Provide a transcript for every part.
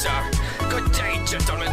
sir. Good day, gentlemen.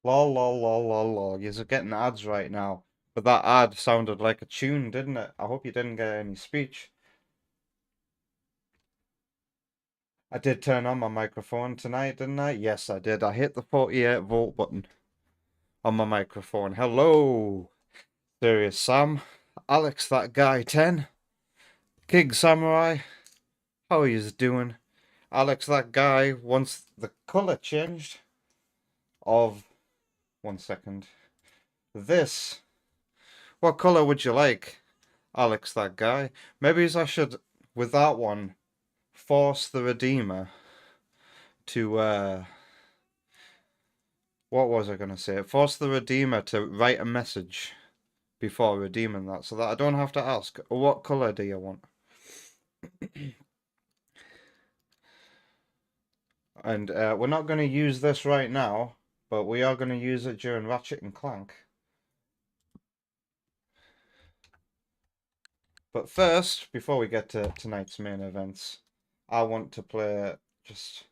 Lol, lol, lol, lol, lol. You're getting ads right now. But that ad sounded like a tune, didn't it? I hope you didn't get any speech. I did turn on my microphone tonight, didn't I? Yes, I did. I hit the 48-volt button on my microphone. Hello, Serious Sam. Alex, that guy 10. King Samurai. How are you doing? Alex, that guy wants the colour changed of... 1 second. This. What colour would you like? Alex, that guy. Maybe I should, with that one, force the Redeemer to, what was I going to say? Force the Redeemer to write a message before redeeming that, so that I don't have to ask, what colour do you want? And we're not going to use this right now, but we are going to use it during Ratchet and Clank. But first, before we get to tonight's main events, I want to play just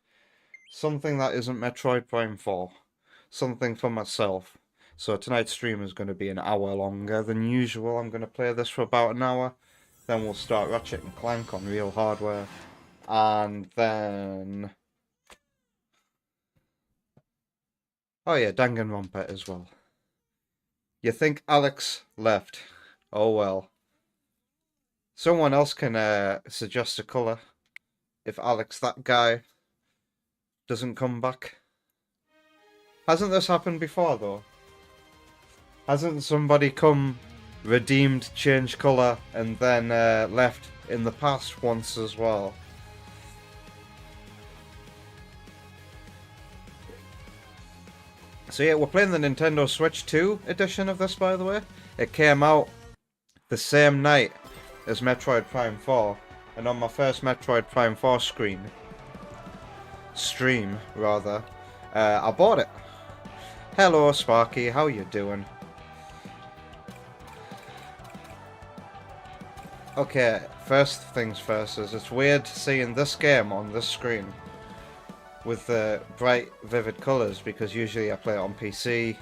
something that isn't Metroid Prime 4. Something for myself. So tonight's stream is going to be an hour longer than usual. I'm going to play this for about an hour. Then we'll start Ratchet and Clank on real hardware. And then... oh yeah, Danganronpa as well. You think Alex left? Oh well. Someone else can suggest a colour if Alex, that guy, doesn't come back. Hasn't this happened before though? Hasn't somebody come, redeemed, changed colour, and then left in the past once as well? So yeah, we're playing the Nintendo Switch 2 edition of this, by the way. It came out the same night as Metroid Prime 4, and on my first Metroid Prime 4 stream, I bought it. Hello Sparky, how you doing? Okay, first things first is it's weird seeing this game on this screen with the bright, vivid colours, because usually I play it on PC.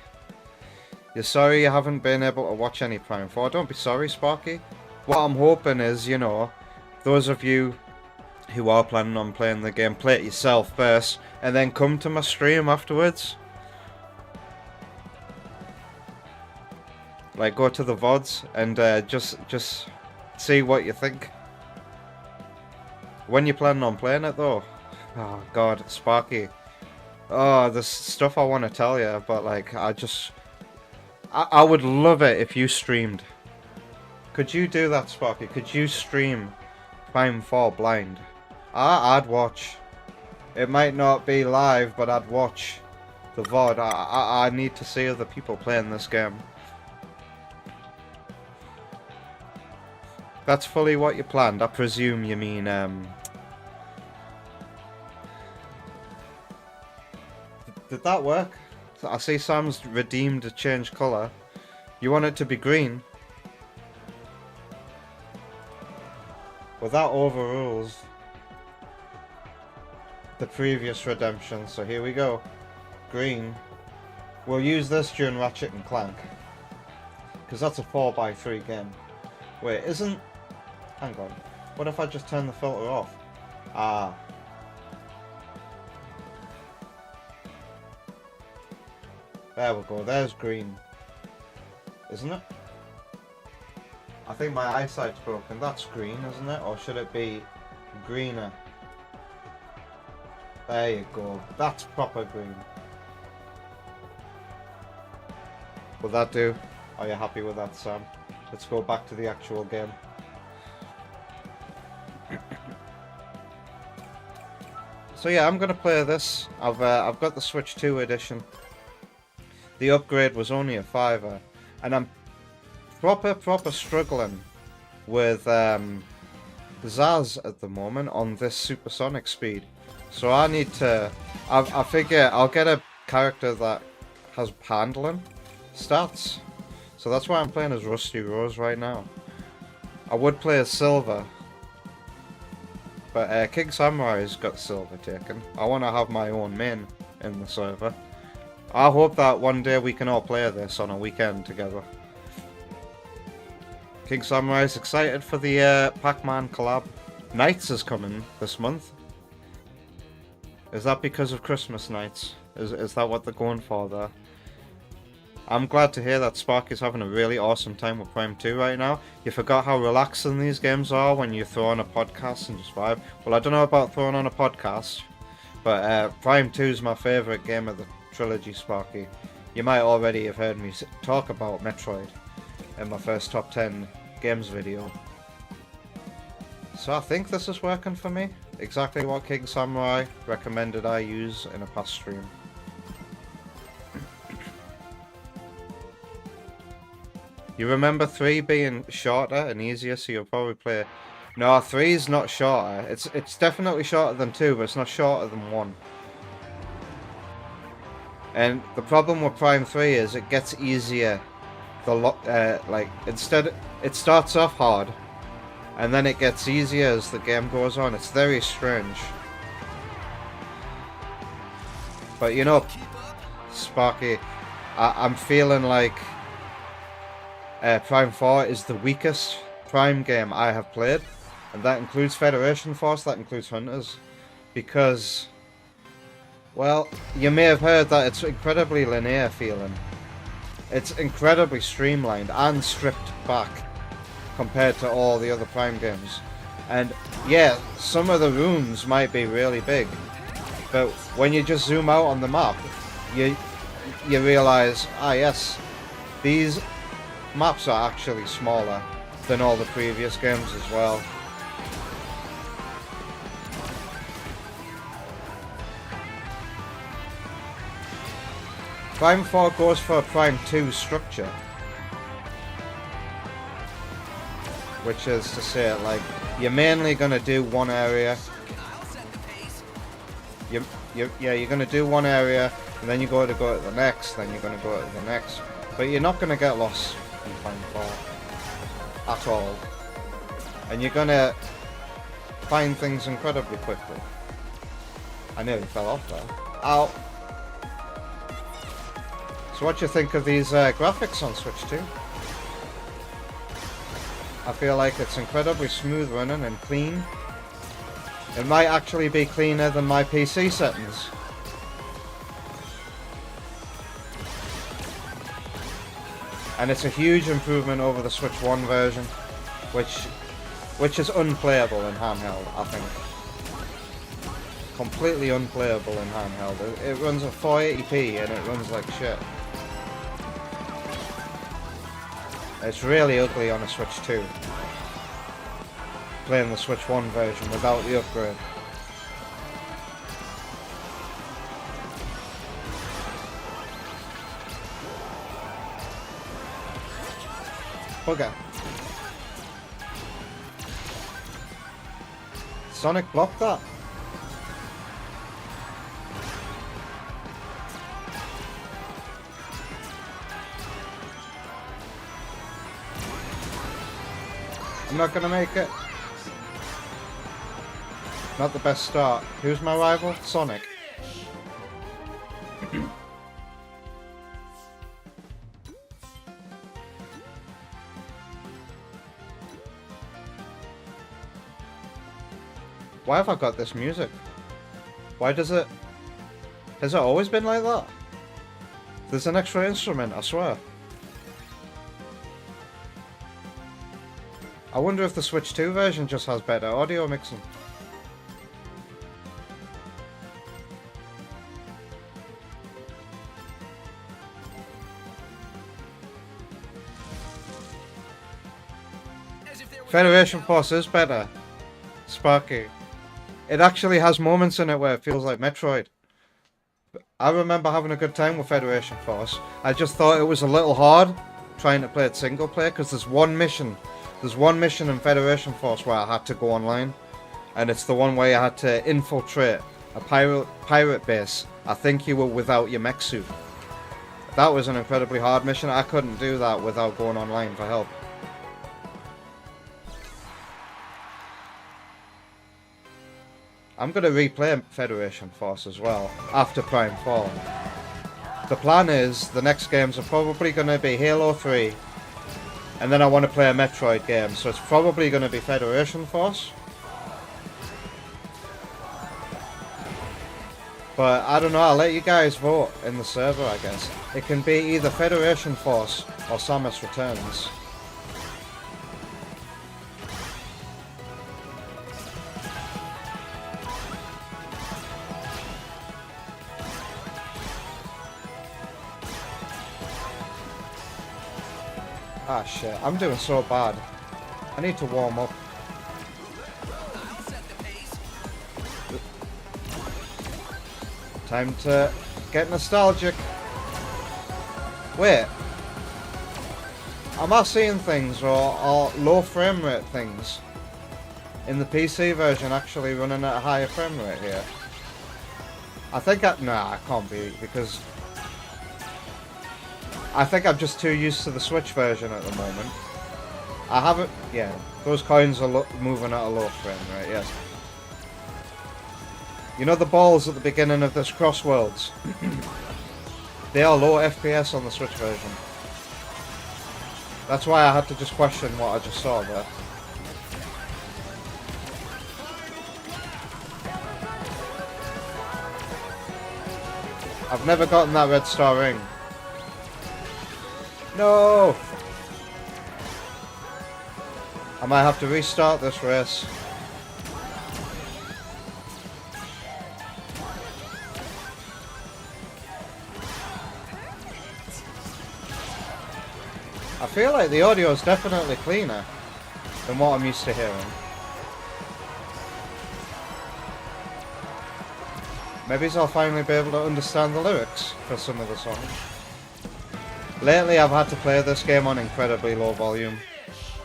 You're sorry you haven't been able to watch any Prime 4. Don't be sorry, Sparky. What I'm hoping is, you know, those of you who are planning on playing the game, play it yourself first, and then come to my stream afterwards. Like, go to the VODs and just see what you think. When you planning on playing it, though? Oh, God, Sparky. Oh, there's stuff I want to tell you, but, like, I would love it if you streamed. Could you do that, Sparky? Could you stream Prime 4 blind? I'd watch. It might not be live, but I'd watch the VOD. I need to see other people playing this game. That's fully what you planned. I presume you mean, Did that work? I see Sam's redeemed a change colour. You want it to be green? Well, that overrules the previous redemption, so here we go. Green. We'll use this during Ratchet and Clank, because that's a 4x3 game. Wait, isn't... Hang on. What if I just turn the filter off? Ah. There we go, there's green. Isn't it? I think my eyesight's broken. That's green, isn't it? Or should it be greener? There you go. That's proper green. Will that do? Are you happy with that, Sam? Let's go back to the actual game. So yeah, I'm gonna play this. I've got the Switch 2 edition. The upgrade was only a $5, and I'm proper struggling with Zaz at the moment on this supersonic speed. So I need to. I figure I'll get a character that has handling stats. So that's why I'm playing as Rusty Rose right now. I would play as Silver, but King Samurai's got Silver taken. I want to have my own main in the server. I hope that one day we can all play this on a weekend together. King Samurai's excited for the Pac-Man collab. Nights is coming this month. Is that because of Christmas nights? Is that what they're going for there? I'm glad to hear that Sparky's having a really awesome time with Prime 2 right now. You forgot how relaxing these games are when you throw on a podcast and just vibe. Well, I don't know about throwing on a podcast, but Prime 2 is my favourite game of the trilogy, Sparky. You might already have heard me talk about Metroid in my first top 10 games video. So I think this is working for me. Exactly what King Samurai recommended I use in a past stream. You remember 3 being shorter and easier, so you'll probably play... No, 3 is not shorter. It's definitely shorter than 2, but it's not shorter than 1. And the problem with Prime 3 is it gets easier. Like, instead, it starts off hard, and then it gets easier as the game goes on. It's very strange. But you know, Sparky, I'm feeling like Prime 4 is the weakest Prime game I have played, and that includes Federation Force, that includes Hunters, because, well, you may have heard that it's incredibly linear feeling. It's incredibly streamlined and stripped back compared to all the other Prime games. And yeah, some of the rooms might be really big, but when you just zoom out on the map, you realize, ah yes, these maps are actually smaller than all the previous games as well. Prime 4 goes for a Prime 2 structure, which is to say, like, you're mainly gonna do one area. You're gonna do one area, and then you go to the next, then you're gonna go to the next. But you're not gonna get lost in Prime 4 at all, and you're gonna find things incredibly quickly. I nearly fell off there. Ow! So what do you think of these graphics on Switch 2? I feel like it's incredibly smooth running and clean. It might actually be cleaner than my PC settings. And it's a huge improvement over the Switch 1 version, which is unplayable in handheld, I think. Completely unplayable in handheld. It runs at 480p and it runs like shit. It's really ugly on a Switch 2. Playing the Switch 1 version without the upgrade. Bugger. Sonic blocked that. I'm not gonna make it. Not the best start. Who's my rival? Sonic. Why have I got this music? Why does it... Has it always been like that? There's an extra instrument, I swear. I wonder if the Switch 2 version just has better audio mixing. Federation Force is better. Sparky. It actually has moments in it where it feels like Metroid. I remember having a good time with Federation Force. I just thought it was a little hard trying to play it single player because there's one mission in Federation Force where I had to go online, and it's the one where you had to infiltrate a pirate base. I think you were without your mech suit. That was an incredibly hard mission. I couldn't do that without going online for help. I'm going to replay Federation Force as well, after Prime 4. The plan is, the next games are probably going to be Halo 3, and then I want to play a Metroid game, so it's probably going to be Federation Force. But I don't know, I'll let you guys vote in the server, I guess. It can be either Federation Force or Samus Returns. Ah shit, I'm doing so bad. I need to warm up. Time to get nostalgic. Wait. Am I seeing things or low frame rate things in the PC version actually running at a higher frame rate here? I think nah, I can't be, because I think I'm just too used to the Switch version at the moment. I haven't... Yeah, those coins are moving at a low frame rate, yes. You know the balls at the beginning of this Crossworlds? They are low FPS on the Switch version. That's why I had to just question what I just saw there. I've never gotten that red star ring. No! I might have to restart this race. I feel like the audio is definitely cleaner than what I'm used to hearing. Maybe I'll finally be able to understand the lyrics for some of the songs. Lately I've had to play this game on incredibly low volume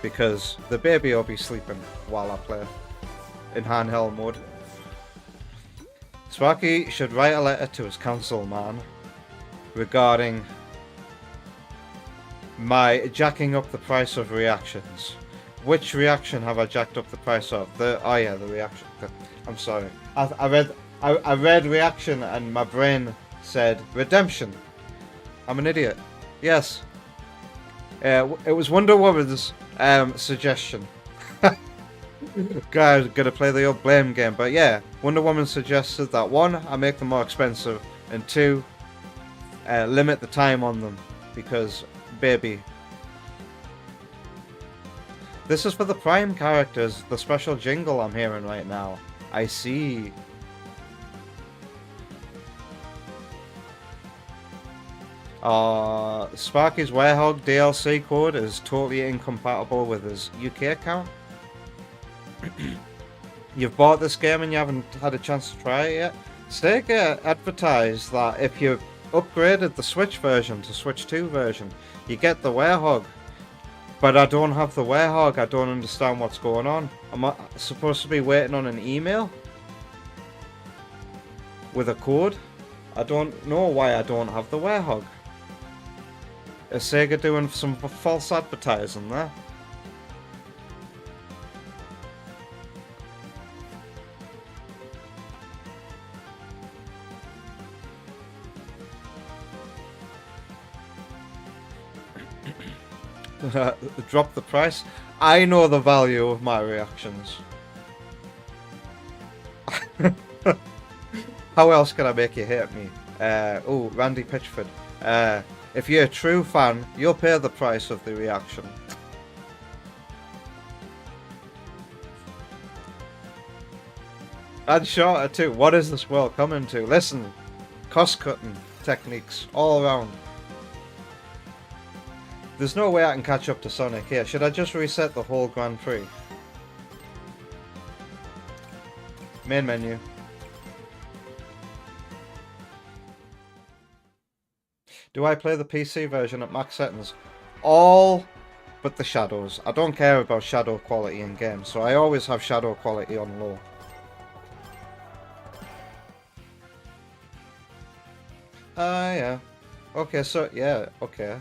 because the baby will be sleeping while I play in handheld mode. Sparky should write a letter to his councilman regarding my jacking up the price of reactions. Which reaction have I jacked up the price of? The reaction. I'm sorry. I read reaction and my brain said redemption. I'm an idiot. Yes. It was Wonder Woman's suggestion. Guys, gonna play the old blame game, but yeah, Wonder Woman suggested that 1, I make them more expensive, and 2, limit the time on them, because baby. This is for the Prime characters, the special jingle I'm hearing right now. I see. Sparky's Werehog DLC code is totally incompatible with his UK account. You've bought this game and you haven't had a chance to try it yet? Sega advertised that if you upgraded the Switch version to Switch 2 version, you get the Werehog. But I don't have the Werehog. I don't understand what's going on. Am I supposed to be waiting on an email with a code? I don't know why I don't have the Werehog. Is Sega doing some false advertising there? Drop the price. I know the value of my reactions. How else can I make you hate me? Oh, Randy Pitchford. If you're a true fan, you'll pay the price of the reaction. And shorter too. What is this world coming to? Listen, cost-cutting techniques all around. There's no way I can catch up to Sonic here. Should I just reset the whole Grand Prix? Main menu. Do I play the PC version at max settings? All but the shadows. I don't care about shadow quality in games, so I always have shadow quality on low. Yeah. Okay, so, yeah, okay.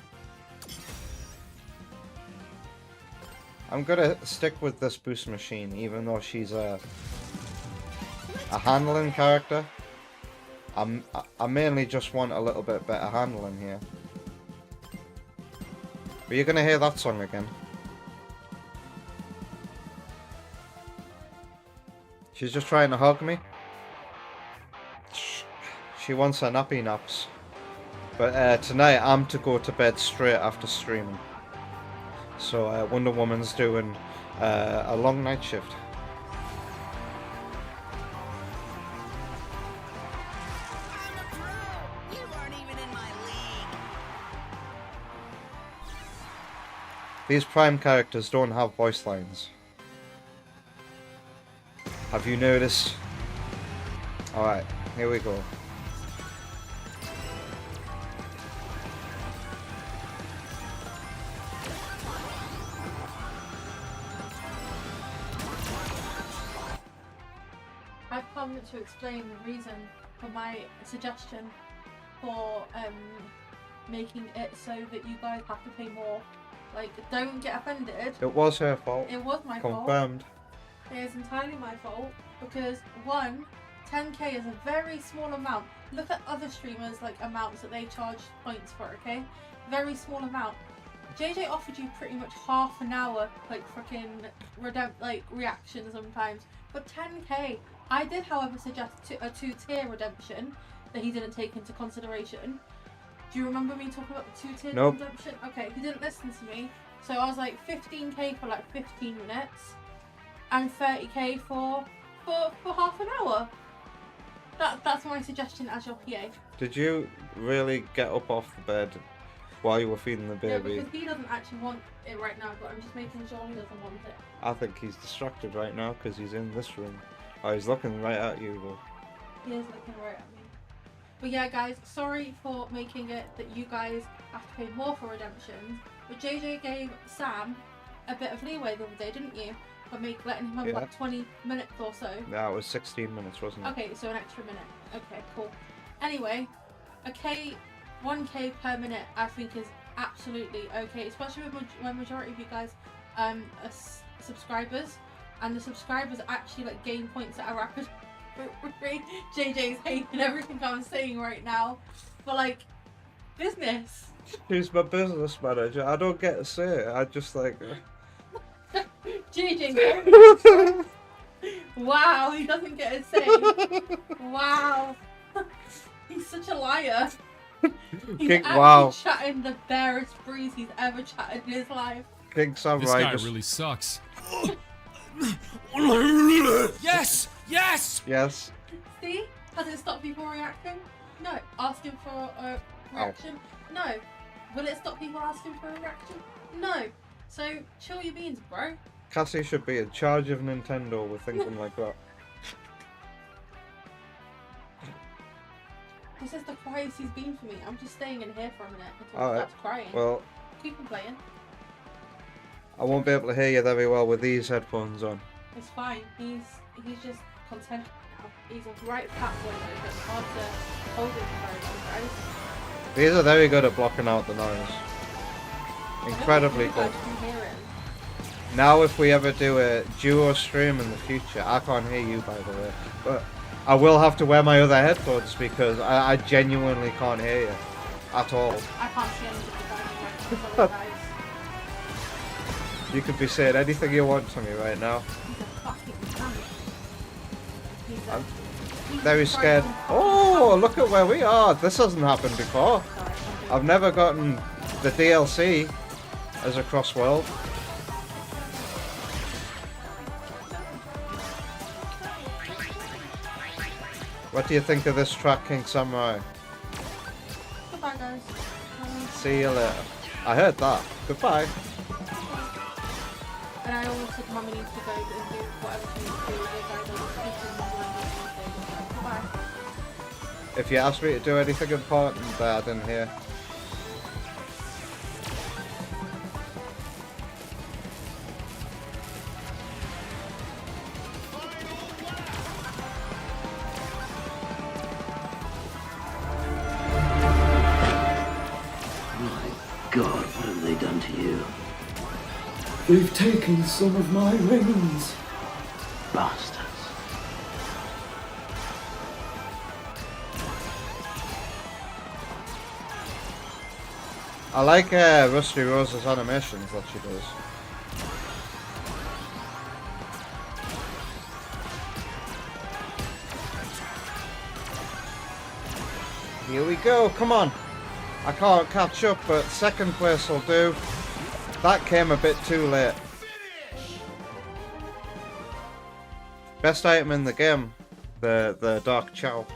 I'm gonna stick with this boost machine, even though she's a handling character. I mainly just want a little bit better handling here. But you're gonna hear that song again. She's just trying to hug me. She wants her nappy naps. But tonight I'm to go to bed straight after streaming. So Wonder Woman's doing a long night shift. These Prime characters don't have voice lines. Have you noticed? Alright, here we go. I've come to explain the reason for my suggestion for making it so that you guys have to pay more. Like, don't get offended. It was her fault. It was my fault. Confirmed. It is entirely my fault because 10k is a very small amount. Look at other streamers, like amounts that they charge points for, okay? Very small amount. JJ offered you pretty much half an hour, like freaking reaction sometimes. But 10k. I did, however, suggest a 2-tier redemption that he didn't take into consideration. Do you remember me talking about the 2-tier redemption? Okay, he didn't listen to me. So I was like 15k for like 15 minutes and 30k for half an hour. That's my suggestion as your PA. Did you really get up off the bed while you were feeding the baby? Yeah, because he doesn't actually want it right now, but I'm just making sure he doesn't want it. I think he's distracted right now because he's in this room. Oh, he's looking right at you though. He is looking right at me. But yeah, guys, sorry for making it that you guys have to pay more for redemptions. But JJ gave Sam a bit of leeway the other day, didn't you? For letting him have like 20 minutes or so. Yeah, it was 16 minutes, wasn't it? Okay, so an extra minute. Okay, cool. Anyway, 1k per minute I think is absolutely okay, especially when majority of you guys are subscribers, and the subscribers actually like gain points at a rapid rate. JJ's hating everything I'm saying right now, but like, business. She's my business manager. I don't get to say it. I just like. JJ. Wow, he doesn't get to say. Wow. He's such a liar. He's actually chatting the barest breeze he's ever chatted in his life. King This Samurai guy just... really sucks. Yes! Yes! Yes. See? Has it stopped people reacting? No. Asking for a reaction? No. Will it stop people asking for a reaction? No. So, chill your beans, bro. Cassie should be in charge of Nintendo with thinking like that. This is the quietest he's been for me. I'm just staying in here for a minute until he Alright. starts crying. Well, Keep him playing. I won't be able to hear you very well with these headphones on. It's fine. He's just content now. He's a right fat boy though, so it's hard to hold him for very long, guys. These are very good at blocking out the noise. Incredibly I don't good. think you guys can hear him. Now if we ever do a duo stream in the future, I can't hear you by the way, but I will have to wear my other headphones because I genuinely can't hear you at all. I can't see anything about him, guys. You could be saying anything you want to me right now. He's a fucking cunt. I'm he's very a scared. frightened Oh, look at where we are. This hasn't happened before. Sorry, I've never gotten the DLC as a cross-world. What do you think of this track, King Samurai? Goodbye, guys. See you later. I heard that. Goodbye. And I always said Mummy needs to go and do whatever she needs to do with it, guys. I was goodbye. If you asked me to do anything important that I didn't hear. My God, what have they done to you? They've taken some of my rings. Bastards. I like Rusty Rose's animations that she does. Here we go, come on! I can't catch up, but second place will do. That came a bit too late. Best item in the game, the Dark Chow.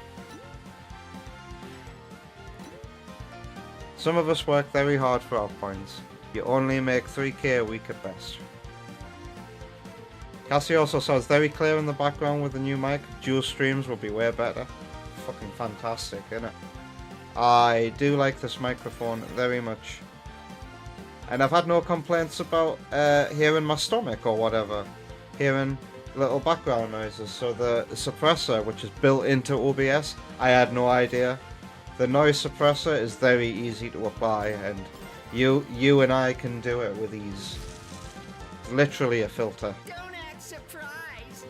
Some of us work very hard for our points. You only make 3k a week at best. Cassie also says very clear in the background with the new mic. Dual streams will be way better. Fucking fantastic, innit? I do like this microphone very much. And I've had no complaints about hearing my stomach or whatever. Hearing little background noises. So the suppressor, which is built into OBS, I had no idea. The noise suppressor is very easy to apply, and you and I can do it with ease. It's literally a filter. Don't act surprised.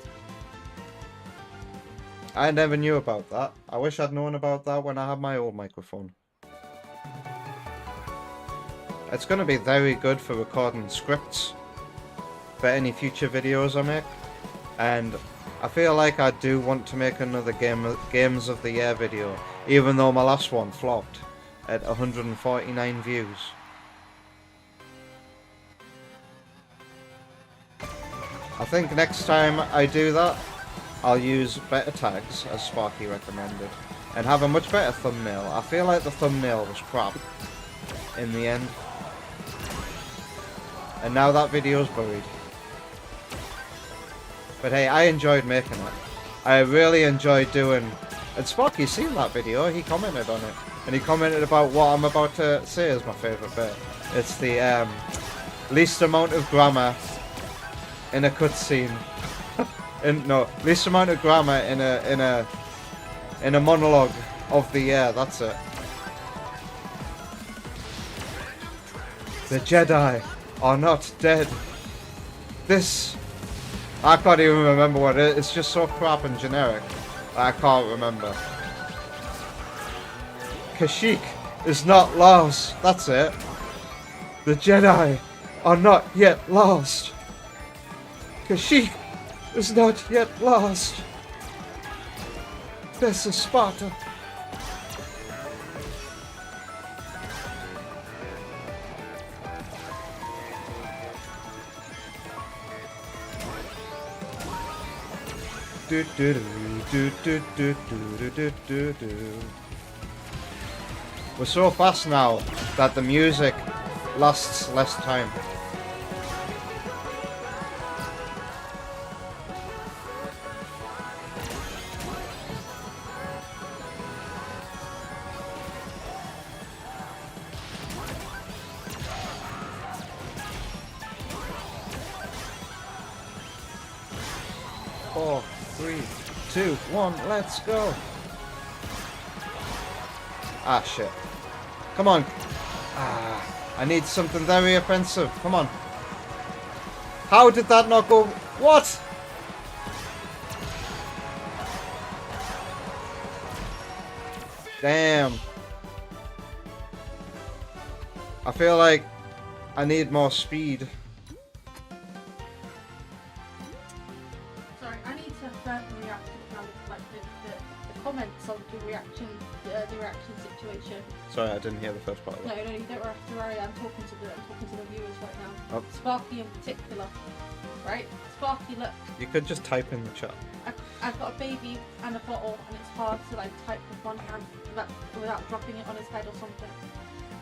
I never knew about that. I wish I'd known about that when I had my old microphone. It's going to be very good for recording scripts for any future videos I make, and I feel like I do want to make another Games of the Year video, even though my last one flopped at 149 views. I think next time I do that, I'll use better tags, as Sparky recommended, and have a much better thumbnail. I feel like the thumbnail was crap in the end. And now that video's buried. But hey, I enjoyed making it. I really enjoyed doing... And Sparky's seen that video, he commented on it. And he commented about what I'm about to say is my favourite bit. It's the least amount of grammar in a cutscene. Least amount of grammar in a monologue of the year, that's it. The Jedi are not dead. This... I can't even remember what it is. It's just so crap and generic. I can't remember. Kashyyyk is not lost. That's it. The Jedi are not yet lost. Kashyyyk is not yet lost. This is Sparta. Do, do, do, do, do, do, do, do, do. We're so fast now that the music lasts less time. Four, 3, 2, 1, let's go. Ah, shit. Come on. Ah, I need something very offensive. Come on. How did that not go? What? Damn. I feel like I need more speed. Sorry, I need to react to kind of like the comments on the reaction situation. Sorry, I didn't hear the first part of No, that. no, you don't have to worry. I'm talking to the viewers right now. Oh. Sparky in particular, right? Sparky, look, You could just type in the chat. I've got a baby and a bottle, and it's hard to like type with one hand without dropping it on his head or something.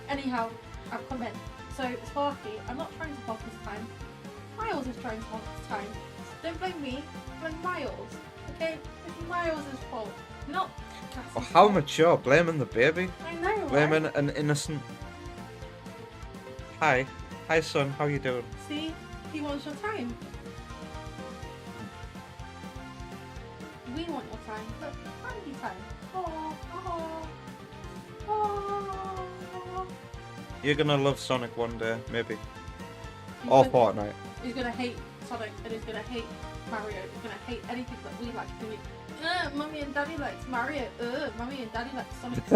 Anyhow, I've come in. So Sparky, I'm not trying to hog his time. Miles is trying to hog his time. Don't blame me. Blame Miles. Okay, it's Miles' fault. Not. Cassie's Oh, how fault. mature. Blaming the baby. I know. Blaming Right? an innocent. Hi. Hi, son. How you doing? See, he wants your time. We want your time. Look, family time. Oh, oh, oh. You're gonna love Sonic one day, maybe. He's Or gonna- Fortnite. He's gonna hate Sonic and he's gonna hate Mario. He's gonna hate anything that we like doing. Mummy and Daddy likes Mario. Mummy and Daddy likes Sonic.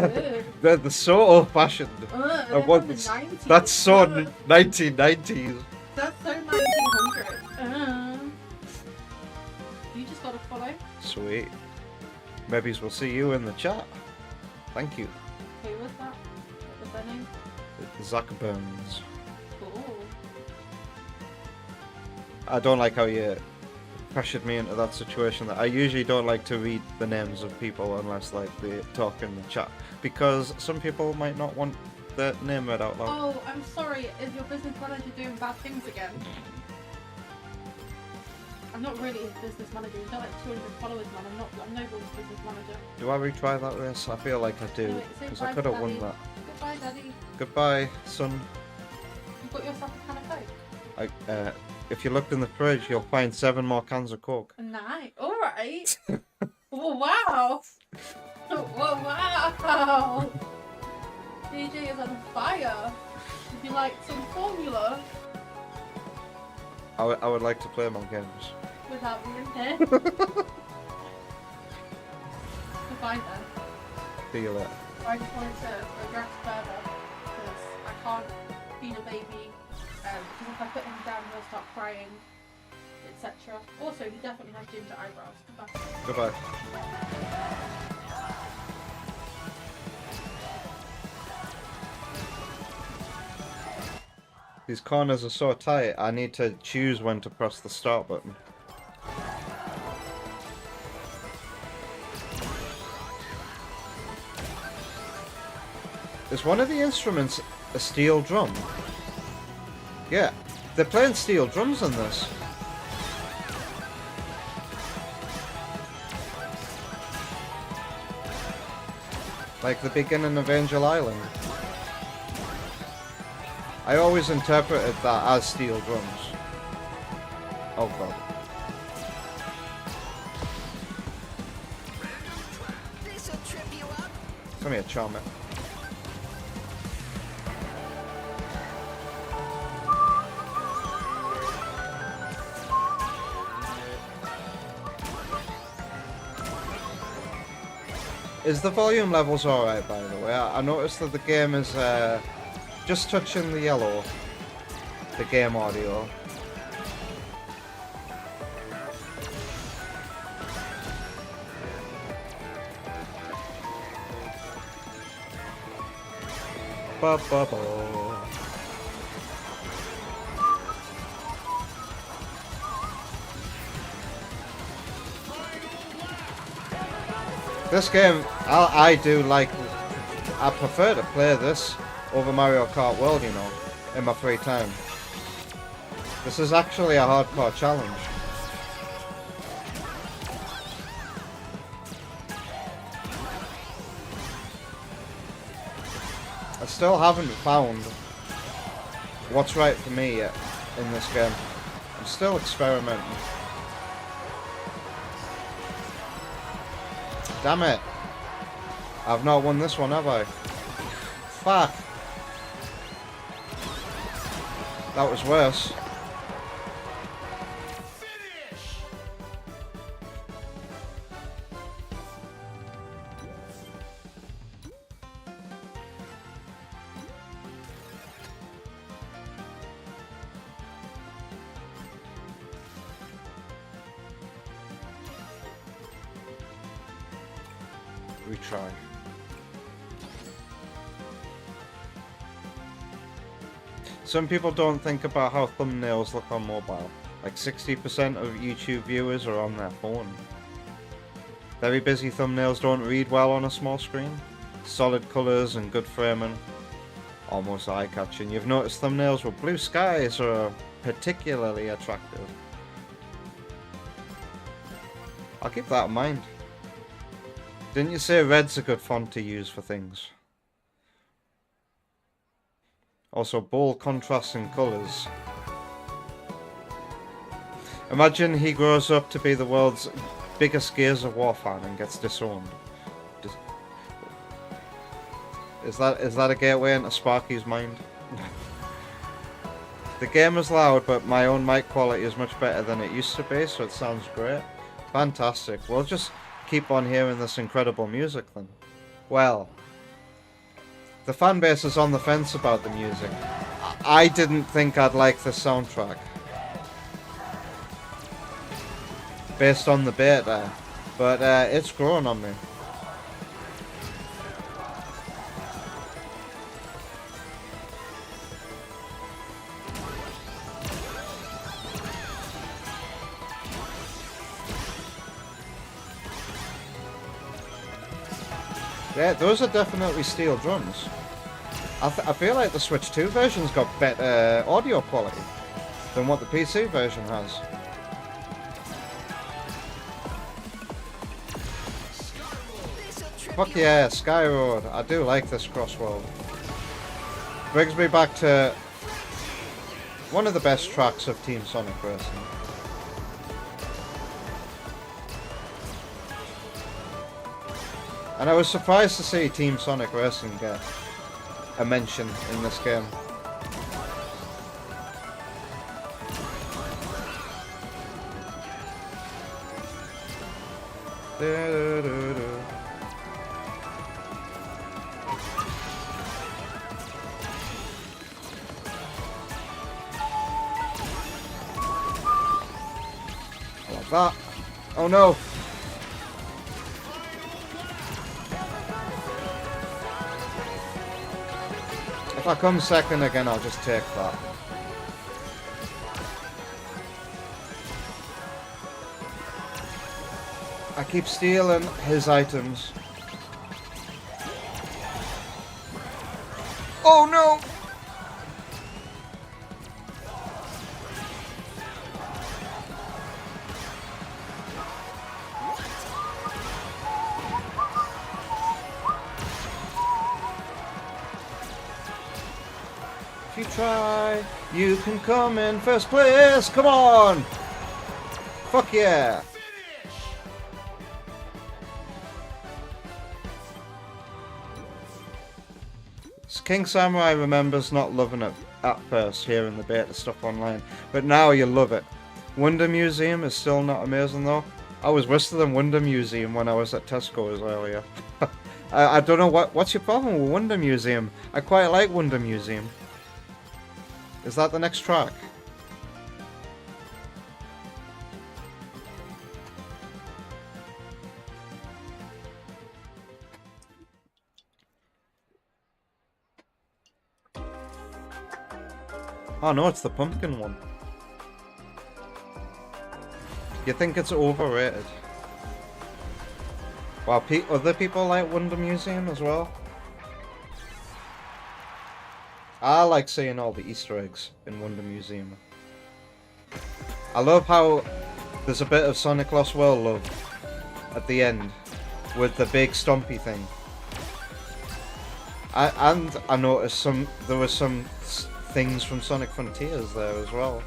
They're so old-fashioned. They're want from the this- 90s. That's so 1990s. That's so 1900. You just gotta follow. Sweet. Maybe we'll see you in the chat. Thank you. Who was that? What was their name? Zach Burns. Cool. I don't like how you pressured me into that situation. That I usually don't like to read the names of people unless like they talk in the chat, because some people might not want their name read out loud. Oh, I'm sorry. Is your business manager doing bad things again? I'm not really his business manager. He's got like 200 followers, man. I'm Noble's business manager. Do I retry that race? I feel like I do, Anyway, say because bye I to could have won Daddy. that. Goodbye, Daddy. Goodbye, son. You got yourself a can of Coke? If you looked in the fridge, you'll find 7 more cans of Coke. Nice. All right. Oh, wow. Oh, wow. DJ is on fire. Would you like some formula I would like to play more games. without me in here? Goodbye then. See you later. I just wanted to address further because I can't feed a baby because if I put him down he'll start crying, etc. Also, he definitely has ginger eyebrows. Goodbye. Goodbye. These corners are so tight, I need to choose when to press the start button. Is one of the instruments a steel drum? Yeah, they're playing steel drums in this. Like the beginning of Angel Island. I always interpreted that as steel drums. Oh god. This'll trip you up. Come here, Charmer. Is the volume levels alright, by the way? I noticed that the game is just touching the yellow. The game audio. Ba ba ba. This game, I do like. I prefer to play this over Mario Kart World, you know, in my free time. This is actually a hardcore challenge. I still haven't found what's right for me yet in this game. I'm still experimenting. Damn it. I've not won this one, have I? Fuck. That was worse. Retry. Some people don't think about how thumbnails look on mobile. Like 60% of YouTube viewers are on their phone. Very busy thumbnails don't read well on a small screen. Solid colours and good framing. Almost eye-catching. You've noticed thumbnails with blue skies are particularly attractive. I'll keep that in mind. Didn't you say red's a good font to use for things? Also, bold contrasting colours. Imagine he grows up to be the world's biggest Gears of War fan and gets disowned. Is that a gateway into Sparky's mind? The game is loud, but my own mic quality is much better than it used to be, so it sounds great. Fantastic. We'll just keep on hearing this incredible music then. Well, the fan base is on the fence about the music. I didn't think I'd like the soundtrack based on the beta, but it's grown on me. Yeah, those are definitely steel drums. I feel like the Switch 2 version's got better audio quality than what the PC version has. Fuck yeah, Sky Road. I do like this Crossworld. Brings me back to one of the best tracks of Team Sonic Racing. And I was surprised to see Team Sonic Racing get a mention in this game. Like that. Oh no! If I come second again, I'll just take that. I keep stealing his items. Oh no! If you try, you can come in first place. Come on! Fuck yeah! King Samurai remembers not loving it at first, hearing the beta stuff online, but now you love it. Wonder Museum is still not amazing though. I was worse than Wonder Museum when I was at Tesco's earlier. I don't know what's your problem with Wonder Museum. I quite like Wonder Museum. Is that the next track? Oh no, it's the pumpkin one. You think it's overrated? While other people like Wonder Museum as well. I like seeing all the Easter eggs in Wonder Museum. I love how there's a bit of Sonic Lost World love at the end with the big stompy thing. I noticed there were some things from Sonic Frontiers there as well.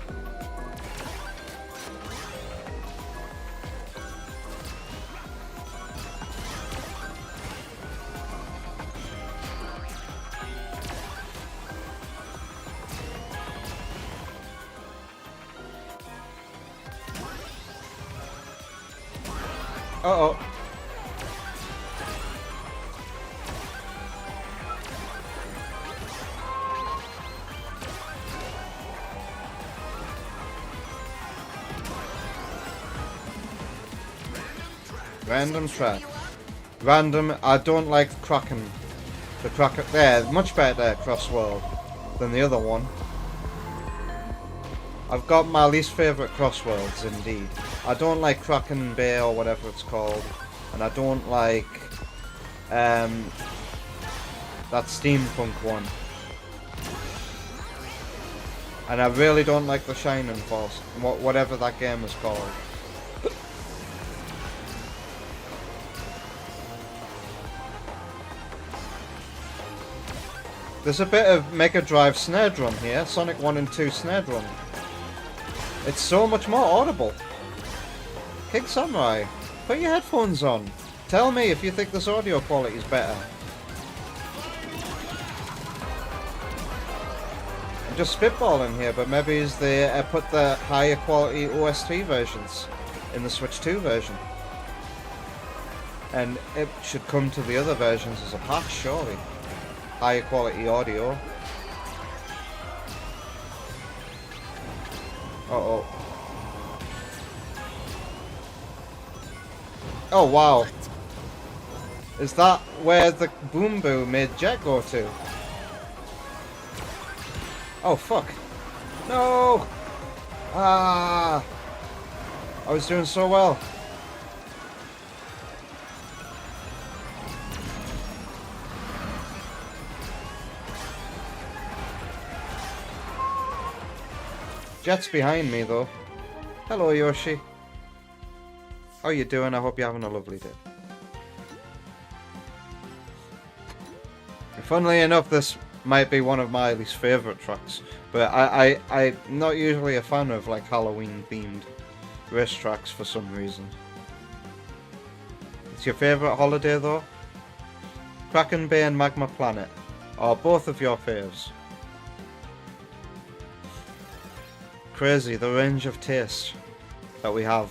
Uh-oh. Random track. Random, I don't like Kraken. The Kraken, there, much better Cross World than the other one. I've got my least favourite Crossworlds, indeed. I don't like Kraken Bay or whatever it's called. And I don't like that steampunk one. And I really don't like the Shining Force, whatever that game is called. There's a bit of Mega Drive snare drum here, Sonic 1 and 2 snare drum. It's so much more audible. King Samurai, put your headphones on. Tell me if you think this audio quality is better. I'm just spitballing here, but maybe as they put the higher quality OST versions in the Switch 2 version. And it should come to the other versions as a patch, surely. Higher quality audio. Uh-oh. Oh, wow. Is that where the Boom Boo made Jet go to? Oh, fuck. No! Ah! I was doing so well. Jet's behind me, though. Hello, Yoshi. How you doing? I hope you're having a lovely day. Funnily enough, this might be one of my least favourite tracks, but I'm not usually a fan of like Halloween-themed race tracks for some reason. It's your favourite holiday, though? Kraken Bay and Magma Planet are both of your faves. Crazy, the range of taste that we have.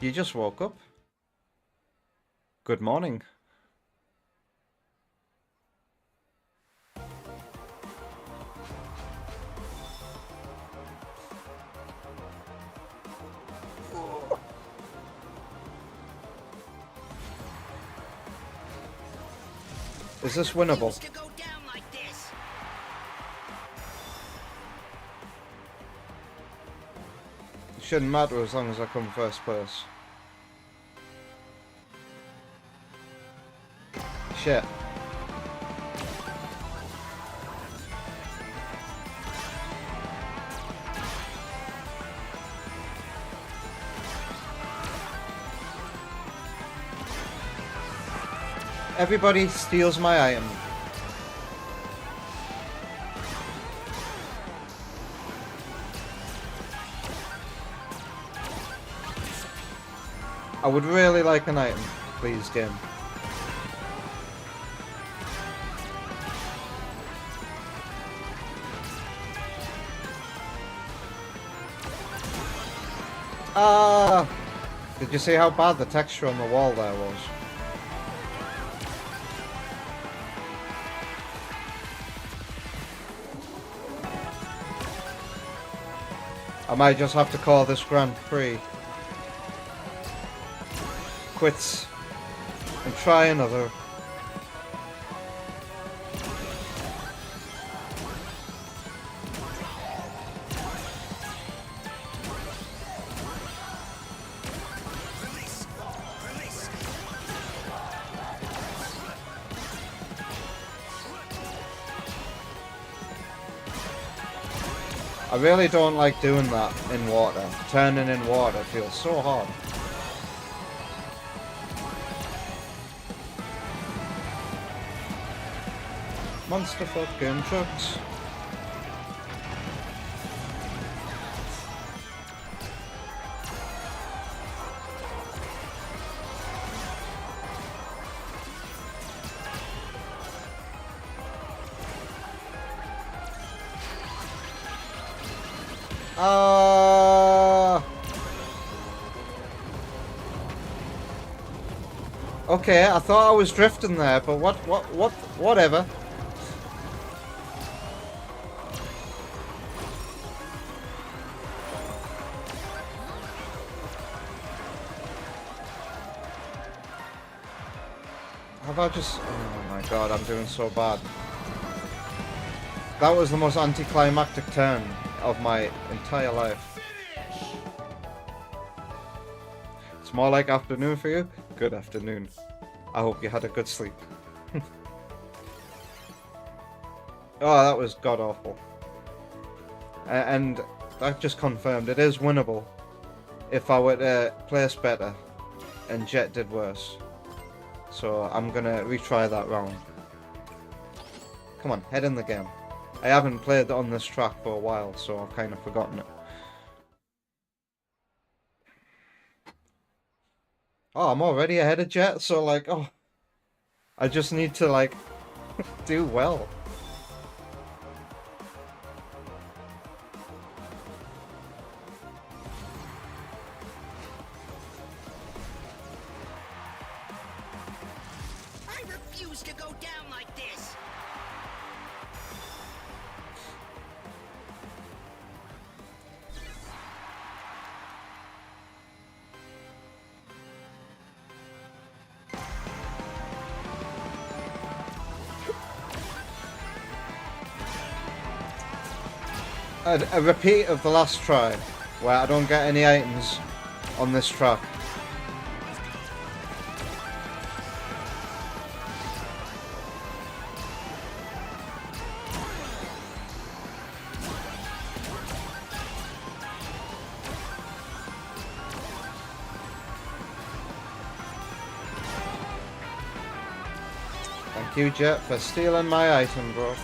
You just woke up? Good morning. Is this winnable? Used to go down like this. It shouldn't matter as long as I come first place. Shit. Everybody steals my item. I would really like an item, please, game. Ah! Did you see how bad the texture on the wall there was? I might just have to call this Grand Prix quits and try another. I really don't like doing that in water. Turning in water feels so hard. Monster fucking trucks. Okay, I thought I was drifting there, but whatever. Have I just... Oh my god, I'm doing so bad. That was the most anticlimactic turn of my entire life. It's more like afternoon for you? Good afternoon. I hope you had a good sleep. Oh, that was god awful. And that just confirmed it is winnable if I were to place better and Jet did worse. So I'm gonna retry that round. Come on, head in the game. I haven't played on this track for a while, so I've kind of forgotten it. Oh, I'm already ahead of Jet, so like, oh, I just need to like do well. I refuse to go down like this. A repeat of the last try, where I don't get any items on this track. Thank you, Jet, for stealing my item, bro.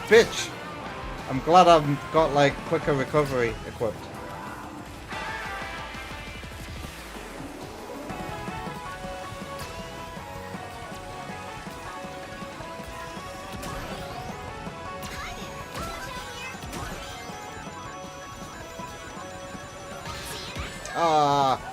Bitch! I'm glad I've got like quicker recovery equipped. Ah.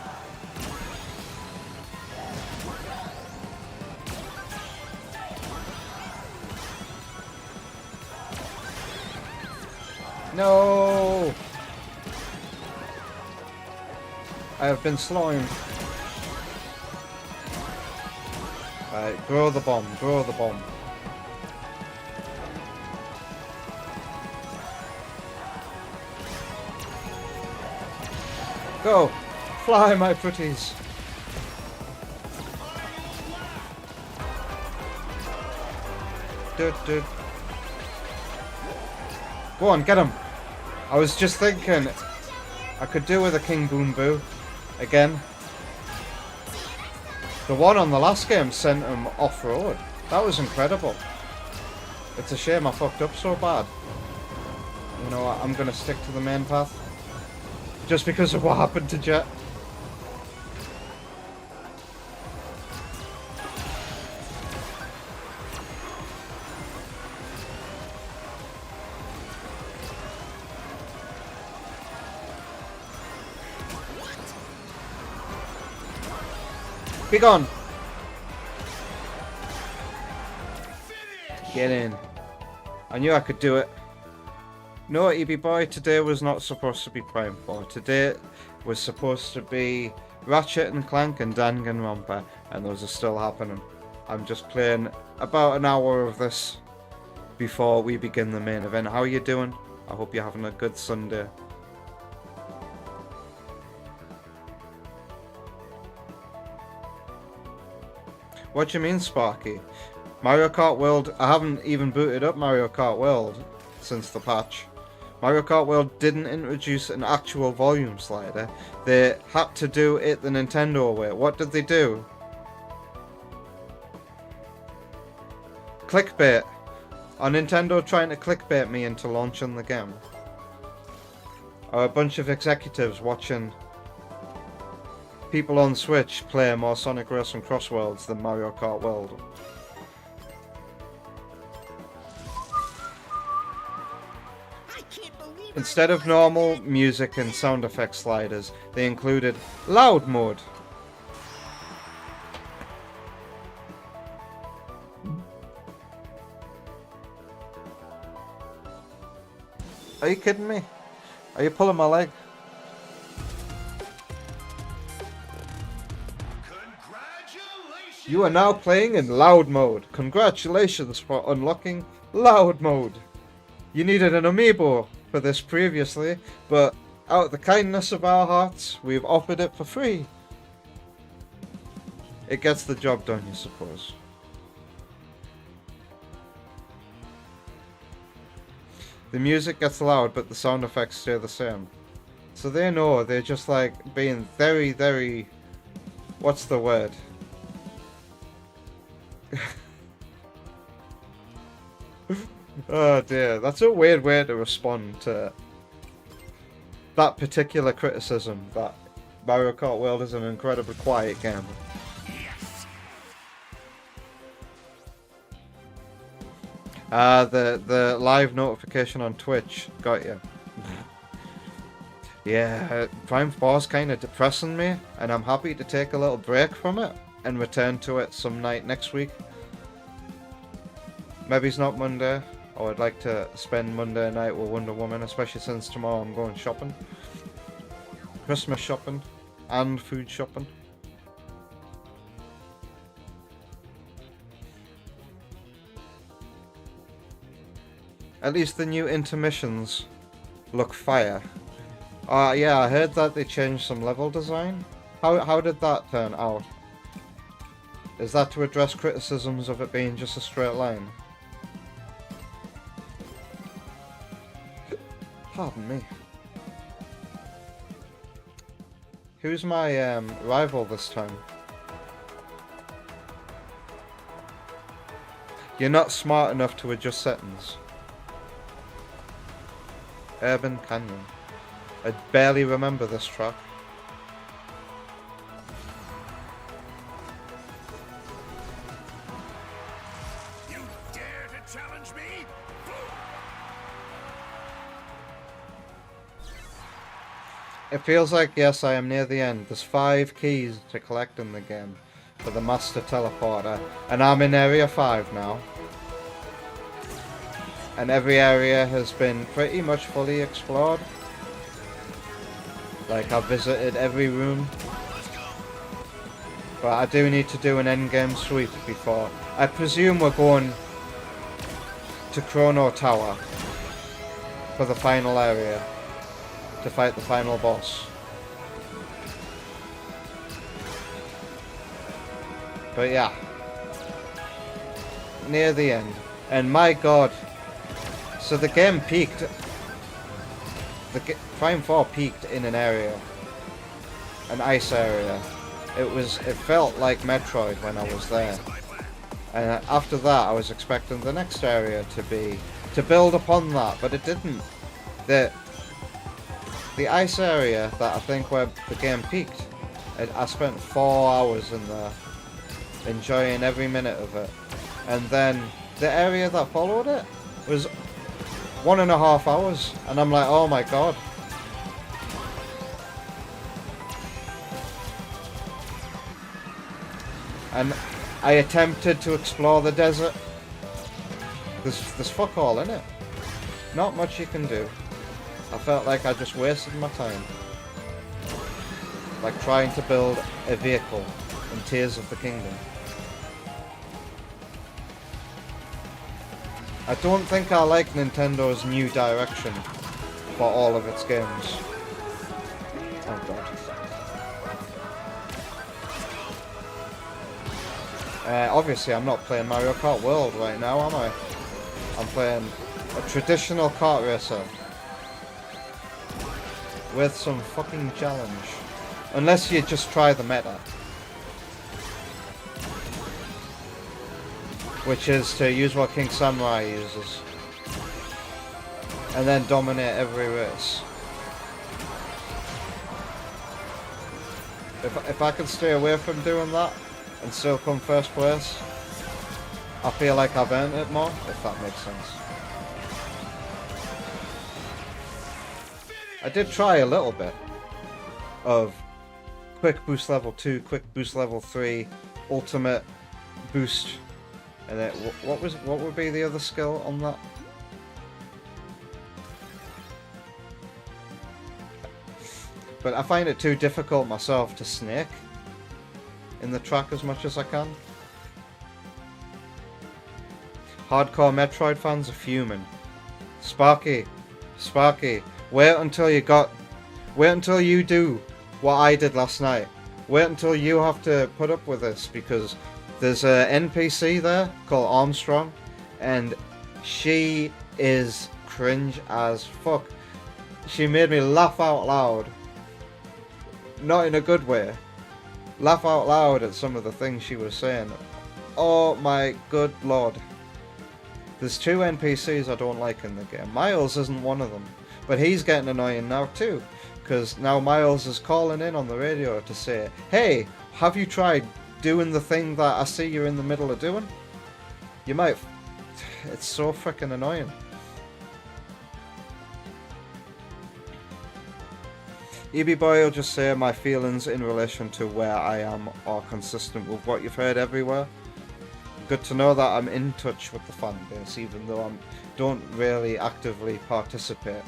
No! I have been slimed. Right, grow the bomb, grow the bomb. Go! Fly, my pretties! Dude. Go on, get him! I was just thinking I could do with a King Boom Boo again. The one on the last game sent him off-road. That was incredible. It's a shame I fucked up so bad. You know what, I'm gonna stick to the main path. Just because of what happened to Jet. Be gone! Get in. I knew I could do it. No, EB boy, today was not supposed to be Prime 4. Today was supposed to be Ratchet and Clank and Danganronpa, and those are still happening. I'm just playing about an hour of this before we begin the main event. How are you doing? I hope you're having a good Sunday. What do you mean, Sparky? Mario Kart World, I haven't even booted up Mario Kart World. since the patch. Mario Kart World didn't introduce an actual volume slider. They had to do it the Nintendo way. What did they do? Clickbait. Are Nintendo trying to clickbait me into launching the game? Or a bunch of executives watching people on Switch play more Sonic Racing Cross Worlds than Mario Kart World? I can't believe Instead of normal music and sound effect sliders, they included loud mode. Are you kidding me? Are you pulling my leg? You are now playing in loud mode. Congratulations for unlocking loud mode. You needed an amiibo for this previously, but out of the kindness of our hearts, we've offered it for free. It gets the job done, you suppose. The music gets loud, but the sound effects stay the same. So they know, they're just like being very, very... What's the word? Oh dear, that's a weird way to respond to that particular criticism that Mario Kart World is an incredibly quiet game. The live notification on Twitch got you. Yeah, Prime 4's kind of depressing me, and I'm happy to take a little break from it and return to it some night next week. Maybe it's not Monday. I would like to spend Monday night with Wonder Woman, especially since tomorrow I'm going shopping. Christmas shopping and food shopping. At least the new intermissions look fire. Yeah, I heard that they changed some level design. How did that turn out? Is that to address criticisms of it being just a straight line? Pardon me. Who's my rival this time? You're not smart enough to adjust settings. Urban Canyon. I barely remember this track. you dare to challenge me? It feels like, yes, I am near the end. There's 5 keys to collect in the game for the Master Teleporter, and I'm in Area 5 now. And every area has been pretty much fully explored. Like, I've visited every room. But I do need to do an endgame sweep before. I presume we're going to Chrono Tower for the final area to fight the final boss. But yeah, near the end. And my god, so the game peaked. Prime 4 peaked in an area, an ice area. It felt like Metroid when I was there. And after that, I was expecting the next area to build upon that, but it didn't. The ice area that I think where the game peaked, I spent 4 hours in there, enjoying every minute of it. And then the area that followed it was 1.5 hours, and I'm like, oh my god. And I attempted to explore the desert. There's fuck all in it. Not much you can do. I felt like I just wasted my time. Like trying to build a vehicle in Tears of the Kingdom. I don't think I like Nintendo's new direction for all of its games. Oh god. Obviously I'm not playing Mario Kart World right now, am I? I'm playing A traditional kart racer. With some fucking challenge. Unless you just try the meta. Which is to use what King Samurai uses. And then dominate every race. If I could stay away from doing that and still come first place, I feel like I've earned it more, if that makes sense. I did try a little bit of quick boost level 2, quick boost level 3, ultimate boost, and then what would be the other skill on that? But I find it too difficult myself to snake in the track as much as I can. Hardcore Metroid fans are fuming. Sparky, wait until you do what I did last night. Wait until you have to put up with this, because there's an NPC there called Armstrong, and she is cringe as fuck. She made me laugh out loud. Not in a good way. Laugh out loud at some of the things she was saying. Oh my good lord. There's 2 NPCs I don't like in the game. Miles isn't one of them. But he's getting annoying now too. Because now Miles is calling in on the radio to say, hey, have you tried doing the thing that I see you're in the middle of doing? You might... It's so freaking annoying. EB Boy will just say my feelings in relation to where I am are consistent with what you've heard everywhere. Good to know that I'm in touch with the fan base, even though I don't really actively participate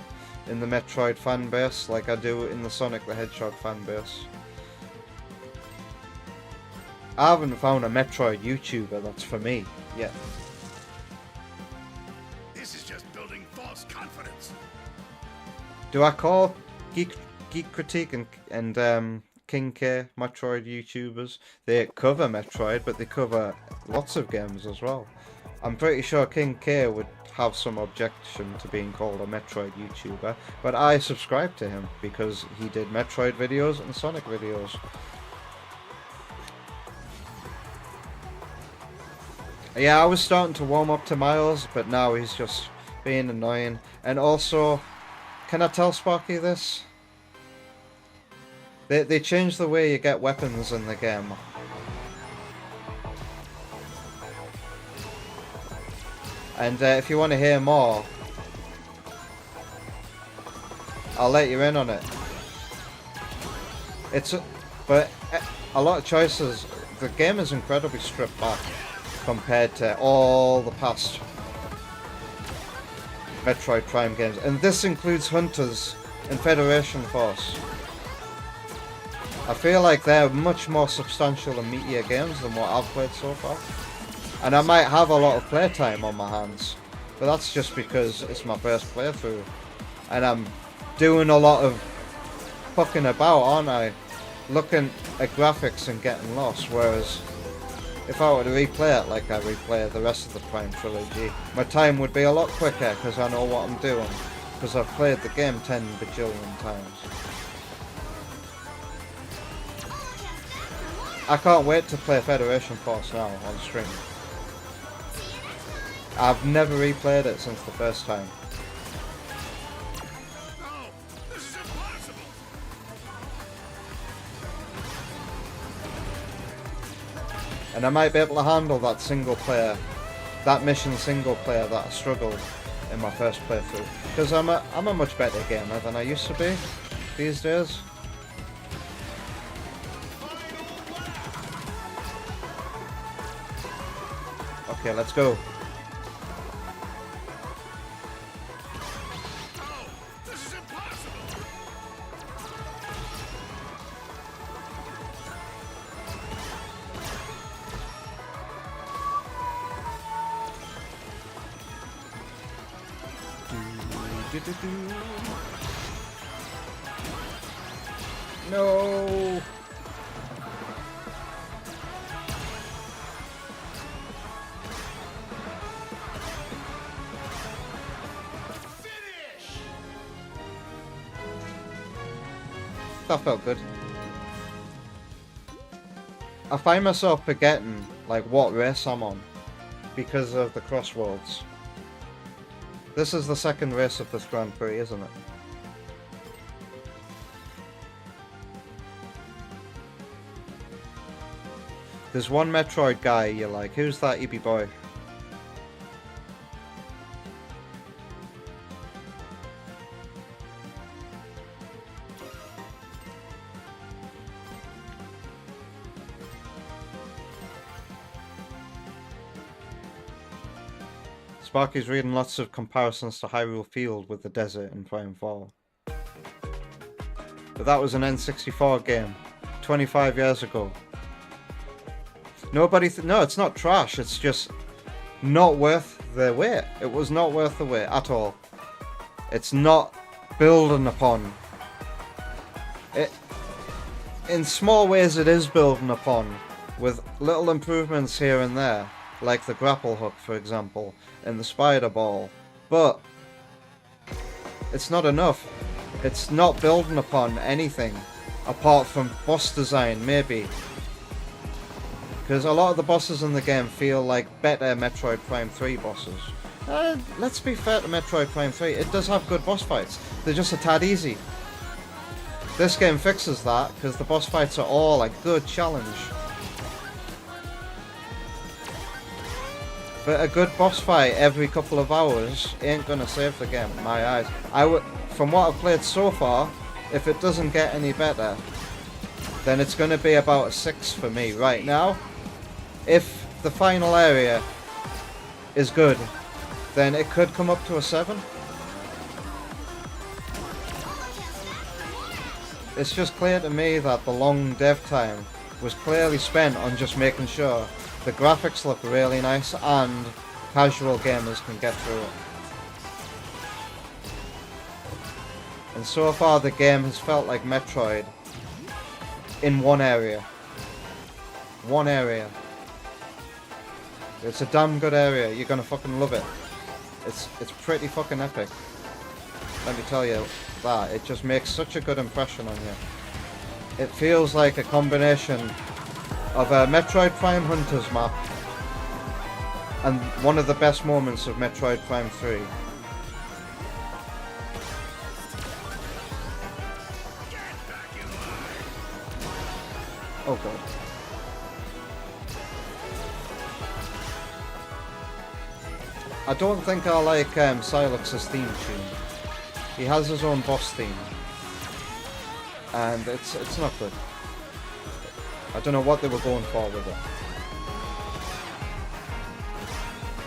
in the Metroid fan base like I do in the Sonic the Hedgehog fan base. I haven't found a Metroid YouTuber that's for me yet. This is just building false confidence. Do I call Geek Critique and King K Metroid YouTubers? They cover Metroid, but they cover lots of games as well. I'm pretty sure King K would have some objection to being called a Metroid YouTuber, but I subscribe to him because he did Metroid videos and Sonic videos. Yeah, I was starting to warm up to Miles, but now he's just being annoying. And also, can I tell Sparky this? They changed the way you get weapons in the game. And if you want to hear more, I'll let you in on it. But a lot of choices. The game is incredibly stripped back compared to all the past Metroid Prime games, and this includes Hunters and Federation Force. I feel like they're much more substantial and meatier games than what I've played so far. And I might have a lot of playtime on my hands, but that's just because it's my first playthrough. And I'm doing a lot of fucking about, aren't I? Looking at graphics and getting lost, whereas if I were to replay it like I replay the rest of the Prime trilogy, my time would be a lot quicker because I know what I'm doing, because I've played the game 10 bajillion times. I can't wait to play Federation Force now on stream. I've never replayed it since the first time. No, this is impossible. And I might be able to handle that single player, that mission single player that I struggled in my first playthrough. Because I'm a much better gamer than I used to be these days. Okay, let's go. No, this is impossible. No. That felt good. I find myself forgetting, like, what race I'm on because of the crossroads. This is the second race of this Grand Prix, isn't it? There's one Metroid guy you're like, who's that EB boy? Sparky's reading lots of comparisons to Hyrule Field with the desert in Prime 4. But that was an N64 game, 25 years ago. Nobody, no, it's not trash, it's just not worth the wait. It was not worth the wait at all. It's not building upon. In small ways it is building upon, with little improvements here and there, like the grapple hook, for example, and the spider ball. But it's not enough. It's not building upon anything, apart from boss design, maybe. Because a lot of the bosses in the game feel like better Metroid Prime 3 bosses. Let's be fair to Metroid Prime 3, it does have good boss fights. They're just a tad easy. This game fixes that, because the boss fights are all a good challenge. But a good boss fight every couple of hours ain't gonna save the game in my eyes. From what I've played so far, if it doesn't get any better, then it's gonna be about a 6 for me right now. If the final area is good, then it could come up to a 7. It's just clear to me that the long dev time was clearly spent on just making sure the graphics look really nice and casual gamers can get through it. And so far the game has felt like Metroid in one area. One area. It's a damn good area, you're gonna fucking love it. It's pretty fucking epic. Let me tell you that, it just makes such a good impression on you. It feels like a combination of a Metroid Prime Hunters map and one of the best moments of Metroid Prime 3. Oh god. I don't think I like Silux's theme tune. He has his own boss theme. And it's not good. I don't know what they were going for with it.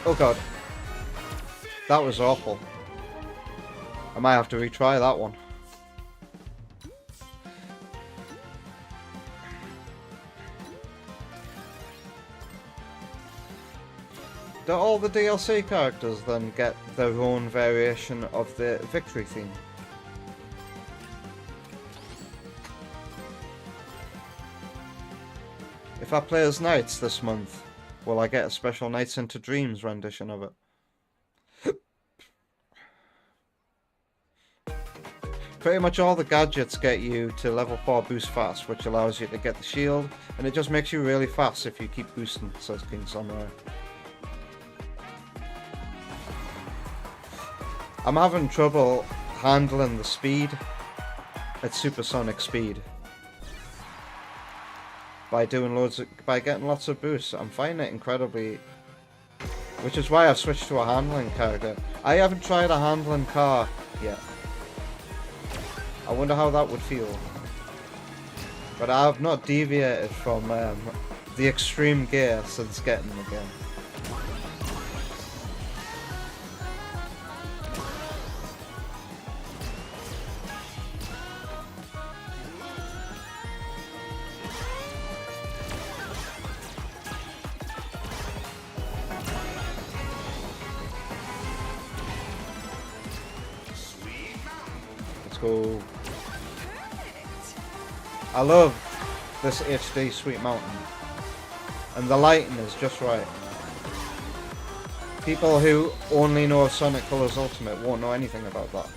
Oh god. That was awful. I might have to retry that one. Do all the DLC characters then get their own variation of the victory theme? If I play as Knights this month, will I get a special Nights into Dreams rendition of it? Pretty much all the gadgets get you to level 4 boost fast, which allows you to get the shield, and it just makes you really fast if you keep boosting, says King Samurai. I'm having trouble handling the speed at supersonic speed by getting lots of boosts. I'm finding it incredibly, which is why I've switched to a handling character. I haven't tried a handling car yet. I wonder how that would feel. But I have not deviated from the extreme gear since getting the game. Go. I love this HD Sweet Mountain, and the lighting is just right. People who only know of Sonic Colors Ultimate won't know anything about that.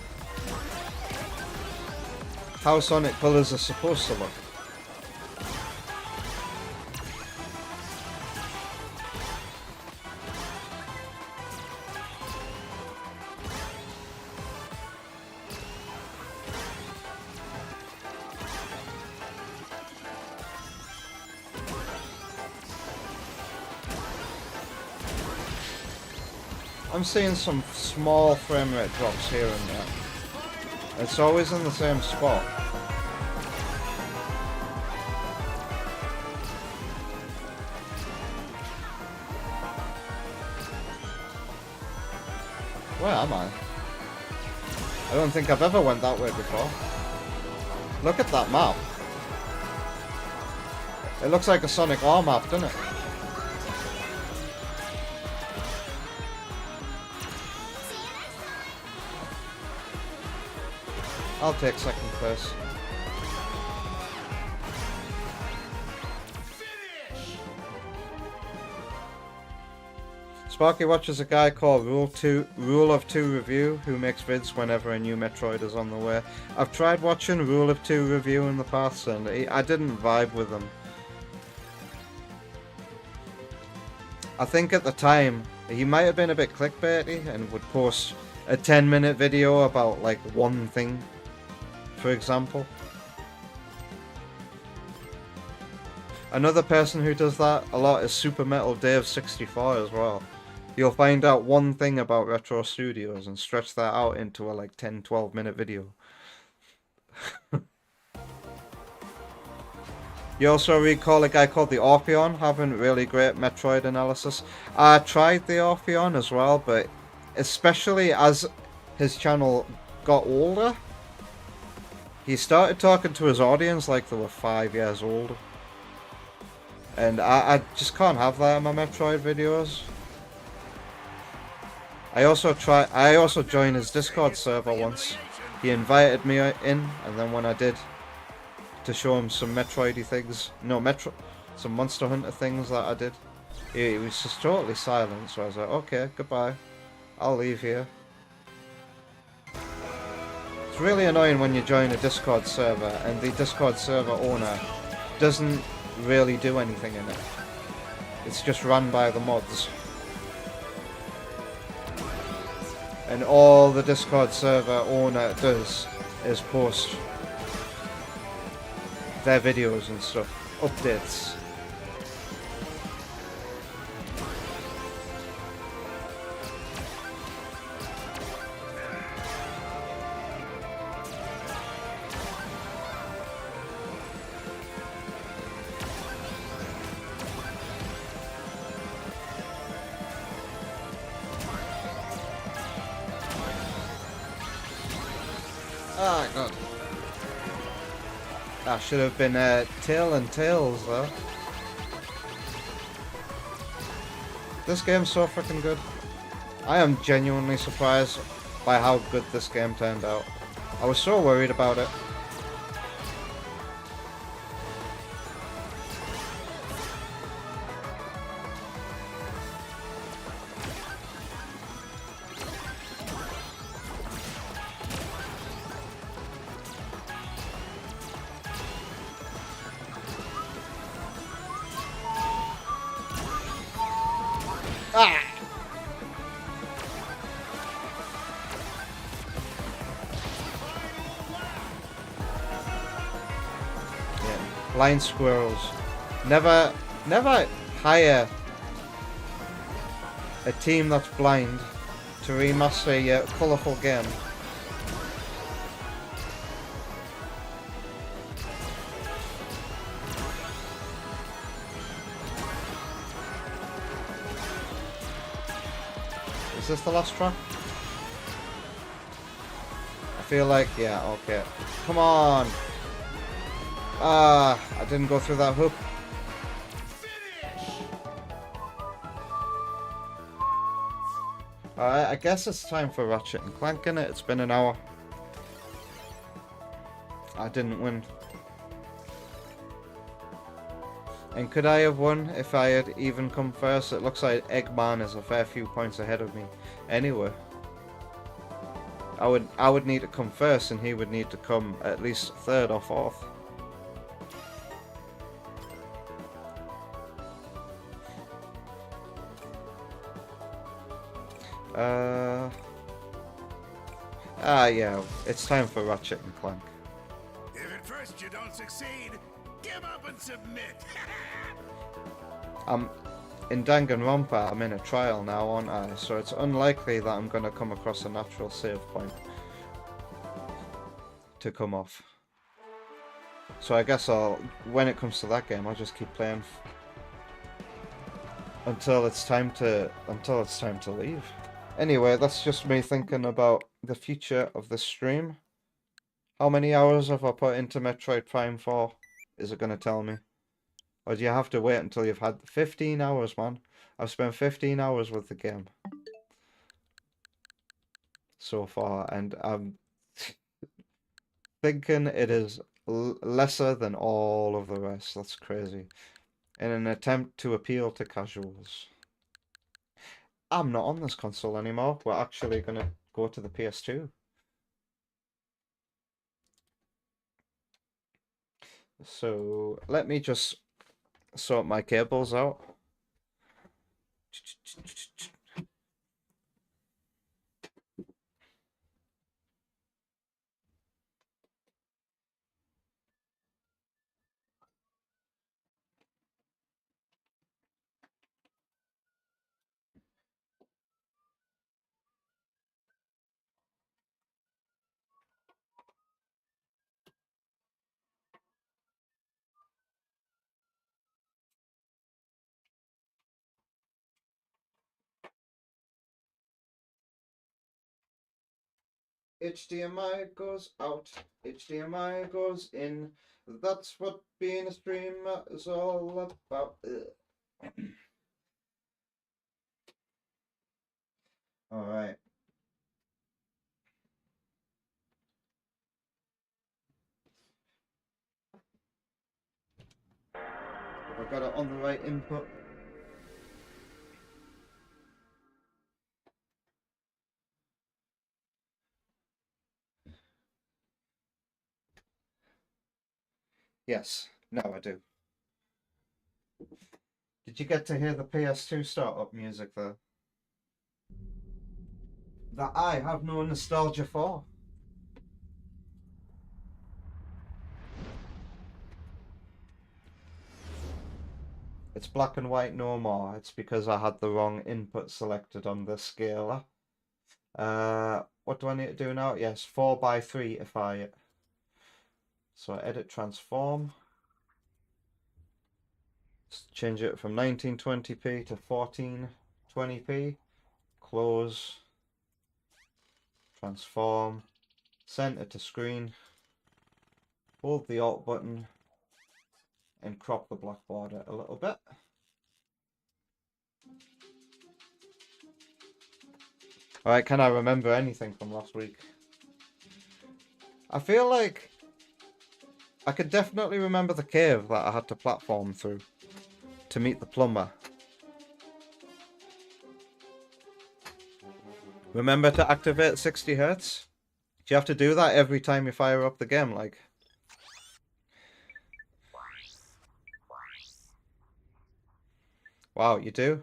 how Sonic Colors are supposed to look. I'm seeing some small frame rate drops here and there. It's always in the same spot. Where am I? I don't think I've ever went that way before. Look at that map. It looks like a Sonic R map, doesn't it? I'll take second place. Sparky watches a guy called Rule of Two Review who makes vids whenever a new Metroid is on the way. I've tried watching Rule of Two Review in the past and I didn't vibe with him. I think at the time he might have been a bit clickbaity and would post a 10-minute video about like one thing, for example. Another person who does that a lot is Super Metal Dave 64 as well. You'll find out one thing about Retro Studios and stretch that out into a like 10-12 minute video. You also recall a guy called the Orpheon having really great Metroid analysis. I tried the Orpheon as well, but especially as his channel got older, he started talking to his audience like they were 5 years old. And I just can't have that in my Metroid videos. I also joined his Discord server once. He invited me in, and then when I did, to show him some Metroidy things, some Monster Hunter things that I did, he was just totally silent, so I was like, okay, goodbye. I'll leave here. It's really annoying when you join a Discord server and the Discord server owner doesn't really do anything in it. It's just run by the mods. And all the Discord server owner does is post their videos and stuff, updates. Ah, God. That should have been Tail and Tails, though. This game's so freaking good. I am genuinely surprised by how good this game turned out. I was so worried about it. Ah! Yeah, blind squirrels. Never hire a team that's blind to remaster your colourful game. Is this the last track? I feel like, yeah, okay. Come on! Ah, I didn't go through that hoop. Alright, I guess it's time for Ratchet and Clank, innit? It's been an hour. I didn't win. And could I have won if I had even come first? It looks like Eggman is a fair few points ahead of me. Anyway. I would need to come first, and he would need to come at least third or fourth. Yeah, it's time for Ratchet and Clank. If at first you don't succeed, give up and submit. In Danganronpa, I'm in a trial now, aren't I? So it's unlikely that I'm going to come across a natural save point to come off. So I guess when it comes to that game, I'll just keep playing until it's time to leave. Anyway, that's just me thinking about the future of this stream. How many hours have I put into Metroid Prime 4? Is it going to tell me? Or do you have to wait until you've had 15 hours, man? I've spent 15 hours with the game so far, and I'm thinking it is lesser than all of the rest. That's crazy. In an attempt to appeal to casuals. I'm not on this console anymore. We're actually going to go to the PS2. So let me just sort my cables out. HDMI goes out, HDMI goes in. That's what being a streamer is all about. Alright. Have I got it on the right input? Yes, now I do. Did you get to hear the PS2 startup music there? That I have no nostalgia for. It's black and white no more. It's because I had the wrong input selected on the scaler. What do I need to do now? Yes, 4:3 if I... So I edit transform. Change it from 1920p to 1420p. Close. Transform. Center to screen. Hold the Alt button. And crop the black border a little bit. Alright, can I remember anything from last week? I feel like I could definitely remember the cave that I had to platform through to meet the plumber. Remember to activate 60 Hz? Do you have to do that every time you fire up the game, like? Wow, you do?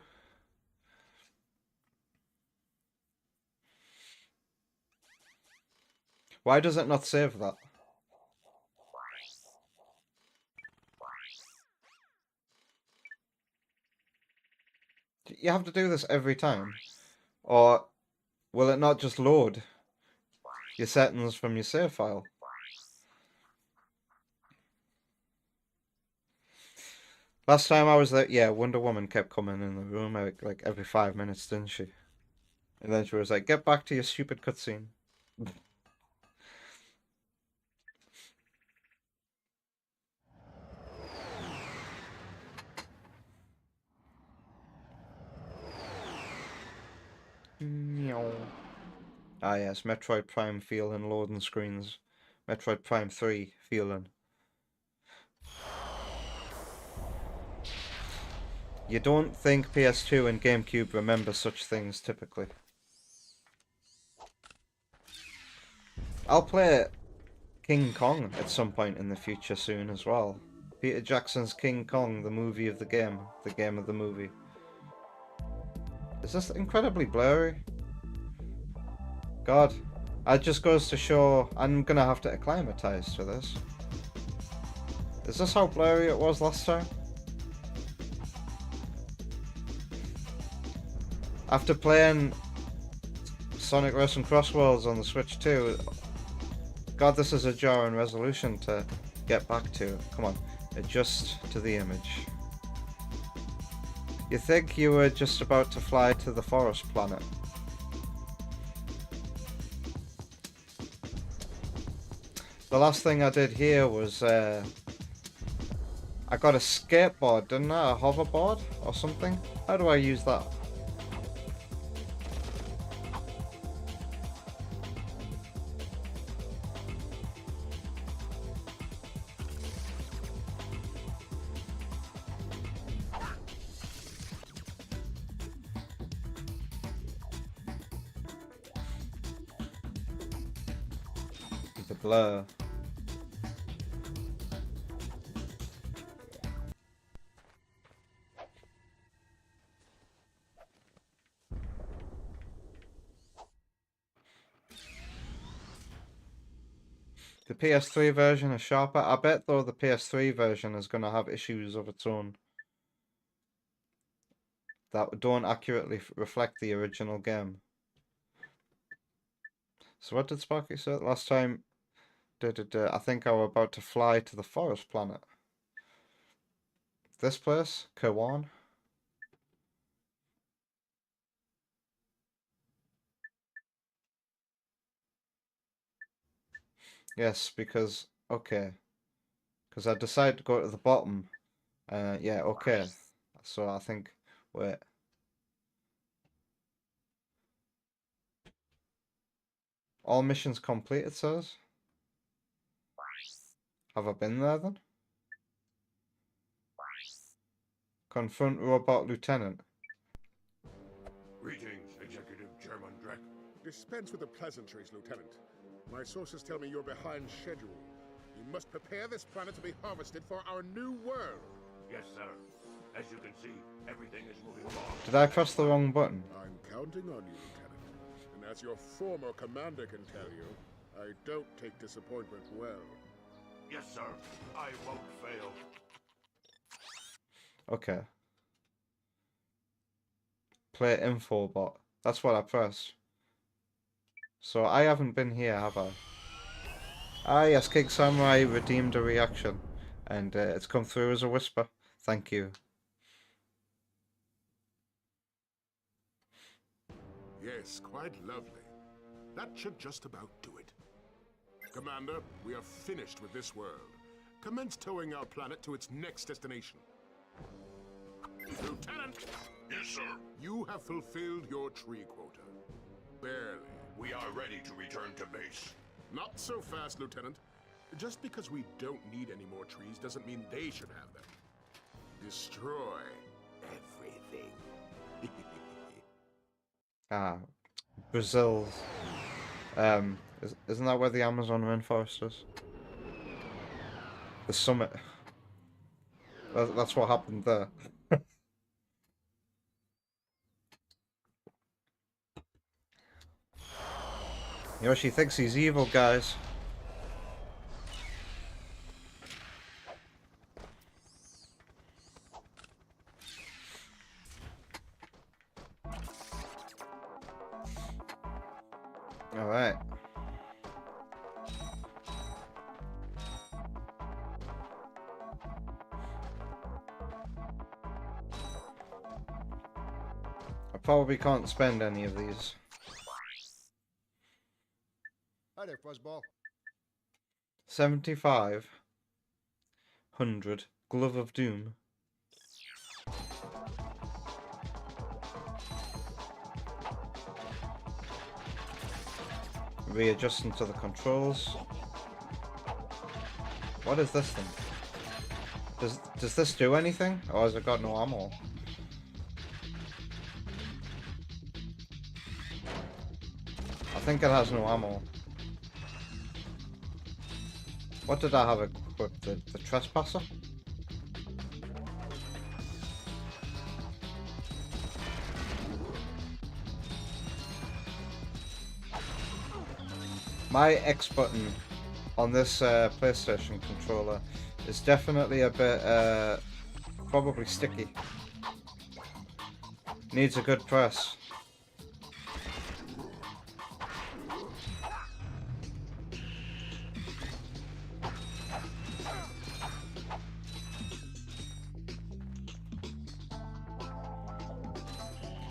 Why does it not save that? You have to do this every time? Or will it not just load your settings from your save file? Last time I was there, yeah, Wonder Woman kept coming in the room like every 5 minutes, didn't she? And then she was like, get back to your stupid cutscene. Ah yes, Metroid Prime feeling loading screens. Metroid Prime 3 feeling. You don't think PS2 and GameCube remember such things typically. I'll play King Kong at some point in the future soon as well. Peter Jackson's King Kong, the movie of the game of the movie. Is this incredibly blurry? God, it just goes to show I'm gonna have to acclimatize to this. Is this how blurry it was last time? After playing Sonic Racing Crossworlds on the Switch 2, God, this is a jarring resolution to get back to. Come on, adjust to the image. You think you were just about to fly to the forest planet. The last thing I did here was I got a skateboard, didn't I? A hoverboard or something? How do I use that? The blur. The PS3 version is sharper. I bet though the PS3 version is going to have issues of its own that don't accurately reflect the original game. So what did Sparky say last time? I think I was about to fly to the forest planet. This place? Kawan? Yes, because, okay. Because I decided to go to the bottom. Yeah, okay. So I think, wait. All missions complete, it says. Have I been there then? Confront Robot Lieutenant. Greetings, Executive Chairman Drek. Dispense with the pleasantries, Lieutenant. My sources tell me you're behind schedule. You must prepare this planet to be harvested for our new world. Yes, sir. As you can see, everything is moving along. Did I press the wrong button? I'm counting on you, Lieutenant. And as your former commander can tell you, I don't take disappointment well. Yes, sir. I won't fail. Okay. Play info bot. That's what I pressed. So I haven't been here, have I? Ah, yes, King Samurai redeemed a reaction. And it's come through as a whisper. Thank you. Yes, quite lovely. That should just about do it. Commander, we are finished with this world. Commence towing our planet to its next destination. Lieutenant! Yes, sir. You have fulfilled your tree quota. Barely. We are ready to return to base. Not so fast, Lieutenant. Just because we don't need any more trees doesn't mean they should have them. Destroy everything. Ah, Brazil's. Isn't that where the Amazon rainforest is? The summit. That's what happened there. Yoshi thinks he's evil, guys. All right. I probably can't spend any of these. Hi there, Fuzzball. 7,500 Glove of Doom. Readjusting to the controls. What is this thing? Does this do anything? Or has it got no ammo? I think it has no ammo. What did I have equipped? The Trespasser? My X button on this PlayStation controller is definitely a bit probably sticky. Needs a good press.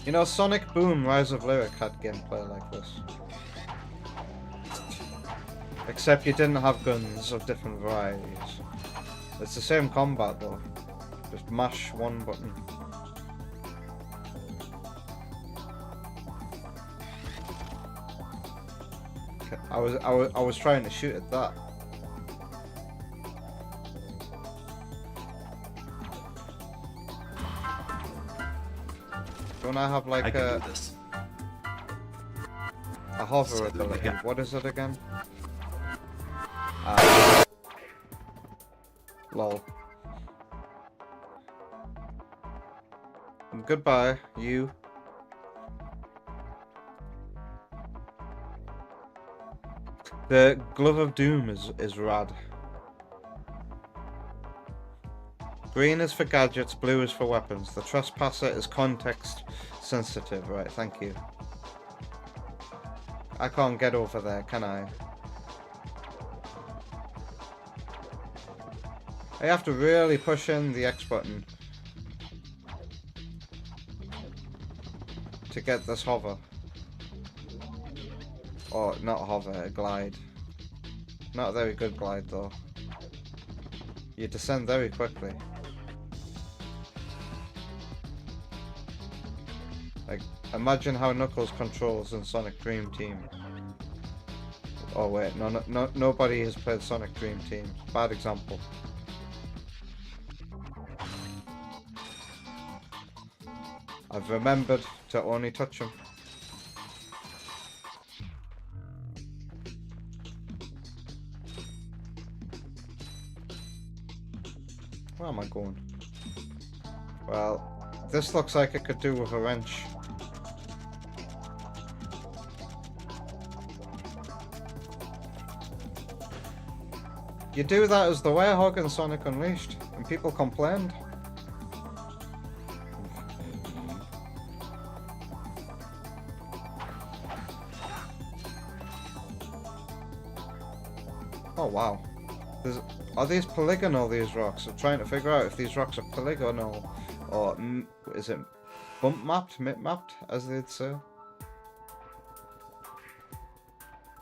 You know, Sonic Boom Rise of Lyric had gameplay like this. Except you didn't have guns of different varieties. It's the same combat though. Just mash one button. I was trying to shoot at that. Don't I have like a hover ability? What is it again? Lol. Goodbye, you. The Glove of Doom is rad. Green is for gadgets, blue is for weapons. The Trespasser is context sensitive. Right, thank you. I can't get over there, can I? I have to really push in the X button to get this hover. Or not hover, a glide. Not a very good glide though. You descend very quickly. Like, imagine how Knuckles controls in Sonic Dream Team. Oh wait, no, nobody has played Sonic Dream Team. Bad example. I've remembered to only touch him. Where am I going? Well, this looks like it could do with a wrench. You do that as the Werehog in Sonic Unleashed, and people complained. Oh wow. Are these polygonal, these rocks? I'm trying to figure out if these rocks are polygonal or is it bump mapped, mip mapped, as they'd say.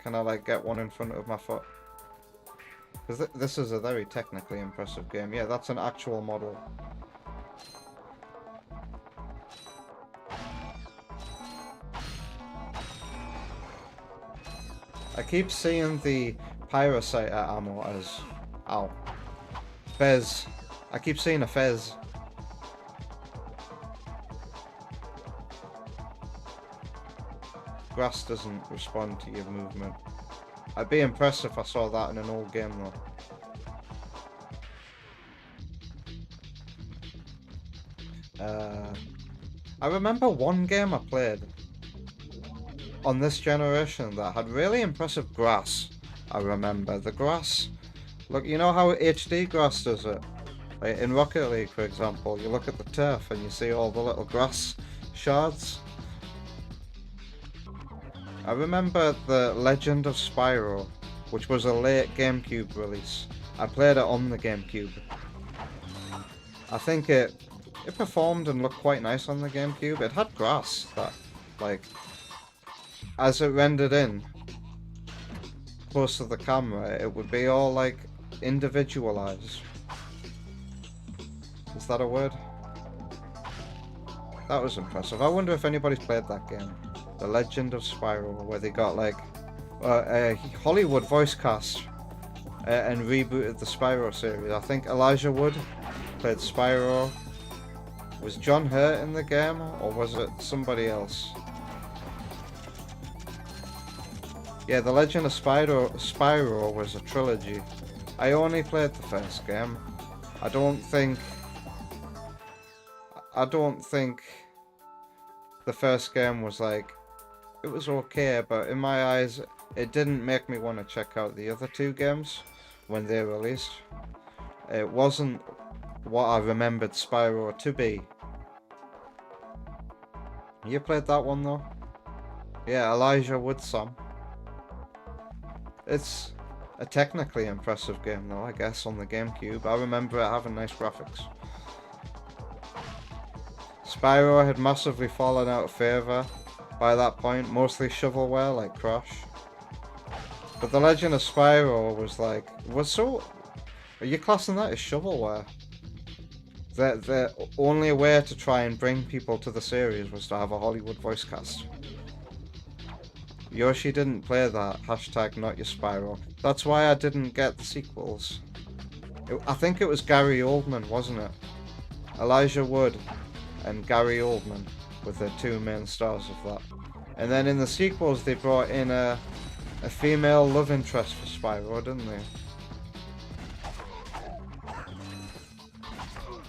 Can I like get one in front of my foot? Because this is a very technically impressive game. Yeah, that's an actual model. I keep seeing the Pyrocite ammo as... Ow. Fez. I keep seeing a Fez. Grass doesn't respond to your movement. I'd be impressed if I saw that in an old game though. I remember one game I played on this generation that had really impressive grass. I remember the grass. Look, you know how HD grass does it? Like in Rocket League, for example, you look at the turf and you see all the little grass shards. I remember the Legend of Spyro, which was a late GameCube release. I played it on the GameCube. I think it performed and looked quite nice on the GameCube. It had grass that, like, as it rendered in close to the camera, it would be all like individualized. Is that a word? That was impressive. I wonder if anybody's played that game. The Legend of Spyro, where they got like a Hollywood voice cast and rebooted the Spyro series. I think Elijah Wood played Spyro. Was John Hurt in the game, or was it somebody else? Yeah, The Legend of Spyro was a trilogy. I only played the first game. I don't think the first game was like, it was okay, but in my eyes, it didn't make me want to check out the other two games when they released. It wasn't what I remembered Spyro to be. You played that one though? Yeah, Elijah Wood, Sam. It's a technically impressive game though, I guess, on the GameCube. I remember it having nice graphics. Spyro had massively fallen out of favour by that point, mostly shovelware like Crash. But The Legend of Spyro was so... Are you classing that as shovelware? The only way to try and bring people to the series was to have a Hollywood voice cast. Yoshi didn't play that, hashtag not your Spyro. That's why I didn't get the sequels. I think it was Gary Oldman, wasn't it? Elijah Wood and Gary Oldman were the two main stars of that. And then in the sequels they brought in a female love interest for Spyro, didn't they?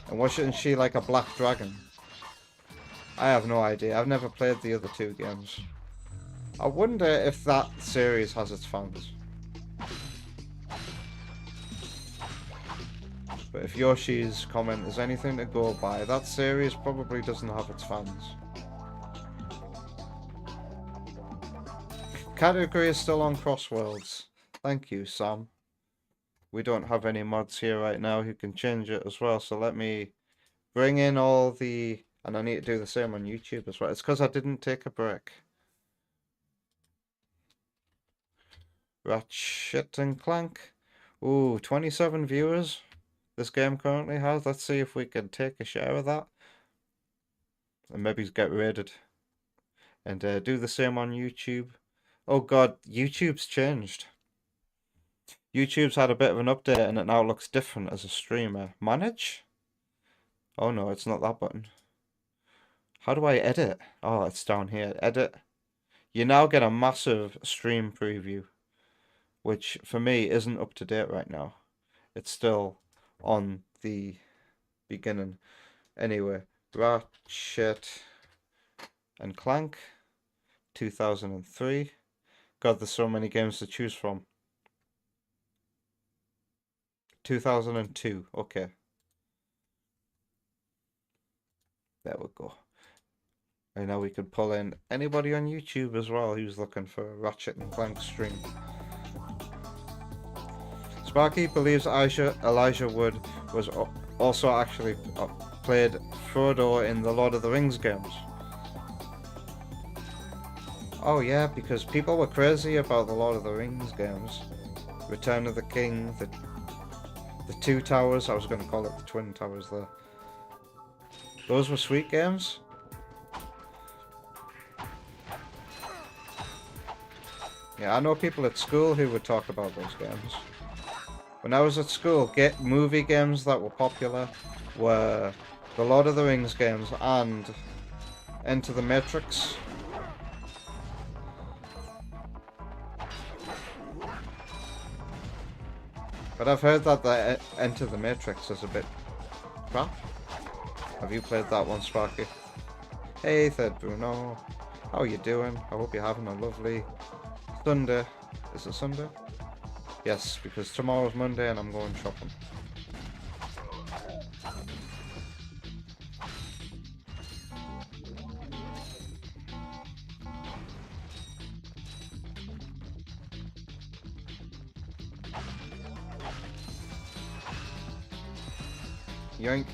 And wasn't she like a black dragon? I have no idea. I've never played the other two games. I wonder if that series has its fans. But if Yoshi's comment is anything to go by, that series probably doesn't have its fans. Category is still on Crossworlds. Thank you, Sam. We don't have any mods here right now who can change it as well, so let me bring in all the... And I need to do the same on YouTube as well. It's because I didn't take a break. Ratchet and Clank. Ooh, 27 viewers this game currently has. Let's see if we can take a share of that. And maybe get rated. And do the same on YouTube. Oh god, YouTube's changed. YouTube's had a bit of an update and it now looks different as a streamer. Manage? Oh no, it's not that button. How do I edit? Oh, it's down here. Edit. You now get a massive stream preview, which for me isn't up to date right now. It's still on the beginning. Anyway, Ratchet and Clank, 2003. God, there's so many games to choose from. 2002, okay. There we go. And now we can pull in anybody on YouTube as well who's looking for a Ratchet and Clank stream. Sparky believes Elijah Wood was also actually played Frodo in the Lord of the Rings games. Oh yeah, because people were crazy about the Lord of the Rings games. Return of the King, the Two Towers, I was going to call it the Twin Towers there. Those were sweet games. Yeah, I know people at school who would talk about those games. When I was at school, movie games that were popular were the Lord of the Rings games and Enter the Matrix. But I've heard that the Enter the Matrix is a bit crap. Have you played that one, Sparky? Hey, Third Bruno. How are you doing? I hope you're having a lovely Sunday. Is it Sunday? Yes, because tomorrow's Monday and I'm going shopping. Yoink.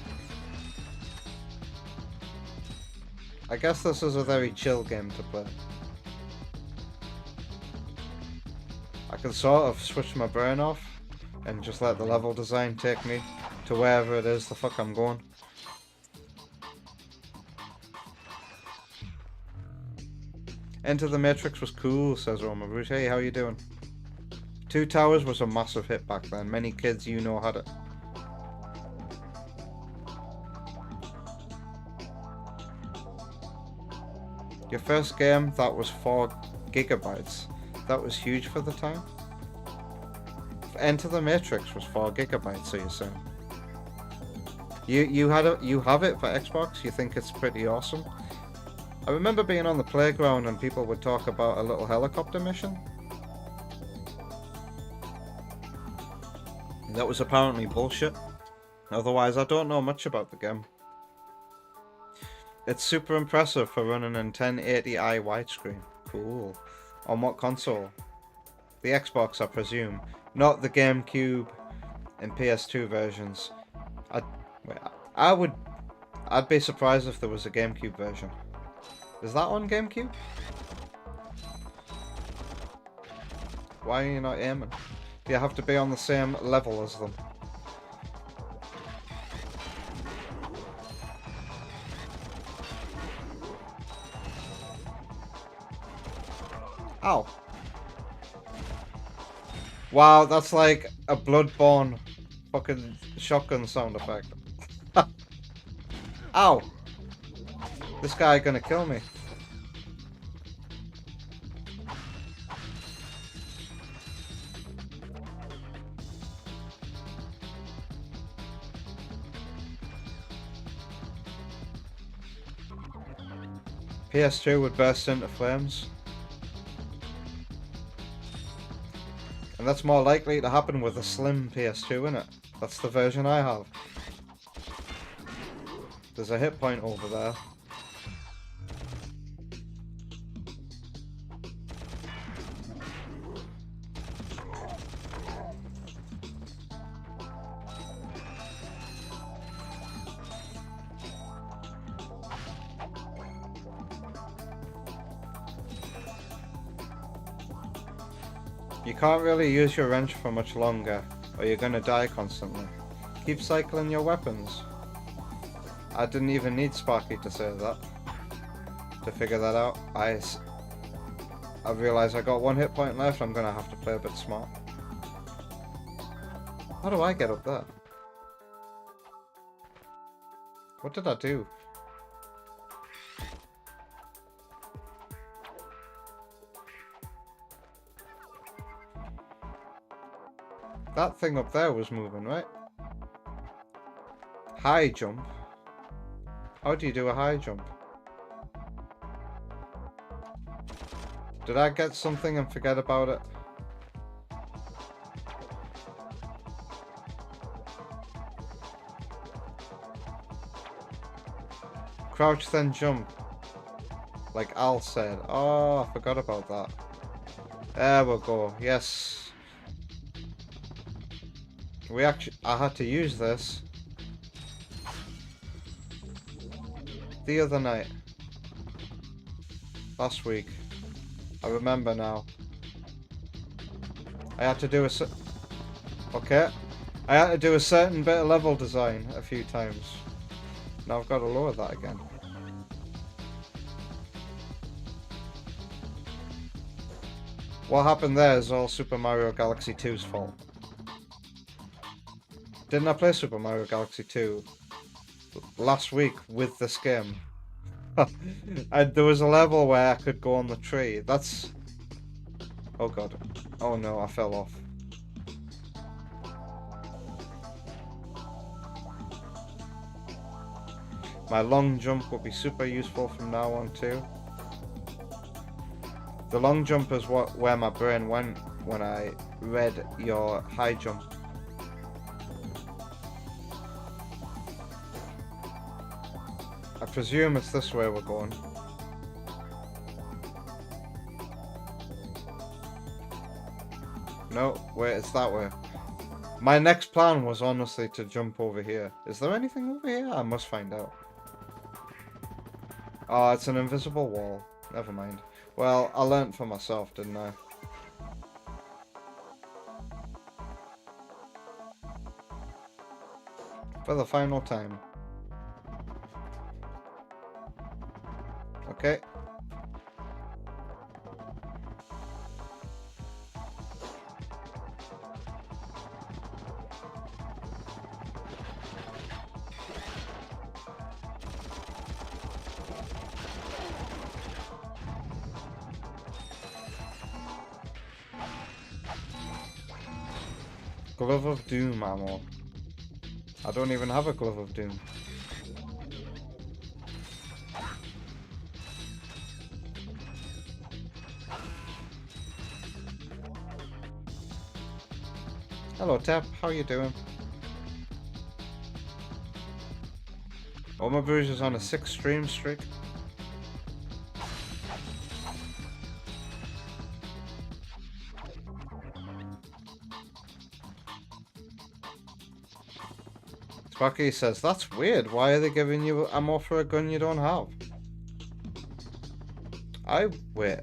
I guess this is a very chill game to play. I can sort of switch my brain off and just let the level design take me to wherever it is the fuck I'm going. Enter the Matrix was cool, says Roma Root. Hey, how you doing? Two Towers was a massive hit back then. Many kids you know had it. Your first game, that was 4 gigabytes. That was huge for the time. Enter the Matrix was 4 gigabytes, so you're saying? You have it for Xbox? You think it's pretty awesome? I remember being on the playground and people would talk about a little helicopter mission. That was apparently bullshit. Otherwise, I don't know much about the game. It's super impressive for running in 1080i widescreen. Cool. On what console? The Xbox, I presume. Not the GameCube and PS2 versions. I'd be surprised if there was a GameCube version. Is that on GameCube? Why are you not aiming? Do you have to be on the same level as them? Ow. Wow, that's like a Bloodborne fucking shotgun sound effect. Ow! This guy gonna kill me. PS2 would burst into flames. And that's more likely to happen with a slim PS2, innit? That's the version I have. There's a hit point over there. You can't really use your wrench for much longer, or you're gonna die constantly. Keep cycling your weapons. I didn't even need Sparky to say that. To figure that out. I realised I got 1 hit point left, I'm gonna have to play a bit smart. How do I get up there? What did I do? That thing up there was moving, right? High jump. How do you do a high jump? Did I get something and forget about it? Crouch then jump. Like Al said. Oh, I forgot about that. There we go. Yes. I had to use this the other night. Last week. I remember now. I had to do a I had to do a certain bit of level design a few times. Now I've got to lower that again. What happened there is all Super Mario Galaxy 2's fault. Didn't I play Super Mario Galaxy 2 last week with this game? There was a level where I could go on the tree. That's... Oh god. Oh no, I fell off. My long jump will be super useful from now on too. The long jump is where my brain went when I read your high jump. I presume it's this way we're going. No, wait, it's that way. My next plan was honestly to jump over here. Is there anything over here? I must find out. Oh, it's an invisible wall. Never mind. Well, I learnt for myself, didn't I? For the final time. Okay. Glove of Doom ammo. I don't even have a Glove of Doom. Hello Tap, how you doing? Oma Bruise is on a 6 stream streak. Sparky says, that's weird, why are they giving you ammo for a gun you don't have? Wait.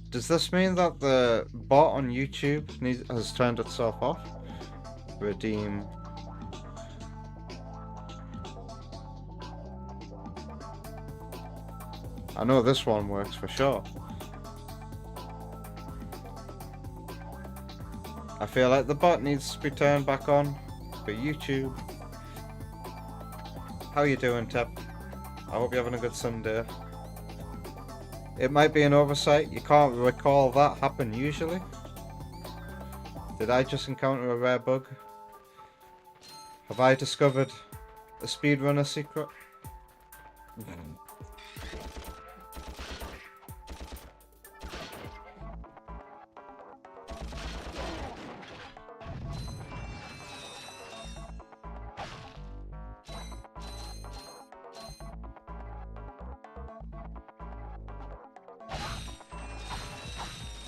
Does this mean that the bot on YouTube has turned itself off? Redeem. I know this one works for sure. I feel like the bot needs to be turned back on for YouTube. How you doing, Tep? I hope you're having a good Sunday. It might be an oversight. You can't recall that happen usually. Did I just encounter a rare bug? Have I discovered a speedrunner secret?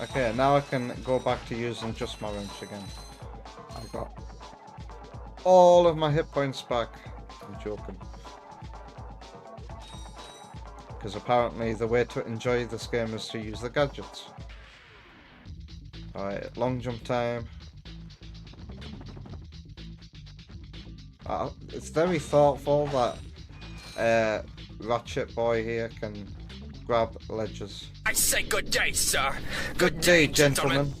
Okay, now I can go back to using just my wrench again. I've got all of my hit points back. I'm joking. Because apparently the way to enjoy this game is to use the gadgets. Alright, long jump time. It's very thoughtful that Ratchet Boy here can grab ledges. I say good day, sir. Good day, gentlemen.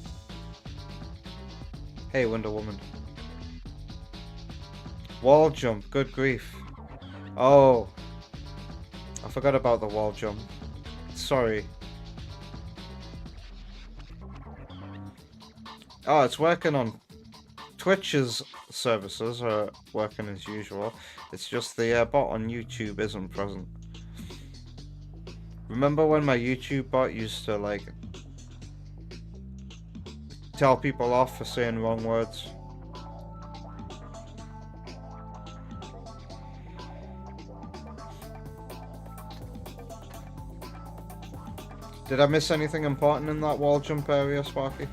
Hey, Wonder Woman. Wall jump, good grief. Oh, I forgot about the wall jump. Sorry. Oh, it's working on Twitch's services are working as usual. It's just the bot on YouTube isn't present. Remember when my YouTube bot used to like tell people off for saying wrong words? Did I miss anything important in that wall jump area, Sparky?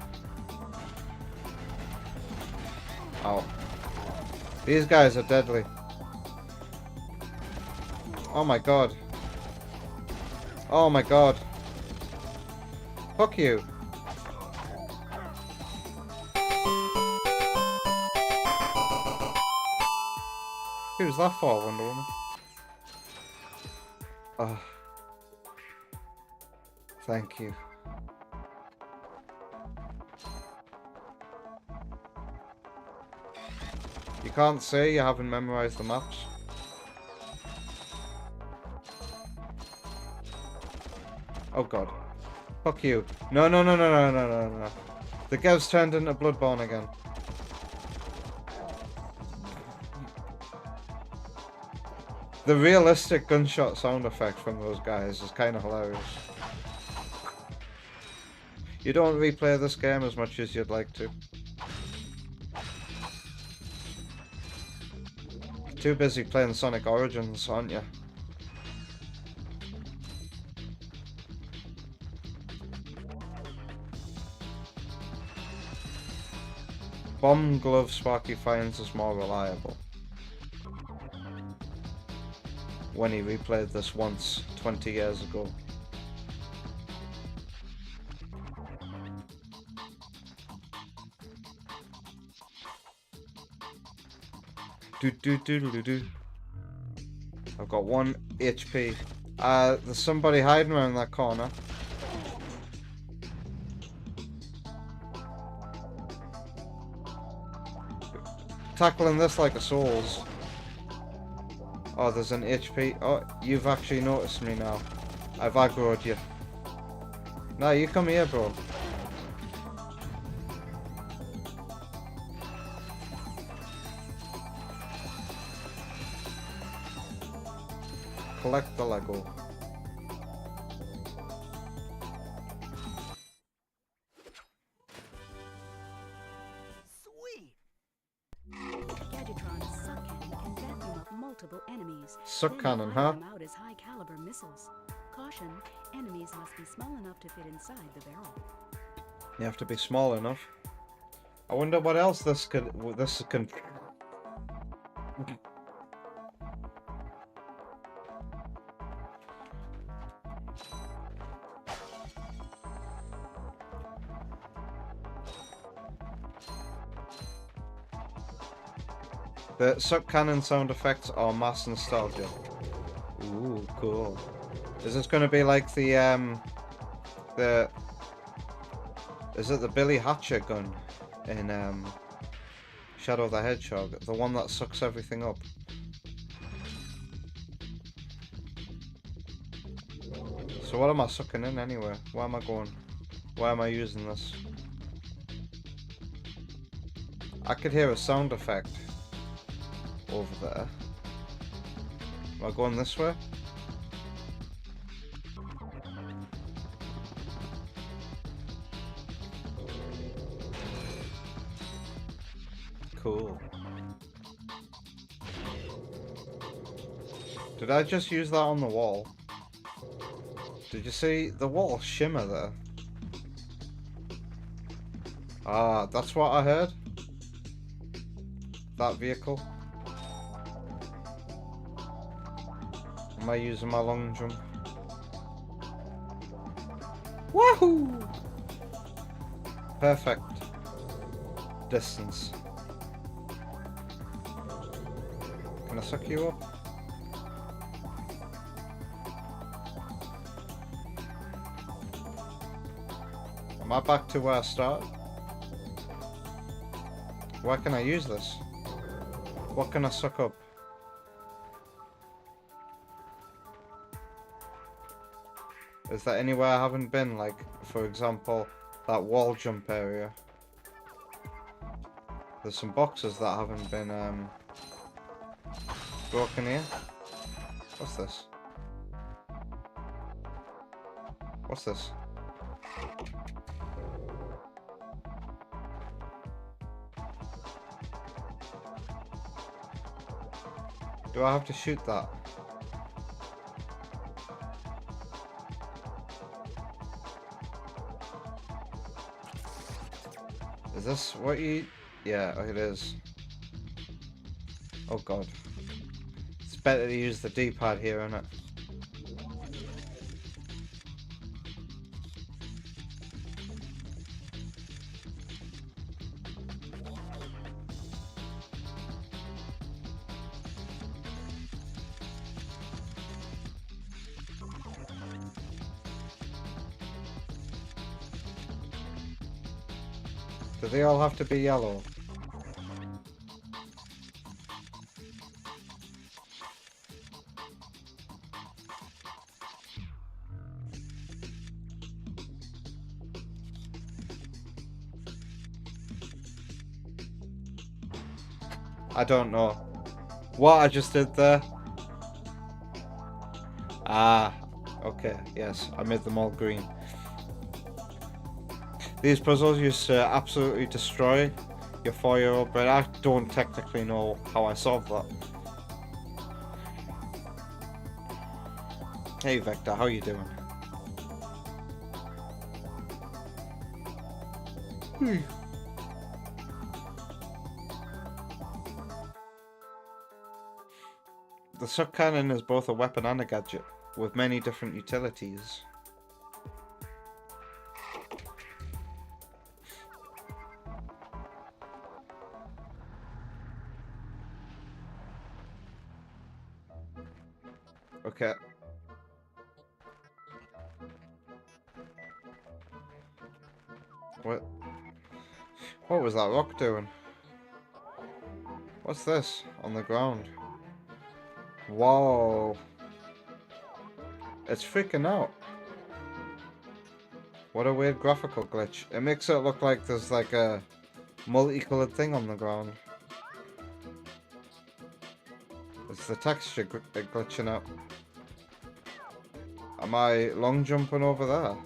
Oh. These guys are deadly. Oh my god. Oh my god. Fuck you. Who's that for, Wonder Woman? Oh. Thank you. You can't say you haven't memorized the maps. Oh god. Fuck you. No, no, no, no, no, no, no, no. The Gev's turned into Bloodborne again. The realistic gunshot sound effect from those guys is kind of hilarious. You don't replay this game as much as you'd like to. Too busy playing Sonic Origins, aren't you? Bomb glove Sparky finds is more reliable. When he replayed this once 20 years ago. I've got 1 HP. There's somebody hiding around that corner. Tackling this like a Souls. Oh, there's an HP. Oh, you've actually noticed me now. I've aggroed you. No, you come here, bro. collect the Lego. Gadgetron's suck cannon can vacuum up multiple enemies. Suck then cannon, fire huh? them out as high-caliber missiles. Caution, enemies must be small enough to fit inside the barrel. You have to be small enough. I wonder what else this can. The suck cannon sound effects are mass nostalgia. Ooh, cool. Is this going to be like the is it the Billy Hatcher gun in Shadow the Hedgehog, the one that sucks everything up? So what am I sucking in anyway? Where am I going? Why am I using this? I could hear a sound effect over there. Am I going this way? Cool. Did I just use that on the wall? Did you see the wall shimmer there? Ah, that's what I heard. That vehicle. Am I using my long jump? Woohoo! Perfect distance. Can I suck you up? Am I back to where I started? Where can I use this? What can I suck up? Is there anywhere I haven't been, like, for example, that wall jump area? There's some boxes that haven't been, broken here. What's this? What's this? Do I have to shoot that? Is this what you... Yeah, it is. Oh god. It's better to use the D-pad here, isn't it? Do they all have to be yellow? I don't know. What I just did there? Ah, okay, yes, I made them all green. These puzzles used to absolutely destroy your 4-year-old brain. I don't technically know how I solved that. Hey Vector, how you doing? The suck cannon is both a weapon and a gadget, with many different utilities. Okay. What was that rock doing? What's this on the ground? Whoa. It's freaking out. What a weird graphical glitch. It makes it look like there's like a multicolored thing on the ground. It's the texture glitching out. Am I long jumping over there?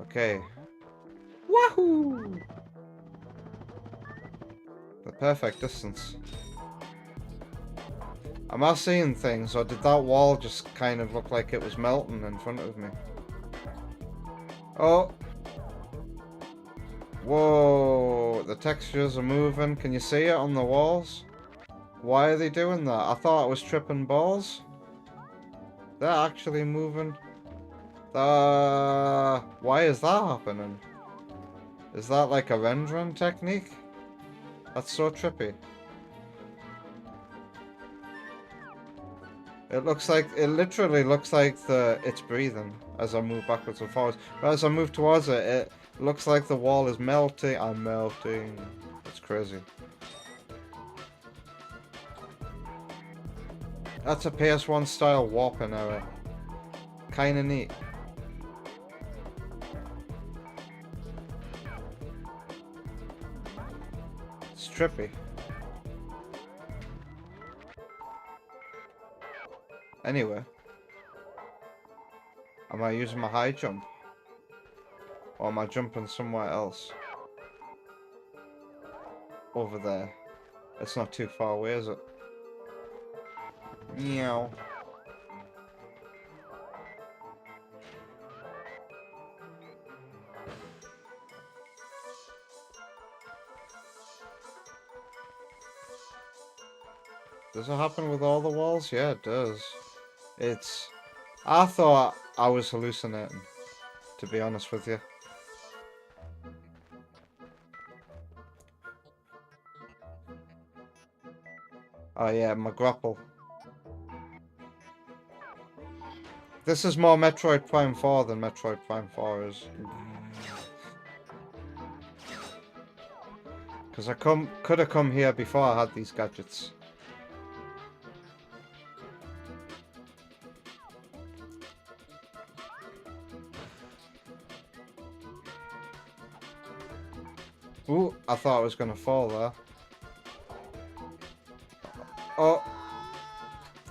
Okay. Wahoo! The perfect distance. Am I seeing things, or did that wall just kind of look like it was melting in front of me? Oh! Whoa! The textures are moving. Can you see it on the walls? Why are they doing that? I thought it was tripping balls. They're actually moving. Why is that happening? Is that like a rendering technique? That's so trippy. It literally looks like it's breathing as I move backwards and forwards. But as I move towards it, it looks like the wall is melting. I'm melting. It's crazy. That's a PS1 style warping error. Kinda neat. It's trippy. Anyway. Am I using my high jump? Or am I jumping somewhere else? Over there. It's not too far away, is it? Meow. Does it happen with all the walls? Yeah, it does. I thought I was hallucinating, to be honest with you. Oh yeah, my grapple. This is more Metroid Prime 4 than Metroid Prime 4 is. Because I could have come here before I had these gadgets. Ooh, I thought I was going to fall there. Oh.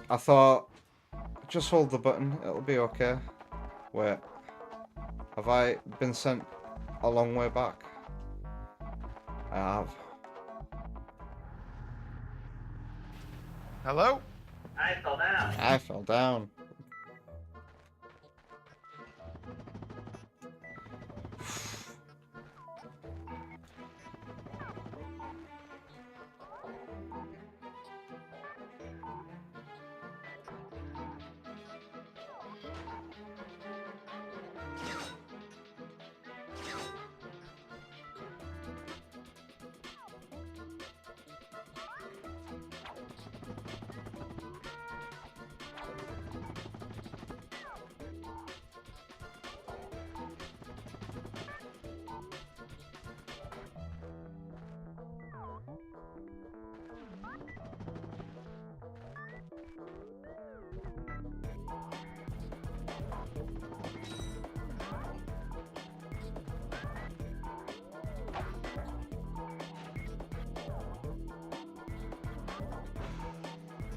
I thought... Just hold the button, it'll be okay. Wait. Have I been sent a long way back? I have. Hello? I fell down. I fell down.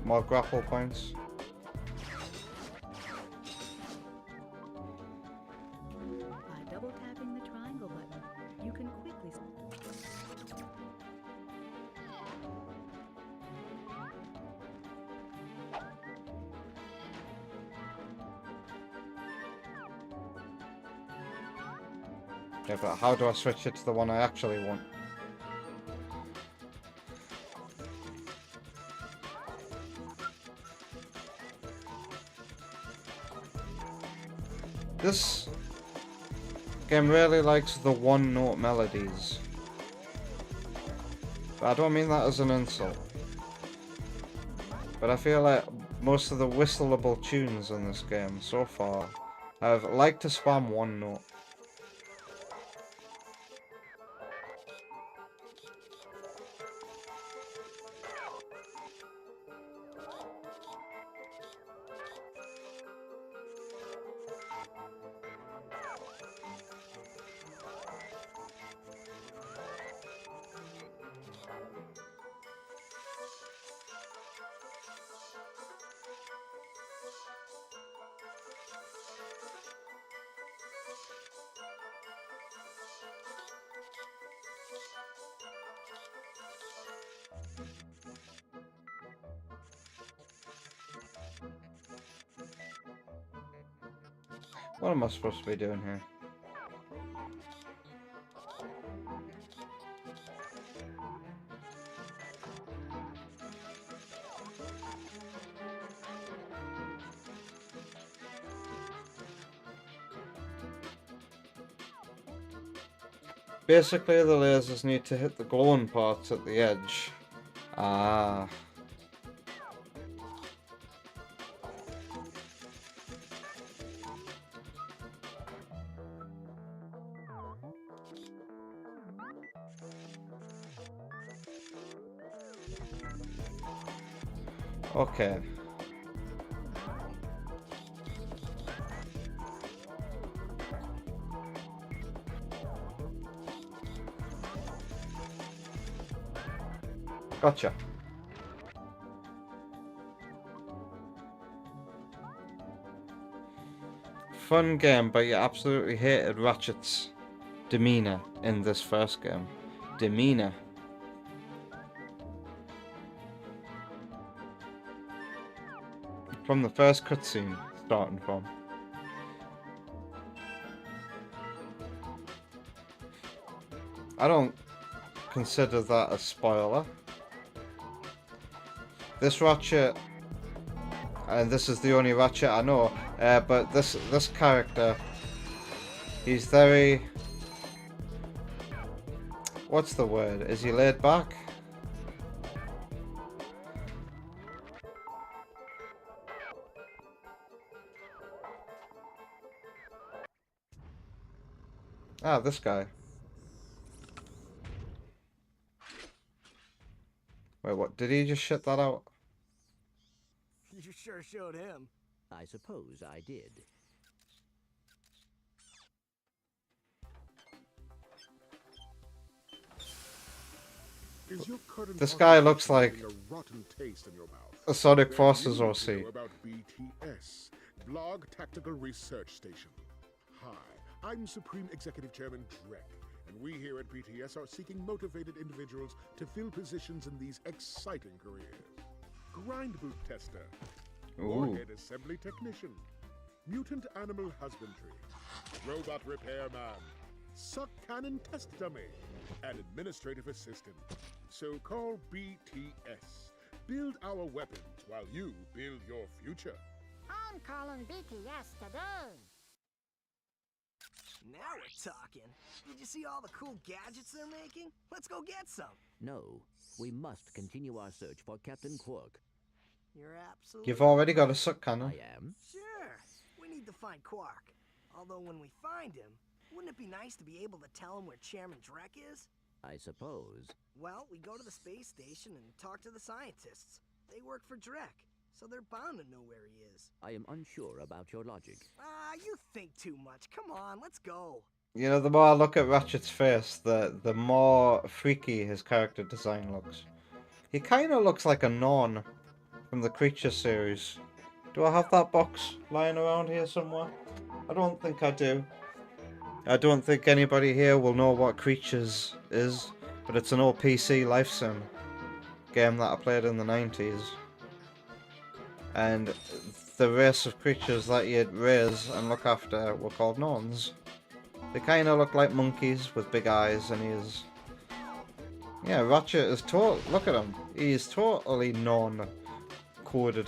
More grapple points. By double tapping the triangle button, you can quickly... Yeah, but how do I switch it to the one I actually want? This game really likes the one-note melodies. But I don't mean that as an insult. But I feel like most of the whistleable tunes in this game so far have liked to spam one note. What am I supposed to be doing here? Basically, the lasers need to hit the glowing parts at the edge. Ah. Okay. Gotcha. Fun game, but you absolutely hated Ratchet's demeanor in this first game. Demeanor. From the first cutscene, starting from. I don't consider that a spoiler. This Ratchet, and this is the only Ratchet I know, but this character, he's very... What's the word? Is he laid back? Ah, this guy. Wait, what? Did he just shit that out? You sure showed him. I suppose I did. Is your current This guy looks like a rotten taste in your mouth? a Sonic Then Forces you OC. know about BTS, Blog Tactical Research Station. Hi, I'm Supreme Executive Chairman Drek, and we here at BTS are seeking motivated individuals to fill positions in these exciting careers. Grind boot tester, warhead assembly technician, mutant animal husbandry, robot repairman, suck cannon test dummy, and administrative assistant. So call BTS. Build our weapons while you build your future. I'm calling BTS today. Now we're talking. Did you see all the cool gadgets they're making? Let's go get some. No, we must continue our search for Captain Quark. You're absolutely... You've already got a suck cannon. I am? Sure. We need to find Quark. Although when we find him, wouldn't it be nice to be able to tell him where Chairman Drek is? I suppose. Well, we go to the space station and talk to the scientists. They work for Drek, so they're bound to know where he is. I am unsure about your logic. You think too much. Come on, let's go. You know, the more I look at Ratchet's face, the more freaky his character design looks. He kind of looks like a non from the Creature series. Do I have that box lying around here somewhere? I don't think I do. I don't think anybody here will know what Creatures is, but it's an old PC life sim game that I played in the 90s. And the race of creatures that you'd raise and look after were called Nons. They kind of look like monkeys with big eyes, and he's... Yeah, Ratchet is look at him. He's totally non-coded.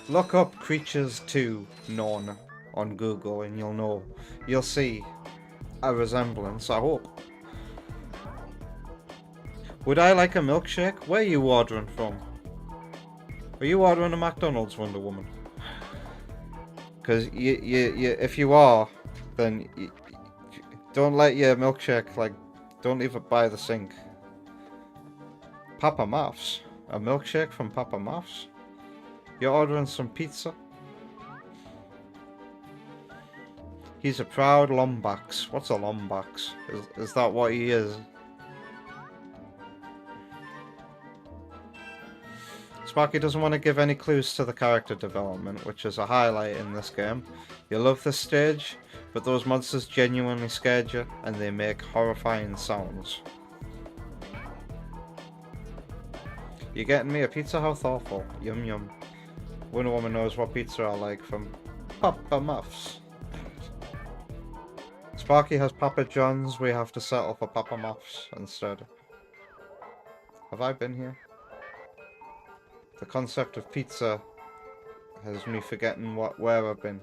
Look up Creatures 2 Non on Google and you'll know. You'll see a resemblance, I hope. Would I like a milkshake? Where are you ordering from? Are you ordering a McDonald's, Wonder Woman? Because if you are, then don't let your milkshake, like, don't leave it by the sink. Papa Maths? A milkshake from Papa Maths? You're ordering some pizza? He's a proud Lombax. What's a Lombax? Is that what he is? Sparky doesn't want to give any clues to the character development, which is a highlight in this game. You love this stage, but those monsters genuinely scared you, and they make horrifying sounds. You getting me a pizza? How thoughtful. Yum yum. Wonder Woman knows what pizza I like from Papa Muffs. Sparky has Papa John's. We have to settle for Papa Muffs instead. Have I been here? The concept of pizza has me forgetting where I've been.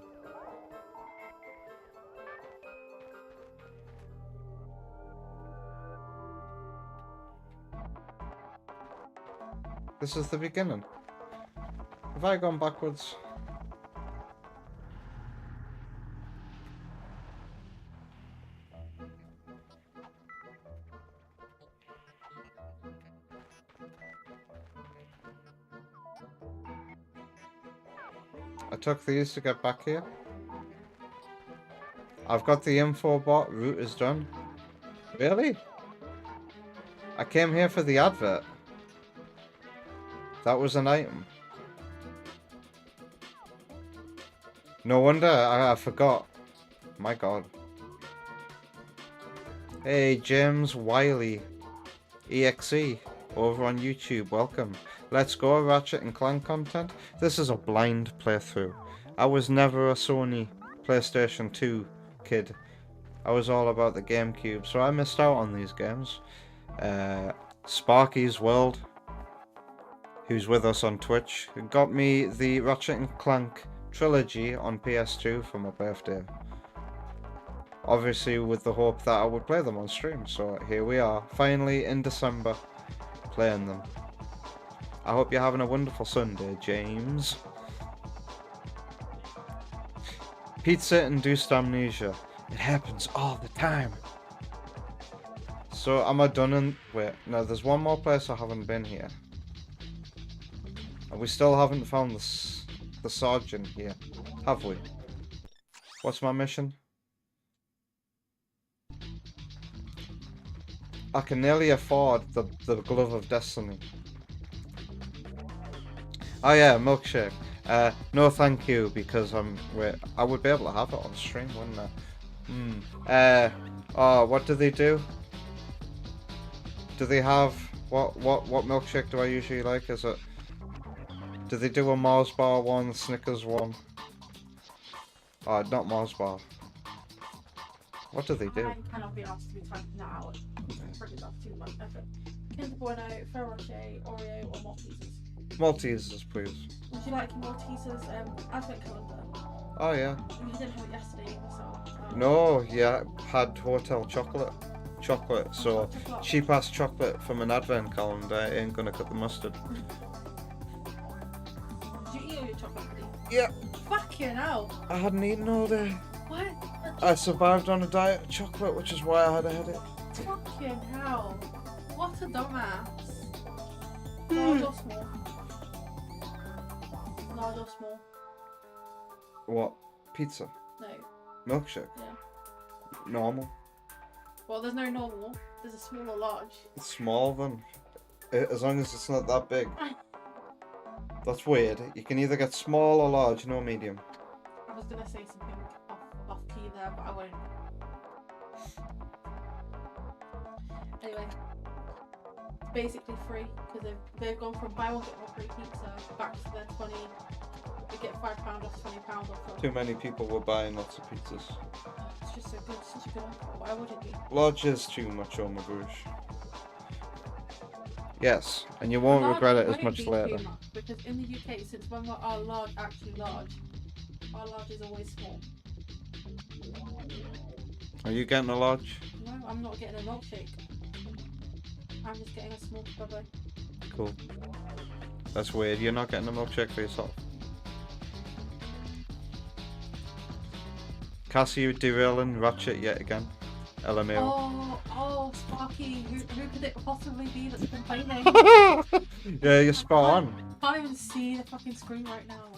This is the beginning. Have I gone backwards? I took these to get back here. I've got the info bot. Route is done. Really? I came here for the advert. That was an item. No wonder I forgot. My god. Hey, James Wiley. EXE. Over on YouTube. Welcome. Let's go, Ratchet and Clank content. This is a blind playthrough. I was never a Sony PlayStation 2 kid. I was all about the GameCube, so I missed out on these games. Sparky's World, who's with us on Twitch, got me the Ratchet and Clank trilogy on PS2 for my birthday. Obviously with the hope that I would play them on stream, so here we are, finally in December, playing them. I hope you're having a wonderful Sunday, James. Pizza induced amnesia. It happens all the time. So am I done in... Wait, no, there's one more place I haven't been here. And we still haven't found the sergeant here, have we? What's my mission? I can nearly afford the Glove of Destiny. Oh yeah, milkshake. No thank you, because I would be able to have it on stream, wouldn't I? Oh, what do they do? Do they have... What milkshake do I usually like? Is it... Do they do a Mars bar one, Snickers one? Oh, not Mars bar. What do they do? I cannot be asked to be typing that out. That's too much effort. Kinder Bueno, Ferrero Rocher, Oreo, or Maltesers? Maltesers, please. Would you like Maltesers advent calendar? Oh yeah. You didn't have it yesterday, so... No, yeah, had hotel chocolate. So cheap ass chocolate from an advent calendar ain't gonna cut the mustard. Did you eat all your chocolate pudding? Yeah. Fucking hell. I hadn't eaten all day. What? I survived on a diet of chocolate, which is why I had a headache. Fucking hell. What a dumbass. Large or small? Large or small? What? Pizza? No. Milkshake? Yeah. Normal? Well, there's no normal. There's a small or large. It's small then. As long as it's not that big. That's weird. You can either get small or large, no medium. I was gonna say something off key there, but I won't. Anyway, it's basically free because they've gone from buy one get one free pizza back to their 20. They get £5 off, £20 off. Too many people were buying lots of pizzas. It's just so good, such a good offer. Why would it be? Large is too much on my bouche. Yes, and you won't regret it as much later. Because in the UK, since when our large actually large, our large is always small. Are you getting a large? No, I'm not getting a milkshake. I'm just getting a small bubba. Cool. That's weird. You're not getting a milkshake for yourself. Cassie, you derailing Ratchet yet again. LMAO. Oh, Sparky, who could it possibly be that's complaining? Yeah, you're spot on. I can't even see the fucking screen right now.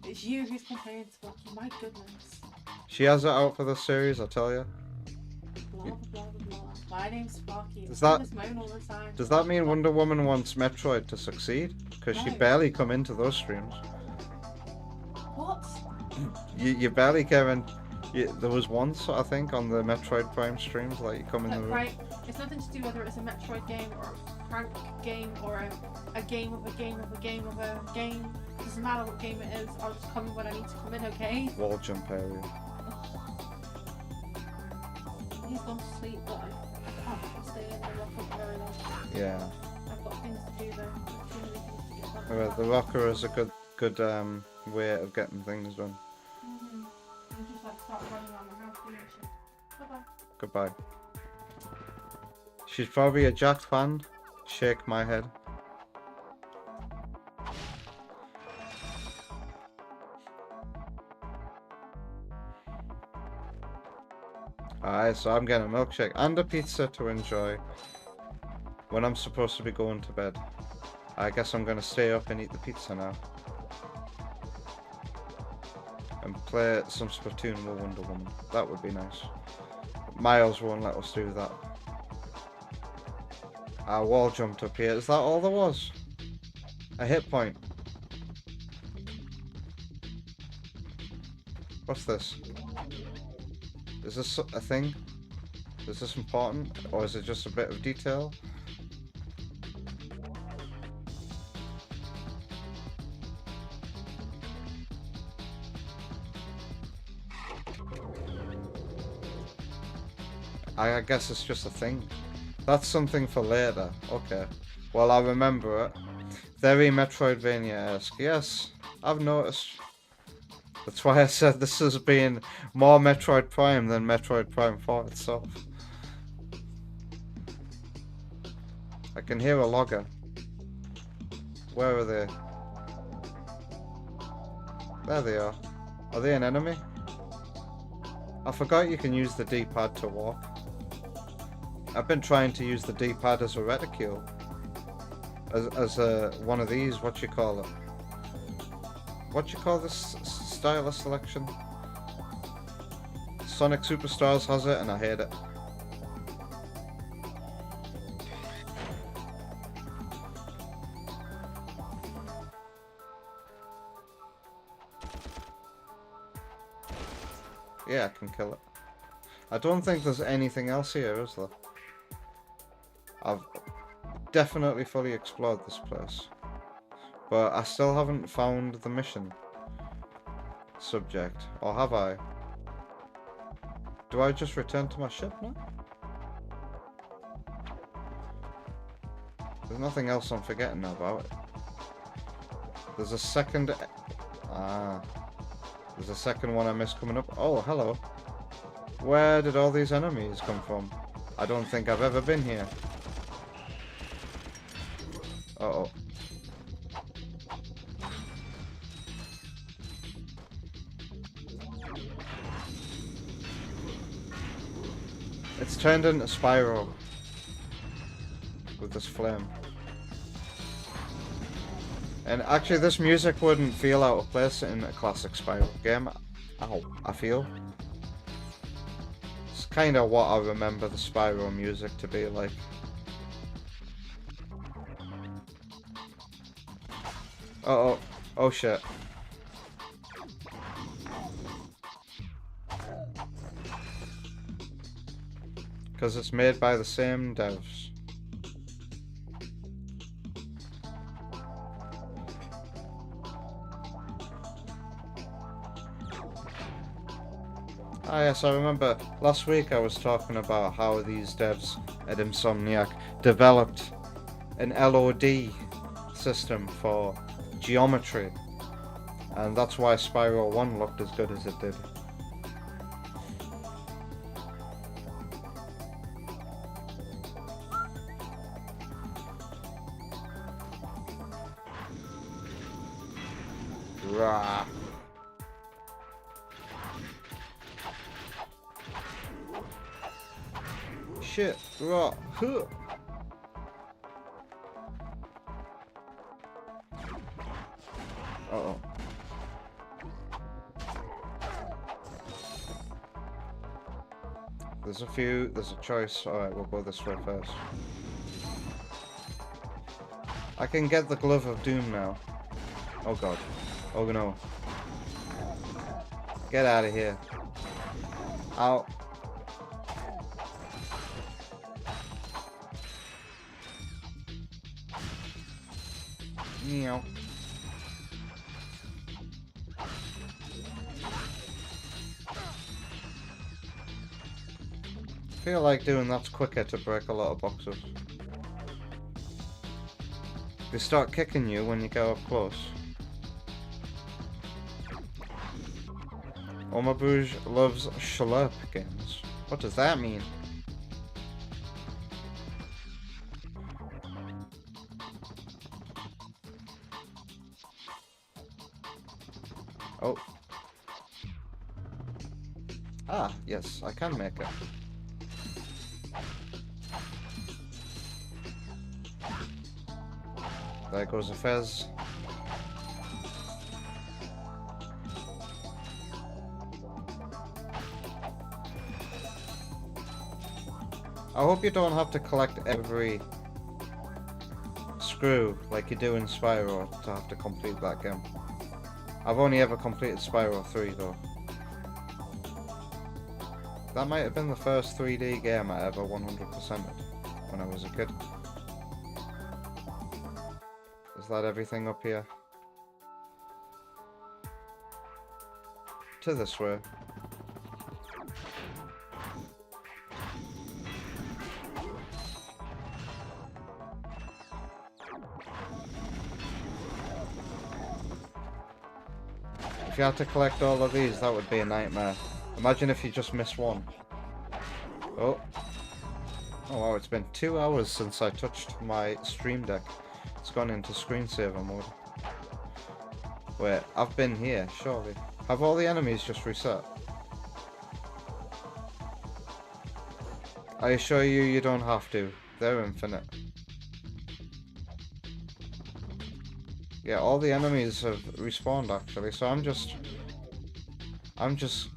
It's you who's complaining, Sparky. My goodness. She has it out for the series, I tell you. Blah, blah, blah, blah. My name's Sparky. Does I just moan all the time. Does that mean Wonder Woman wants Metroid to succeed? Because she No. barely come into those streams. What? You barely came in. There was once, I think, on the Metroid Prime streams, like you come in the room. Right, It's nothing to do whether it's a Metroid game or a prank game or a game of a game of a game of a game. It doesn't matter what game it is. I'll just come in when I need to come in, okay? Wall jump area. He's gone to sleep, but I can't stay in the locker for very long. Yeah. I've got things to do though. There's too many things to get done. Alright, the locker is a good way of getting things done. You just like start running around the house doing shit. Bye-bye. Goodbye. She's probably a Jack fan. Shake my head. Alright, so I'm getting a milkshake and a pizza to enjoy when I'm supposed to be going to bed. I guess I'm gonna stay up and eat the pizza now. And play some Splatoon with Wonder Woman. That would be nice. Miles won't let us do that. Our wall jumped up here. Is that all there was? A hit point. What's this? Is this a thing? Is this important? Or is it just a bit of detail? I guess it's just a thing. That's something for later. Okay. Well, I remember it. Very Metroidvania-esque. Yes, I've noticed. That's why I said this has been more Metroid Prime than Metroid Prime 4 itself. I can hear a logger. Where are they? There they are. Are they an enemy? I forgot you can use the D-pad to walk. I've been trying to use the D-pad as a reticule. As a one of these, what you call it? What you call this stylus selection? Sonic Superstars has it and I hate it. Yeah, I can kill it. I don't think there's anything else here, is there? I've definitely fully explored this place. But I still haven't found the mission subject. Or have I? Do I just return to my ship now? There's nothing else I'm forgetting about it. There's a second... There's a second one I missed coming up. Oh, hello. Where did all these enemies come from? I don't think I've ever been here. Uh-oh. It's turned into Spyro with this flame. And actually this music wouldn't feel out of place in a classic Spyro game. Ow, I feel. It's kind of what I remember the Spyro music to be like. Uh-oh. Oh shit. Because it's made by the same devs. Ah yes, I remember last week I was talking about how these devs at Insomniac developed an LOD system for geometry, and that's why Spyro 1 looked as good as it did. Rah. Shit, rah. Huh. Uh-oh. There's a choice. Alright, we'll go this way first. I can get the Glove of Doom now. Oh god. Oh no. Get out of here. Ow. Meow. I feel like doing that's quicker to break a lot of boxes. They start kicking you when you get up close. Omabouge loves Schlurp games. What does that mean? Oh. Ah, yes, I can make it. There goes a fez. I hope you don't have to collect every screw like you do in Spyro to have to complete that game. I've only ever completed Spyro 3 though. That might have been the first 3D game I ever 100%ed when I was a kid. Is that everything up here? To this way. If you had to collect all of these, that would be a nightmare. Imagine if you just missed one. Oh. Oh wow, it's been 2 hours since I touched my stream deck. It's gone into screensaver mode. Wait, I've been here, surely. Have all the enemies just reset? I assure you, you don't have to. They're infinite. Yeah, all the enemies have respawned actually, so I'm just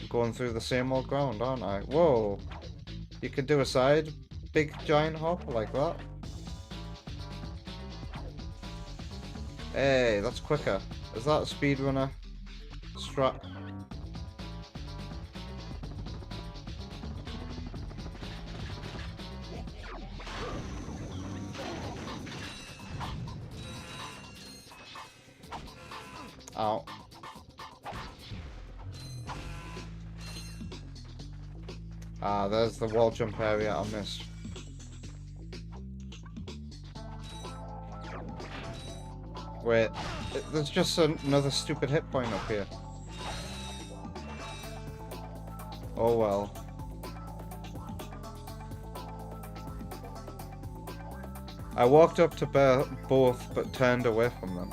going through the same old ground, aren't I? Whoa! You could do a side big giant hop like that. Hey, that's quicker. Is that a speedrunner strat? Ow. Ah, there's the wall jump area I missed. Wait, there's just another stupid hit point up here. Oh well. I walked up to both but turned away from them.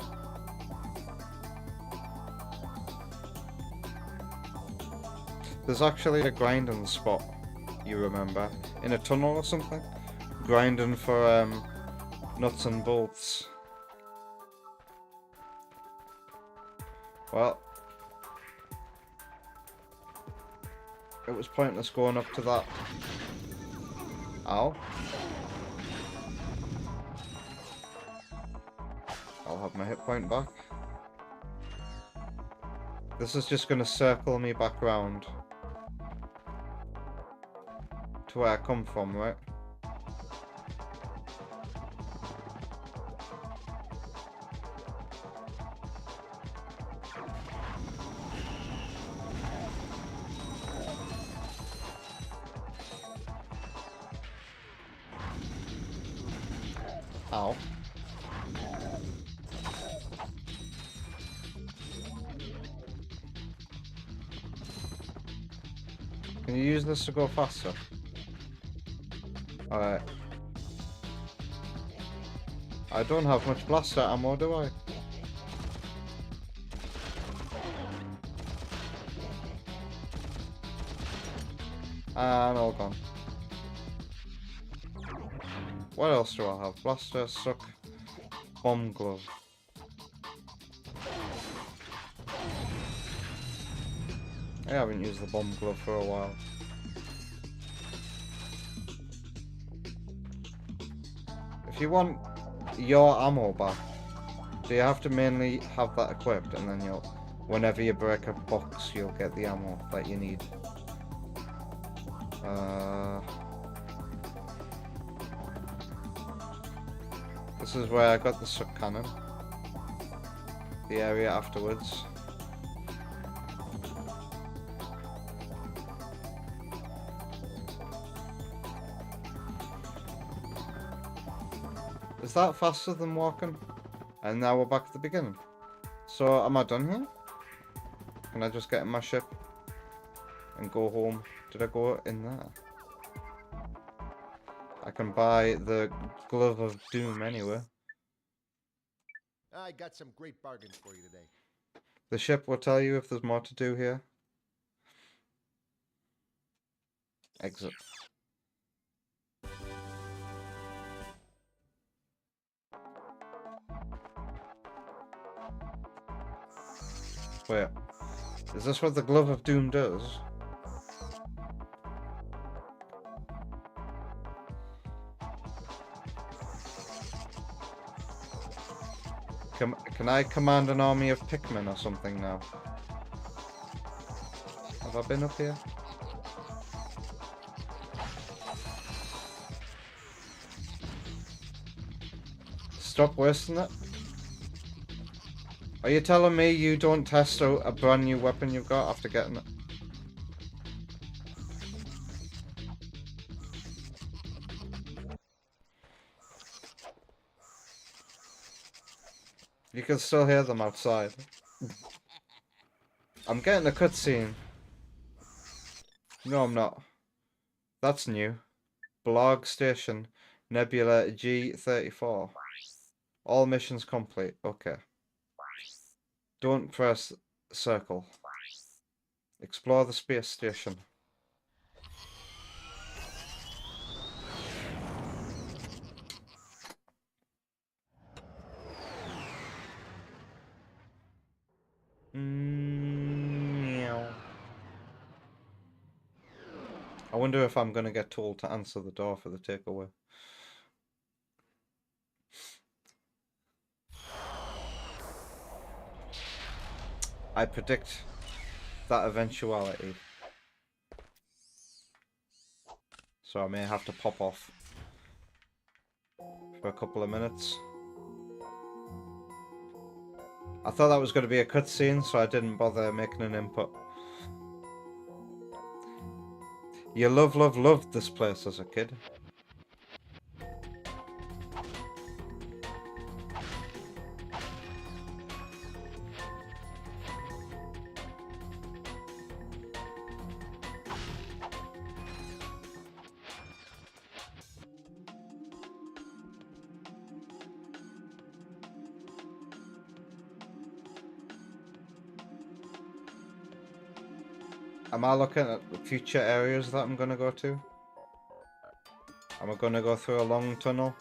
There's actually a grinding spot, you remember, in a tunnel or something? Grinding for nuts and bolts. Well, it was pointless going up to that. Ow. I'll have my hit point back. This is just going to circle me back round to where I come from, right? Ow. Can you use this to go faster? Alright. I don't have much blaster ammo, do I? And all gone. What else do I have? Blaster, suck, bomb glove. I haven't used the bomb glove for a while. If you want your ammo back, do you have to mainly have that equipped, and then whenever you break a box, you'll get the ammo that you need. This is where I got the suck cannon. the area afterwards. Is that faster than walking? And now we're back at the beginning. So, am I done here? Can I just get in my ship and go home? Did I go in there? I can buy the Glove of Doom anyway. I got some great bargains for you today. The ship will tell you if there's more to do here. Exit. Wait, is this what the Glove of Doom does? Can I command an army of Pikmin or something now? Have I been up here? Stop wasting it. Are you telling me you don't test out a brand new weapon you've got after getting it? You can still hear them outside. I'm getting a cutscene. No, I'm not. That's new. Blog Station. Nebula G34. All missions complete. Okay. Don't press circle. Explore the space station. I wonder if I'm going to get told to answer the door for the takeaway. I predict that eventuality. So I may have to pop off for a couple of minutes. I thought that was going to be a cutscene, so I didn't bother making an input. You loved this place as a kid. Am I looking at the future areas that I'm going to go to? Am I going to go through a long tunnel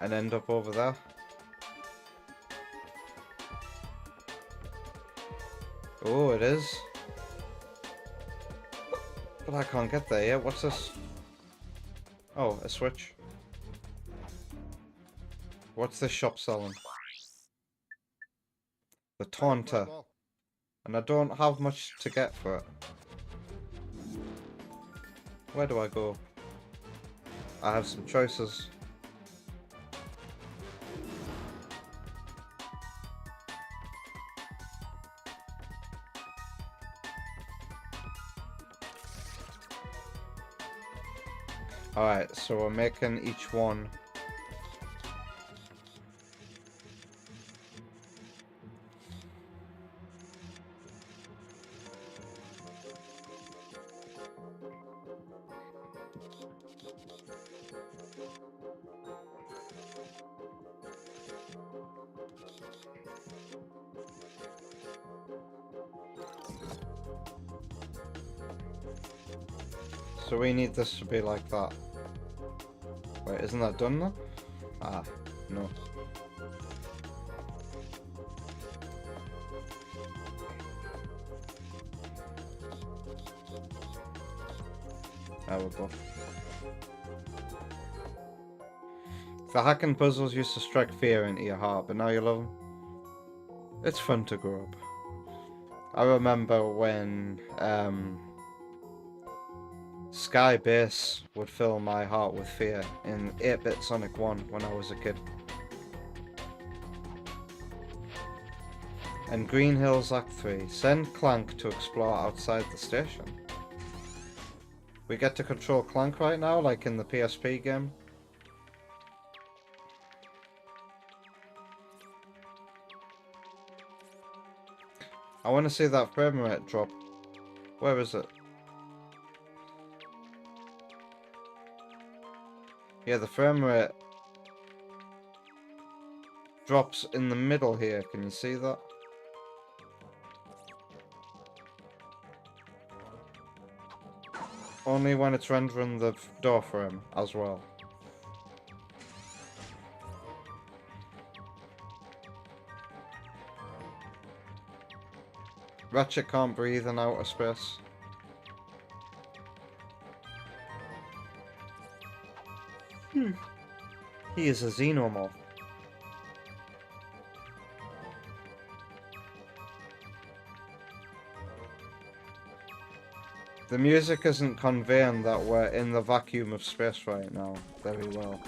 and end up over there? Oh, it is. But I can't get there yet. What's this? Oh, a switch. What's this shop selling? The Taunter. And I don't have much to get for it. Where do I go? I have some choices. Alright, so we're making each one. So we need this to be like that. Wait, isn't that done now? Ah, no. There we go. The hacking puzzles used to strike fear into your heart, but now you love them. It's fun to grow up. I remember when Sky Base would fill my heart with fear in 8-bit Sonic 1 when I was a kid. And Green Hills Act 3. Send Clank to explore outside the station. We get to control Clank right now, like in the PSP game. I want to see that frame rate drop. Where is it? Yeah, the frame rate drops in the middle here. Can you see that? Only when it's rendering the door frame as well. Ratchet can't breathe in outer space. He is a xenomorph. The music isn't conveying that we're in the vacuum of space right now very well.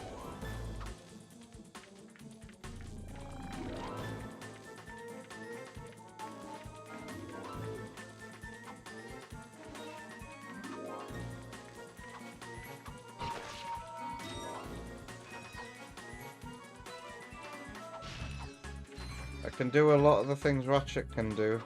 I can do a lot of the things Ratchet can do.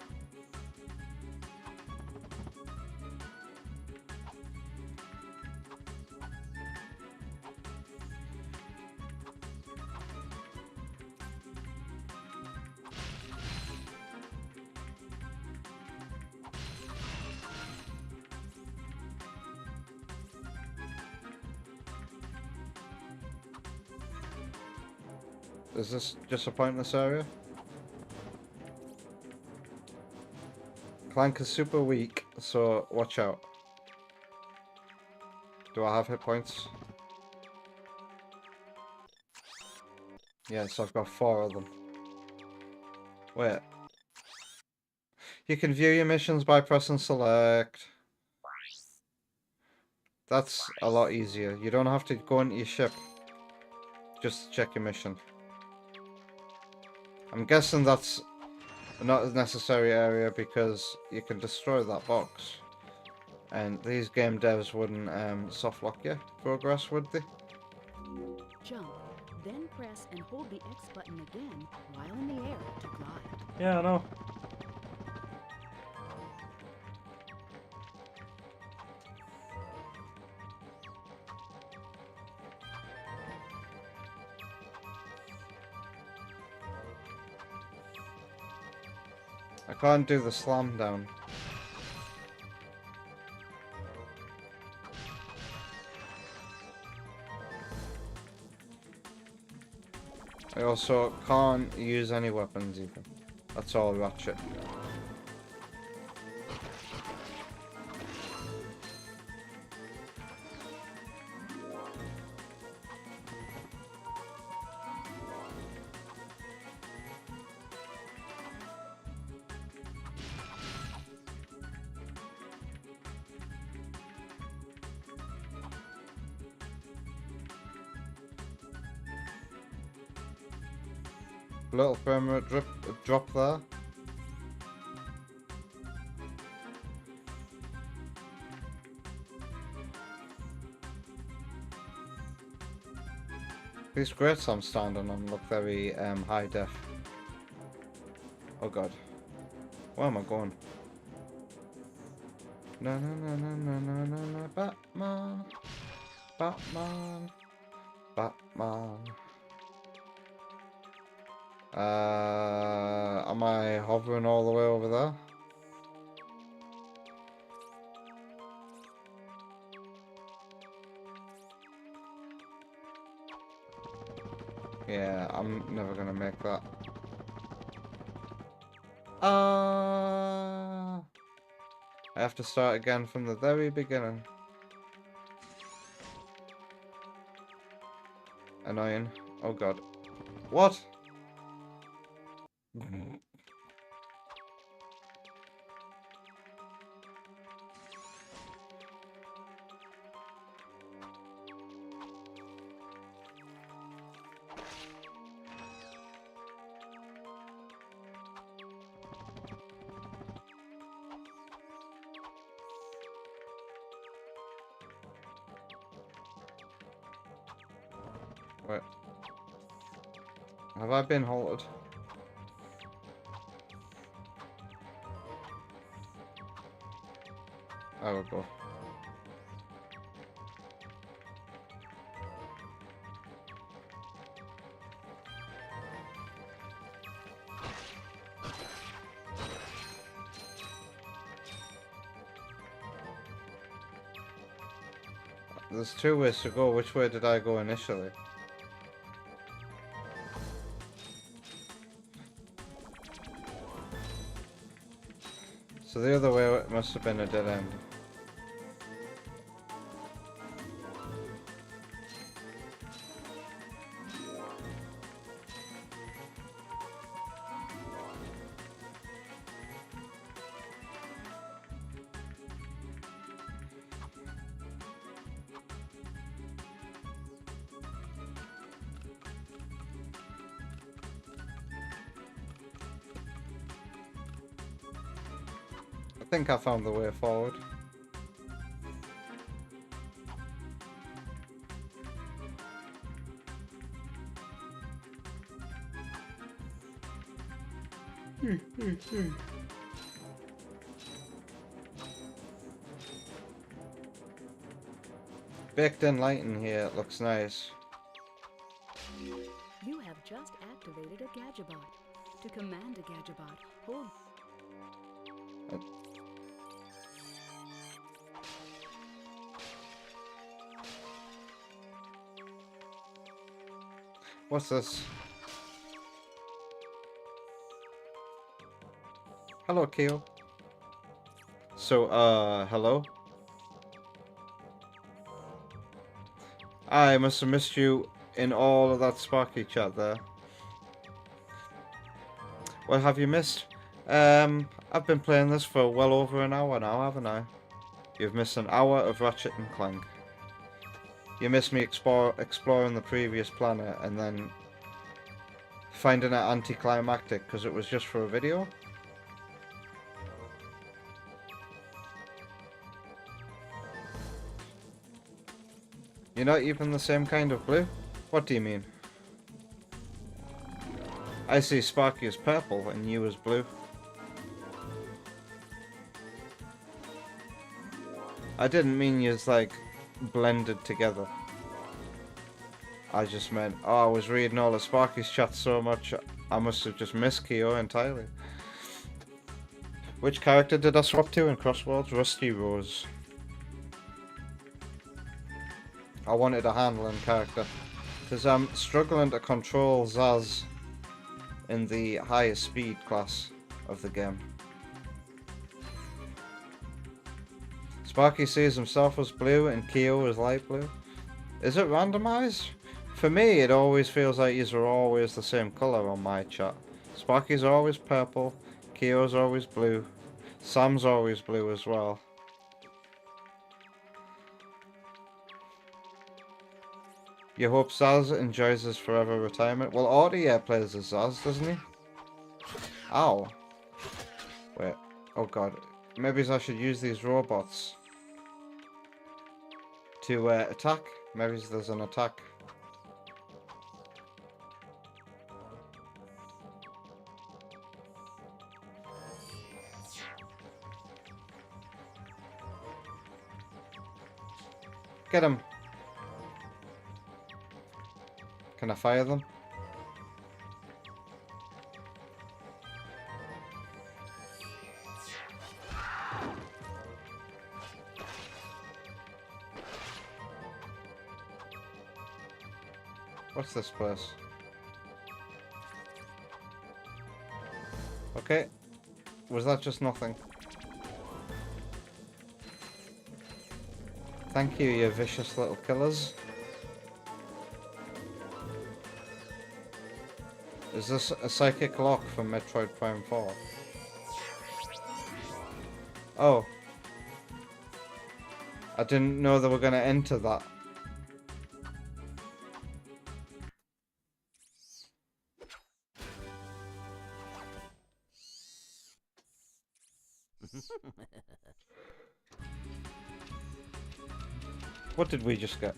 Is this just a pointless area? Clank is super weak, so watch out. Do I have hit points? Yes, I've got 4 of them. Wait. You can view your missions by pressing select. That's a lot easier. You don't have to go into your ship. Just check your mission. I'm guessing that's not a necessary area because you can destroy that box. And these game devs wouldn't softlock your progress, would they? Jump, then press and hold the X button again while in the air to glide. Yeah, I know. I can't do the slam down. I also can't use any weapons either. That's all Ratchet. Little frame rate drop there. These grates I'm standing on look very high def. Oh god. Where am I going? No no no no no no no no Batman. Batman. Batman. Am I hovering all the way over there? Yeah, I'm never gonna make that. I have to start again from the very beginning. Annoying. Oh god. What? Wait. Have I been halted? I will go. There's two ways to go. Which way did I go initially? So the other way must have been a dead end. I think I found the way forward. Baked in light in here, it looks nice. You have just activated a Gadgebot. To command a Gadgebot, hold... What's this? Hello, Keo. So, hello? I must have missed you in all of that Sparky chat there. What have you missed? I've been playing this for well over an hour now, haven't I? You've missed an hour of Ratchet and Clank. You missed me exploring the previous planet and then finding it anticlimactic because it was just for a video. You're not even the same kind of blue? What do you mean? I see Sparky as purple and you as blue. I didn't mean you as like blended together. I just meant, oh, I was reading all of Sparky's chats so much, I must have just missed Keo entirely. Which character did I swap to in Crossworlds? Rusty Rose. I wanted a handling character, because I'm struggling to control Zaz in the highest speed class of the game. Sparky sees himself as blue and Keo as light blue. Is it randomized? For me, it always feels like these are always the same colour on my chat. Sparky's always purple, Keo's always blue, Sam's always blue as well. You hope Zaz enjoys his forever retirement? Well, Audie plays as Zaz, doesn't he? Ow. Wait. Oh god. Maybe I should use these robots to attack. Maybe there's an attack. Get him. Can I fire them? What's this place? Okay. Was that just nothing? Thank you, you vicious little killers. Is this a psychic lock from Metroid Prime 4? Oh. I didn't know they were going to enter that. What did we just get?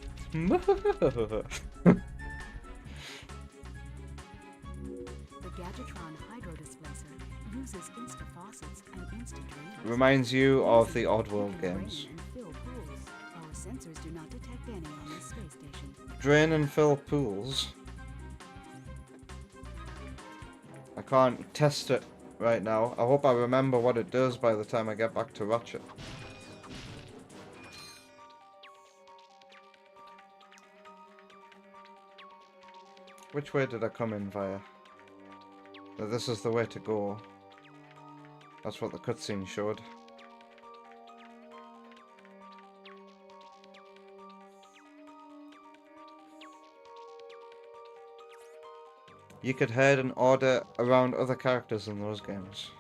Gadgetron Hydro Displacer uses insta faucets and insta drains. Reminds you of the Oddworld games. Drain and fill pools. Our sensors do not detect any on this space station. Drain and fill pools. I can't test it right now. I hope I remember what it does by the time I get back to Ratchet. Which way did I come in via? This is the way to go. That's what the cutscene showed. You could head and order around other characters in those games.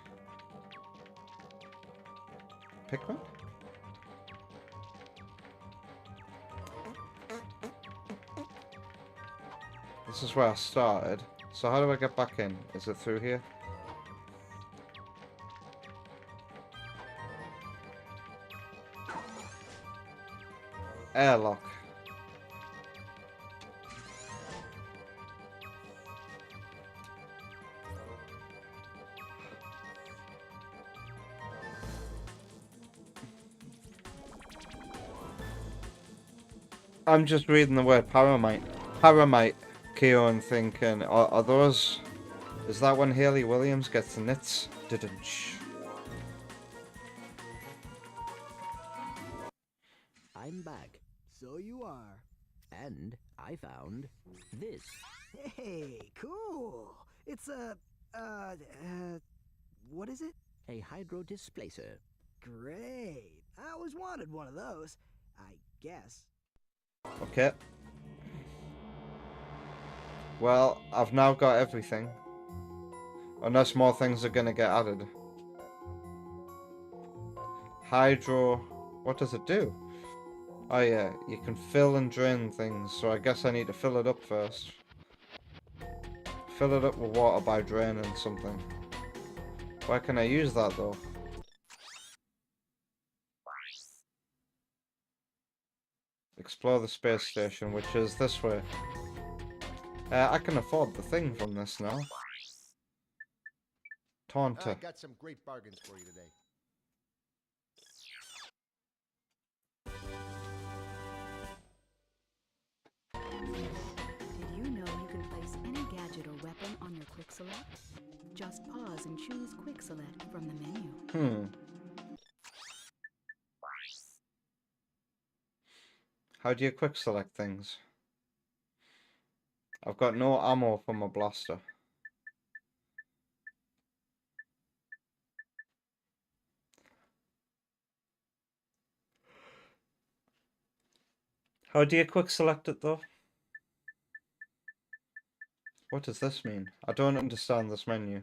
Pikmin? This is where I started. So how do I get back in? Is it through here? Airlock. I'm just reading the word paramite. Paramite, Keo, and thinking, are those... Is that when Hayley Williams gets the nits? Didn't she? I'm back. So you are. And I found this. Hey, cool. It's a, what is it? A hydro displacer. Great. I always wanted one of those, I guess. Okay. Well, I've now got everything. Unless more things are gonna get added. Hydro... What does it do? Oh yeah, you can fill and drain things, so I guess I need to fill it up first. Fill it up with water by draining something. Where can I use that though? Explore the space station, which is this way. I can afford the thing from this now. Taunter. I got some great bargains for you today. Did you know you can place any gadget or weapon on your quick select? Just pause and choose quick select from the menu. How do you quick select things? I've got no ammo for my blaster. How do you quick select it though? What does this mean? I don't understand this menu.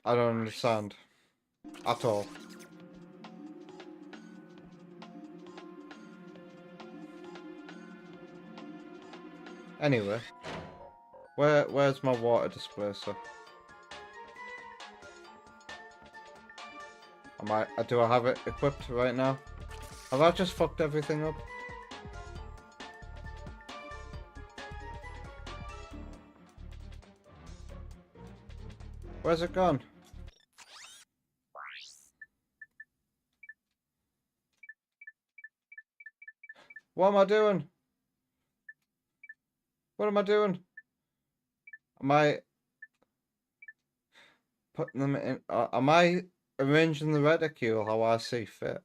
I don't understand. At all. Anyway. Where's my water displacer? Do I have it equipped right now? Have I just fucked everything up? Where's it gone? What am I doing? What am I doing? Am I putting them in? Am I arranging the reticule how I see fit?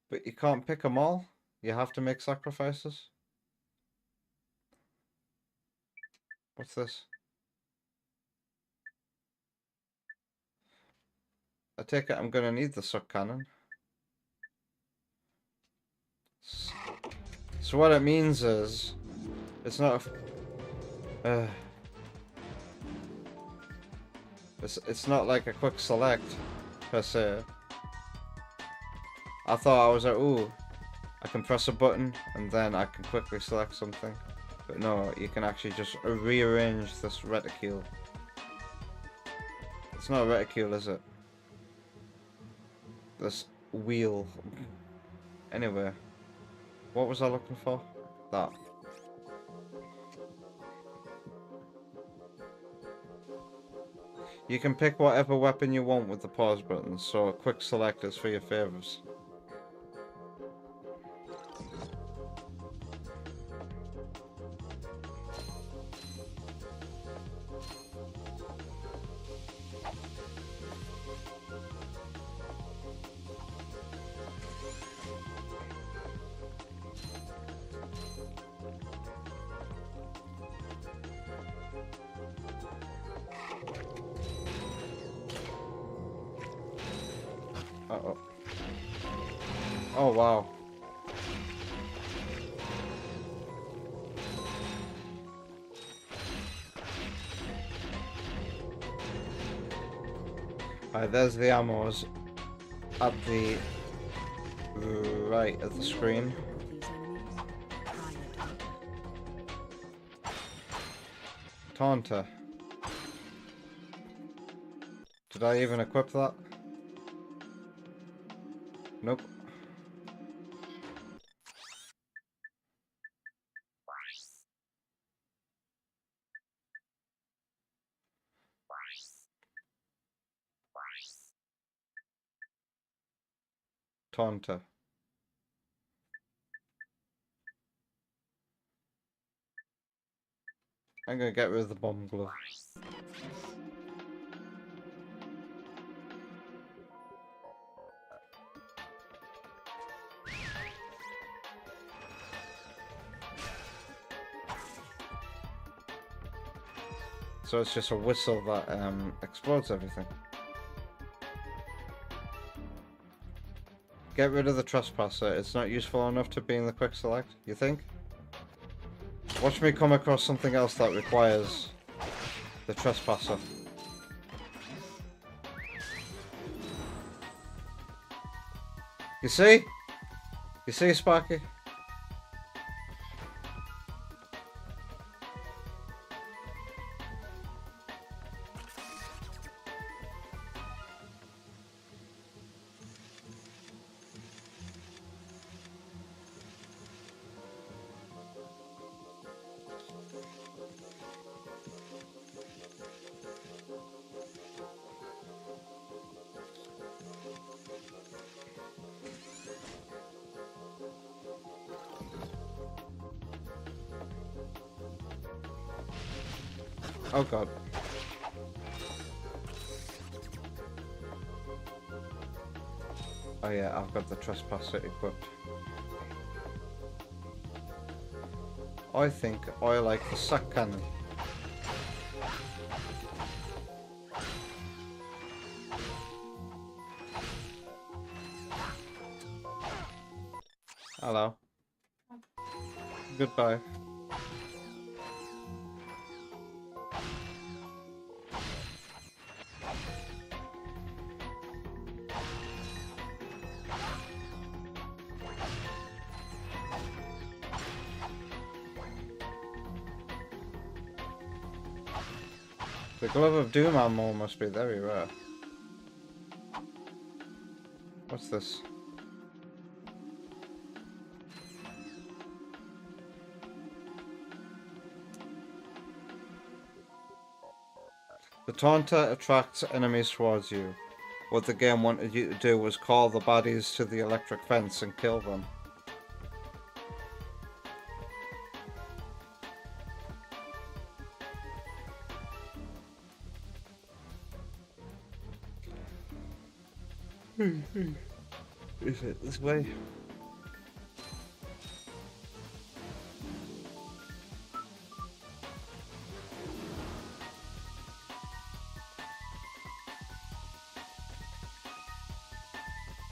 But you can't pick them all. You have to make sacrifices. What's this? I take it I'm gonna need the suck cannon. So what it means is, it's not a, it's not like a quick select per se. I thought I was like, ooh, I can press a button and then I can quickly select something. But no, you can actually just rearrange this reticule. It's not a reticule, is it? This wheel. Anyway, what was I looking for? That. You can pick whatever weapon you want with the pause button, so a quick select is for your favorites. Uh-oh. Oh, wow. Alright, there's the ammos at the right of the screen. Taunter. Did I even equip that? Nope. Taunter. I'm gonna get rid of the bomb glove. So it's just a whistle that explodes everything. Get rid of the trespasser. It's not useful enough to be in the quick select, you think? Watch me come across something else that requires the trespasser. You see? You see, Sparky? Oh god. Oh yeah, I've got the trespasser equipped. I think I like the sack cannon. Hello. Goodbye. The Glove of Doom ammo must be very rare. What's this? The Taunter attracts enemies towards you. What the game wanted you to do was call the baddies to the electric fence and kill them. Is it this way?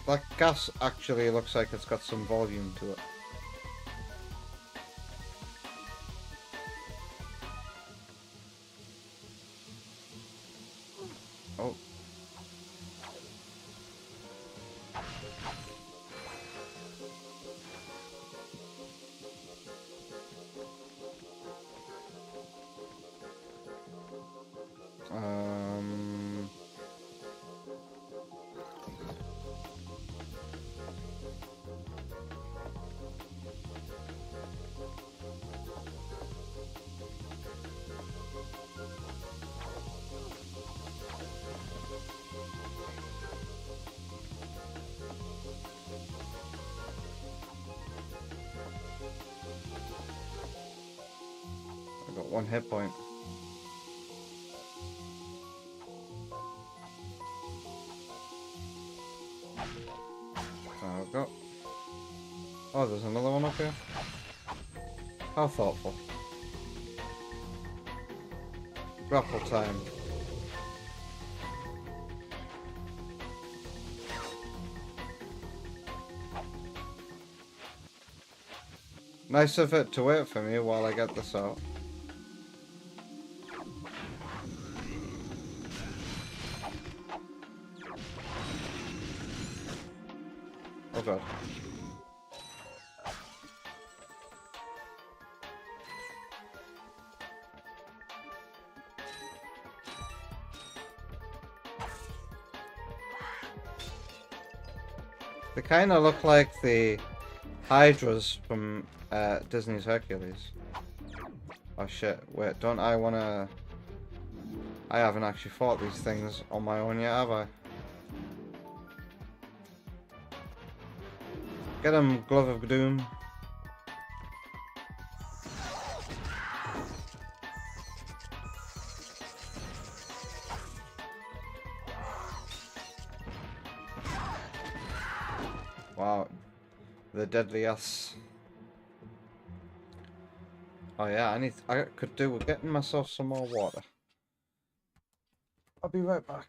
That gas actually looks like it's got some volume to it. Oh. 1 hit point. There we go. Oh, there's another one up here. How thoughtful. Grapple time. Nice of it to wait for me while I get this out. Oh god. They kind of look like the Hydras from Disney's Hercules. Oh shit, wait, don't I wanna... I haven't actually fought these things on my own yet, have I? Get him, Glove of Doom. Wow, the deadly ass. Oh yeah, I could do with getting myself some more water. I'll be right back.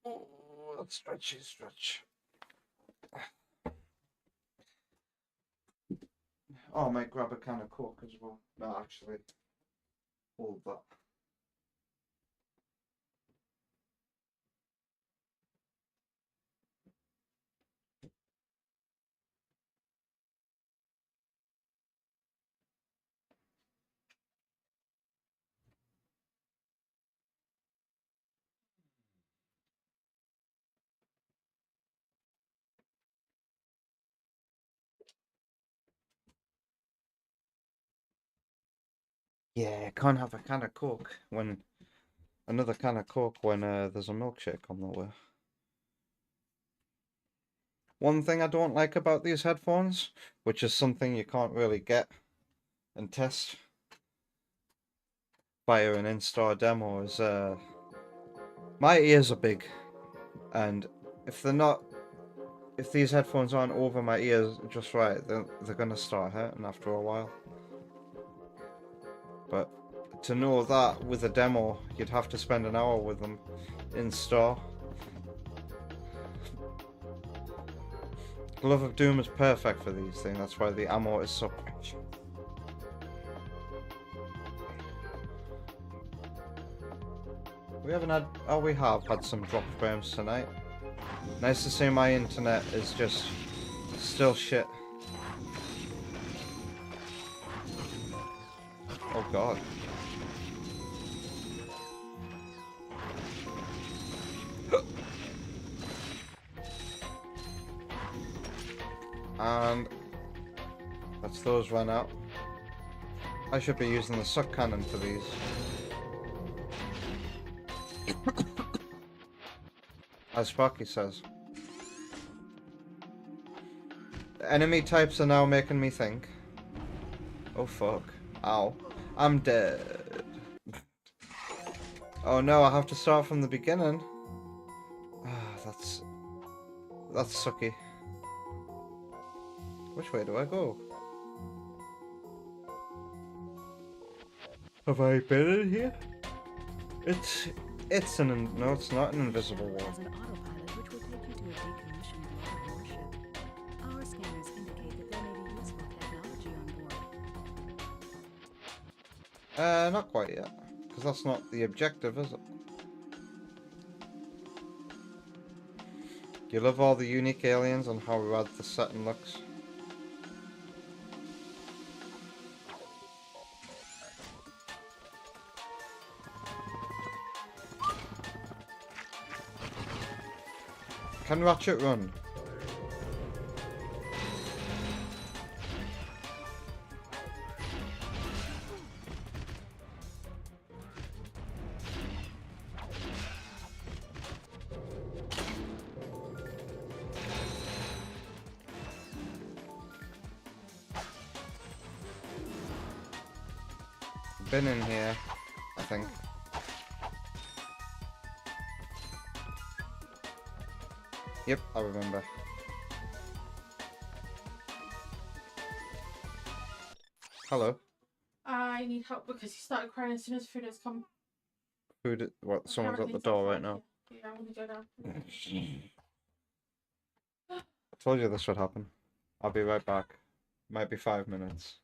Oh, that's stretchy stretch. Oh, I might grab a can of Coke as well. No, actually, hold that. Yeah, can't have a can of Coke when another can of Coke when there's a milkshake on the way. One thing I don't like about these headphones, which is something you can't really get and test via an in-store demo, is my ears are big, and if these headphones aren't over my ears just right, they're gonna start hurting after a while. But to know that with a demo, you'd have to spend an hour with them in store. Glove of Doom is perfect for these things, that's why the ammo is so precious. We haven't had, oh we have had some drop frames tonight. Nice to see my internet is just still shit. Oh god. And that's those run out. I should be using the suck cannon for these. As Sparky says. The enemy types are now making me think. Oh fuck. Ow. I'm dead. Oh no, I have to start from the beginning. Ah, that's sucky. Which way do I go? Have I been in here? It's no, it's not an invisible wall. As an autopilot, which will take you to a decommissioned log warship. Our scanners indicate that there may be useful technology on board. Not quite yet, because that's not the objective, is it? You love all the unique aliens and how rad the setting looks. Can Ratchet run? been in here, I think. Yep, I remember. Hello. I need help because he started crying as soon as food has come. What? Someone's at the Apparently door right someone- now. Yeah, I'm gonna go down. I told you this would happen. I'll be right back. Might be 5 minutes.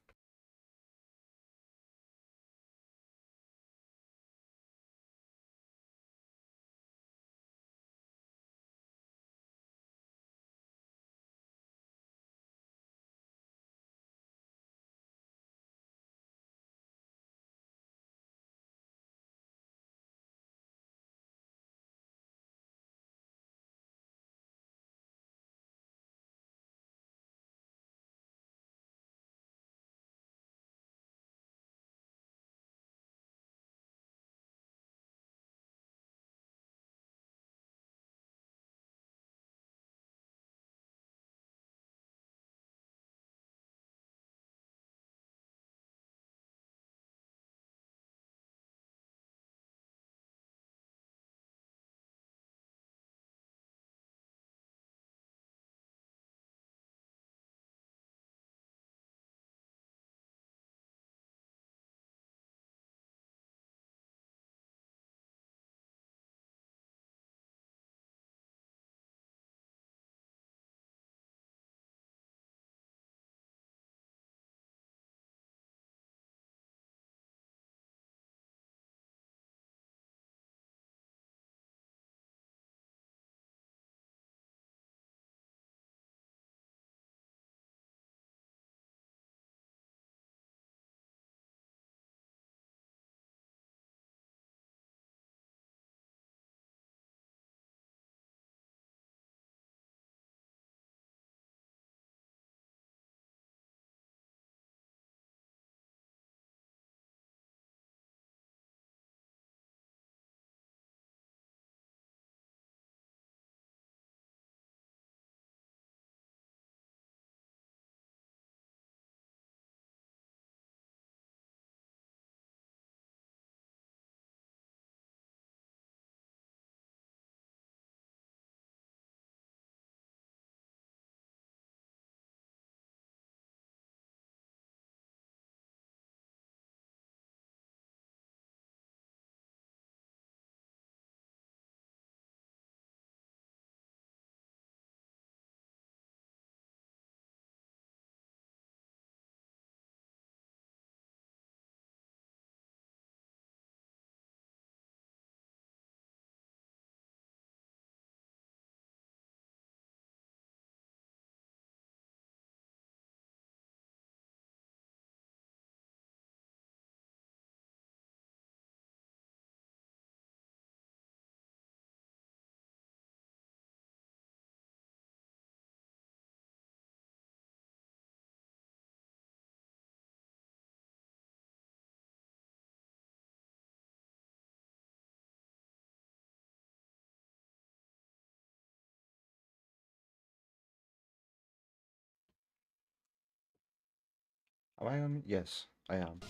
Am I on? Yes, I am.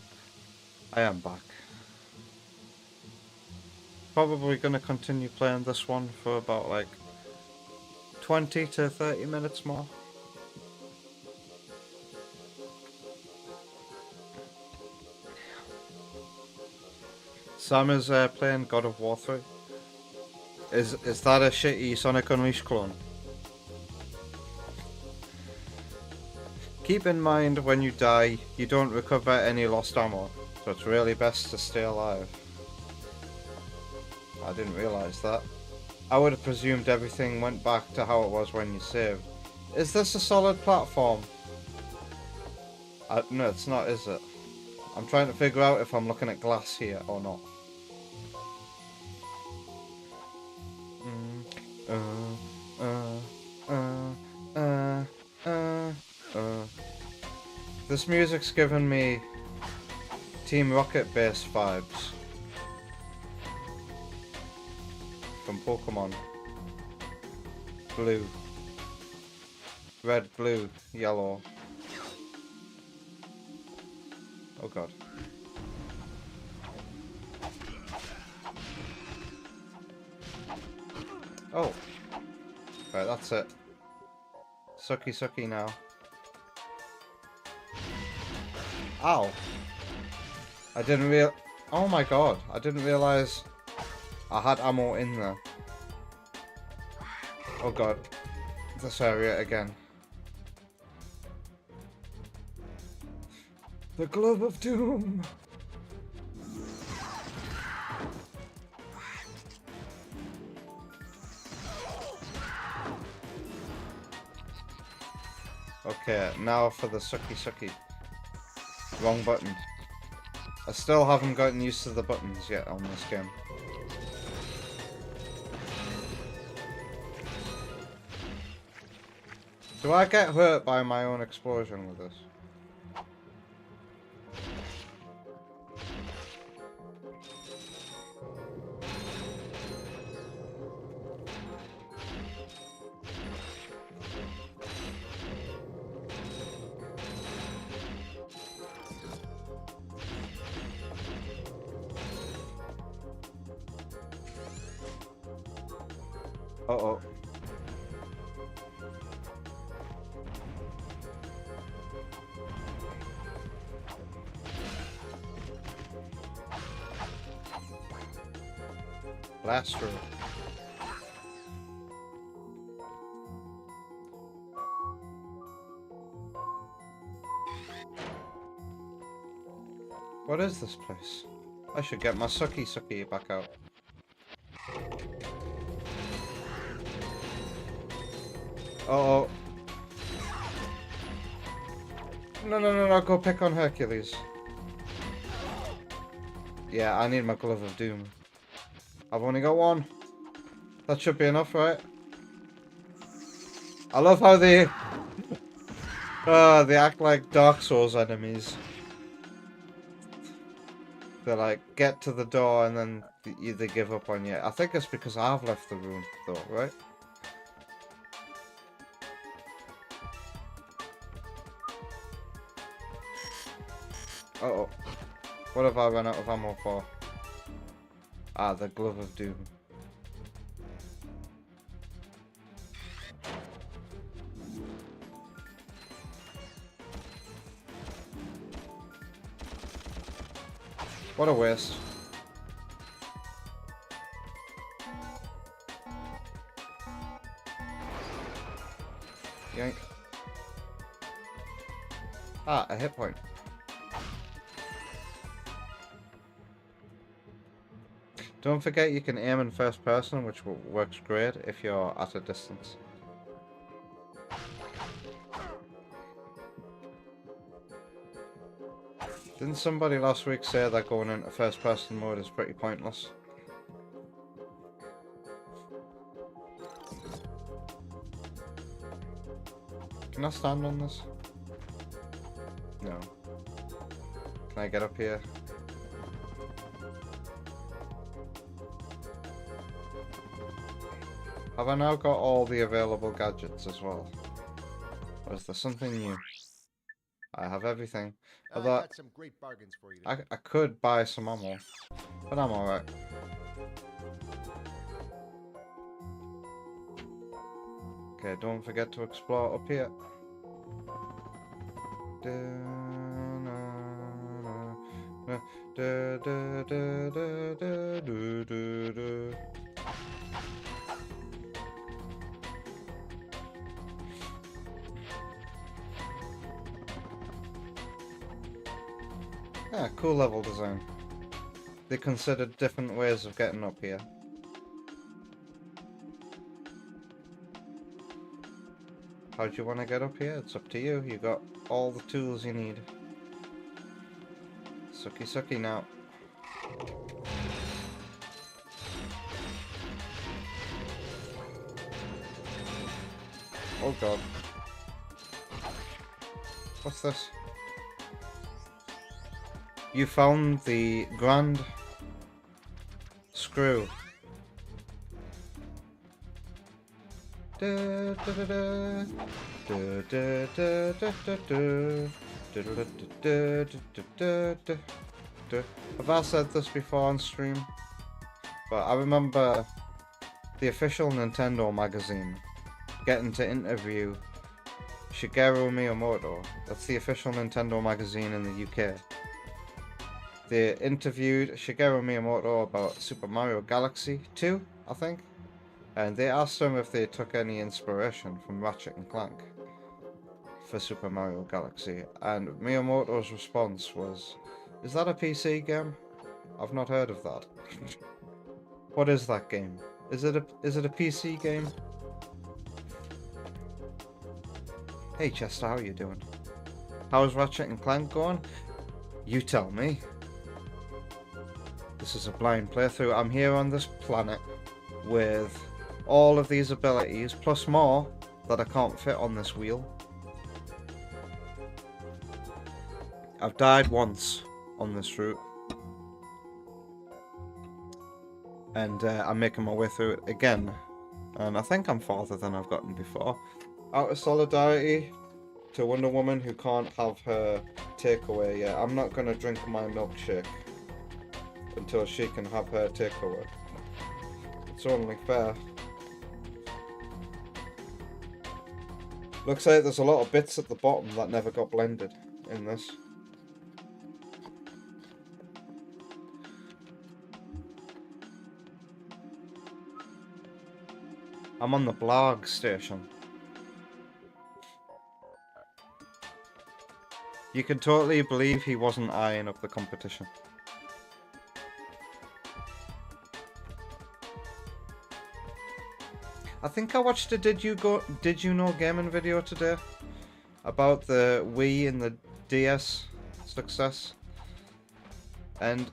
I am back. Probably gonna continue playing this one for about like 20 to 30 minutes more. Sam is playing God of War 3. Is that a shitty Sonic Unleashed clone? Keep in mind when you die, you don't recover any lost ammo, so it's really best to stay alive. I didn't realise that. I would have presumed everything went back to how it was when you saved. Is this a solid platform? No, it's not, is it? I'm trying to figure out if I'm looking at glass here or not. This music's giving me Team Rocket bass vibes from Pokemon. Blue. Red, blue, yellow. Oh god. Oh. Right, that's it. Sucky sucky now. Ow. I didn't oh my god, I didn't realise I had ammo in there. Oh god. This area again. The Glove of Doom! Okay, now for the sucky sucky. Wrong button. I still haven't gotten used to the buttons yet on this game. Do I get hurt by my own explosion with this? Uh-oh. Blast through. What is this place? I should get my sucky sucky back out. Uh-oh. No, go pick on Hercules. Yeah, I need my Glove of Doom. I've only got one. That should be enough, right? I love how they act like Dark Souls enemies. They like get to the door and then they give up on you. I think it's because I've left the room though, right? Uh-oh. What have I run out of ammo for? Ah, the Glove of Doom. What a waste. Yank. Ah, a hit point. Don't forget you can aim in first person, which works great if you're at a distance. Didn't somebody last week say that going into first person mode is pretty pointless? Can I stand on this? No. Can I get up here? Have I now got all the available gadgets as well? Or is there something new? I have everything. I got some great bargains for you today. I could buy some ammo, but I'm alright. Okay, don't forget to explore up here. Yeah, cool level design. They considered different ways of getting up here. How do you want to get up here? It's up to you. You got all the tools you need. Sucky sucky now. Oh god. What's this? You found the grand screw. Have I said this before on stream? But I remember the official Nintendo magazine, getting to interview Shigeru Miyamoto. That's the official Nintendo magazine in the UK. They interviewed Shigeru Miyamoto about Super Mario Galaxy 2, I think. And they asked him if they took any inspiration from Ratchet and Clank for Super Mario Galaxy. And Miyamoto's response was, "Is that a PC game? I've not heard of that." What is that game? Is it a PC game? Hey Chester, how you doing? How's Ratchet and Clank going? You tell me. This is a blind playthrough. I'm here on this planet with all of these abilities, plus more that I can't fit on this wheel. I've died once on this route. And I'm making my way through it again. And I think I'm farther than I've gotten before. Out of solidarity to Wonder Woman who can't have her takeaway yet, I'm not going to drink my milkshake until she can have her takeaway. It's only fair. Looks like there's a lot of bits at the bottom that never got blended in this. I'm on the blog station. You can totally believe he wasn't eyeing up the competition. I think I watched a Did You Know Gaming video today about the Wii and the DS success. And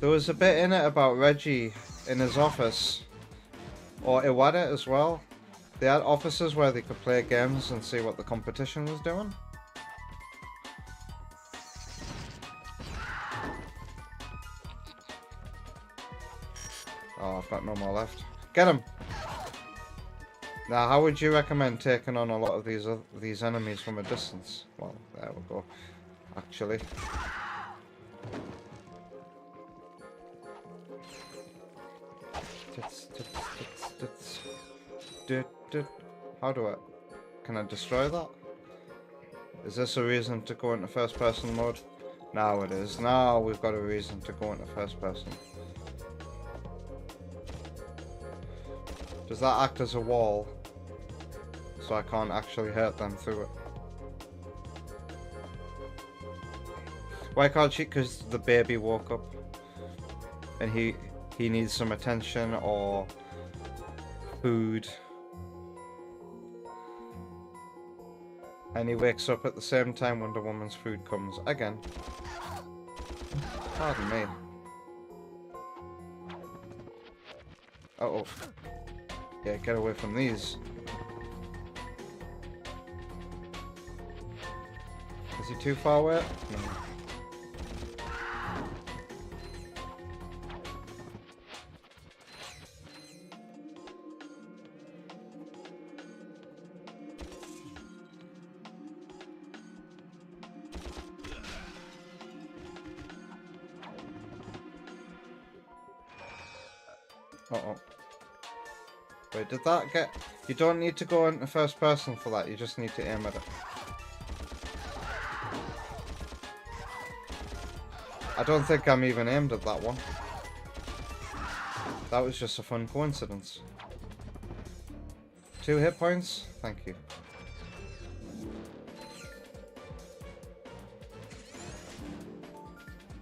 there was a bit in it about Reggie in his office, or Iwata as well. They had offices where they could play games and see what the competition was doing. Oh, I've got no more left. Get him! Now, how would you recommend taking on a lot of these enemies from a distance? Well, there we go. Actually. How do I... Can I destroy that? Is this a reason to go into first person mode? Now it is. Now we've got a reason to go into first person. Does that act as a wall? So I can't actually hurt them through it. Why can't she? Because the baby woke up. And he needs some attention or food. And he wakes up at the same time Wonder Woman's food comes. Again. Pardon me. Uh-oh. Yeah, get away from these. Is he too far away? No. Uh-oh. Wait, did that get... You don't need to go into first person for that, you just need to aim at it. I don't think I'm even aimed at that one. That was just a fun coincidence. 2 hit points? Thank you.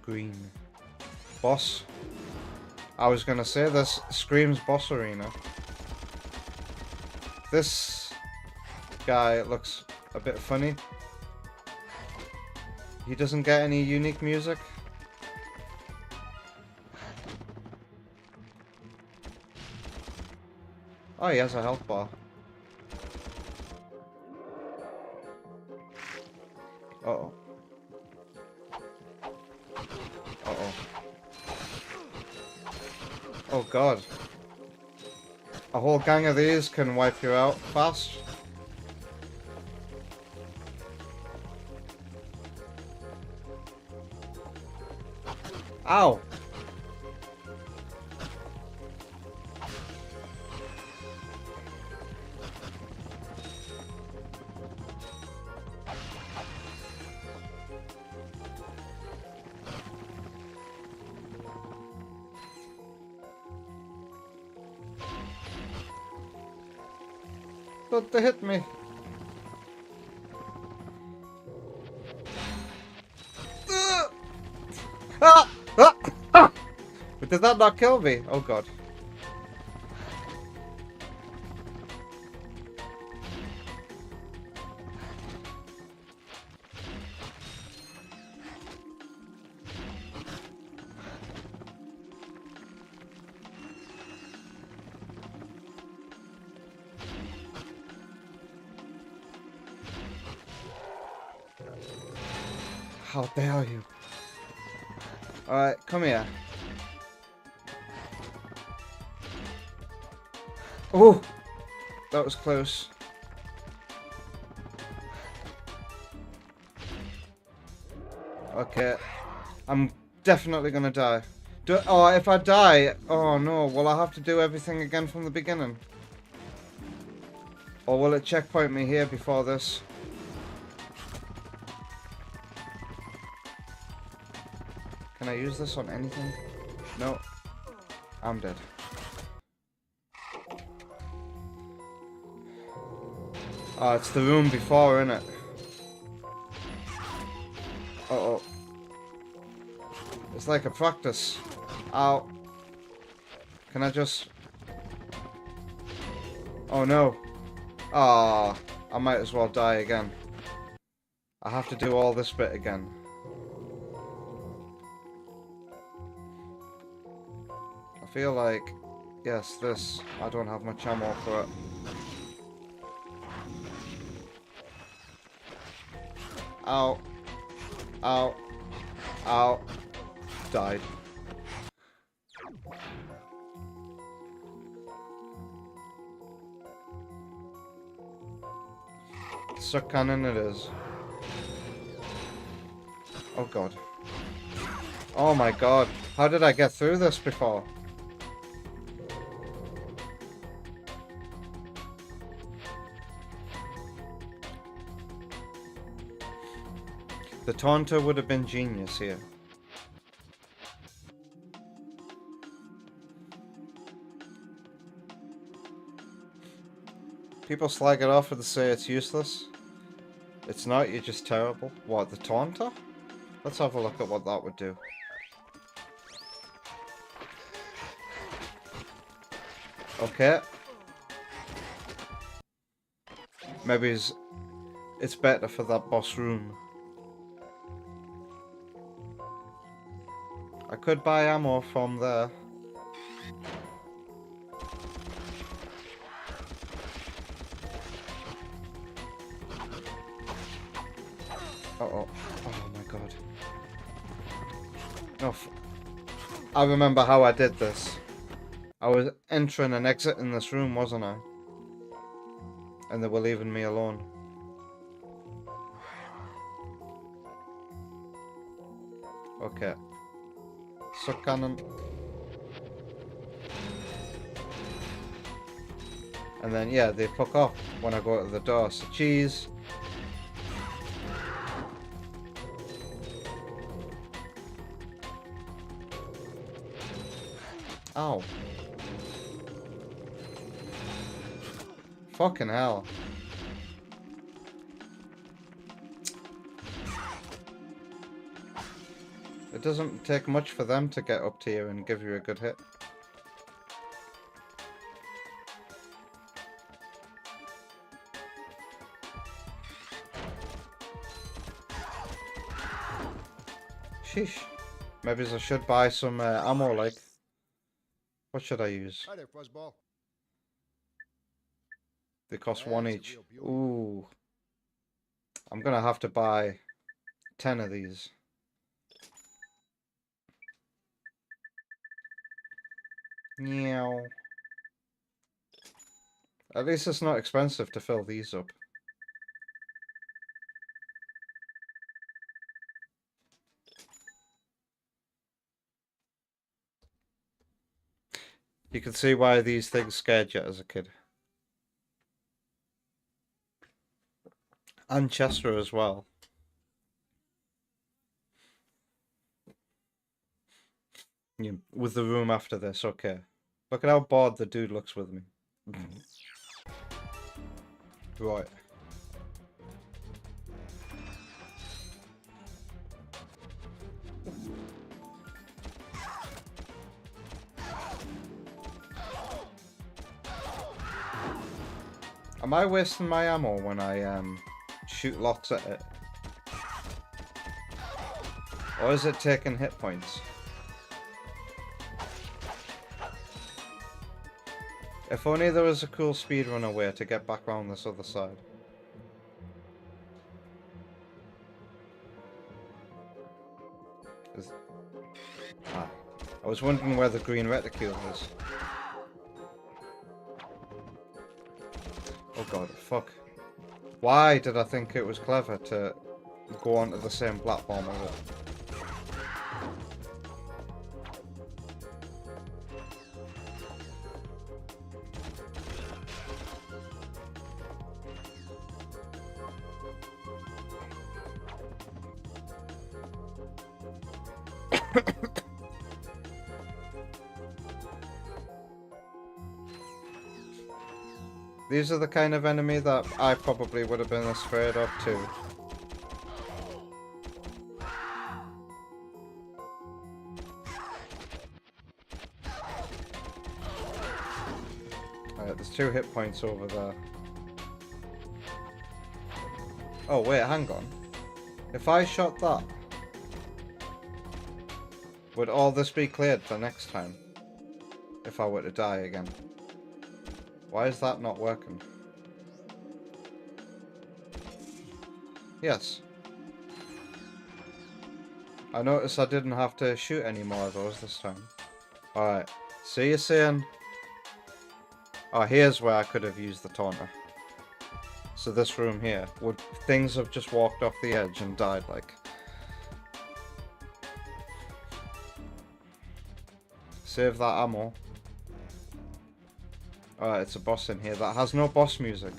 Green. Boss. I was gonna say this screams boss arena. This guy looks a bit funny. He doesn't get any unique music. Oh, he has a health bar. Uh-oh. Uh-oh. Oh god. A whole gang of these can wipe you out fast. Ow! But they hit me. Ah! Ah! Ah! But did that not kill me? Oh god. How dare you? Alright, come here. Oh! That was close. Okay. I'm definitely gonna die. Oh, if I die... Oh no, will I have to do everything again from the beginning? Or will it checkpoint me here before this? Can I use this on anything? No. I'm dead. Oh, it's the room before, isn't it? Uh-oh. It's like a practice. Ow. Can I just... Oh no. Ah, I might as well die again. I have to do all this bit again. I feel like... Yes, this. I don't have much ammo for it. Ow. Ow. Ow. Died. Suck cannon it is. Oh god. Oh my god. How did I get through this before? The taunter would have been genius here. People slag it off and say it's useless. It's not, you're just terrible. What, the taunter? Let's have a look at what that would do. Okay. Maybe it's better for that boss room. I could buy ammo from there. Uh-oh. Oh my god. No, I remember how I did this. I was entering and exiting this room, wasn't I? And they were leaving me alone. Okay. Suck cannon. And then, yeah, they fuck off when I go to the door. So, cheese. Ow. Fucking hell. It doesn't take much for them to get up to you and give you a good hit. Sheesh. Maybe I should buy some ammo, like. What should I use? Hi there, Fuzzball. They cost That's one a each. real beauty. Ooh. I'm gonna have to buy 10 of these. Meow. At least it's not expensive to fill these up. You can see why these things scared you as a kid. And Chester as well. Yeah, with the room after this, okay. Look at how bored the dude looks with me. Right. Am I wasting my ammo when I shoot lots at it? Or is it taking hit points? If only there was a cool speedrunner way to get back around this other side. I was wondering where the green reticule is. Oh god, fuck. Why did I think it was clever to go onto the same platform as it? These are the kind of enemy that I probably would have been afraid of too. Alright, there's 2 hit points over there. Oh wait, hang on. If I shot that, would all this be cleared for next time? If I were to die again? Why is that not working? Yes. I noticed I didn't have to shoot any more of those this time. Alright. So you're saying... Oh, here's where I could have used the taunter. So this room here. Would things have just walked off the edge and died like... Save that ammo. Alright, it's a boss in here that has no boss music.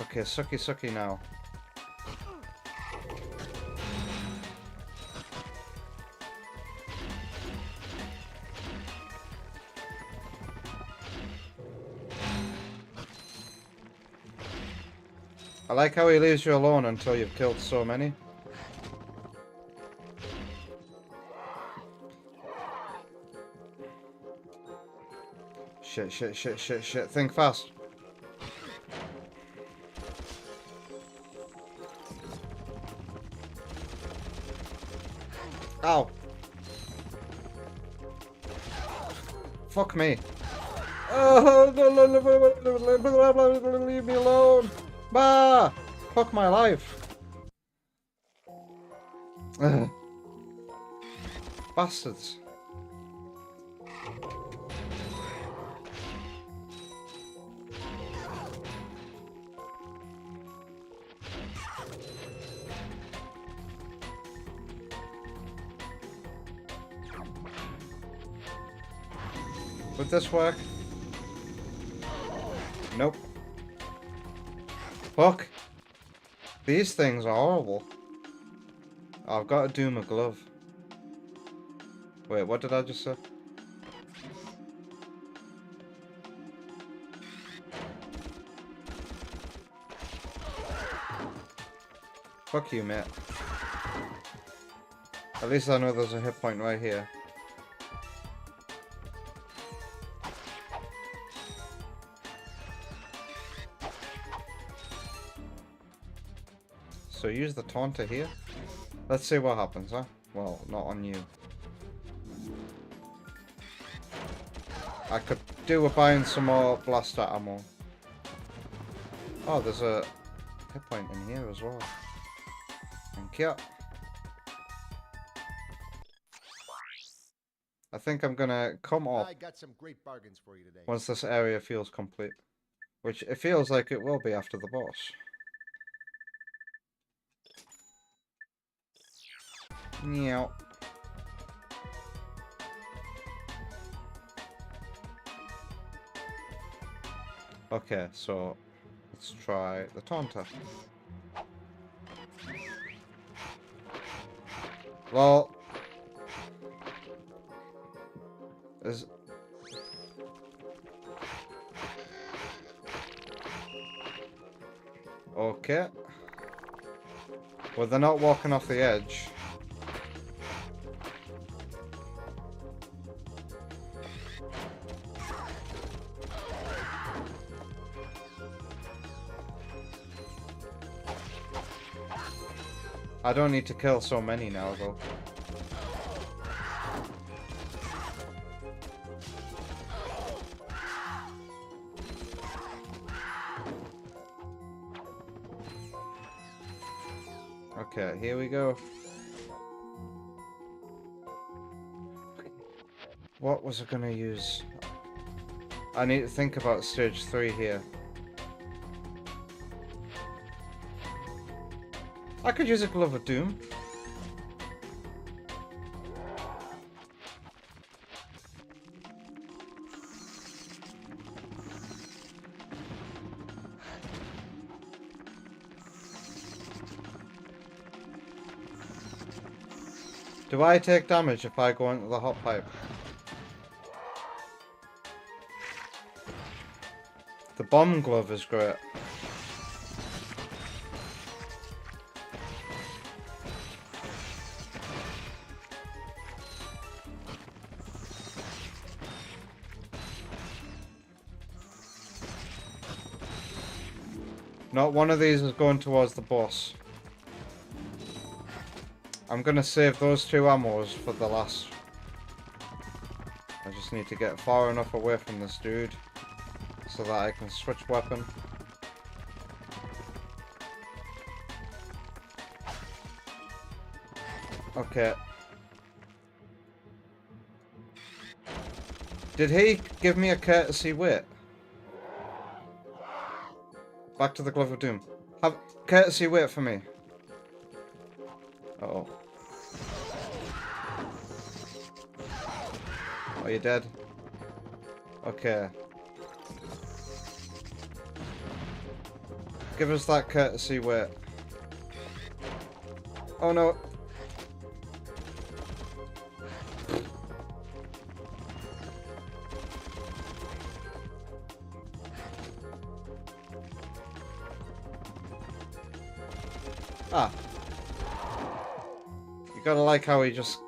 Okay, sucky sucky now. I like how he leaves you alone until you've killed so many. Shit, shit, shit, shit, shit. Think fast. Ow. Fuck me. Oh, leave me alone. Bah! Fuck my life. Ugh. Bastards. Would this work? Nope. Fuck. These things are horrible. I've got to do my glove. Wait, what did I just say? Fuck you, mate. At least I know there's a hit point right here. So use the taunter here. Let's see what happens, huh? Well, not on you. I could do with buying some more blaster ammo. Oh, there's a hit point in here as well. Thank you. I think I'm gonna come up. I got some great bargains for you today. Once this area feels complete. Which it feels like it will be after the boss. Meow. Okay, so let's try the taunter. Well, is okay. Well, they're not walking off the edge. I don't need to kill so many now, though. Okay, here we go. What was I gonna use? I need to think about stage 3 here. I could use a Glove of Doom. Do I take damage if I go into the hot pipe? The bomb glove is great. Not one of these is going towards the boss. I'm gonna save those 2 ammos for the last. I just need to get far enough away from this dude so that I can switch weapon. Okay. Did he give me a courtesy wait? Back to the Glove of Doom. Have courtesy wait for me. Uh-oh. Are you dead? Okay. Give us that courtesy wait. Oh no. Ah. You gotta like how he just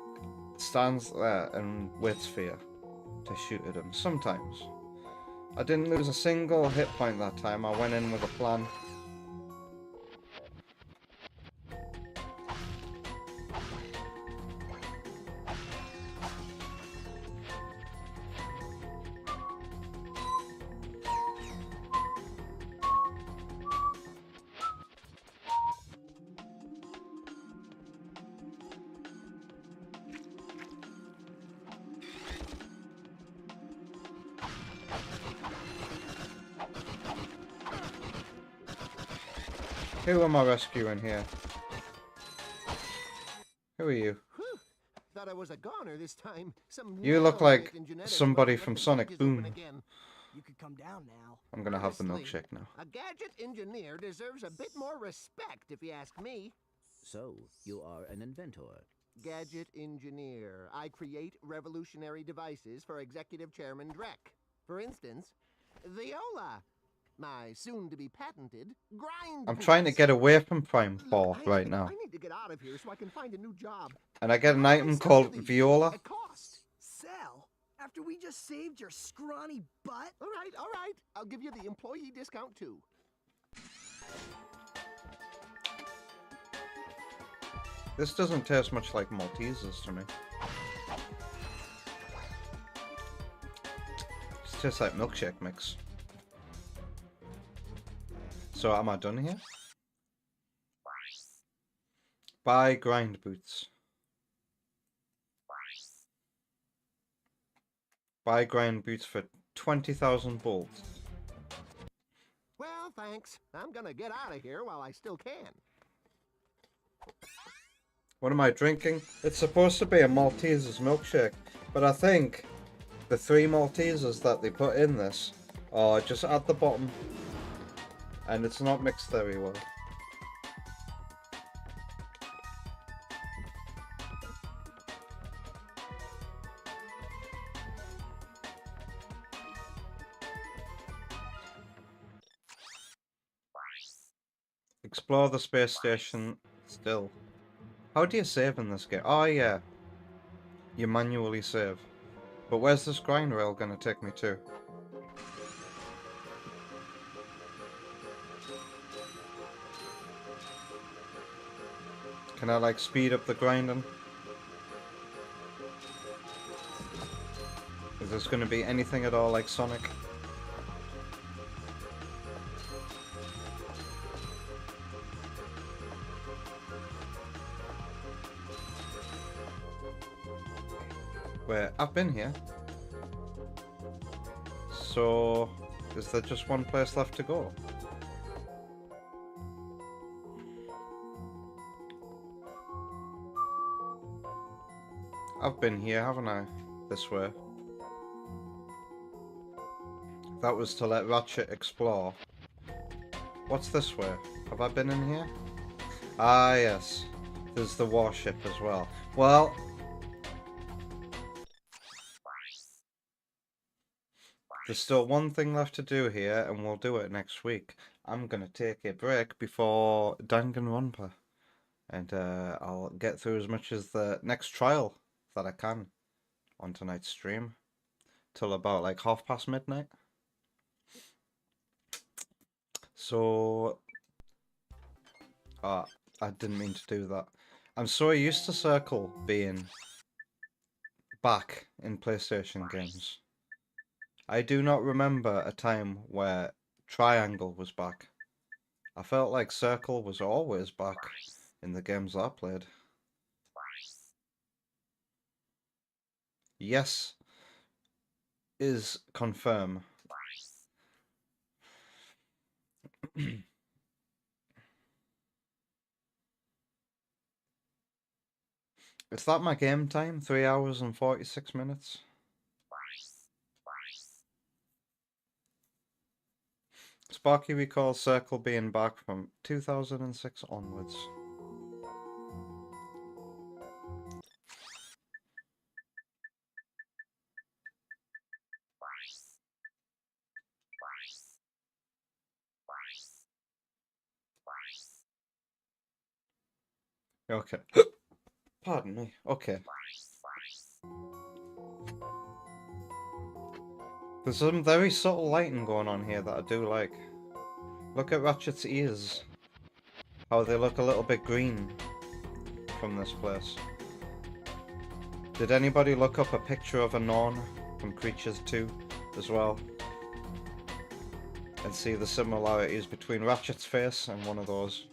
stands there and waits for you to shoot at him. Sometimes. I didn't lose a single hit point that time. I went in with a plan. Who am I rescuing here? Who are you? Whew. Thought I was a goner this time. You look like somebody from Sonic Boom. You could come down now. I'm gonna have the Honestly, milkshake now. A gadget engineer deserves a bit more respect, if you ask me. So, you are an inventor. Gadget engineer. I create revolutionary devices for Executive Chairman Drek. For instance, Viola. My soon-to-be patented grind. I'm trying to get away from Prime 4 right now. I need to get out of here so I can find a new job. And I get an item called Viola. At cost. Sell? After we just saved your scrawny butt? All right. I'll give you the employee discount too. This doesn't taste much like Maltesers to me. It tastes like milkshake mix. So am I done here? Buy grind boots. Buy grind boots for 20,000 bolts. Well, thanks. I'm gonna get out of here while I still can. What am I drinking? It's supposed to be a Maltesers milkshake, but I think the 3 Maltesers that they put in this are just at the bottom, and it's not mixed very well. Explore the space station still. How do you save in this game? Oh yeah. You manually save. But where's this grind rail gonna take me to? Can I like speed up the grinding? Is this gonna be anything at all like Sonic? Wait, I've been here. So, is there just one place left to go? I've been here, haven't I? This way. That was to let Ratchet explore. What's this way? Have I been in here? Ah, yes. There's the warship as well. Well... there's still one thing left to do here, and we'll do it next week. I'm gonna take a break before Danganronpa. And I'll get through as much as the next trial that I can on tonight's stream. Till about like midnight. So... I didn't mean to do that. I'm so used to Circle being back in PlayStation games. I do not remember a time where Triangle was back. I felt like Circle was always back in the games I played. Yes is confirm. Is that my game time? 3 hours and 46 minutes? Sparky recalls Circle being back from 2006 onwards. Okay. Pardon me. Okay. There's some very subtle lighting going on here that I do like. Look at Ratchet's ears. How they look a little bit green from this place. Did anybody look up a picture of a Norn from Creatures 2 as well? And see the similarities between Ratchet's face and one of those.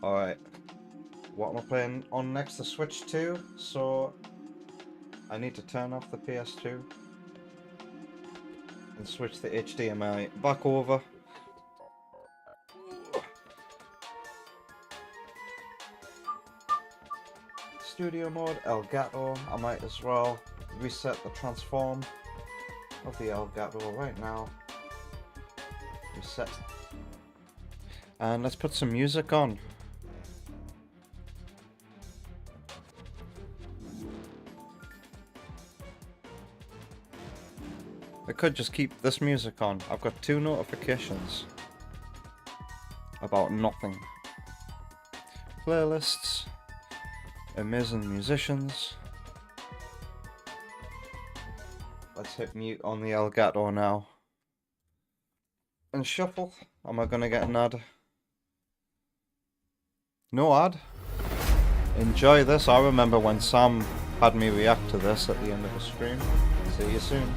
Alright. What am I playing on next? The Switch 2, so I need to turn off the PS2 and switch the HDMI back over. Studio mode, Elgato. I might as well reset the transform of the Elgato right now. Reset. And let's put some music on. I could just keep this music on. I've got 2 notifications about nothing. Playlists, amazing musicians. Let's hit mute on the Elgato now. And shuffle. Am I gonna get an ad? No ad? Enjoy this. I remember when Sam had me react to this at the end of the stream. See you soon.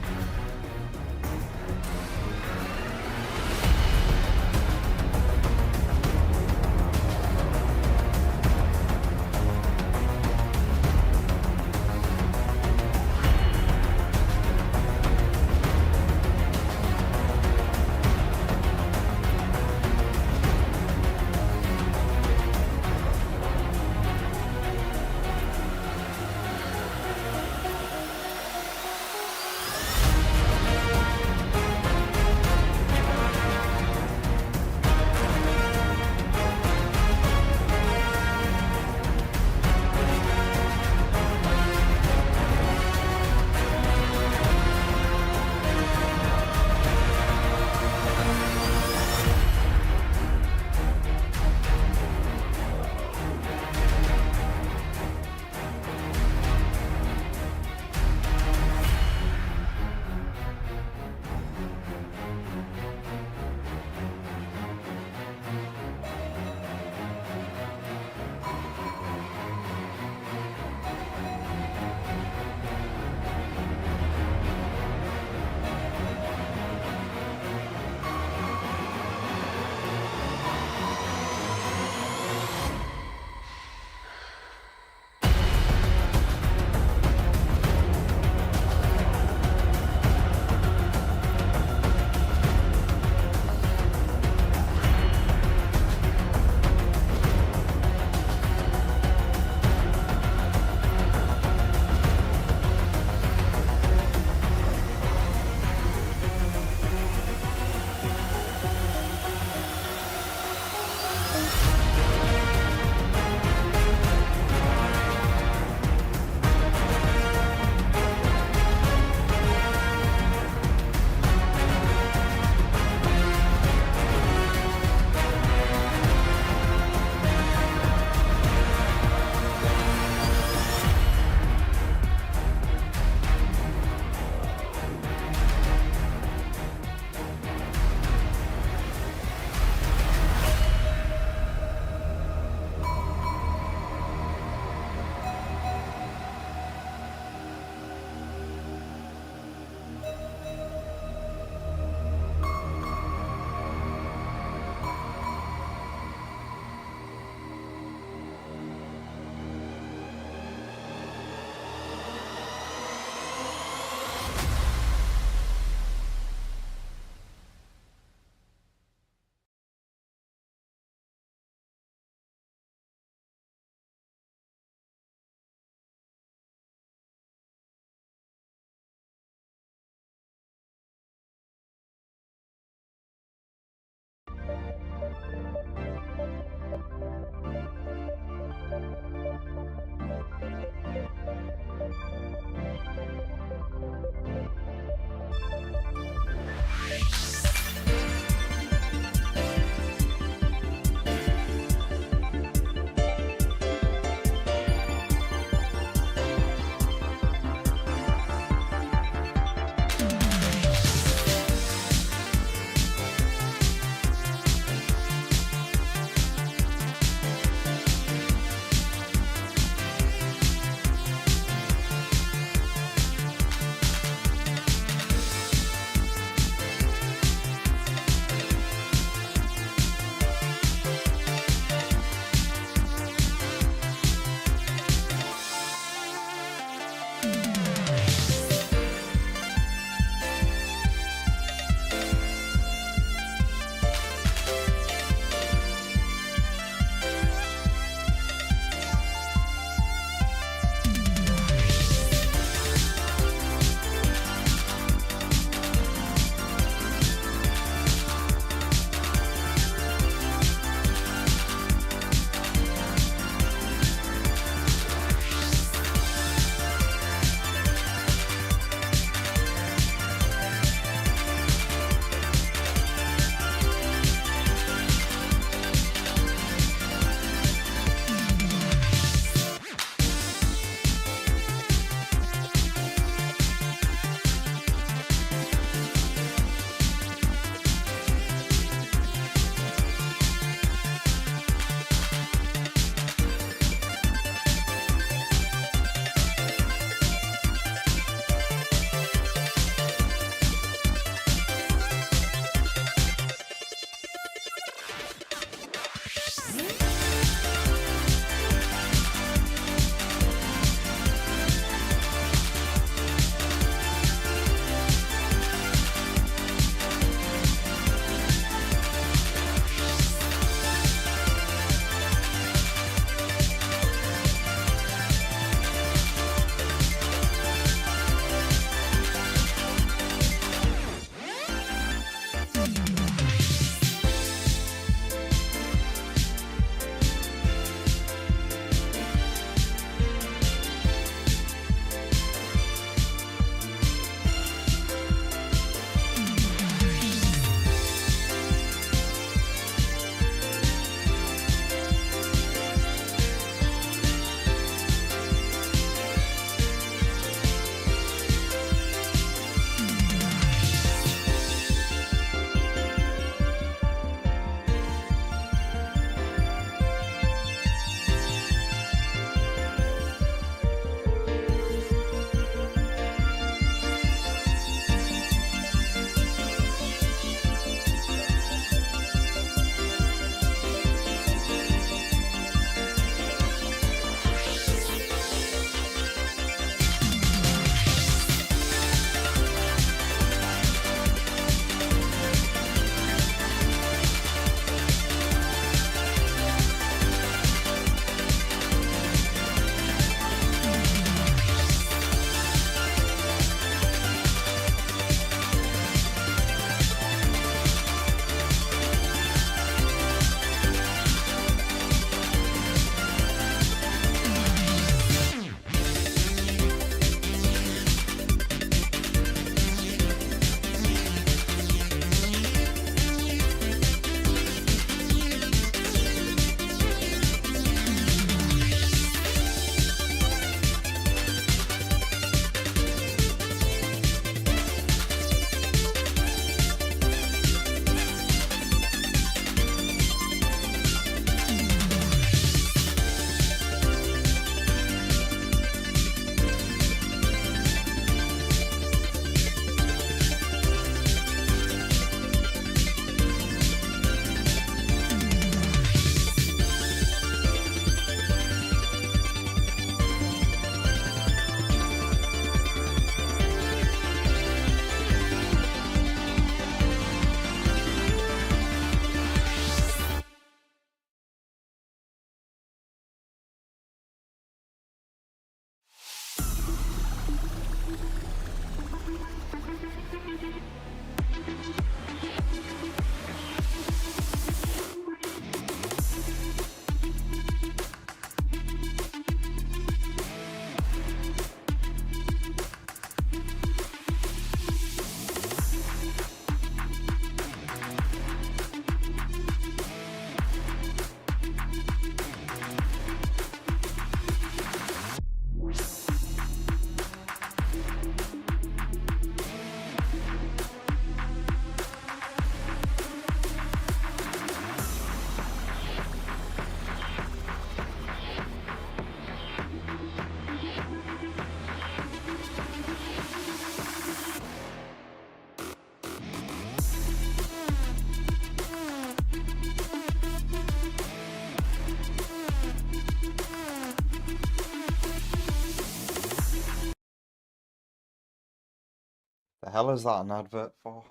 The hell is that an advert for?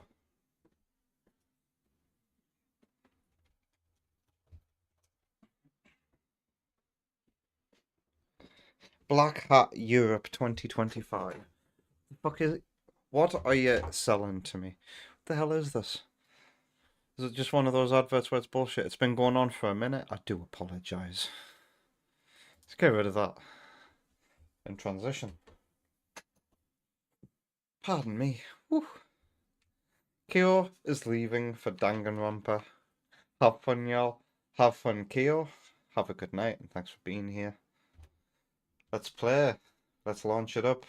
Black Hat Europe 2025. The fuck is it? What are you selling to me? What the hell is this? Is it just one of those adverts where it's bullshit? It's been going on for a minute. I do apologise. Let's get rid of that. In transition. Pardon me. Whew. Kyo is leaving for Danganronpa. Have fun, y'all. Have fun, Kyo. Have a good night, and thanks for being here. Let's play. Let's launch it up.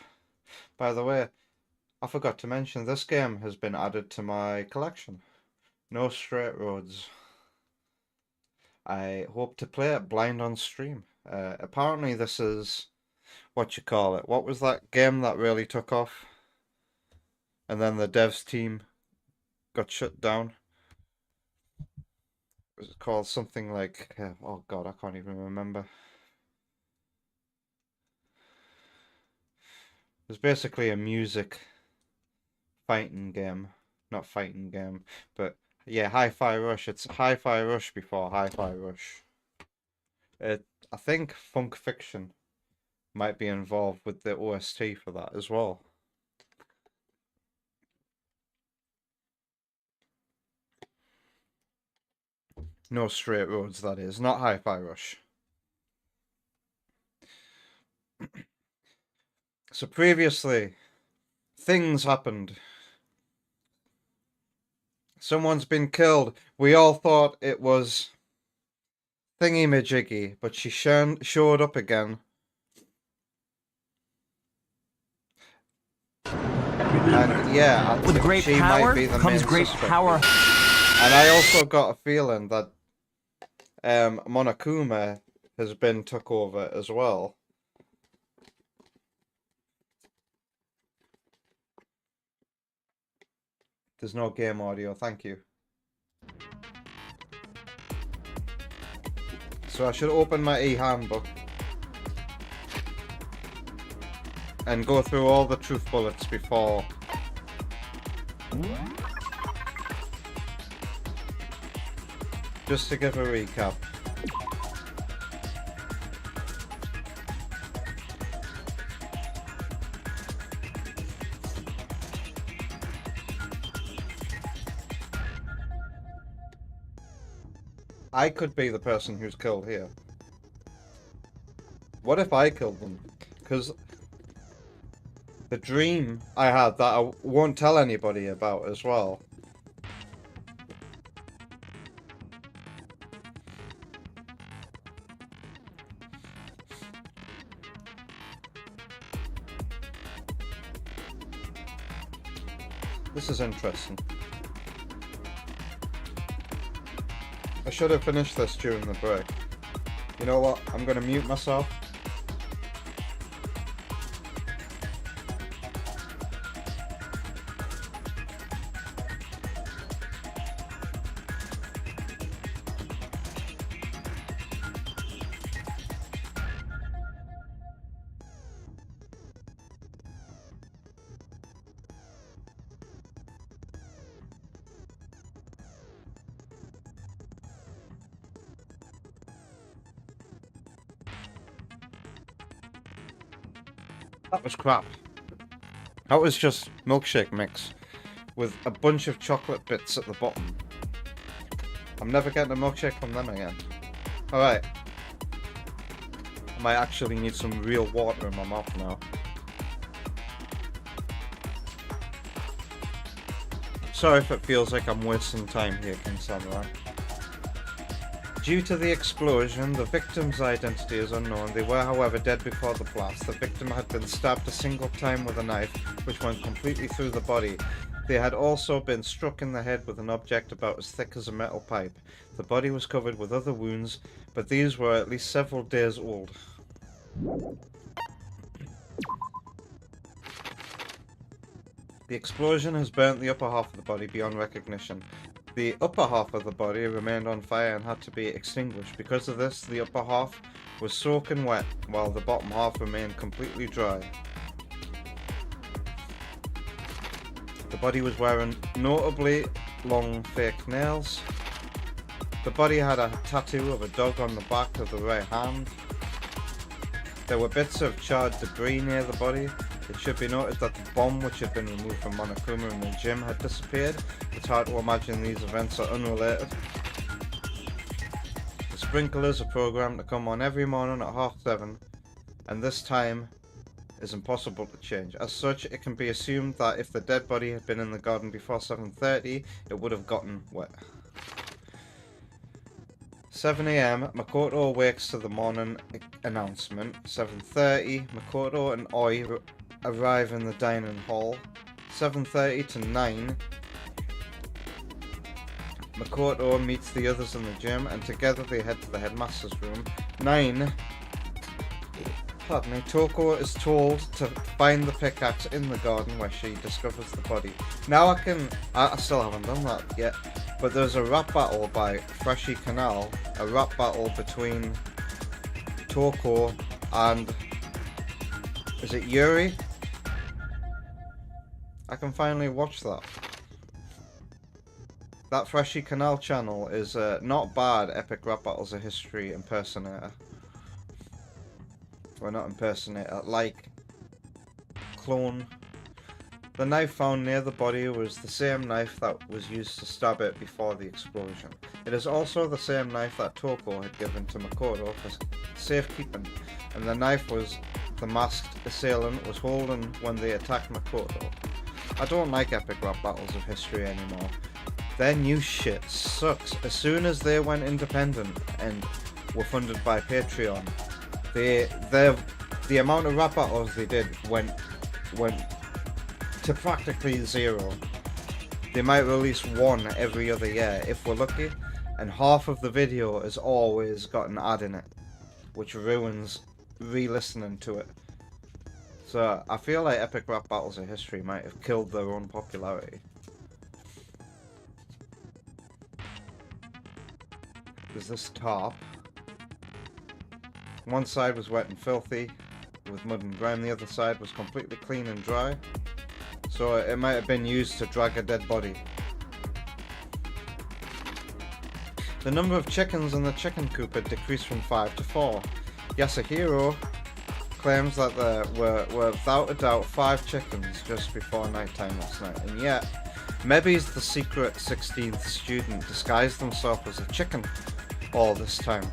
By the way, I forgot to mention this game has been added to my collection. No Straight Roads. I hope to play it blind on stream. Apparently this is, what you call it, what was that game that really took off? And then the devs team got shut down. Was it called something like, oh god, I can't even remember. It was basically a music fighting game. Not fighting game, but yeah, Hi-Fi Rush. It's Hi-Fi Rush before Hi-Fi Rush. I think Funk Fiction might be involved with the OST for that as well. No Straight Roads, that is. Not Hi-Fi Rush. So previously, things happened. Someone's been killed. We all thought it was Thingy-majiggy, but she showed up again. And yeah, I think she might be the main suspect. And I also got a feeling that Monokuma has been took over as well. There's no game audio, thank you. So I should open my e-handbook and go through all the truth bullets before. Just to give a recap. I could be the person who's killed here. What if I killed them? Because the dream I had that I won't tell anybody about as well. This is interesting. I should have finished this during the break. You know what? I'm going to mute myself. That was crap. That was just milkshake mix with a bunch of chocolate bits at the bottom. I'm never getting a milkshake from them again. Alright. I might actually need some real water in my mouth now. Sorry if it feels like I'm wasting time here, King Samurai. Due to the explosion, the victim's identity is unknown. They were, however, dead before the blast. The victim had been stabbed a single time with a knife, which went completely through the body. They had also been struck in the head with an object about as thick as a metal pipe. The body was covered with other wounds, but these were at least several days old. The explosion has burnt the upper half of the body beyond recognition. The upper half of the body remained on fire and had to be extinguished. Because of this, the upper half was soaking wet, while the bottom half remained completely dry. The body was wearing notably long fake nails. The body had a tattoo of a dog on the back of the right hand. There were bits of charred debris near the body. It should be noted that the bomb which had been removed from Monokuma in the gym had disappeared. It's hard to imagine these events are unrelated. The sprinklers are programmed to come on every morning at 7:30, and this time is impossible to change. As such, it can be assumed that if the dead body had been in the garden before 7:30, it would have gotten wet. 7 AM, Makoto awakes to the morning announcement. 7:30, Makoto and Oi arrive in the dining hall. 7:30 to 9, Makoto meets the others in the gym, and together they head to the headmaster's room. 9, Toko is told to find the pickaxe in the garden where she discovers the body. Now I still haven't done that yet, but there's a rap battle by Freshy Canal, a rap battle between Toko and, is it Yuri? I can finally watch that. That Freshy Canal channel is not bad epic rap battles of history impersonator. Well, not impersonator, like clone. The knife found near the body was the same knife that was used to stab it before the explosion. It is also the same knife that Toko had given to Makoto for safekeeping, and the knife was the masked assailant was holding when they attacked Makoto. I don't like epic rap battles of history anymore. Their new shit sucks. As soon as they went independent and were funded by Patreon, the amount of rap battles they did went to practically zero. They might release one every other year if we're lucky, and half of the video has always got an ad in it, which ruins re-listening to it. So I feel like epic rap battles of history might have killed their own popularity. There's this tarp. One side was wet and filthy with mud and grime, the other side was completely clean and dry. So it might have been used to drag a dead body. The number of chickens in the chicken coop had decreased from 5 to 4. Yasuhiro claims that there were without a doubt 5 chickens just before nighttime last night, and yet maybe the secret 16th student disguised himself as a chicken all this time.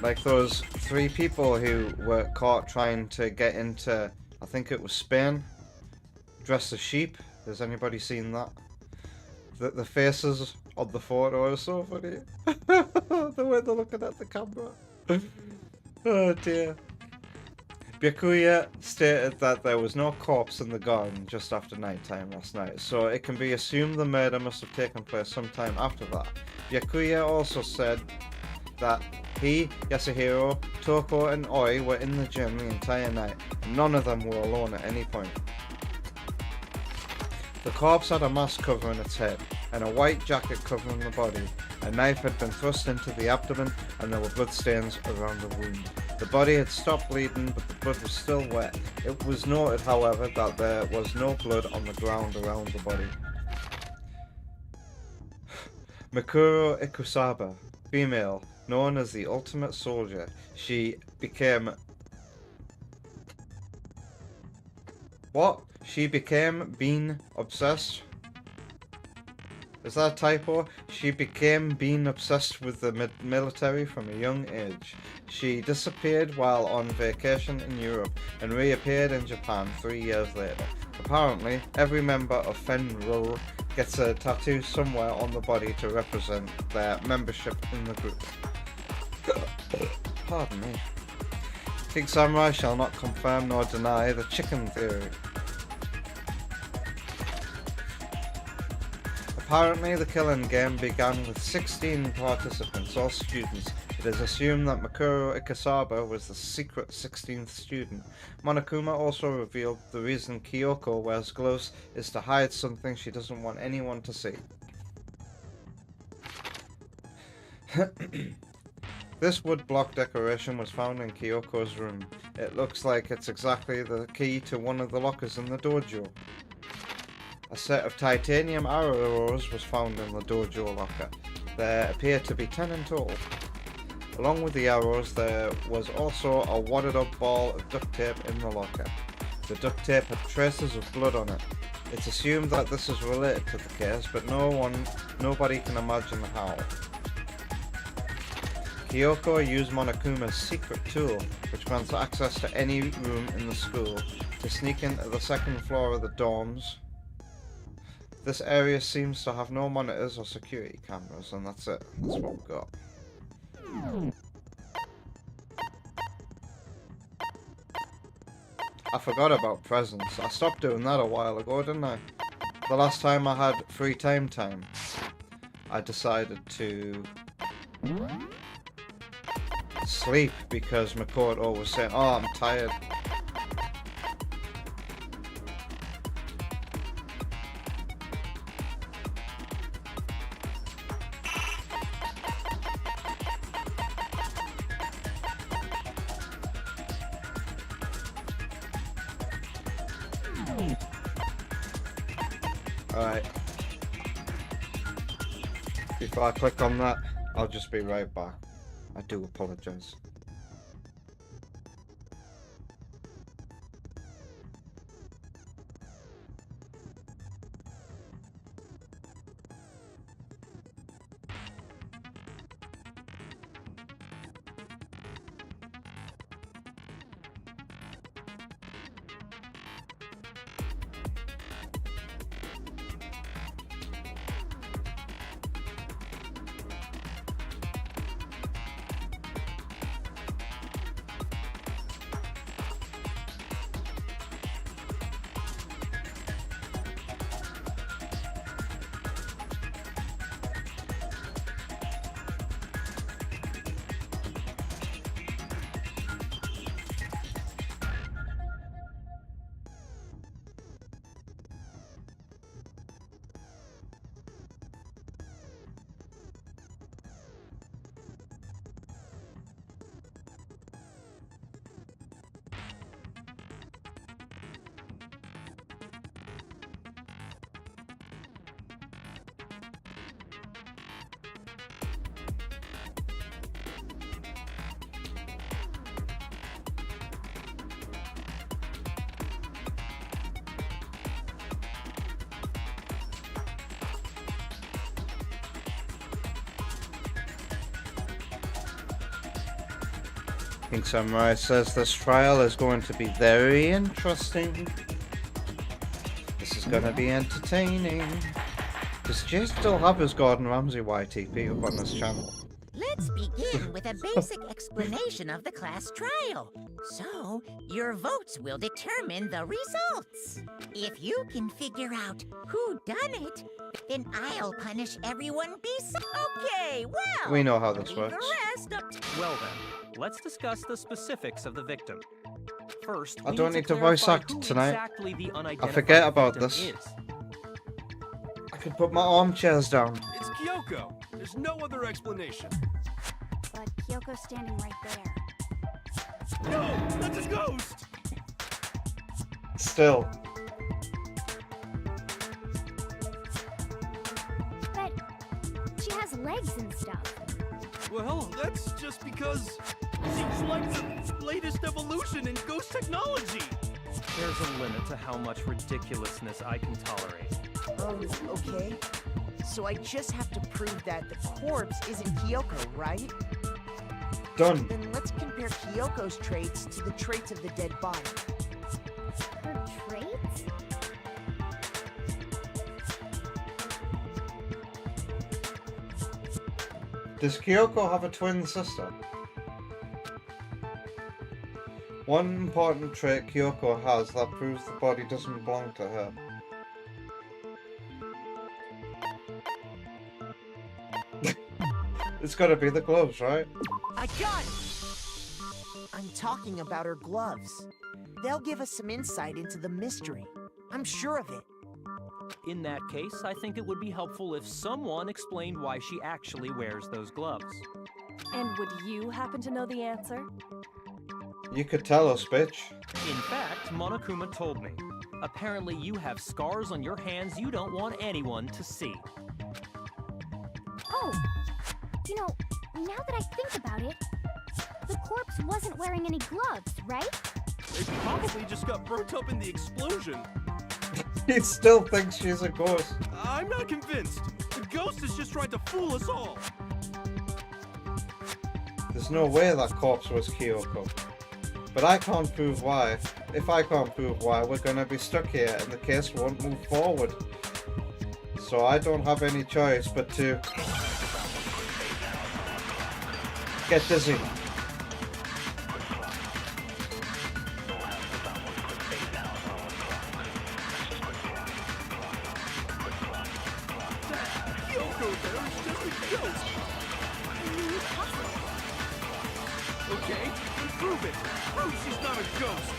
Like those 3 people who were caught trying to get into, I think it was Spain, dressed as sheep. Has anybody seen that? The faces on the photo are so funny. The way they're looking at the camera. Oh dear. Byakuya stated that there was no corpse in the garden just after nighttime last night, so it can be assumed the murder must have taken place sometime after that. Byakuya also said that he, Yasuhiro, Toko and Oi were in the gym the entire night. None of them were alone at any point. The corpse had a mask covering its head, and a white jacket covering the body. A knife had been thrust into the abdomen, and there were bloodstains around the wound. The body had stopped bleeding, but the blood was still wet. It was noted, however, that there was no blood on the ground around the body. Mikuro Ikusaba, female, known as the Ultimate Soldier. She became... What? She became being obsessed? Is that a typo? She became being obsessed with the military from a young age. She disappeared while on vacation in Europe and reappeared in Japan 3 years later. Apparently, every member of Fenrir gets a tattoo somewhere on the body to represent their membership in the group. Pardon me. King Samurai shall not confirm nor deny the chicken theory. Apparently, the killing game began with 16 participants, all students. It is assumed that Mikuro Ikusaba was the secret 16th student. Monokuma also revealed the reason Kyoko wears gloves is to hide something she doesn't want anyone to see. This wood block decoration was found in Kyoko's room. It looks like it's exactly the key to one of the lockers in the dojo. A set of titanium arrows was found in the dojo locker. There appear to be 10 in total. Along with the arrows, there was also a wadded up ball of duct tape in the locker. The duct tape had traces of blood on it. It's assumed that this is related to the case, but nobody can imagine how. Kyoko used Monokuma's secret tool, which grants access to any room in the school, to sneak into the second floor of the dorms. This area seems to have no monitors or security cameras, and that's it. That's what we've got. I forgot about presents. I stopped doing that a while ago, didn't I? The last time I had free time, I decided to sleep because Makoto was saying, "Oh, I'm tired." Alright. Before I click on that, I'll just be right back. I do apologize. King Samurai says this trial is going to be very interesting. This is going to be entertaining. Does Jay still have his Gordon Ramsay YTP up on his channel? Let's begin with a basic explanation of the class trial. So, your votes will determine the results. If you can figure out who done it, then I'll punish everyone Okay, well, we know how this leave works. The rest up to well then, let's discuss the specifics of the victim. First, I we don't need need to clarify voice act who tonight. exactly the I unidentified forget about victim this. is. I could put my armchairs down. It's Kyoko. There's no other explanation. But Kyoko's standing right there. No, that's a ghost! Still. But she has legs and stuff. Well, that's just because she's like the latest evolution in ghost technology. There's a limit to how much ridiculousness I can tolerate. Okay. So I just have to prove that the corpse isn't Kyoko, right? Done. Then let's compare Kyoko's traits to the traits of the dead body. Her traits? Does Kyoko have a twin sister? One important trait Kyoko has that proves the body doesn't belong to her. It's gotta be the gloves, right? I got it! I'm talking about her gloves. They'll give us some insight into the mystery. I'm sure of it. In that case, I think it would be helpful if someone explained why she actually wears those gloves. And would you happen to know the answer? You could tell us, bitch. In fact, Monokuma told me. Apparently you have scars on your hands you don't want anyone to see. Oh, you know, now that I think about it, the corpse wasn't wearing any gloves, right? They probably just got burnt up in the explosion. He still thinks she's a ghost. I'm not convinced. The ghost is just trying to fool us all. There's no way that corpse was Kyoko. But I can't prove why. If I can't prove why, we're gonna be stuck here and the case won't move forward. So I don't have any choice but to get dizzy. Kyoko there is just a ghost. Okay, then prove it. Prove she's not a ghost.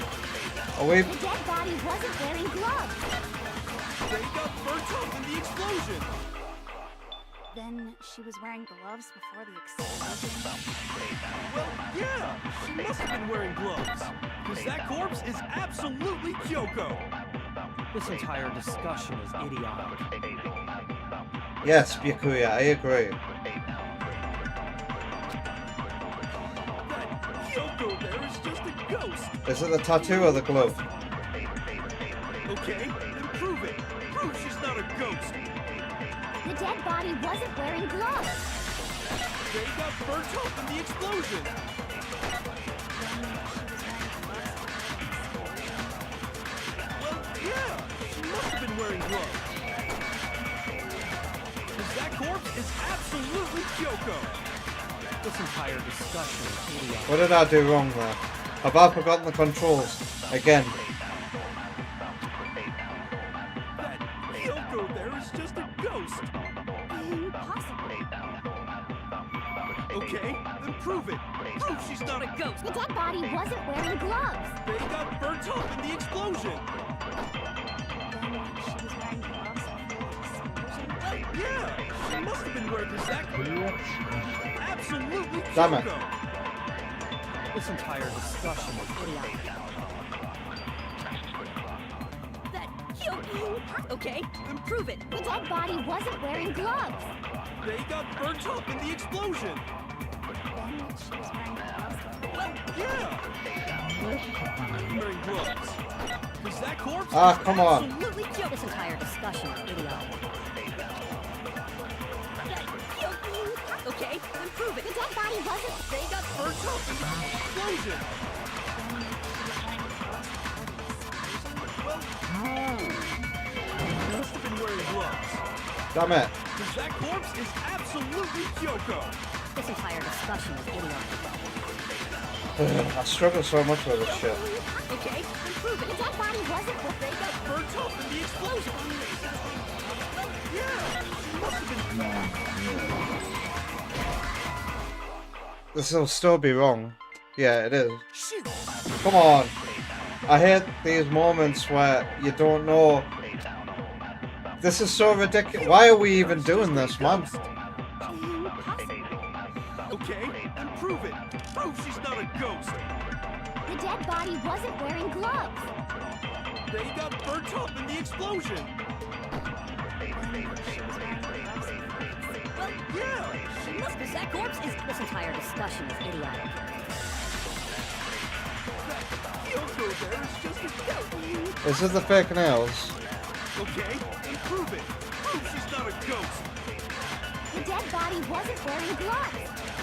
Oh wait. The dead body wasn't wearing gloves. They got burnt up in the explosion. Then she was wearing gloves before the explosion. Well, yeah, she must have been wearing gloves. Because that corpse is absolutely Kyoko. This entire discussion is idiotic. Yes, Byakuya, I agree. Kyoko there is just a ghost. Is it the tattoo or the glove? Okay, then prove it. Prove she's not a ghost. The dead body wasn't wearing gloves. They got burnt up in the explosion. Well, yeah, she must have been wearing gloves. Because that corpse is absolutely Kyoko. This entire discussion is idiotic. What did I do wrong there? Have I forgotten the controls? Again. That Kyoko there is just a ghost. Impossible. Okay, then prove it. Prove she's not a ghost. The dead body wasn't wearing gloves. They got burnt up in the explosion. Then she was wearing gloves before the explosion. Well, yeah, she must have been wearing this absolutely Damn it. Kyoko. This entire discussion is idiotic. That Kyoko. Okay, Then prove it. the dead body wasn't wearing gloves. They got burnt up in the explosion. Then she was wearing gloves. Well, yeah. Wearing gloves. Because that corpse Ah, is come on. absolutely Kyoko. This entire discussion is idiotic. Okay, then prove it. The dead body wasn't. They got burnt up in the explosion. Well, she must have been wearing gloves. Damn it. Because that corpse is absolutely Kyoko. This entire discussion is idiotic. I struggle so much with this shit. Okay, then prove it. The dead body wasn't. They got burnt up in the explosion. Well, yeah, she must have been. This will still be wrong. Yeah, it is. Shoot. Come on. I hate these moments where you don't know. This is so ridiculous. Why are we even doing this, man? Okay, then prove it. Prove she's not a ghost. The dead body wasn't wearing gloves. They got burnt up in the explosion. Well, yeah, she must Because that corpse is. This entire discussion is idiotic. Kyoko there is just a ghost. Is it the fake nails? Okay, then prove it. Prove she's not a ghost. The dead body wasn't wearing gloves.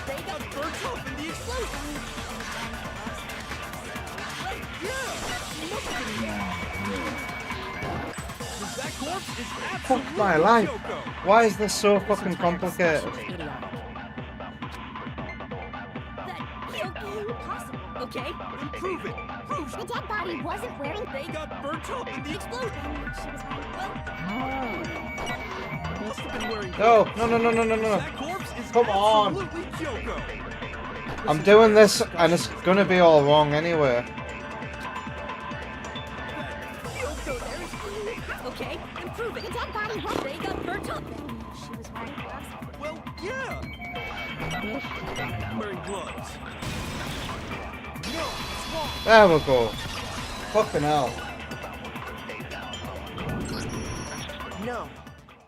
They got burnt up in the explosion. Well, yeah, she must have been. Because that corpse is absolutely Fuck my life. Kyoko. Why is this so fucking complicated? Impossible. Okay, then prove it. Prove The dead body wasn't wearing. they got burnt up in the explosion. She was wearing. Must have been wearing No, gloves. no, no, no, no, no, no. That corpse is Come on. absolutely Kyoko. I'm doing this and it's gonna be all wrong anyway. Kyoko there is. Okay, then prove it. The dead body was. They got burnt up. She was wearing gloves. Well, yeah. Wearing gloves. No, it's wrong. There we go. Fucking hell. No.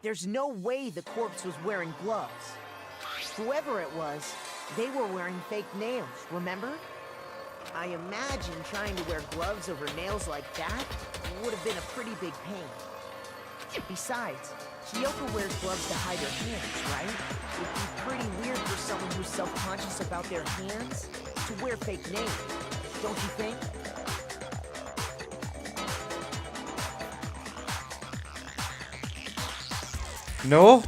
There's no way the corpse was wearing gloves. Whoever it was, they were wearing fake nails, remember? I imagine trying to wear gloves over nails like that would have been a pretty big pain. Besides, Kyoko wears gloves to hide her hands, right? It'd be pretty weird for someone who's self-conscious about their hands to wear fake nails, don't you think? No?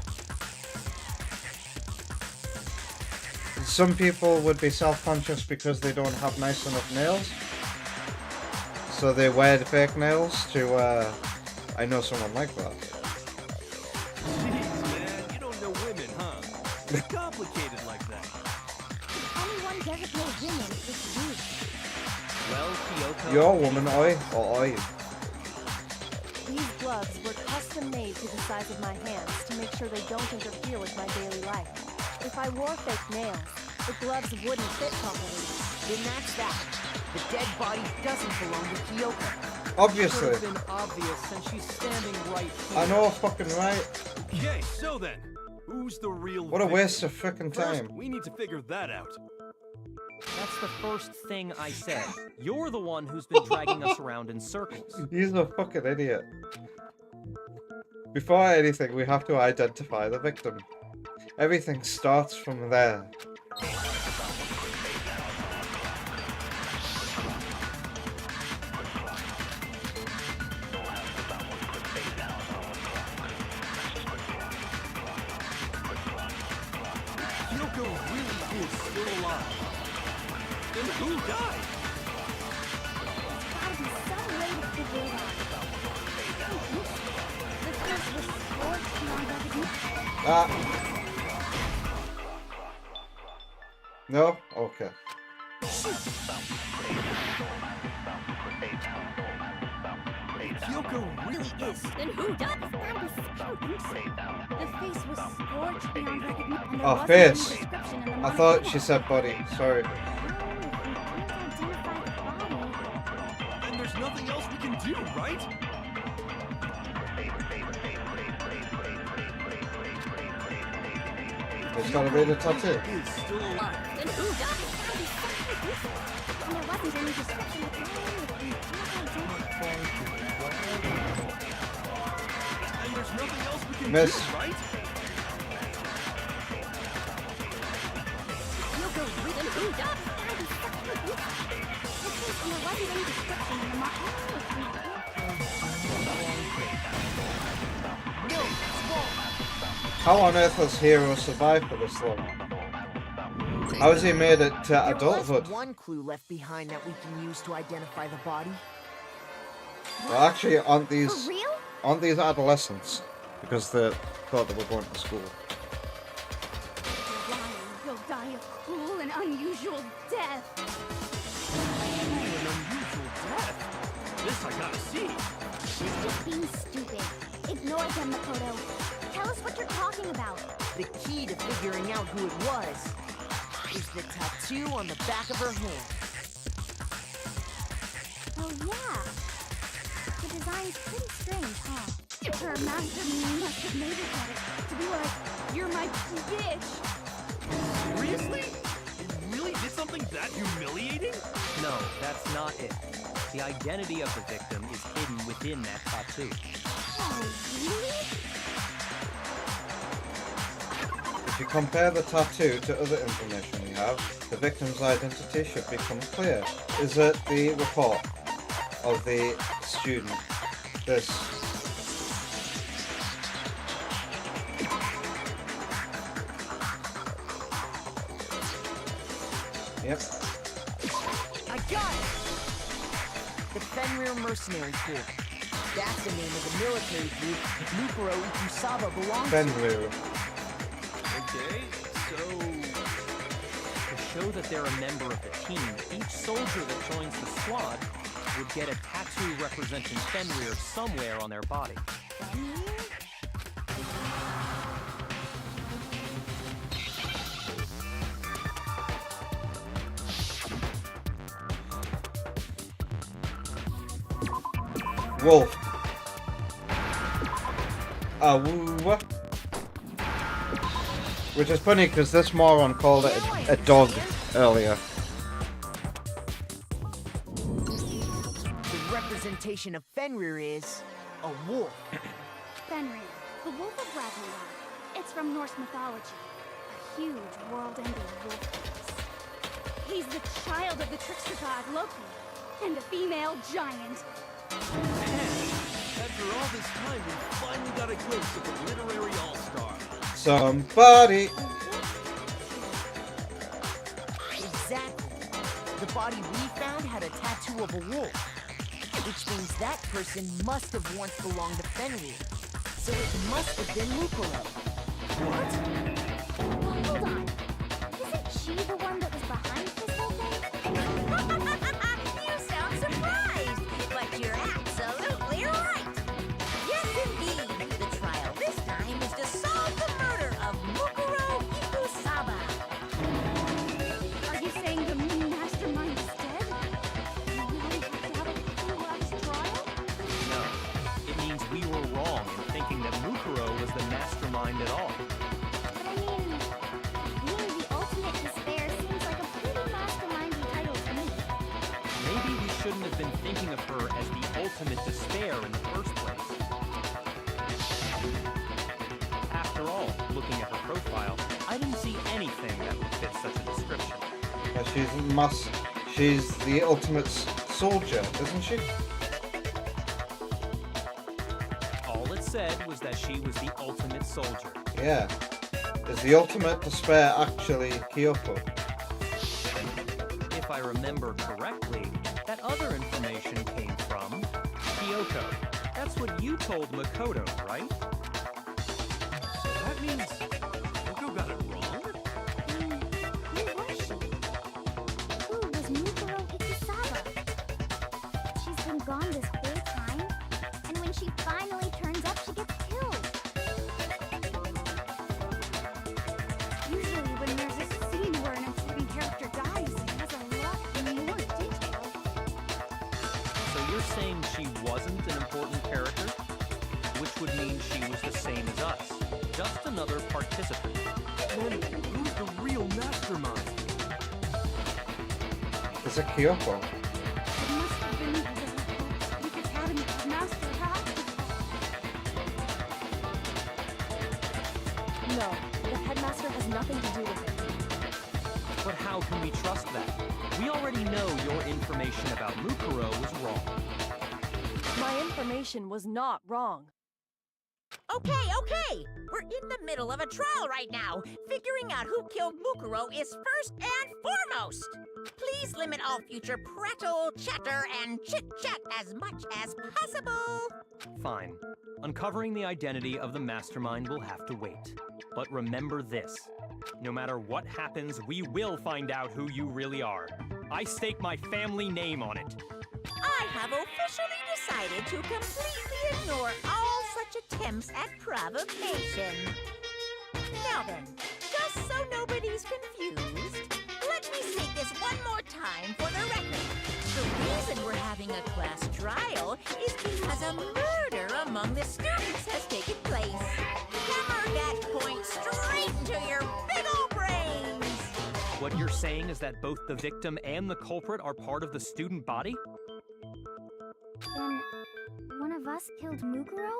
Some people would be self-conscious because they don't have nice enough nails. So they wear the fake nails to, I know someone like that. Jeez, man, you don't know women, huh? It's complicated like that. Anyone doesn't know women is weak. Well, Kyoko... You're a woman, oi, or oi. These gloves were custom made to the size of my hands to make sure they don't interfere with my daily life. If I wore fake nails, the gloves wouldn't fit properly. Then that's that. The dead body doesn't belong to Kyoko. Obviously. It could have been obvious since she's standing right here. I know, fucking right. Okay, so then, who's the real What a victim? waste of fucking time. First, we need to figure that out. That's the first thing I said. You're the one who's been dragging us around in circles. He's a fucking idiot. Before anything, we have to identify the victim. Everything starts from there. Kyoko really is still alive. Then who died? There's gotta be some way to figure it out. The face was scorched beyond recognition. Ah. No? Okay. Kyoko really is. Then who does? The face was scorched beyond recognition. Oh, face. I thought she said body. Sorry. And there's nothing else we can do, right? There's gotta be the tattoo. Is still alive. Then who does? And there wasn't any description at And there's nothing else we can Miss. do, right? Kyoko, then who does? And there wasn't any description in the How on earth has Hero survived for this long? How has he made it to adulthood? There was one clue left behind that we can use to identify the body. Well, actually, aren't For these adolescents? Because they thought they were going to school. You'll die a cruel and unusual death. An unusual death. This I gotta see. She's just being stupid. Ignore them, Makoto. Tell us what you're talking about. The key to figuring out who it was is the tattoo on the back of her hand. Oh, yeah. The design's pretty strange, huh? Her master must have made it at it to be like, you're my bitch. Seriously? You really did something that humiliating? No, that's not it. The identity of the victim is hidden within that tattoo. Oh, really? If you compare the tattoo to other information we have, the victim's identity should become clear. Is it the report of the student? This. Yep. I got it! The Fenrir Mercenary Corps. That's the name of the military group Mukuro Ikusaba belongs to. Fenrir. Okay, so... To show that they're a member of the team, each soldier that joins the squad would get a tattoo representing Fenrir somewhere on their body. Wolf. Which is funny because this moron called it a dog earlier. The representation of Fenrir is a wolf. Fenrir, the Wolf of Ragnarok. It's from Norse mythology. A huge world-ending wolf race. He's the child of the trickster god Loki, and a female giant. After all this time, we finally got a glimpse of the literary all-star. Somebody. Exactly. The body we found had a tattoo of a wolf, which means that person must have once belonged to Fenrir. So it must have been Mukuro. What? Hold on. Isn't she the one that was behind this whole thing? You sound surprised, but you're absolutely right. Yes, indeed. The trial this time is to solve the murder of Mukuro Ikusaba. Are you saying the mastermind is dead? And now we have to have a full last trial? No. It means we were wrong in thinking that Mukuro was the mastermind at all. But I mean, being the ultimate despair seems like a pretty mastermindy title to me. Maybe we shouldn't have been thinking of her as the ultimate despair in the first place. After all, looking at her profile, I didn't see anything that would fit such a description. But she's the ultimate soldier, isn't she? All it said was that she was the ultimate soldier. Yeah. Is the ultimate despair actually Kyoko? If I remember correctly, that other information came from Kyoko. That's what you told Makoto, right? So that means Kyoko got it wrong? Who was she? Who was Mukuro Ikusaba? She's been gone this whole time, and when she finally turns up, she gets killed. Usually when there's a scene where an important character dies, it has a lot more detail. So you're saying she wasn't an important character? Which would mean she was the same as us. Just another participant. Then who's the real mastermind? Is it Kyoko? It must have been because of Luke Academy of Master Hat. No, the headmaster has nothing to do with it. But how can we trust that? We already know your information about Mukuro was wrong. My information was not wrong. Okay. We're in the middle of a trial right now. Figuring out who killed Mukuro is first and foremost. Please limit all future prattle, chatter, and chit-chat as much as possible. Fine. Uncovering the identity of the mastermind will have to wait. But remember this. No matter what happens, we will find out who you really are. I stake my family name on it. I have officially decided to completely ignore all such attempts at provocation. Now then, just so nobody's confused, let me state this one more time for the record. The reason we're having a class trial is because a murder among the students has taken place. Hammer that point straight into your big old brains! What you're saying is that both the victim and the culprit are part of the student body? Then, one of us killed Mukuro?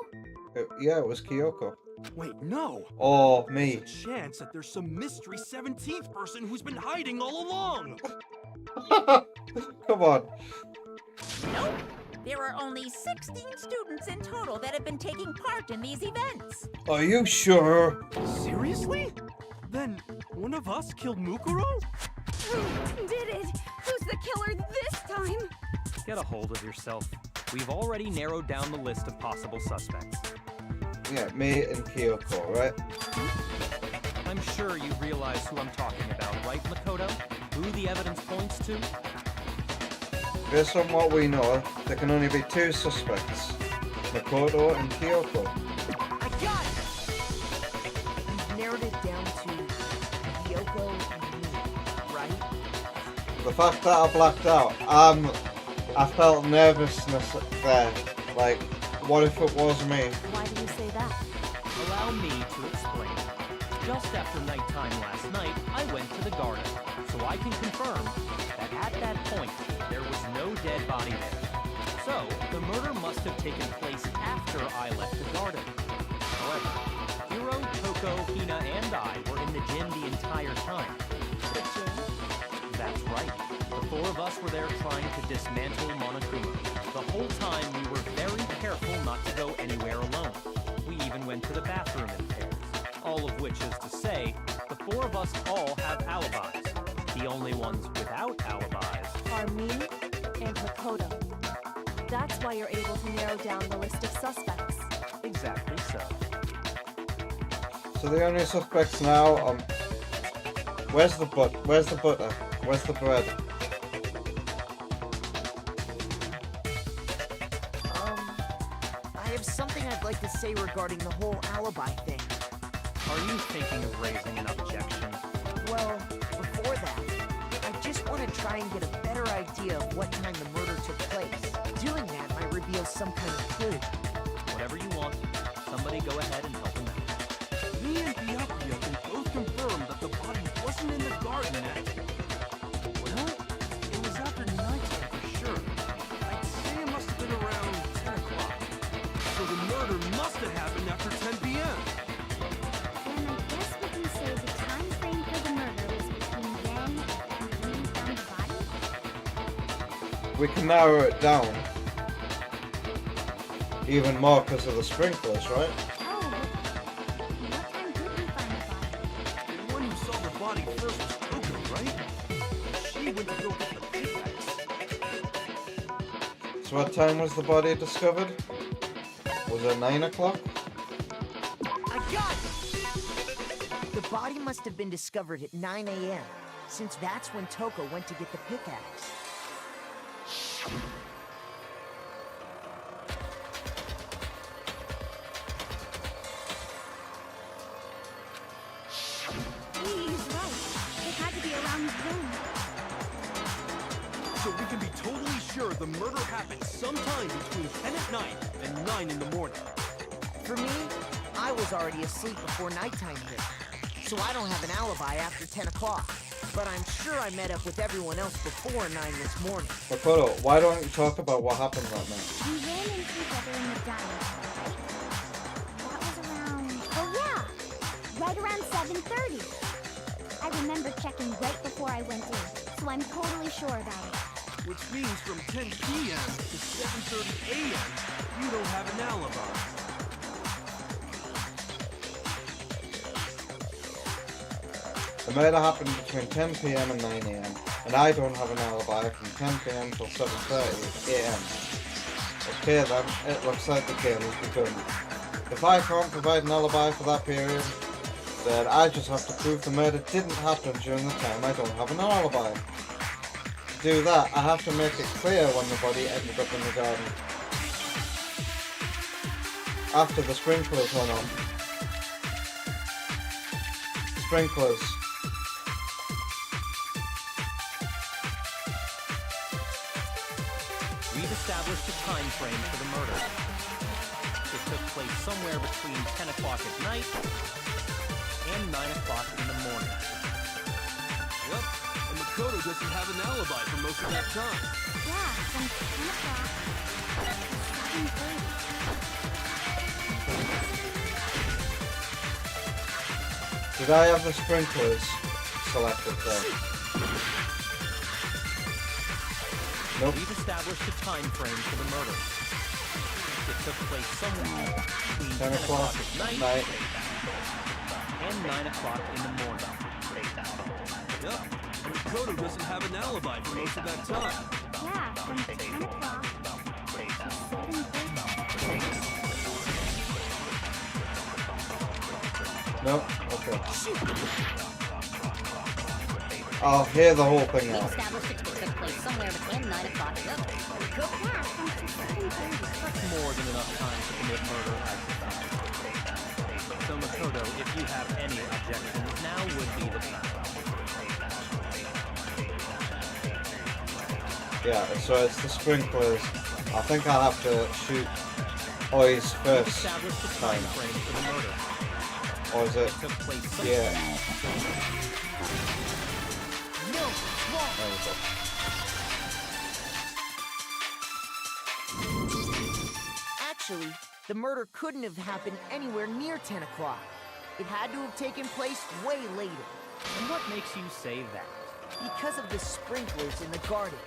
Yeah, it was Kyoko. Wait, no! Or me. There's a chance that there's some mystery 17th person who's been hiding all along! Come on. Nope. There are only 16 students in total that have been taking part in these events. Are you sure? Seriously? Then one of us killed Mukuro? Who did it? Who's the killer this time? Get a hold of yourself. We've already narrowed down the list of possible suspects. Yeah, me and Kyoko, right? I'm sure you realize who I'm talking about, right, Makoto? Who the evidence points to? Based on what we know, there can only be two suspects. Makoto and Kyoko. I got it! We've narrowed it down to Kyoko and me, right? The fact that I blacked out, I felt nervousness there. Like, what if it was me? Why do you say that? Allow me to explain. Just after nighttime last night, I went to the garden, so I can confirm that at that point, there was no dead body there. So, the murder must have taken place after I left the garden. However, Hiro, Toko, Hina, and I were in the gym the entire time. The gym? That's right. The four of us were there trying to dismantle Monokuma. The whole time we were very careful not to go anywhere alone. We even went to the bathroom in pairs. All of which is to say, the four of us all have alibis. The only ones without alibis Are me and Makoto. That's why you're able to narrow down the list of suspects. Exactly so. So the only suspects now, where's the butter? Where's the butter? Where's the bread? I have something I'd like to say regarding the whole alibi thing. Are you thinking of raising an objection? Well, before that, I just want to try and get a better idea of what time the murder took place. Doing that might reveal some kind of clue. Whatever you want. Somebody go ahead and help him out. Me and Byakuya can both confirm that the body wasn't in the garden at... Well, it was after nighttime for sure. I'd say it must have been around 10 o'clock. So the murder must have happened after 10 p.m. Then I guess we can say the time frame for the murder was between then and when we found the body? We can narrow it down even more because of the sprinklers, right? Oh, but what time did we find the body? The one who saw the body first was Toko, right? She went to go get the pickaxe. So what time was the body discovered? Was it 9 o'clock? I got it! The body must have been discovered at 9 a.m., since that's when Toko went to get the pickaxe. He's right. It had to be around then. So we can be totally sure the murder happened sometime between 10 at night and 9 in the morning. For me, I was already asleep before nighttime hit, so I don't have an alibi after 10 o'clock. But I'm sure I met up with everyone else before 9 this morning. Makoto, why don't you talk about what happened that night? We ran into each other in the diner, right? That was around... Oh yeah! Right around 7:30. I remember checking right before I went in, so I'm totally sure about it. Which means from 10 p.m. to 7:30 a.m., you don't have an alibi. The murder happened between 10 p.m. and 9 a.m. and I don't have an alibi from 10 p.m. till 7:30 a.m. Okay then, it looks like the game has begun. If I can't provide an alibi for that period, then I just have to prove the murder didn't happen during the time I don't have an alibi. To do that, I have to make it clear when the body ended up in the garden. After the sprinklers went on. Sprinklers. We've established a time frame for the murder. It took place somewhere between 10 o'clock at night and 9 o'clock in the morning. Yep, and Makoto doesn't have an alibi for most of that time. Yeah, from 10 o'clock to 7:30. Did I have the sprinklers selected there? Nope. We've established a time frame for the murder. It took place somewhere between 10 o'clock at night and 9 o'clock in the morning. Yep, and Makoto doesn't have an alibi for most of that time. Yeah, from 10 o'clock to 7:30. Nope. Okay. I'll hear the whole thing out. Established it took place somewhere between 9 o'clock and That's more than enough time to commit murder as defined. So Makoto, if you have any objections, now would be the time. Yeah, so it's the sprinklers. I think I'll have to shoot Or his first Establish the time. time frame for the murder. Or is it? It took place Yeah. No, wrong. There we go. Actually, the murder couldn't have happened anywhere near 10 o'clock. It had to have taken place way later. And what makes you say that? Because of the sprinklers in the garden.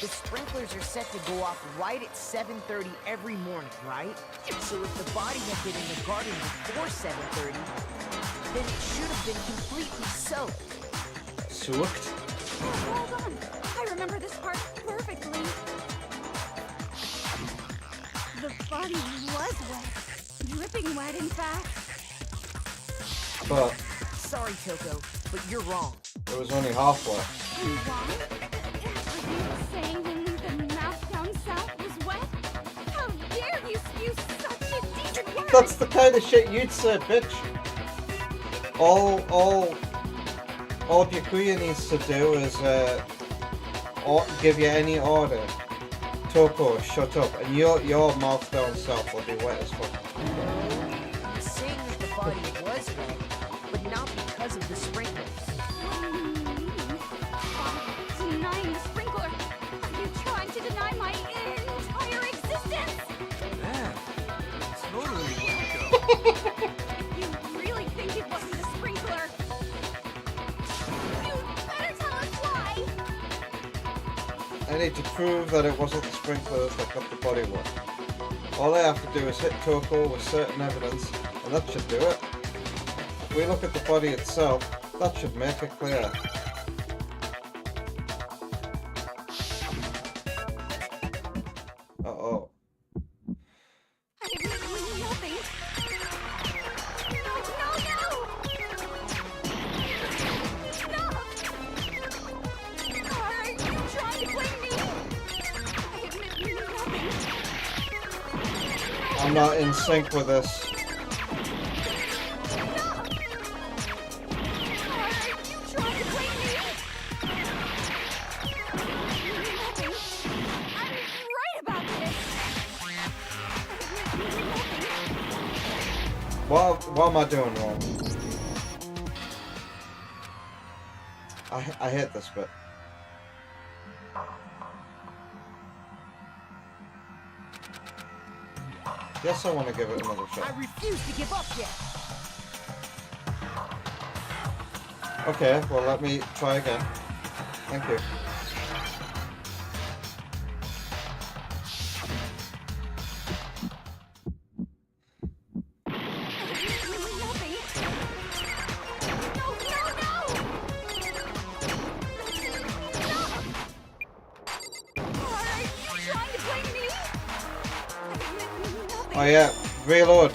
The sprinklers are set to go off right at 7:30 every morning, right? So if the body had been in the garden before 7:30, then it should have been completely soaked. Soaked? Hold on. I remember this part perfectly. The body was wet. Dripping wet, in fact. But Sorry, Toko, but you're wrong. it was only halfway. I'm wrong? Are you saying only the mouth down south was wet? How dare you spew such indecent words? That's the kind of shit you'd say, bitch. All Byakuya needs to do is give you any order. Toko, shut up, and your mouth down south will be wet as fuck. I'm saying that the body was wet, but not because of the sprinklers. Denying the sprinkler? Are you trying to deny my entire existence? Man, totally wacko. If you really think it wasn't the sprinkler, you better tell us why. I need to prove that it wasn't the sprinklers that got the body wet. All I have to do is hit Toko with certain evidence, and that should do it. If we look at the body itself, that should make it clear. Uh-oh. I admit nothing. No! Stop! Are you trying to blame me? I admit nothing. I'm not in sync with this. What am I doing wrong? I hate this bit. Yes, I want to give it another shot. I refuse to give up yet. Okay, well let me try again. Thank you. Oh yeah, reload.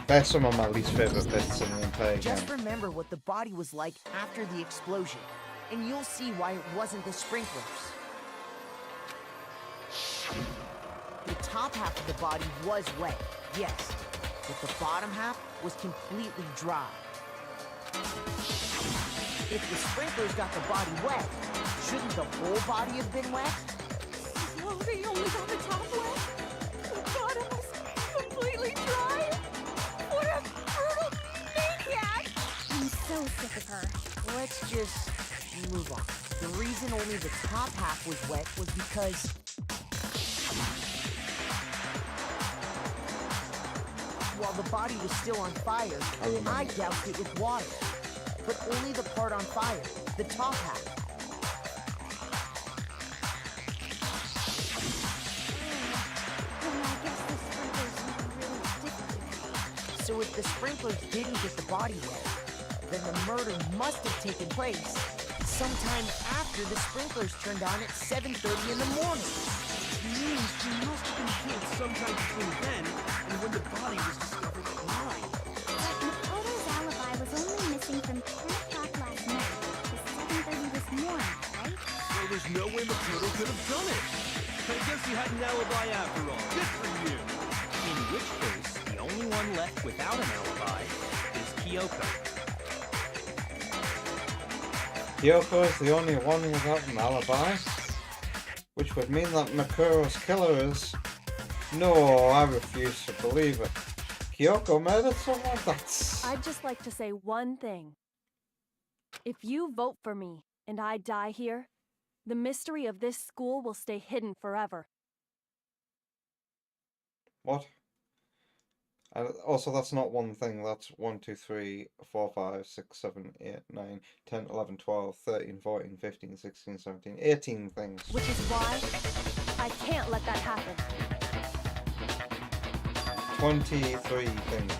That's some of my least favorite bits in the entire game. Just remember what the body was like after the explosion, and you'll see why it wasn't the sprinklers. The top half of the body was wet, yes, but the bottom half was completely dry. If the sprinklers got the body wet, shouldn't the whole body have been wet? No, they only got the top wet. The bottom was completely dry. What a brutal maniac! I'm so sick of her. Let's just move on. The reason only the top half was wet was because while the body was still on fire, I doused it with water. But only the part on fire, the top half. I'm So if the sprinklers didn't get the body wet, then the murder must have taken place sometime after the sprinklers turned on at 7:30 in the morning. Which means she must have been killed sometime between then and when the body was discovered at 9. But Makoto's alibi was only missing from 10 o'clock last night to 7:30 this morning, right? So there's no way Makoto could have done it. I guess you had an alibi after all. Good for you. In which case, the only one left without an alibi is Kyoko. Kyoko is the only one without an alibi? Which would mean that Makoto's killer is... No, I refuse to believe it. Kyoko murdered someone? That's... I'd just like to say one thing. If you vote for me, and I die here, the mystery of this school will stay hidden forever. What? Also, that's not one thing. That's 1, 2, 3, 4, 5, 6, 7, 8, 9, 10, 11, 12, 13, 14, 15, 16, 17, 18 things. Which is why I can't let that happen. 23 things.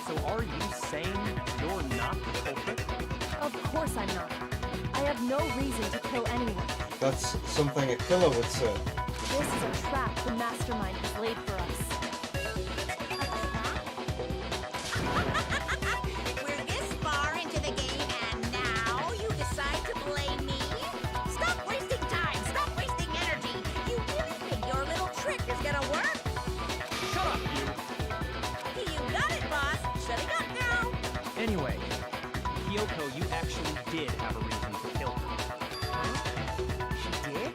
So are you saying you're not the culprit? Of course I'm not. I have no reason to kill anyone. That's something a killer would say. This is a trap the mastermind has laid for us. We're this far into the game and now you decide to blame me? Stop wasting time! Stop wasting energy! You really think your little trick is gonna work? Shut up, you! You got it, boss! Shutting up now! Anyway, Kyoko, you actually did have a reason to kill her. She did?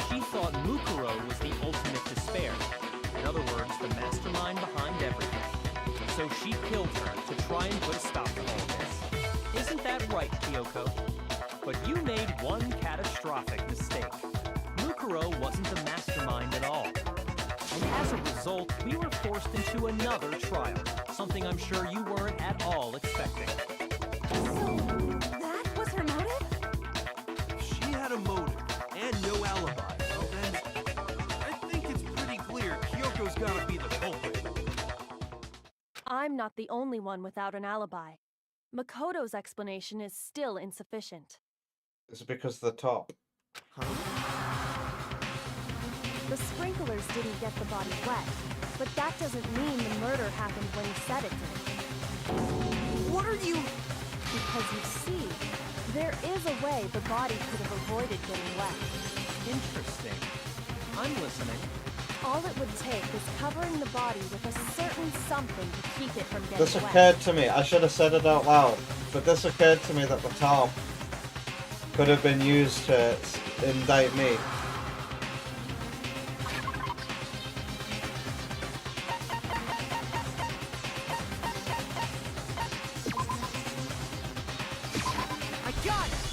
She thought Mukuro was the ultimate despair. In other words, the mastermind behind everything. So she killed her to try and put a stop to all this. Isn't that right, Kyoko? But you made one catastrophic mistake. Mukuro wasn't the mastermind at all. And as a result, we were forced into another trial, something I'm sure you weren't at all expecting. So, that was her motive? If she had a motive and no alibi, well then, I think it's pretty clear Kyoko's gotta be the culprit. I'm not the only one without an alibi. Makoto's explanation is still insufficient. It's because of the top. The sprinklers didn't get the body wet, but that doesn't mean the murder happened when he said it did. What are you... Because you see, there is a way the body could have avoided getting wet. Interesting. I'm listening. All it would take is covering the body with a certain something to keep it from getting This wet. occurred to me. I should have said it out loud. But this occurred to me that the tarp could have been used to indict me. I got it!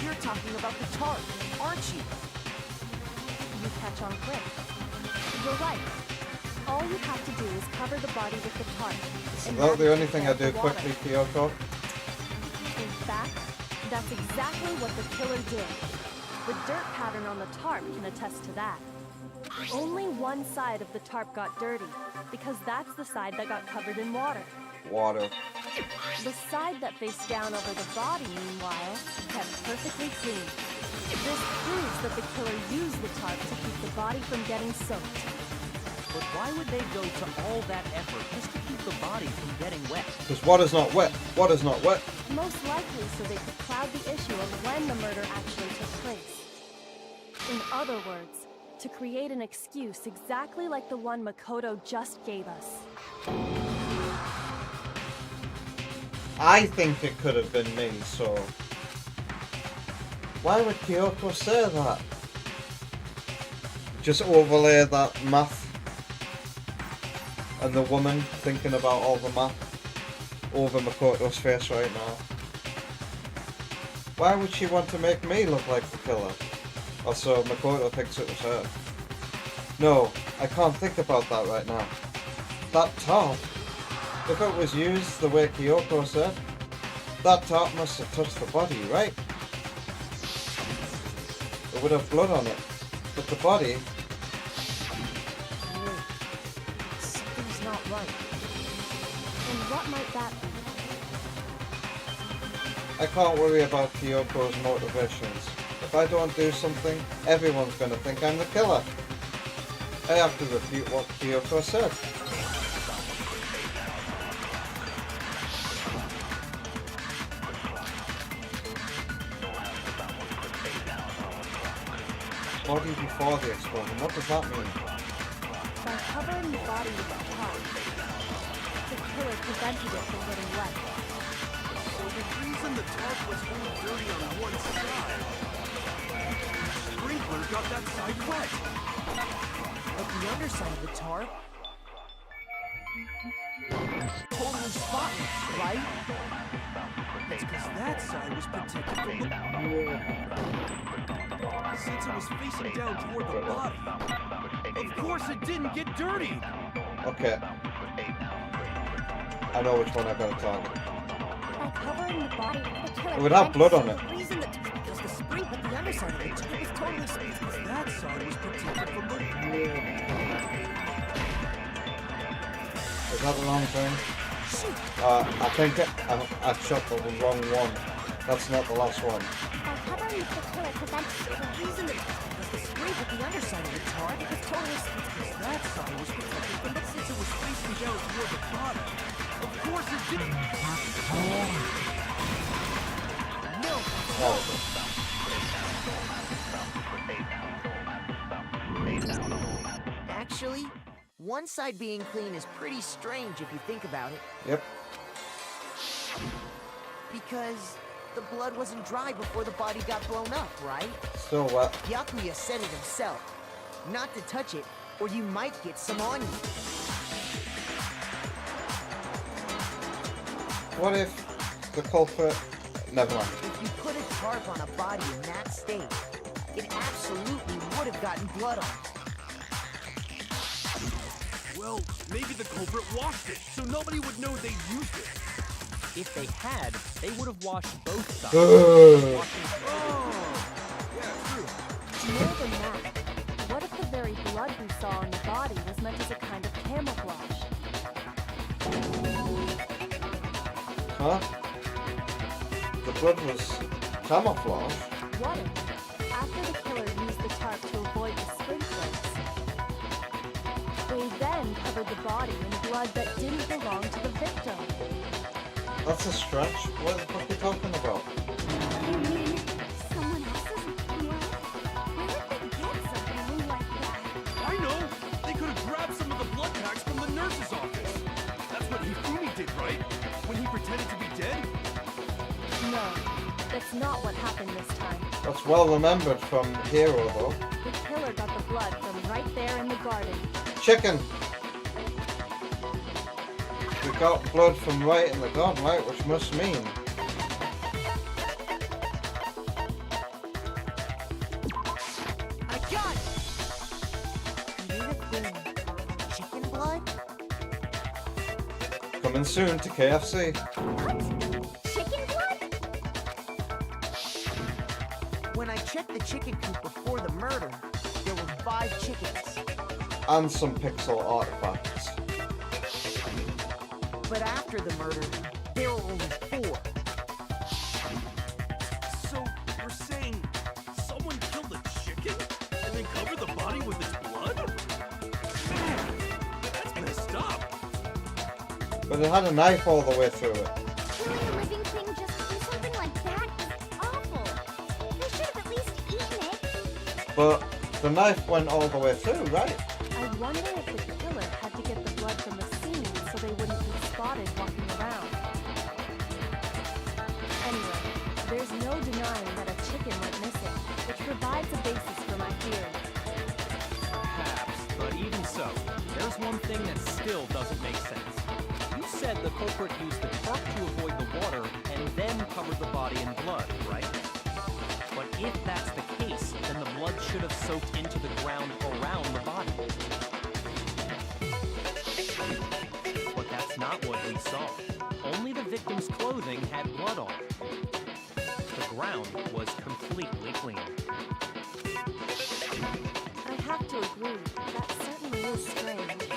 You're talking about the tarp, aren't you? You catch on quick. You're right. All you have to do is cover the body with the tarp. Is that the only thing I do quickly, Kyoko? In fact, that's exactly what the killer did. The dirt pattern on the tarp can attest to that. Only one side of the tarp got dirty, because that's the side that got covered in water. Water. The side that faced down over the body, meanwhile, kept perfectly clean. This proves that the killer used the tarp to keep the body from getting soaked. But why would they go to all that effort just to keep the body from getting wet? Because water's not wet. Water's not wet. Most likely so they could cloud the issue of when the murder actually took place. In other words, to create an excuse exactly like the one Makoto just gave us. I think it could have been me, so... Why would Kyoko say that? Just overlay that math. And the woman thinking about all the math over Makoto's face right now. Why would she want to make me look like the killer? Also, Makoto thinks it was her. No, I can't think about that right now. That tarp. If it was used the way Kyoko said, that tarp must have touched the body, right? It would have blood on it. But the body... Something's right. And what might that be? I can't worry about Kyoko's motivations. If I don't do something, everyone's gonna think I'm the killer. I have to refute what Kyoko said. Body before the explosion, what does that mean? By covering the body with the tarp, the killer prevented it from getting wet. So the reason the tarp was only dirty on one side, the sprinkler got that side wet. But the underside of the tarp, totally spotless, right? It's because that side was protected from the... Since it was facing down toward the body, of course it didn't get dirty. Okay. I know which one I gotta target. By covering the body with the killer. It would have blood on it. The reason that because the spring, but the underside of it was totally spotless. That side was protected from the... Is that the wrong thing? I think I shot the wrong one. That's not the last one. By covering with the killer prevents The reason that because the spring, but the underside of the tarp was totally spotless. That side was protected from the... Since it was facing down toward the body, of course it didn't... Actually, one side being clean is pretty strange if you think about it. Yep. Because the blood wasn't dry before the body got blown up, right? Still wet. Byakuya said it himself. Not to touch it, or you might get some on you. What if the culprit... Never mind. If you put a tarp on a body in that state, it absolutely would have gotten blood on it. Well, maybe the culprit washed it, so nobody would know they used it. If they had, they would have washed both sides. Oh, yeah, true. More than that, what if the very blood we saw on the body was meant as a kind of camouflage? Huh? The blood was camouflage? What if, after the killer used the tarp to avoid the sprinklers, they then covered the body in blood that didn't belong to the victim? That's a stretch. What the fuck are you talking about? You mean someone else's blood? Where would they get something like that? I know! They could have grabbed some of the blood packs from the nurse's office. That's what Hifumi did, right? When he pretended to be dead? No, that's not what happened this time. That's well remembered from Hero, though. The killer got the blood from right there in the garden. Chicken! We got blood from right in the garden, right? Which must mean... I got it! Beautiful. Chicken blood? Coming soon to KFC. Chicken blood? When I checked the chicken coop before the murder, there were 5 chickens. And some pixel artifacts. But after the murder, there were only 4. So, you're saying someone killed a chicken and then covered the body with its blood? Man, that's messed up. But it had a knife all the way through it. Killing a living thing just to do something like that is awful. They should have at least eaten it. But the knife went all the way through, right? I wonder if the killer had to get the blood from the scene so they wouldn't be spotted walking around. Anyway, there's no denying that a chicken went missing, which provides a basis for my theory. Perhaps, but even so, there's one thing that still doesn't make sense. You said the culprit used the tarp to avoid the water and then covered the body in blood, right? But if that's the case, then the blood should have soaked into the ground around the body. But that's not what we saw. Only the victim's clothing had blood on it. The ground was completely clean. I have to agree, that certainly is strange.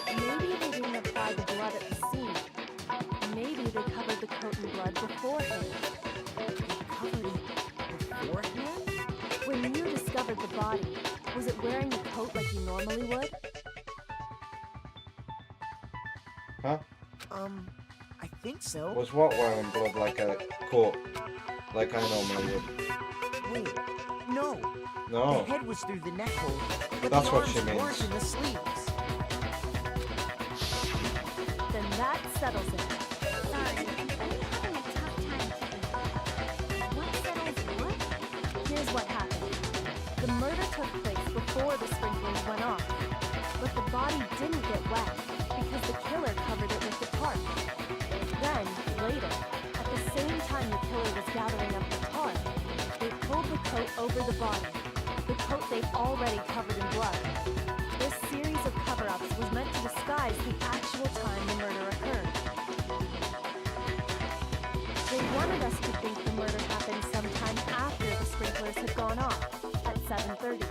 Maybe they didn't apply normally would? Huh? I think so. Was what wearing blood like a coat? Like I normally would. Wait, no. No. The head was through the neck hole, but That's the what arms she means. weren't in the sleeves. Then that settles it. Sorry, I'm having a tough time keeping. What settles what? Here's what happened. The murder took place before the sprinklers went off, but the body didn't get wet because the killer covered it with the tarp. Then, later, at the same time the killer was gathering up the tarp, they pulled the coat over the body, the coat they'd already covered in blood. This series of cover-ups was meant to disguise the actual time the murder occurred. They wanted us to think the murder happened sometime after the sprinklers had gone off, at 7:30.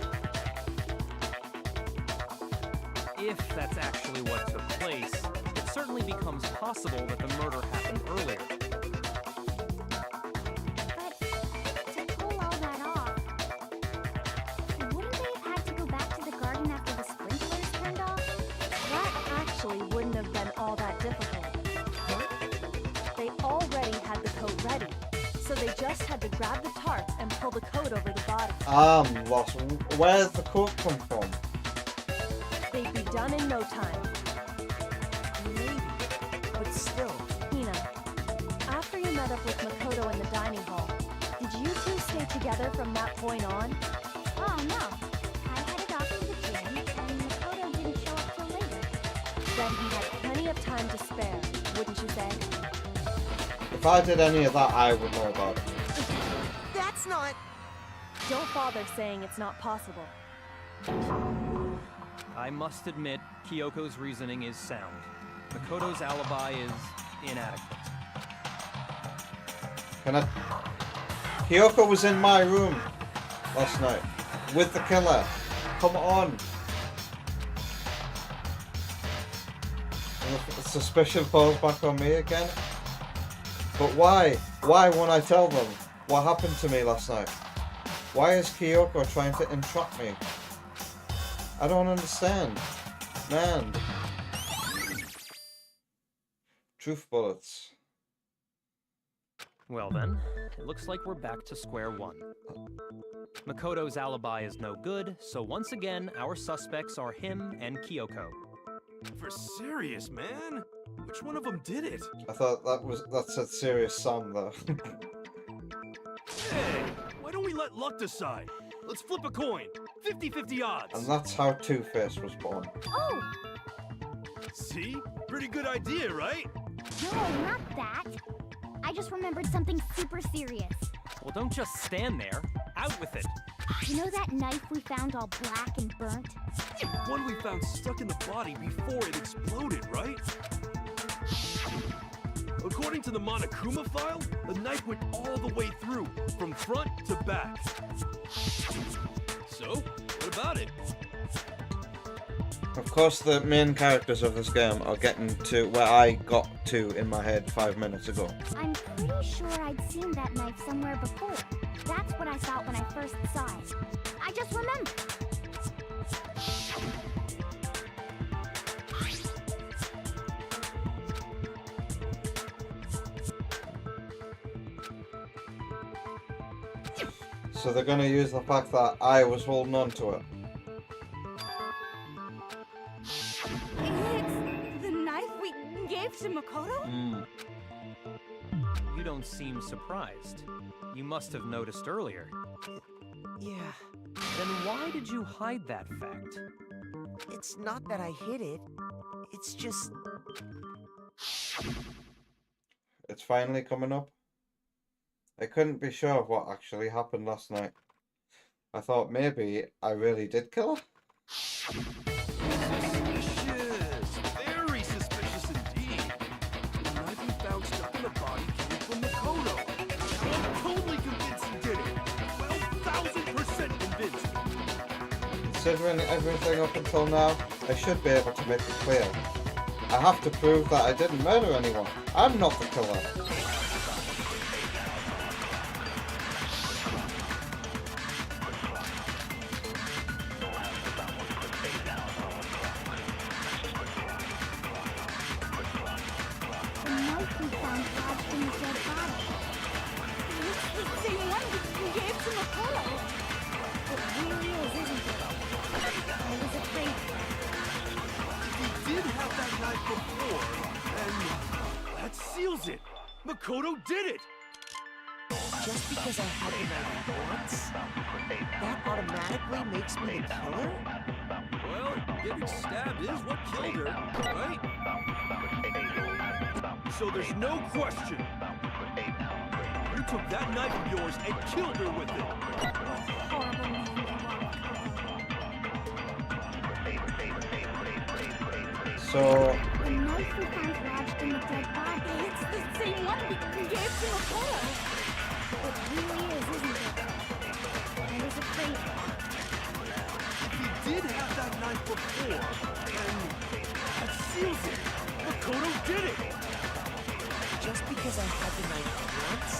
If that's actually what took place, it certainly becomes possible that the murder happened earlier. But to pull all that off, wouldn't they have had to go back to the garden after the sprinklers turned off? That actually wouldn't have been all that difficult. They already had the coat ready, so they just had to grab the tarp and pull the coat over the body. I'm lost. Where's the coat come from? They'd be done in no time. Maybe, but still. Hina, after you met up with Makoto in the dining hall, did you two stay together from that point on? Oh no, I headed off to the gym, and Makoto didn't show up till later. Then he had plenty of time to spare, wouldn't you say? If I did any of that, I would know about it. That's not... Don't bother saying it's not possible. I must admit, Kyoko's reasoning is sound. Makoto's alibi is inadequate. Can I... Kyoko was in my room last night with the killer. Come on. And the suspicion falls back on me again. But why? Why won't I tell them what happened to me last night? Why is Kyoko trying to entrap me? I don't understand. Man. Truth bullets. Well then, it looks like we're back to square one. Makoto's alibi is no good, so once again, our suspects are him and Kyoko. For serious, man? Which one of them did it? I thought that said serious Sam though. Hey, why don't we let luck decide? Let's flip a coin. 50-50 odds. And that's how Two-Face was born. Oh! See? Pretty good idea, right? No, not that. I just remembered something super serious. Well, don't just stand there. Out with it. You know that knife we found all black and burnt? One we found stuck in the body before it exploded, right? According to the Monokuma file, the knife went all the way through, from front to back. So, what about it? Of course, the main characters of this game are getting to where I got to in my head 5 minutes ago. I'm pretty sure I'd seen that knife somewhere before. That's what I thought when I first saw it. I just remembered. So they're gonna use the fact that I was holding on to it. It's the knife we gave to Makoto? You don't seem surprised. You must have noticed earlier. Yeah. Then why did you hide that fact? It's not that I hid it. It's just... It's finally coming up. I couldn't be sure of what actually happened last night. I thought maybe I really did kill her. Suspicious! Very suspicious indeed. The knife we found stuck in the body came from Makoto. I'm totally convinced he did it. 12,000% convinced. Considering everything up until now, I should be able to make it clear. I have to prove that I didn't murder anyone. I'm not the killer. the same one we gave to Makoto. It really is, isn't it? I was afraid. He did have that knife before, and that seals it. Makoto did it. Just because I had the knife once, that automatically makes me the killer? Well, getting stabbed is what killed her, right? So there's no question. You took that knife of yours and killed her with it. Horrible man you are. So The knife we found lodged in the dead body. It's the same one we gave to Makoto. It really is, isn't it? I was afraid. He did have that knife before, and that seals it. Makoto did it. Just because I had the knife once,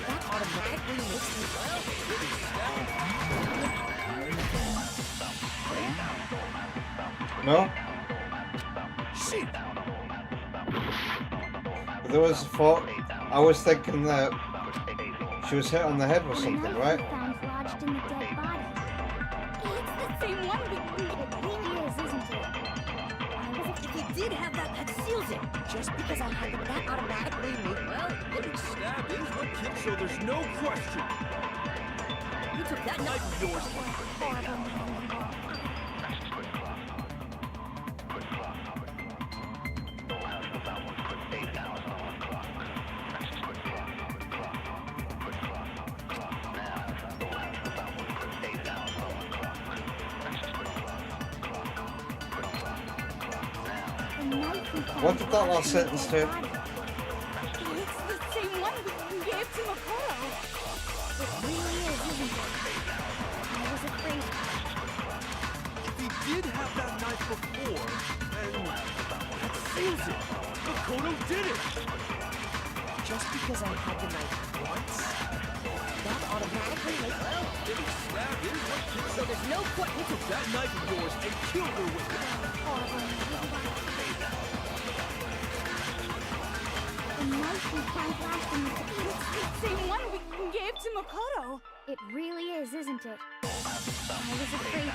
that automatically makes me, well, getting stabbed. no. Shit. But there was a thought. I was thinking that she was hit on the head with something, right? Found lodged in the dead body. It's the same one we. It really is, isn't it? If he did have that, that seals it. Just because I had the, that automatically makes, well, Getting stabbed is what killed, so there's no question. You took that knife of yours. Horrible man you are. What did that last sentence do? It's the same one we gave to Makoto. It really is, isn't it? I was afraid. If he did have that knife before, and that seals it. Makoto did it. just because I had the knife once, that automatically makes, well, getting stabbed is what killed. So there's no question. You took that knife of yours and killed her with it. The knife we found last in the it's the same one we gave to Makoto. It really is, isn't it? I was afraid.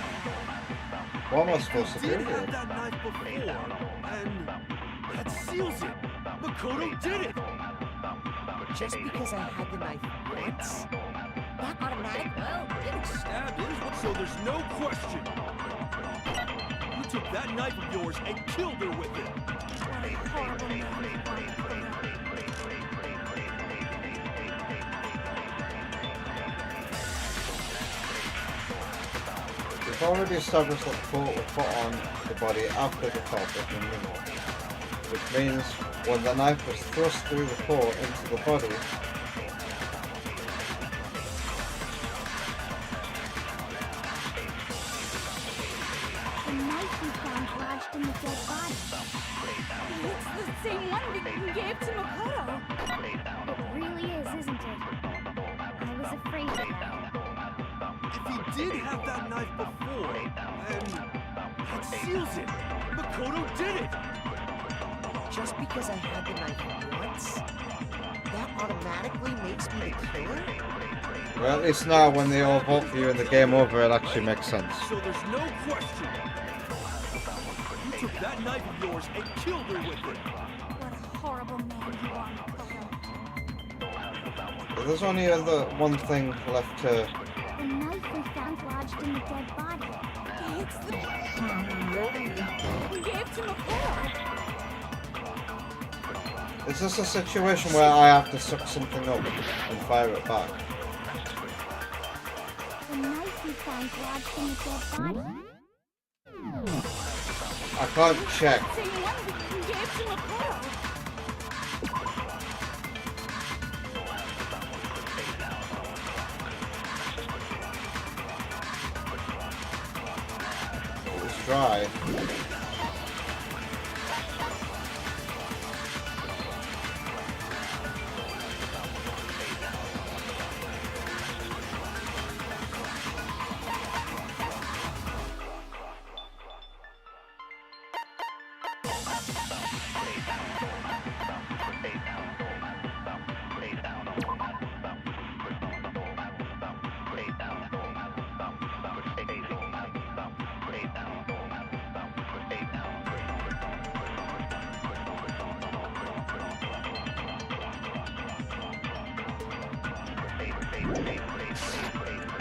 What am I supposed to do Did here? have that knife before, and that seals it. Makoto did it. Just because I had the knife once, that automatic, well, Getting stabbed is what. So there's no question. You took that knife of yours and killed her with it. What a horrible man you are. We've already established that the coat was put on the body after the top had been removed, which means when the knife was thrust through the coat into the body, The knife we found lodged in the dead body. It's the same one we gave to Makoto. It really is, isn't it? I was afraid of that. If he did have that knife before, and that seals it. Makoto did it. just because I had the knife once, that automatically makes me the killer? well, at least now when they all vote for you in the game over, it actually makes sense. So there's no question. You took that knife of yours and killed her with it. What a horrible man you are, Makoto. But there's only one thing left to... The knife we found lodged in the dead body. It's the we gave to Makoto. Is this a situation where I have to suck something up and fire it back? The knife we found lodged in the dead body. I can't check. Same one we gave to Makoto. It was dry.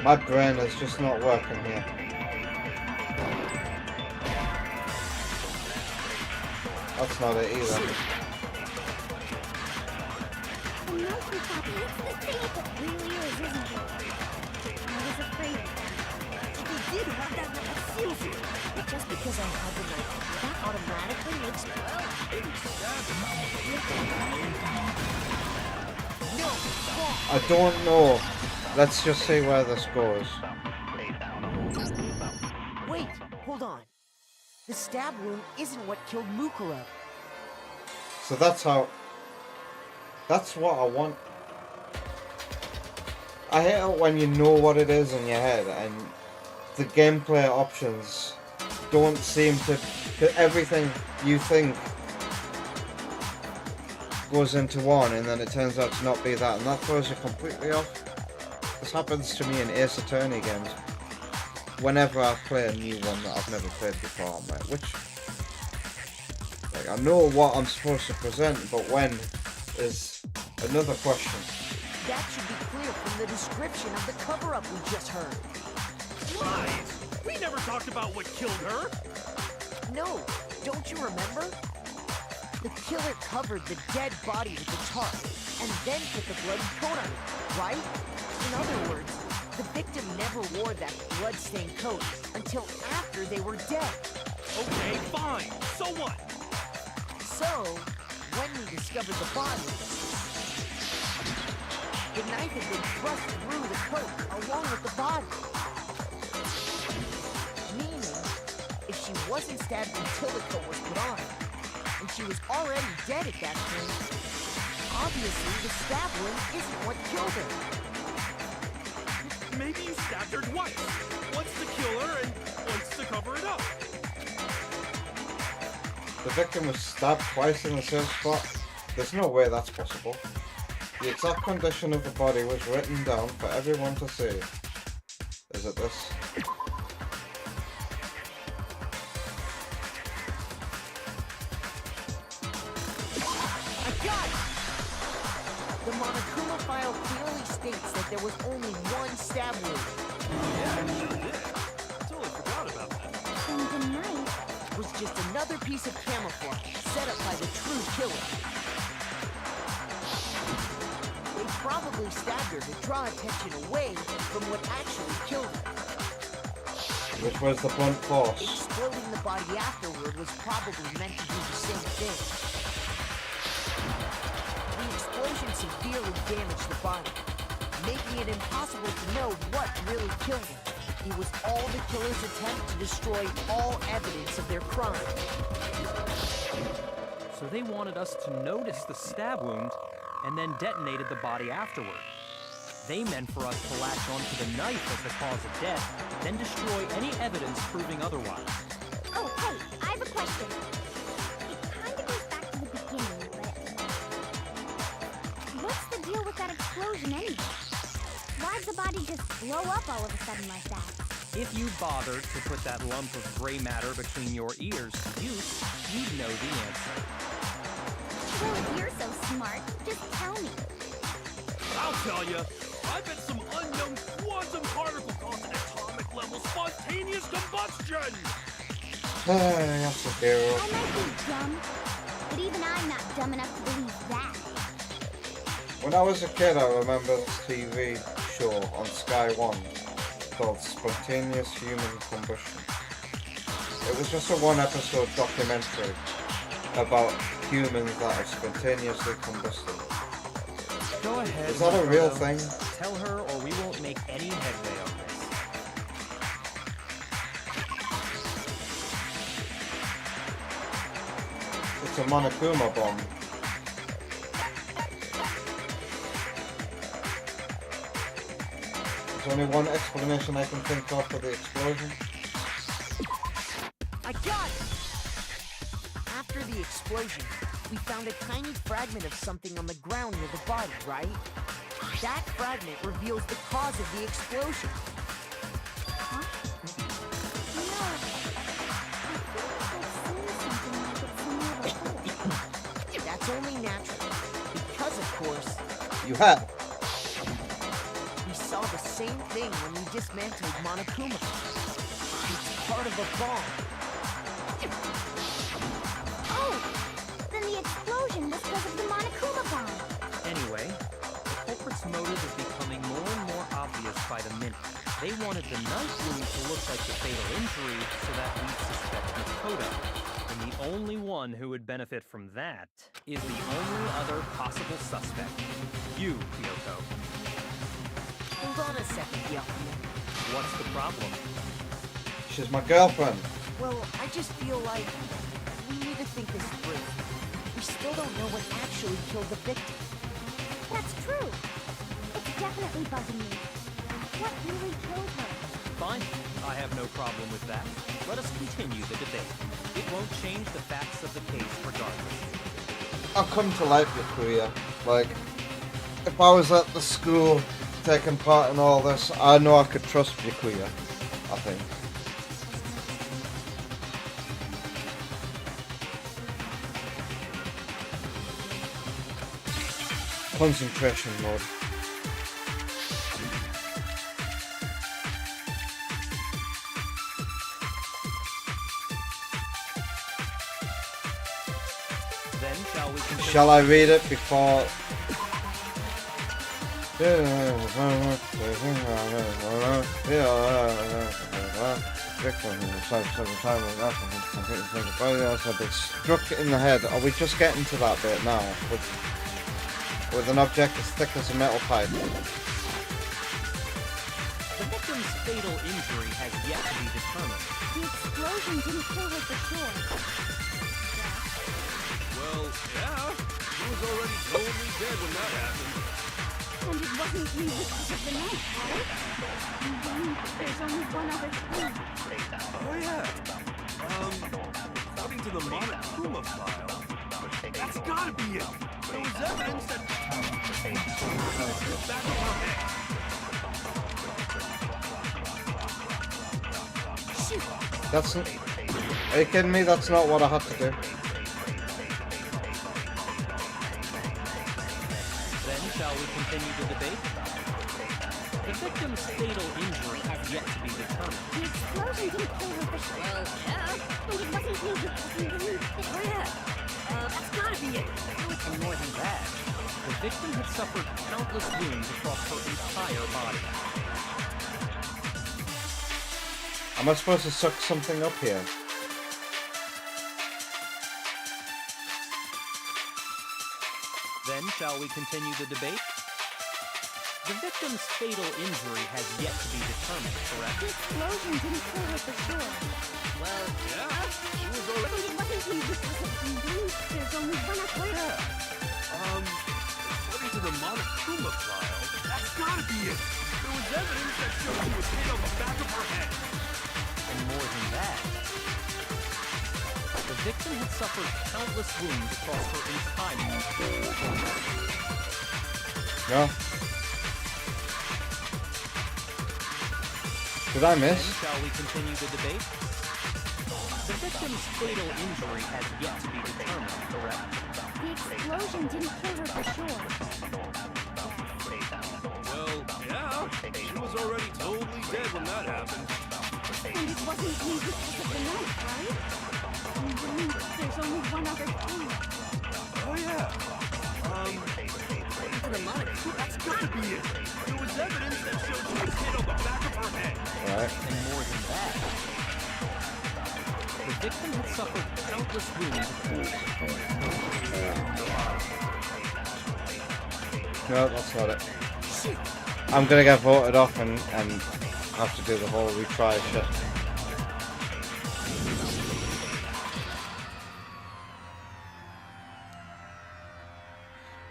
My brain is just not working here. That's not it either. The knife we got, it's the thing. It really is, isn't it? I was afraid. If you did have that silver, But just because I have the knife, that automatically makes me... No! I don't know. Let's just see where this goes. Wait, hold on. The stab wound isn't what killed Mukuro. So that's how... That's what I want. I hate it when you know what it is in your head and the gameplay options don't seem to... Everything you think goes into one and then it turns out to not be that, and that throws you completely off. This happens to me in Ace Attorney games. Whenever I play a new one that I've never played before, mate, which... Like, I know what I'm supposed to present, but when is another question. That should be clear from the description of the cover-up we just heard. Right! We never talked about what killed her! No, don't you remember? The killer covered the dead body with the tarp, and then put the bloody coat on it, right? In other words, the victim never wore that blood-stained coat until after they were dead. Okay, fine. So what? So, when we discovered the body, the knife had been thrust through the coat along with the body. Meaning, if she wasn't stabbed until the coat was put on, and she was already dead at that point, obviously the stab wound isn't what killed her. Maybe you stabbed her twice. Once to kill her and once to cover it up. The victim was stabbed twice in the same spot. There's no way that's possible. The exact condition of the body was written down for everyone to see. Is it this? I got it! The Monokuma file clearly states that there was only one stab wound. Yeah, it sure did. Totally forgot about that. And the knife was just another piece of camouflage set up by the true killer. They probably stabbed her to draw attention away from what actually killed her. Which was the blunt force. Exploding the body afterward was probably meant to do the same thing. The explosion severely damaged the body, making it impossible to know what really killed him. It was all the killer's attempt to destroy all evidence of their crime. So they wanted us to notice the stab wound and then detonated the body afterward. They meant for us to latch onto the knife as the cause of death, then destroy any evidence proving otherwise. Oh, hey, I have a question. It kind of goes back to the beginning, but... What's the deal with that explosion anyway? Why'd the body just blow up all of a sudden like that? If you bothered to put that lump of gray matter between your ears to use, you'd know the answer. Well, if you're so smart, just tell me. I'll tell you. I bet some unknown quantum particle caused an atomic level spontaneous combustion! That's a hero. I might be dumb, but even I'm not dumb enough to believe that. When I was a kid, I remember this TV show on Sky One called Spontaneous Human Combustion. It was just a one-episode documentary about humans that are spontaneously combusted. Go ahead. Is that a real thing? Tell her or we won't make any headway on this. It's a Monokuma bomb. There's only one explanation I can think of for the explosion. I got it! After the explosion, we found a tiny fragment of something on the ground near the body, right? That fragment reveals the cause of the explosion. Huh? No. I feel like I've seen something like it somewhere before. That's only natural. Because, of course... You have. We saw the same thing when we dismantled Monokuma. It's part of a bomb. Oh! Then the explosion was because of the Monokuma bomb. Anyway, the culprit's motive is becoming more and more obvious by the minute. They wanted the knife wound to look like the fatal injury so that we'd suspect Makoto. And the only one who would benefit from that is the only other possible suspect. You, Kyoko. Hold on a second, Byakuya. What's the problem? She's my girlfriend. Well, I just feel like we need to think this through. We still don't know what actually killed the victim. That's true. It's definitely bugging me. What really killed her? Fine. I have no problem with that. Let us continue the debate. It won't change the facts of the case regardless. I've come to like Yakuya. Like, if I was at the school taking part in all this, I know I could trust Yakuya, I think. Concentration mode. Then shall we continue? Shall I read it before? I've been struck in the head. Are we just getting to that bit now? With an object as thick as a metal pipe. The victim's fatal injury has yet to be determined. The explosion didn't kill her for sure. Well, yeah. She was already totally dead when that happened. And it wasn't me because of the knife, right? There's only one other clue. Oh, yeah. According to the Monokuma file, that's gotta be it. There was evidence that back of her head. That's not... Are you kidding me? That's not what I had to do. Then shall we continue the debate? The victim's fatal injury has yet to be determined. The explosion didn't kill her for sure. Well, yeah. And it wasn't me because Oh yeah. That's gotta be it. And more than that, the victim had suffered countless wounds across her entire body. Am I supposed to suck something up here? Then shall we continue the debate? The victim's fatal injury has yet to be determined, correct? the explosion didn't kill her for sure. Well, yeah. She was And it wasn't me because of there's only one other. Yeah. According to the Monokuma file, that's gotta be it. There was evidence that showed she was hit on the back of her head. And more than that, the victim had suffered countless wounds across her entire body. No. Did I miss? Then shall we continue the debate? The victim's fatal injury has yet to be determined, correct? The explosion didn't kill her for sure. Well, yeah. She was already totally dead when that happened. And it wasn't me because of the knife, right? And there's only one other clue. Oh, yeah. According to the Monokuma, that's gotta be it. There was evidence that showed she was hit on the back of her head. Alright. And more than that, the victim had suffered countless wounds. No, that's not it. I'm gonna get voted off and have to do the whole retry shit.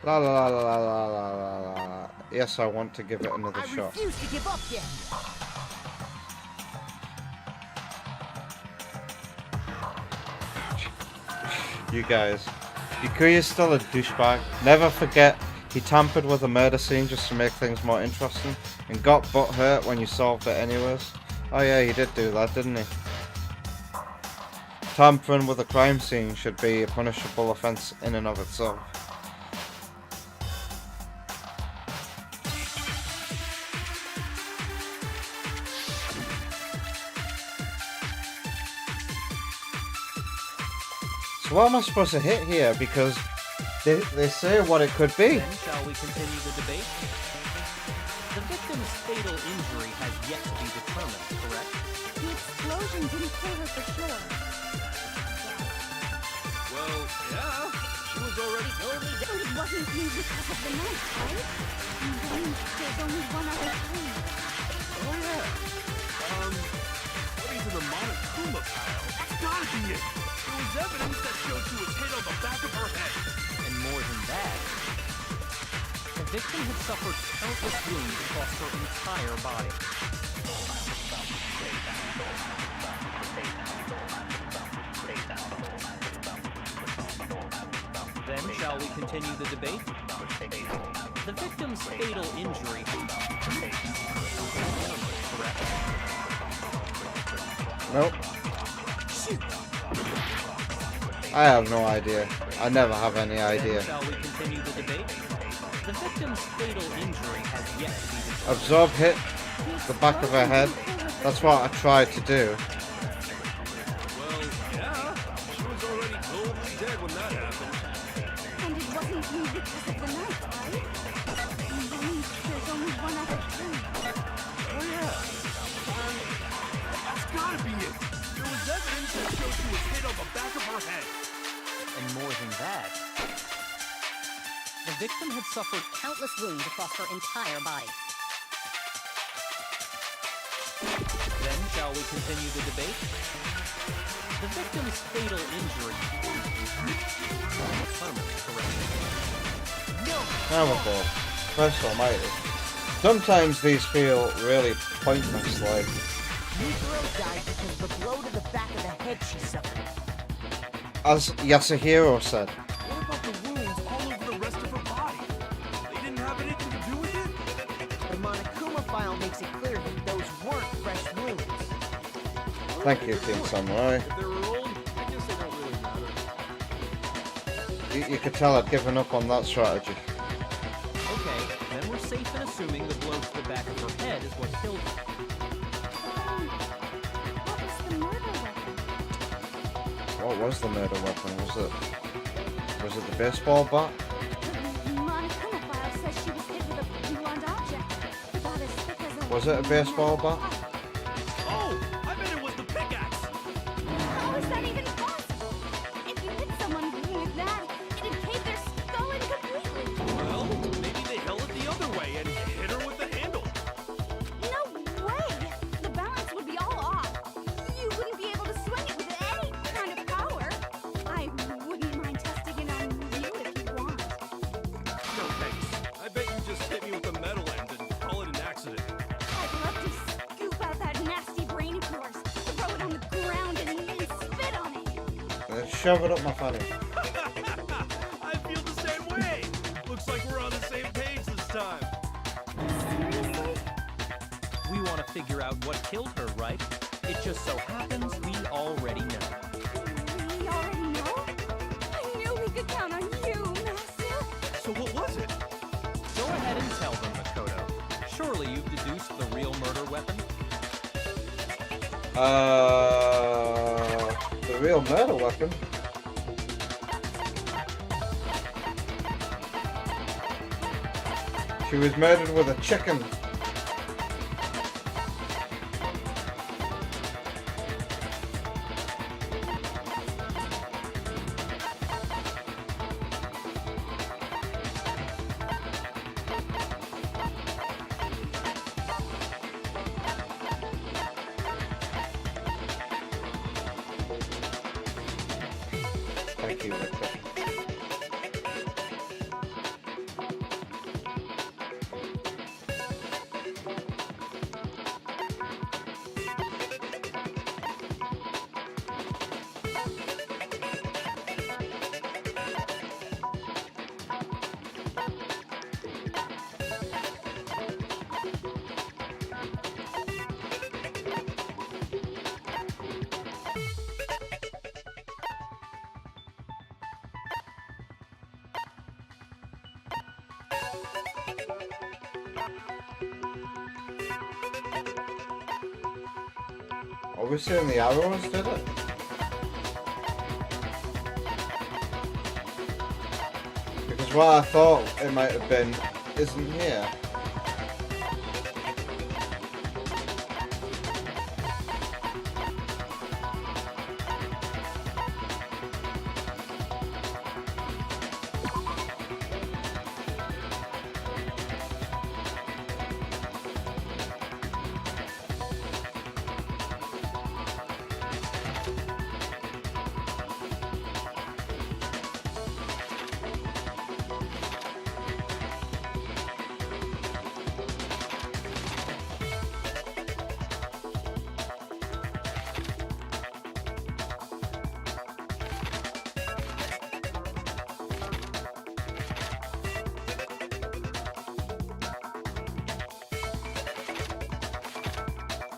La la la la la la la la. Yes, I want to give it another shot. I refuse to give up yet. You guys. Yakuya's still a douchebag. Never forget, he tampered with a murder scene just to make things more interesting, and got butthurt when you solved it anyways. Oh yeah, he did do that, didn't he? Tampering with a crime scene should be a punishable offence in and of itself. So what am I supposed to hit here? Because they say what it could be. Then shall we continue the debate? The victim's fatal injury has yet to be determined, correct? The explosion didn't kill her for sure. Well, yeah. She was already totally But it wasn't you because of the knife, right? And then there's only one other thing. Oh, yeah. What is in the Monokuma pile? That's gotta be it. There was evidence that showed she was hit on the back of her head. And more than that, the victim had suffered countless wounds across her entire body. Then shall we continue the debate? The victim's fatal injury. Correct. Nope. I have no idea. I never have any idea. Shall we continue the debate? The victim's fatal injury has yet to be determined. Absorb hit the back of her head. That's what I tried to do. Well, yeah. She was already totally dead when that happened. And it wasn't you because of the knife, right? And then there's only one other thing. Oh, yeah. That's gotta be it. There was evidence that showed she was hit on the back of her head. And more than that, the victim had suffered countless wounds across her entire body. Then shall we continue the debate? The victim's fatal injury. Determined, correct? Powerful. Christ almighty. Sometimes these feel really pointless, like... Yukiro died because of the blow to the back of the head she suffered. As Yasuhiro said. What about the wounds all over the rest of her body? They didn't have anything to do with it? The Monokuma file makes it clear that those weren't fresh wounds. Thank you, King Samurai. If they were old, I guess they don't really matter. You could tell I'd given up on that strategy. Okay, then we're safe in assuming the blow to the back of her head is what killed her. What was the murder weapon? What was the murder weapon? Was it the baseball bat? The Monokuma file says she was hit with a blunt object, about as thick as a... Was it a baseball bat? Oh, I bet it was the pickaxe. How is that even possible? If you hit someone with that, it'd cave their skull in completely. Well, maybe they held it the other way and hit her with the handle. No way! The balance would be all off. You wouldn't be able to swing it with any kind of power. I wouldn't mind testing it on you if you want. No thanks. I bet you just hit me with a metal end and call it an accident. I'd love to scoop out that nasty brain of yours, throw it on the ground, and spit on it. Shove it up my fanny. I feel the same way. Looks like we're on the same page this time. Seriously? We want to figure out what killed her, right? It just so happens we already know. We already know? I knew we could count on you, Master. So what was it? Go ahead and tell them, Makoto. Surely you've deduced the real murder weapon? The real murder weapon? She was murdered with a chicken. Thank you, Victor. Are we seeing the arrows, did it? Because what I thought it might have been isn't here.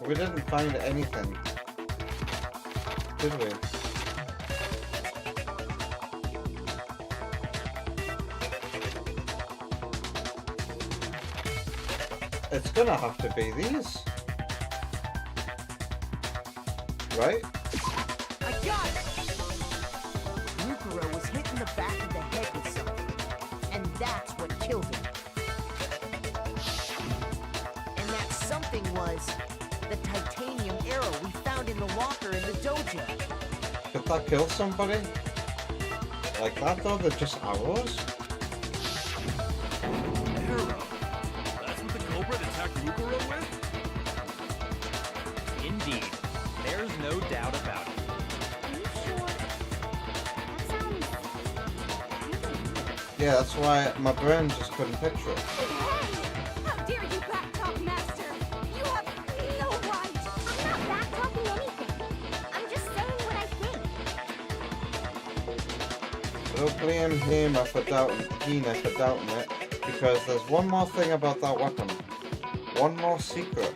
We didn't find anything, did we? It's gonna have to be these. Right? I got it! Mukuro was hit in the back of the head with something, and that's what killed him. And that something was the titanium arrow we found in the locker in the dojo. Could that kill somebody? Like that though? They're just arrows? Arrow? That's what the culprit attacked Mukuro with? Indeed. There's no doubt about it. Are you sure? That sounds... Yeah, that's why my brain just couldn't picture it. How dare you backtalk, Master? You have no right! I'm not backtalking anything. I'm just saying what I think. Don't blame Hina for doubting it, because there's one more thing about that weapon. One more secret.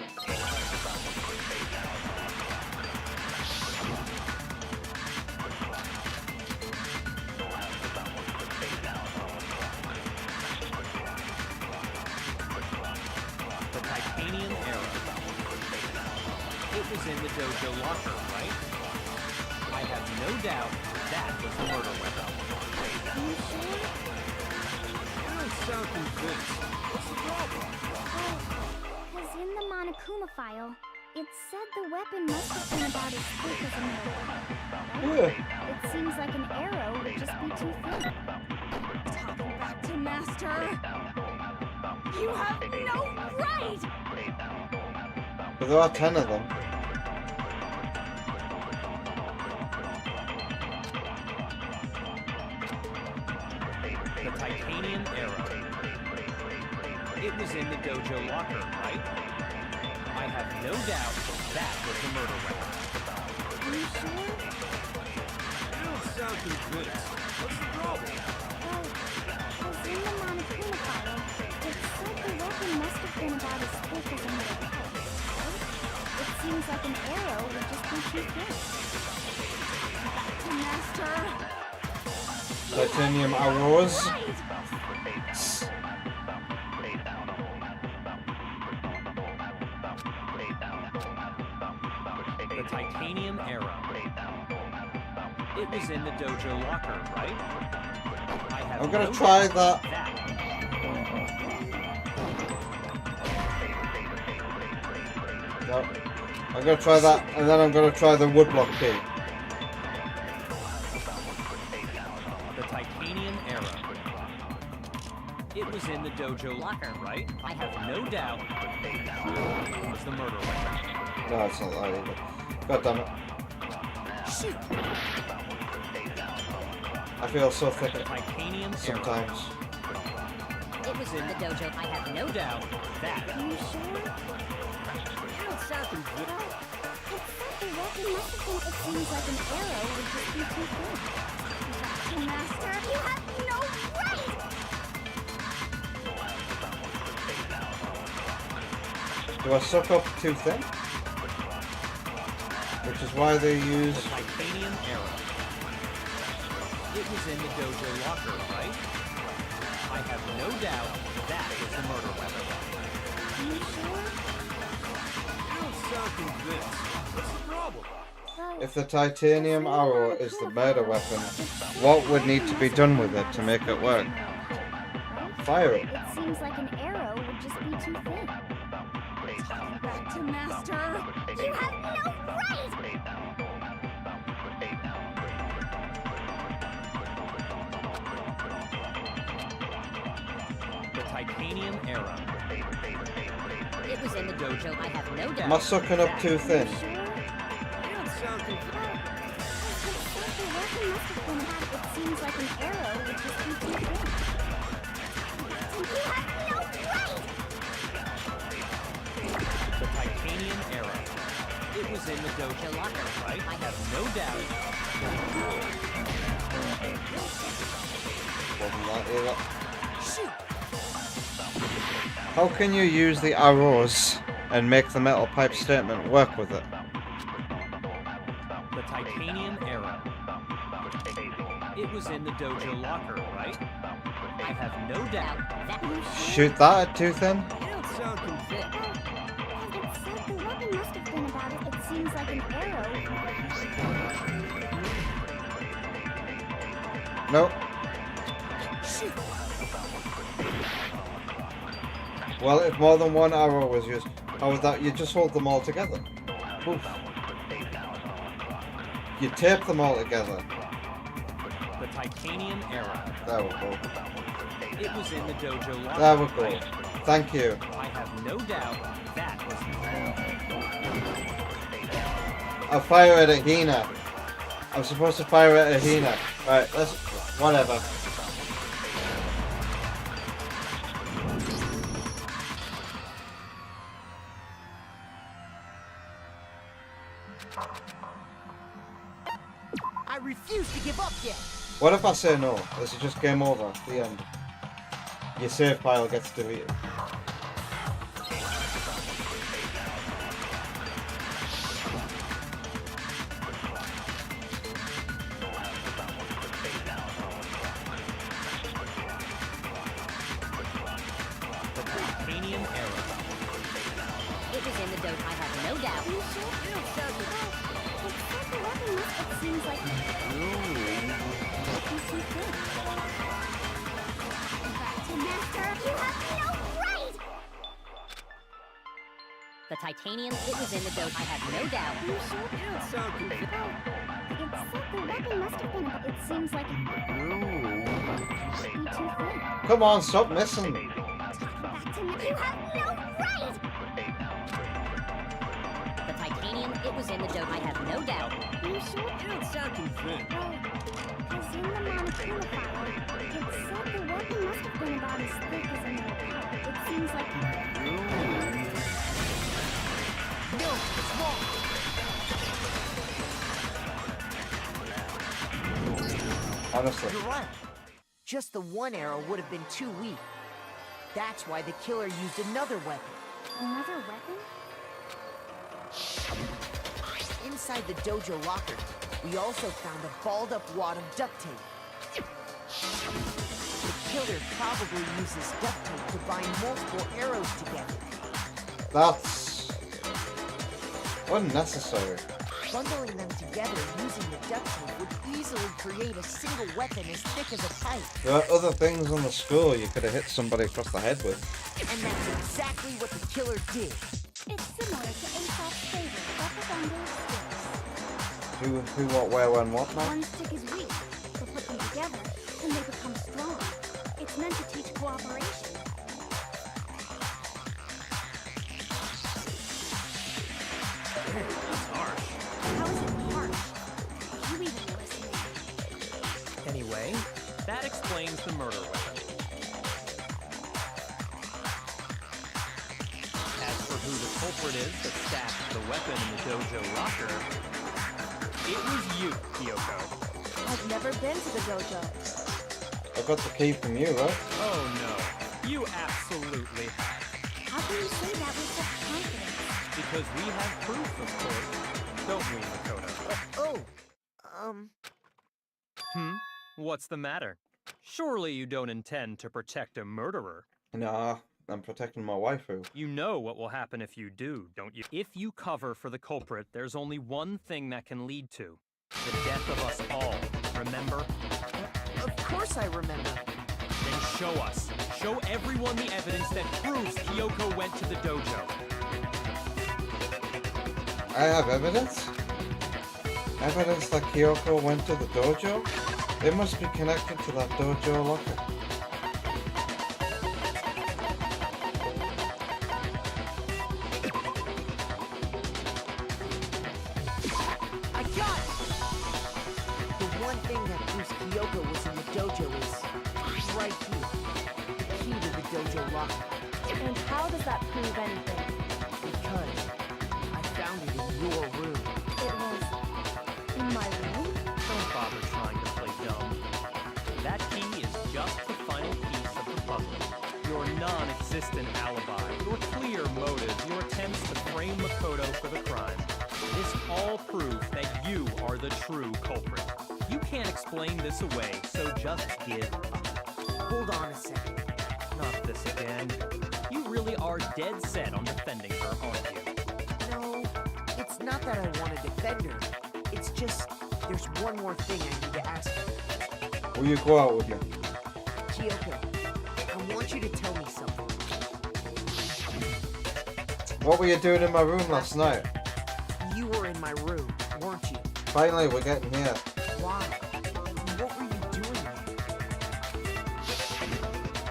The titanium arrow. It was in the dojo locker, right? I have no doubt that was the murder weapon. Are you sure? You don't sound convinced. What's the problem? Well, because in the Monokuma file, it said the weapon must have been about as thick as a nail. Right? It seems like an arrow would just be too thin. Talking back to Master. You have no right! But there are 10 of them. The titanium arrow. It was in the dojo locker, right? I have no doubt that was the murder weapon. Are you sure? You don't sound convinced. What's the problem? Well, because in the Monokuma file, it said the weapon must have been about as thick as a nail. Right? It seems like an arrow would just be too thin. Back to Master. Titanium arrows. The titanium arrow. It was in the dojo locker, right? I have I'm gonna no try doubt that. No. I'm gonna try that, and then I'm gonna try the woodblock key. The titanium arrow. It was in the dojo locker, right? I have no doubt it was the murder weapon. No, it's not that either. God damn it. Shoot! I feel so thick The titanium sometimes. arrow. It was in the dojo. I have no doubt that. Are you sure? You don't sound convinced. Well, it said the weapon must have been... It seems like an arrow would just be too thin. Back to Master. You have no right! Do I suck up too thin? Which is why they use... The titanium arrow. It was in the dojo locker, right? I have no doubt that was the murder weapon. Are you sure? You don't sound convinced. What's the problem? Well, If the titanium arrow is the murder weapon, what would need to be done with it to make it work? fire it. It seems like an arrow would just be too thin. Talking back to Master. You have no right! The titanium arrow. It was in the dojo, I have no doubt. Am I sucking up too thin? The weapon must have been bad. It seems like an arrow would just be too thin. You have no right! The titanium arrow. It was in the dojo locker, right? I have no doubt. Wasn't that it? How can you use the arrows and make the metal pipe statement work with it? The titanium arrow. It was in the dojo locker, right? I have no doubt. Shoot that at too thin? It said the weapon must have been about it. It seems like an arrow. Nope. Well, if more than one arrow was used, how would that? You just hold them all together. Oof. You tape them all together. The titanium arrow. There we go. It was in the dojo locker. There we go. right? Thank you. I have no doubt that was I'll fire it at Hina. I'm supposed to fire it at Hina. Right, let's... whatever. I refuse to give up yet. What if I say no? This is just game over. The end. Your save file gets deleted. the titanium arrow. It was in the dojo, I have no doubt. You sure? It said the weapon must. It seems like it would be too thin. Back to Master. You have no right! The titanium, it was in the dojo, I have no doubt. You sure? It said the weapon must have been about. It seems like it would be too thin. Come on, stop missing. You have no right! The titanium, it was in the dojo, I have no doubt. You sure? Because in the Monokuma file, it said the weapon must have been about as thick as a metal pipe. It seems like... No, it's wrong. Honestly. You're right. Just the one arrow would have been too weak. That's why the killer used another weapon. Another weapon? Inside the dojo locker, we also found a balled-up wad of duct tape. The killer probably uses duct tape to bind multiple arrows together. That's... unnecessary. Bundling them together using the duct tape would easily create a single weapon as thick as a pipe. There are other things on the school you could have hit somebody across the head with. And that's exactly what the killer did. It's similar to Aesop's favorite, Buckle Thunder sticks. Who, what, where, when, what, now? One stick is weak, but put them together, and they become strong. It's meant to teach cooperation. That's harsh. How is it harsh? You even listening? Anyway, that explains the murder weapon. As for who the culprit is that stashed the weapon in the dojo locker, it was you, Kyoko. I've never been to the dojo. I got the key from you, right? Oh no, you absolutely have. How can you say that with such confidence? Because we have proof, of course. Don't we, Makoto? What's the matter? Surely you don't intend to protect a murderer. Nah, I'm protecting my waifu. You know what will happen if you do, don't you? If you cover for the culprit, there's only one thing that can lead to the death of us all. Remember? Of course I remember. Then show us. Show everyone the evidence that proves Kyoko went to the dojo. I have evidence? Evidence that Kyoko went to the dojo? It must be connected to that dojo locker. I got it! The one thing that proves Kyoko was in the dojo is right here. The key to the dojo locker. And how does that prove anything? Because I found it in your room. It was in my room? Don't bother trying to play dumb. That key is just the final piece of the puzzle. Your non-existent alibi, your clear motives, your attempts to frame Makoto for the crime. This all proves that you are the true culprit. You can't explain this away, so just give up. Hold on a second. Not this again. You really are dead set on defending her, aren't you? No, it's not that I want to defend her. It's just, there's one more thing I need to ask you. Will you go out with me? Kyoko, I want you to tell me something. What were you doing in my room last night? You were in my room, weren't you? Finally, we're getting here. Why? What were you doing there?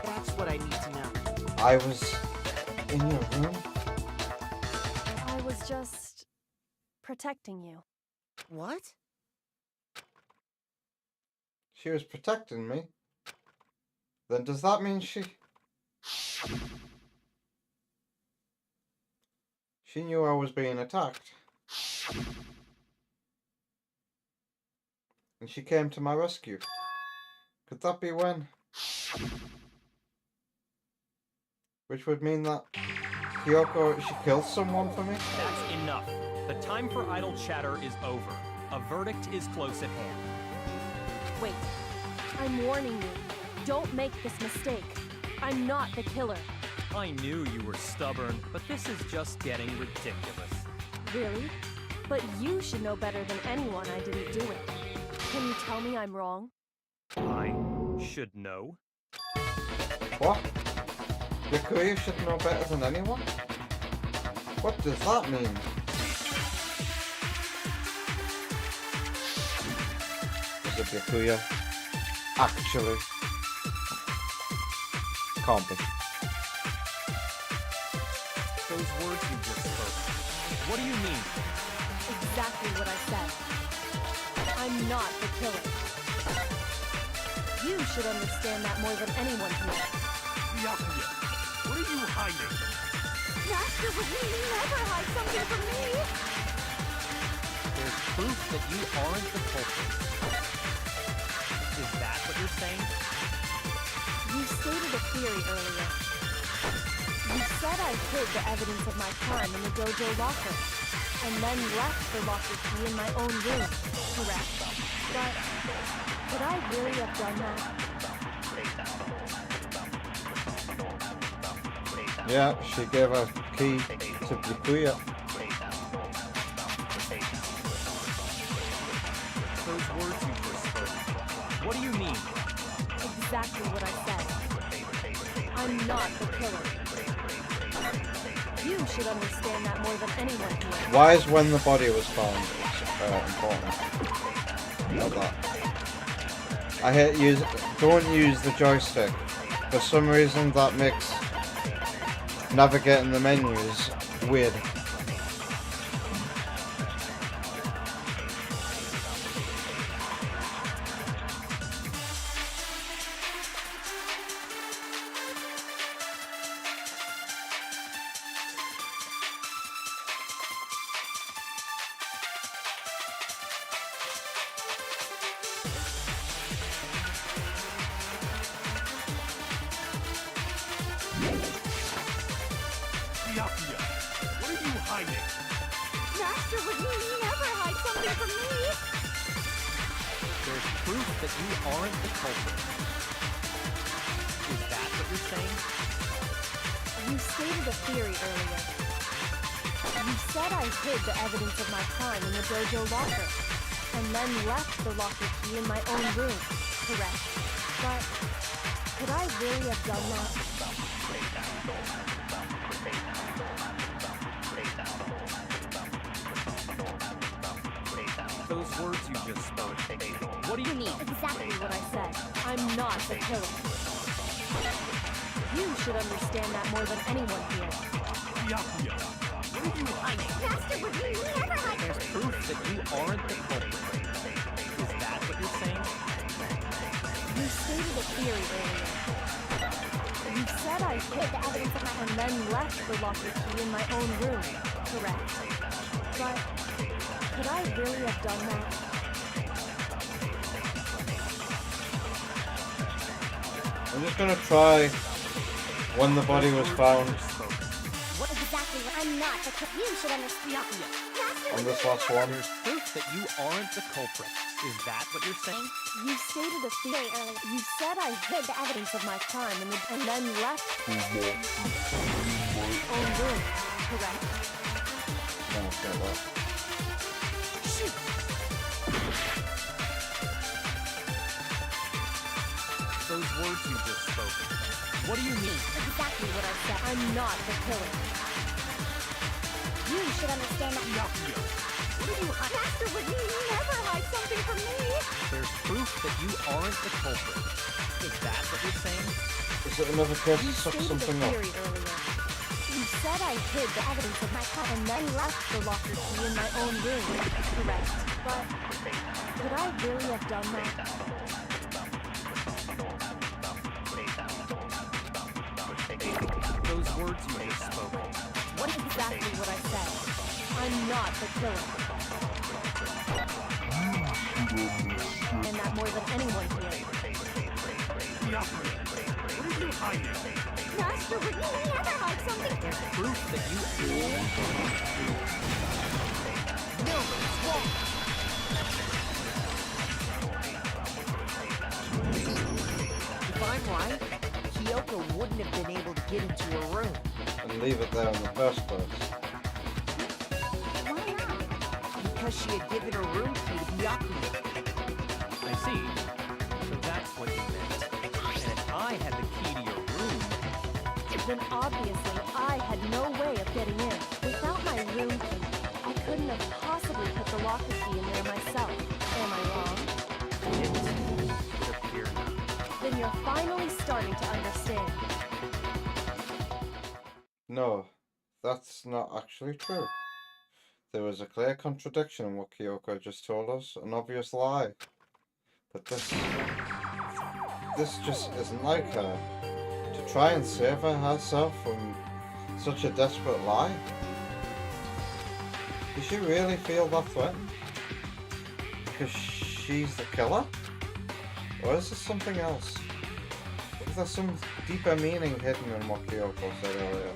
That's what I need to know. I was in your room? I was just protecting you. What? She was protecting me? Then does that mean she knew I was being attacked? And she came to my rescue? Could that be when? Which would mean that Kyoko, she killed someone for me? That's enough. The time for idle chatter is over. A verdict is close at hand. Wait. I'm warning you. Don't make this mistake. I'm not the killer. I knew you were stubborn, but this is just getting ridiculous. Really? But you should know better than anyone I didn't do it. Can you tell me I'm wrong? I should know. What? Your career should know better than anyone? What does that mean? Is it Byakuya? Actually. Can't be. Those words you just spoke. What do you mean? Exactly what I said. I'm not the killer. You should understand that more than anyone here. Byakuya, what are you hiding? Master would never hide something from me! There's proof that you aren't the culprit. Is that what you're saying? You stated a theory earlier. You said I hid the evidence of my crime in the dojo locker, and then left the locker key in my own room, correct? But could I really have done that? Yeah, she gave a key to Byakuya. Those words you just spoke. What do you mean? Exactly what I said. I'm not the killer. You should understand that more than anyone here. Why is when the body was found important? Not that. I hate don't use the joystick. For some reason that makes navigating the menus weird. Byakuya, what are you hiding? Master would never hide something from me! There's proof that you aren't the culprit. Is that what you're saying? You stated a theory earlier. You said I hid the evidence of my crime in the dojo locker, and then left the locker key in my own room, correct? But Could I really have done that? Those words you just spoke. What do you mean? Exactly what I said. I'm not the killer. You should understand that more than anyone here. Byakuya, what are you hiding? Master would never hide. There's proof that you aren't the culprit. Is that what you're saying? You stated a theory earlier. You said I hid the evidence of my and then left the locker key in my own room. Correct. But could I really have done that? I'm just gonna try when the body was found What exactly? I'm not the killer. You should understand. on this last one. There's proof that you aren't the culprit. Is that what you're saying? You stated a theory earlier. You said I hid the evidence of my crime and then left my own room. Correct. No, it's not that. Those words you just spoke. What do you mean? Exactly what I said. I'm not the killer. You should understand that. Byakuya, what are you hiding? Master would never hide something from me. There's proof that you aren't the culprit. Is that what you're saying? Is it another case You to suck stated something a up? theory earlier. You said I hid the evidence of my crime and then left the locker key in my own room. Correct. But could I really have done that? Those words you just spoke. What is exactly what I said? I'm not the killer. And that more than anyone here. Byakuya, what are you hiding? Master would never hide something. There's proof that you No, it's wrong. If I'm right, Kyoko wouldn't have been able to get into her room. And leave it there in the first place. Why not? Because she had given her room key to Byakuya. I see. So that's what you meant. And if I had the key to your room, Then obviously I had no way of getting in. Without my room key, I couldn't have possibly put the locker key in there myself. Am I wrong? it would appear not. Then you're finally starting to understand. No, that's not actually true. There was a clear contradiction in what Kyoko just told us, an obvious lie. But this just isn't like her. To try and save herself from such a desperate lie? Does she really feel that threatened? Because she's the killer? Or is this something else? Is there some deeper meaning hidden in what Kyoko said earlier?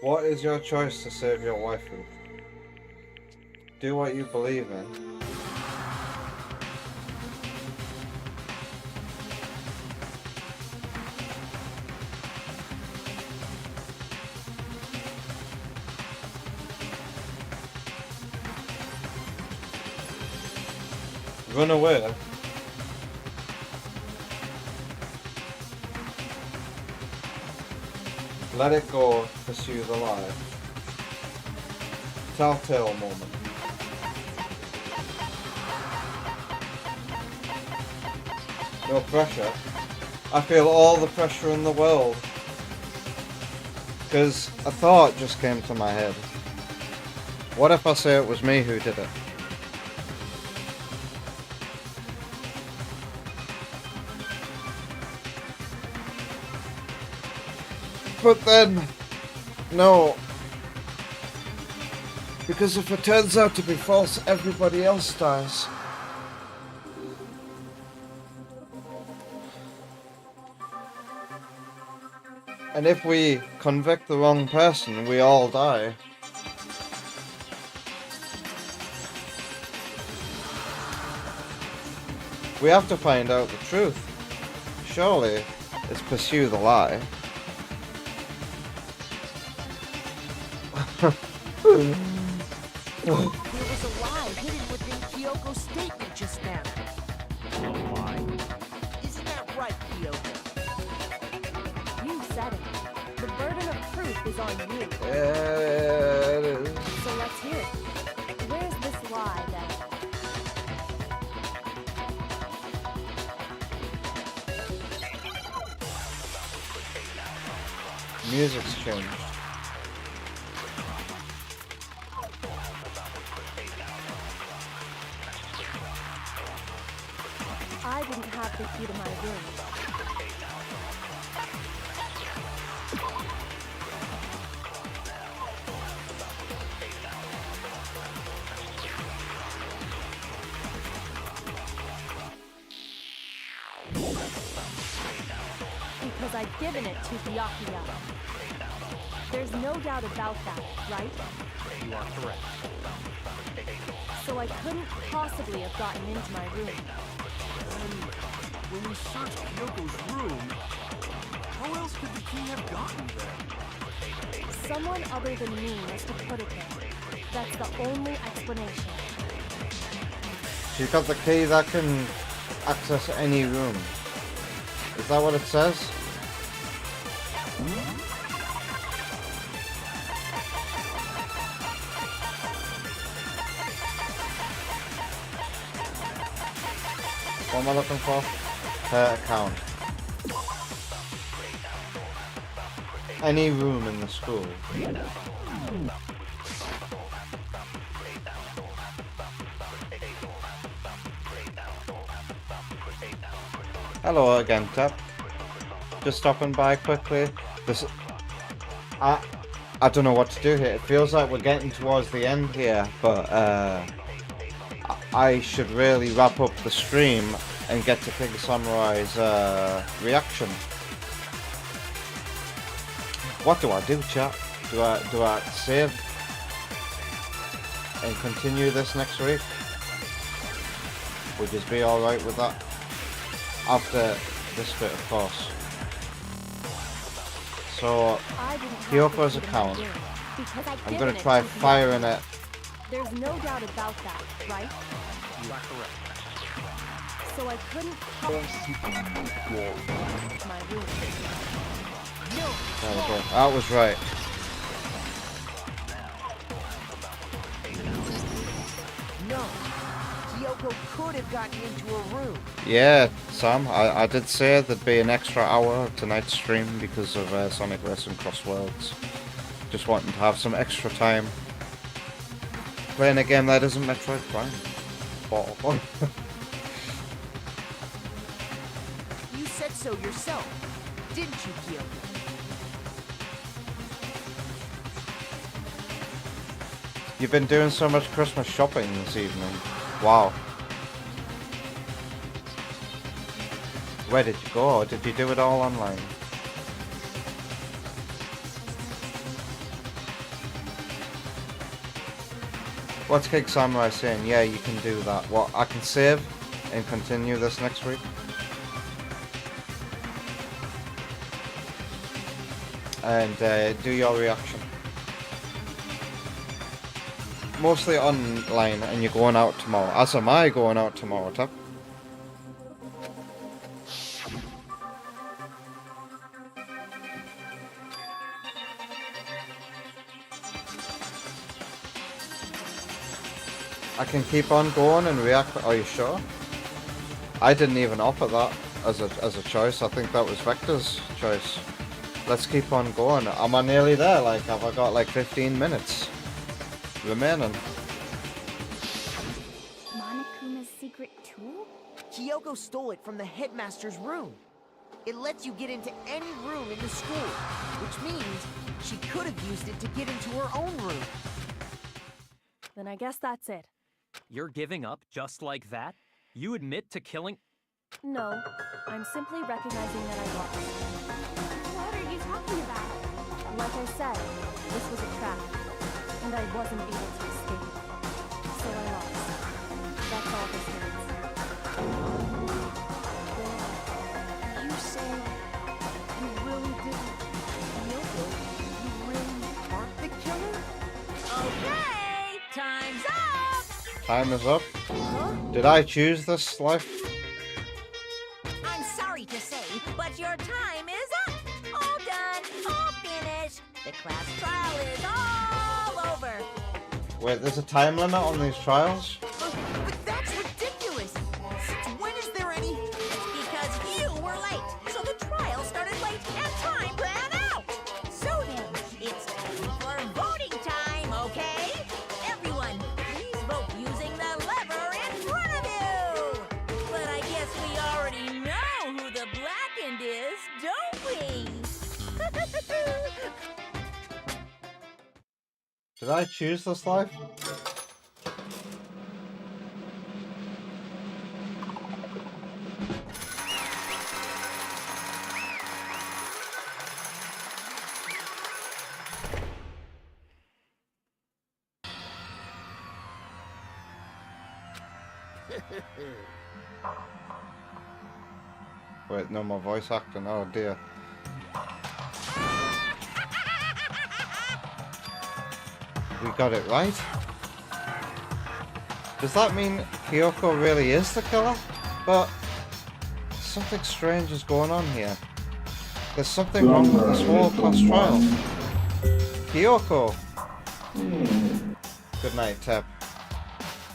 What is your choice to save your waifu? Do what you believe in. Run away. Let it go, pursue the lie. Telltale moment. No pressure. I feel all the pressure in the world. Because a thought just came to my head. What if I say it was me who did it? But then, no. Because if it turns out to be false, everybody else dies. And if we convict the wrong person, we all die. We have to find out the truth. Surely, it's pursue the lie. There was a lie hidden within Kyoko's statement just now. A lie? Isn't that right, Kyoko? You said it. The burden of proof is on you. Yeah, it is. So let's hear it. Where's this lie, then? Music's changed. I didn't have the key to my room. Because I'd given it to Byakuya. There's no doubt about that, right? You are correct. So I couldn't possibly have gotten into my room. When we searched Kyoko's room, how else could the key have gotten there? Someone other than me must have put it there. That's the only explanation. She's got the key that can access any room. Is that what it says? What am I looking for? Her account. Any room in the school. Hello again, Tap. Just stopping by quickly. I don't know what to do here. It feels like we're getting towards the end here, but I should really wrap up the stream and get to King Samurai's reaction. What do I do, chat? Do I save and continue this next week? Would you be alright with that? After this bit, of course. So, Kyoko's account. I'm gonna try firing it. There's no doubt about that, right? You are correct. So I couldn't my room. There we go. That was right. No. Kyoko could have gotten into her room. Yeah, Sam, I did say there'd be an extra hour of tonight's stream because of Sonic Racing Cross Worlds. Just wanting to have some extra time playing a game that isn't Metroid Prime. You said so yourself, didn't you, Kyoko? You've been doing so much Christmas shopping this evening. Wow. Where did you go? Or did you do it all online? What's King Samurai saying? Yeah, you can do that. What, I can save and continue this next week? And do your reaction. mostly online and you're going out tomorrow. As am I going out tomorrow, Tap. I can keep on going and react. Are you sure? I didn't even offer that as a choice. I think that was Vector's choice. Let's keep on going. Am I nearly there? Like, have I got like 15 minutes remaining? Monokuma's secret tool? Kyoko stole it from the headmaster's room. It lets you get into any room in the school, which means she could have used it to get into her own room. Then I guess that's it. You're giving up just like that? You admit to killing... No, I'm simply recognizing that I lost. What are you talking about? Like I said, this was a trap, and I wasn't able to escape. So I lost. That's all this means. You say you really didn't feel good? You really aren't the killer? Okay, time's up! Time is up. Did I choose this life? I'm sorry to say, but your time is up. All done, all finished. The class trial is all over. Wait, there's a time limit on these trials? But that's ridiculous! Since when is there any... Because you were late, so the trial started late and time ran out. So then, it's time for voting time, okay? Everyone, please vote using the lever in front of you. But I guess we already know who the blackened is, don't we? Did I choose this life? Wait, no more voice acting. Oh dear. We got it right. Does that mean Kyoko really is the killer? But something strange is going on here. There's something wrong with this whole class trial. Kyoko! Good night, Tep.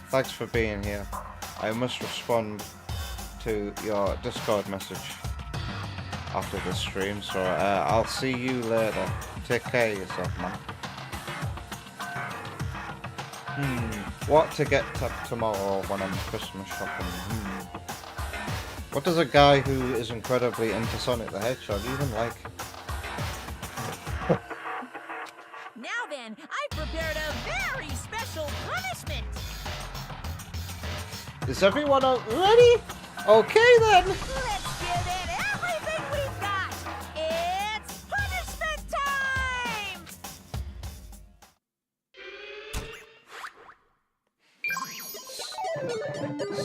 Thanks for being here. I must respond to your Discord message after the stream, so I'll see you later. Take care of yourself, man. What to get tomorrow when I'm Christmas shopping? What does a guy who is incredibly into Sonic the Hedgehog even like? Now then, I've prepared a very special punishment. Is everyone ready? Okay then! Let's give it everything we've got! It's punishment time!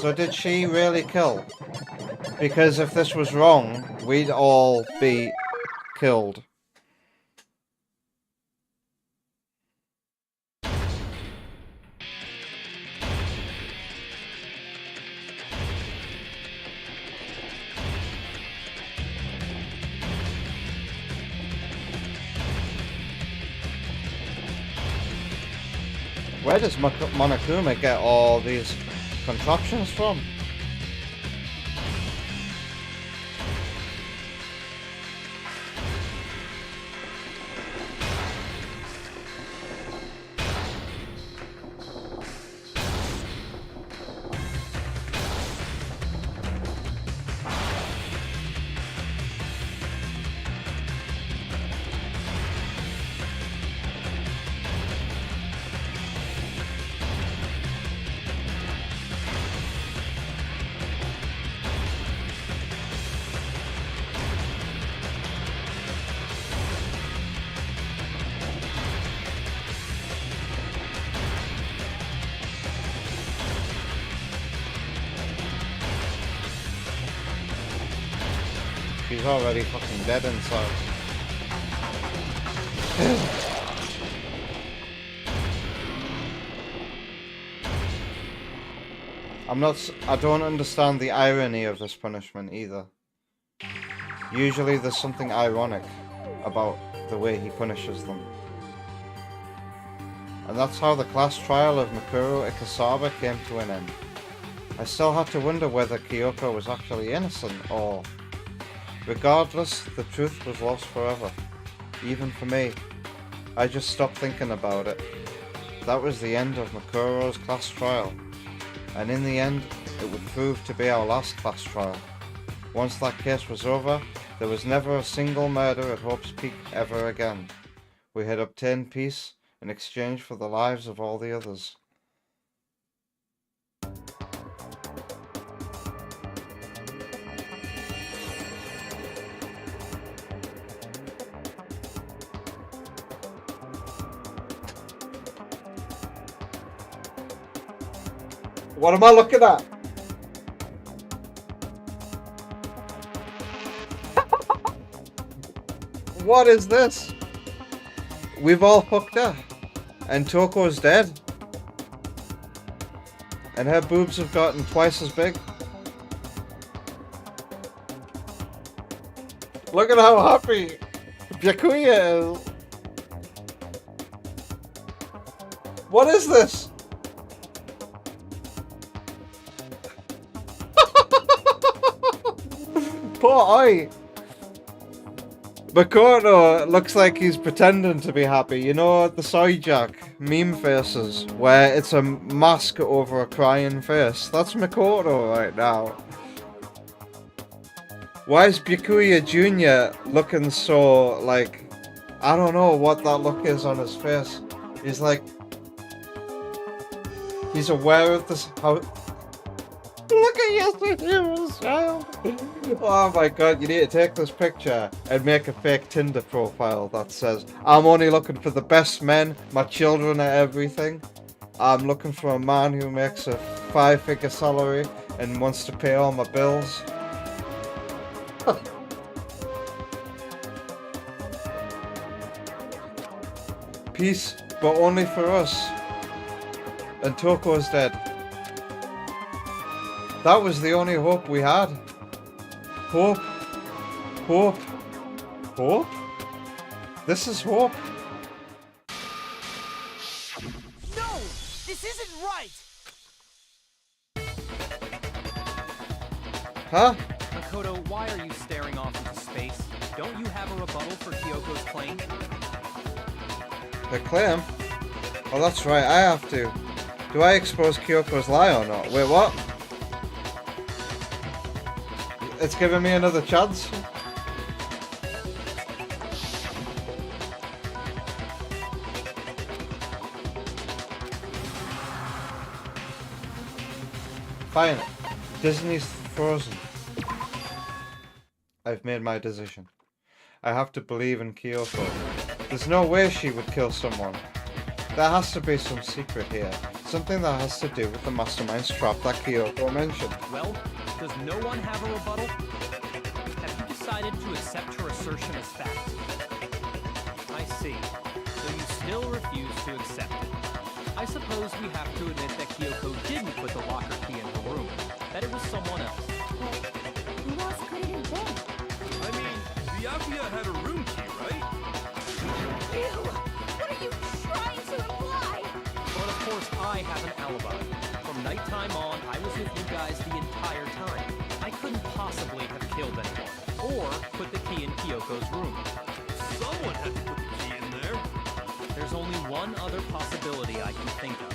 So did she really kill? Because if this was wrong, we'd all be killed. Where does Monokuma get all these contraptions from? She's already fucking dead inside. I don't understand the irony of this punishment either. Usually there's something ironic about the way he punishes them. And that's how the class trial of Mikuru Ikasaba came to an end. I still had to wonder whether Kyoko was actually innocent, or... Regardless, the truth was lost forever. Even for me. I just stopped thinking about it. That was the end of Makuro's class trial. And in the end, it would prove to be our last class trial. Once that case was over, there was never a single murder at Hope's Peak ever again. We had obtained peace in exchange for the lives of all the others. What am I looking at? What is this? We've all hooked her. And Toko's dead. And her boobs have gotten twice as big. Look at how happy Byakuya is. What is this? Poor Oi. Makoto looks like he's pretending to be happy. You know the Soy Jack meme faces where it's a mask over a crying face? That's Makoto right now. Why is Byakuya Jr. looking so, like... I don't know what that look is on his face. He's like... He's aware of this... How... Look at you, child. Oh my god, you need to take this picture and make a fake Tinder profile that says, I'm only looking for the best men, my children are everything. I'm looking for a man who makes a 5-figure salary and wants to pay all my bills. Peace, but only for us. And Toko's dead. That was the only hope we had. Hope. Hope. Hope? This is hope. No! This isn't right! Huh? Makoto, why are you staring off into space? Don't you have a rebuttal for Kyoko's claim? The claim? Oh, that's right, I have to. Do I expose Kyoko's lie or not? Wait, what? It's giving me another chance. Fine. Disney's Frozen. I've made my decision. I have to believe in Kyoko. There's no way she would kill someone. There has to be some secret here. Something that has to do with the mastermind's trap that Kyoko mentioned. Well, does no one have a rebuttal? Have you decided to accept her assertion as fact? I see. So you still refuse to accept it. I suppose we have to admit that Kyoko didn't put the locker key in her room. That it was someone else. Who else could it have been? I mean, Byakuya had a room key, right? Ew! What are you trying to imply? But of course, I have an alibi. From nighttime on, I was with you guys the entire time. I couldn't possibly have killed anyone, or put the key in Kyoko's room. Someone had to put the key in there. There's only one other possibility I can think of.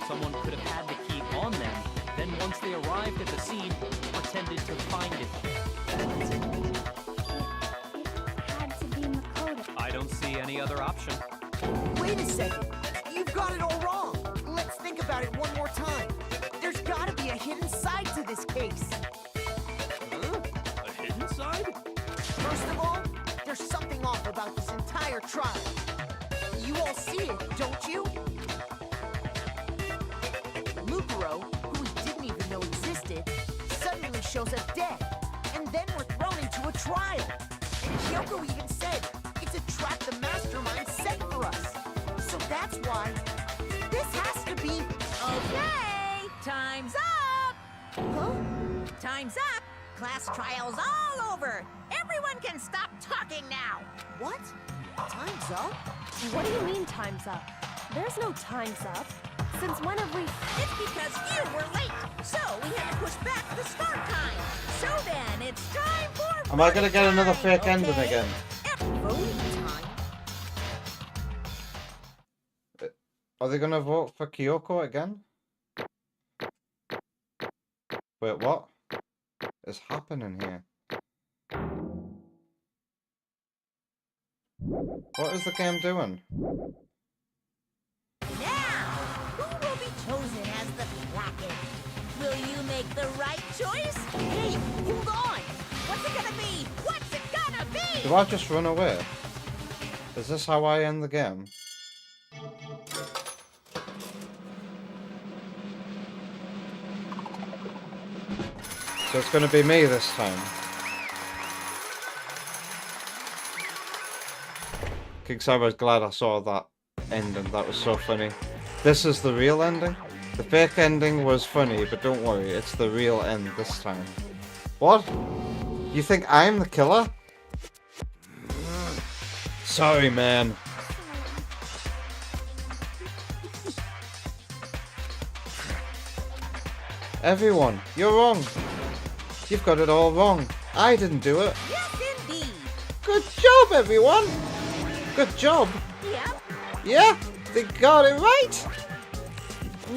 Someone could have had the key on them, then once they arrived at the scene, pretended to find it. It had to be Makoto. I don't see any other option. Wait a second. You've got it all wrong. Let's think about it one more time. There's gotta be a hidden side to this case. Huh? A hidden side? First of all, there's something off about this entire trial. You all see it, don't you? Mukuro, who we didn't even know existed, suddenly shows up dead. And then we're thrown into a trial. And Kyoko even said, it's a trap the mastermind set for us. So that's why this has to be... Okay, time's up! time's up, class trial's all over. Everyone can stop talking now. What? Time's up? What do you mean time's up? There's no time's up. Since when have we... It's because you were late, so we had to push back the start time. So then, it's time for... Am I gonna get another fake ending again? Voting time. Are they gonna vote for Kyoko again? Wait, what is happening here? What is the game doing? Now, who will be chosen as the Placket? Will you make the right choice? Hey, hold on! What's it gonna be? What's it gonna be? Do I just run away? Is this how I end the game? So it's gonna be me this time. King Samurais, glad I saw that ending. That was so funny. This is the real ending? The fake ending was funny, but don't worry, it's the real end this time. What? You think I'm the killer? Sorry, man. Everyone, you're wrong. You've got it all wrong. I didn't do it. Yes, indeed. Good job, everyone. Good job. Yep. Yeah, they got it right.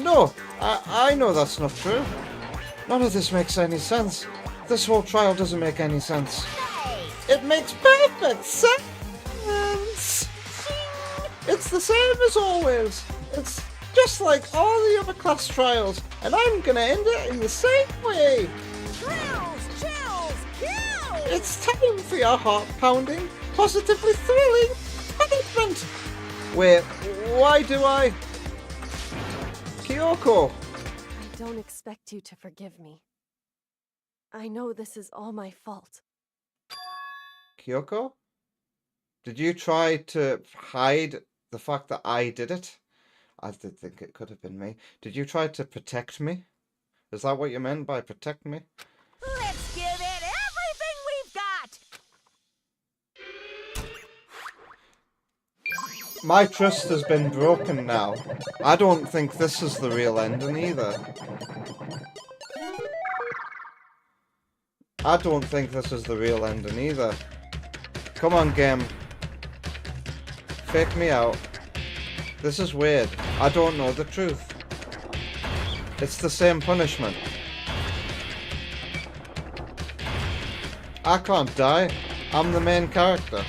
No, I know that's not true. None of this makes any sense. This whole trial doesn't make any sense. It makes perfect sense. It's the same as always. It's just like all the other class trials, and I'm gonna end it in the same way. Thrills, chills, kills! It's time for your heart-pounding, positively thrilling punishment. Wait, why do I... Kyoko! I don't expect you to forgive me. I know this is all my fault. Kyoko? Did you try to hide the fact that I did it? I did think it could have been me. Did you try to protect me? Is that what you meant by protect me? Let's give it everything we've got! My trust has been broken now. I don't think this is the real ending either. I don't think this is the real ending either. Come on, game. Fake me out. This is weird. I don't know the truth. It's the same punishment. I can't die. I'm the main character.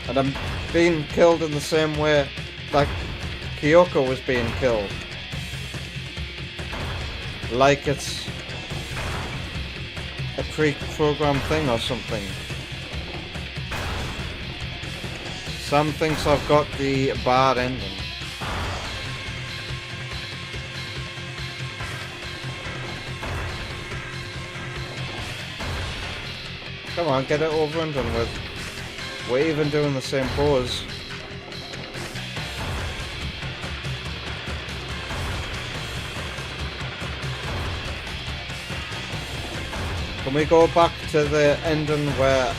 And I'm being killed in the same way that Kyoko was being killed. Like it's a pre-programmed thing or something. Sam thinks I've got the bad ending. Come on, get it over and done with. We're even doing the same pose. Can we go back to the ending where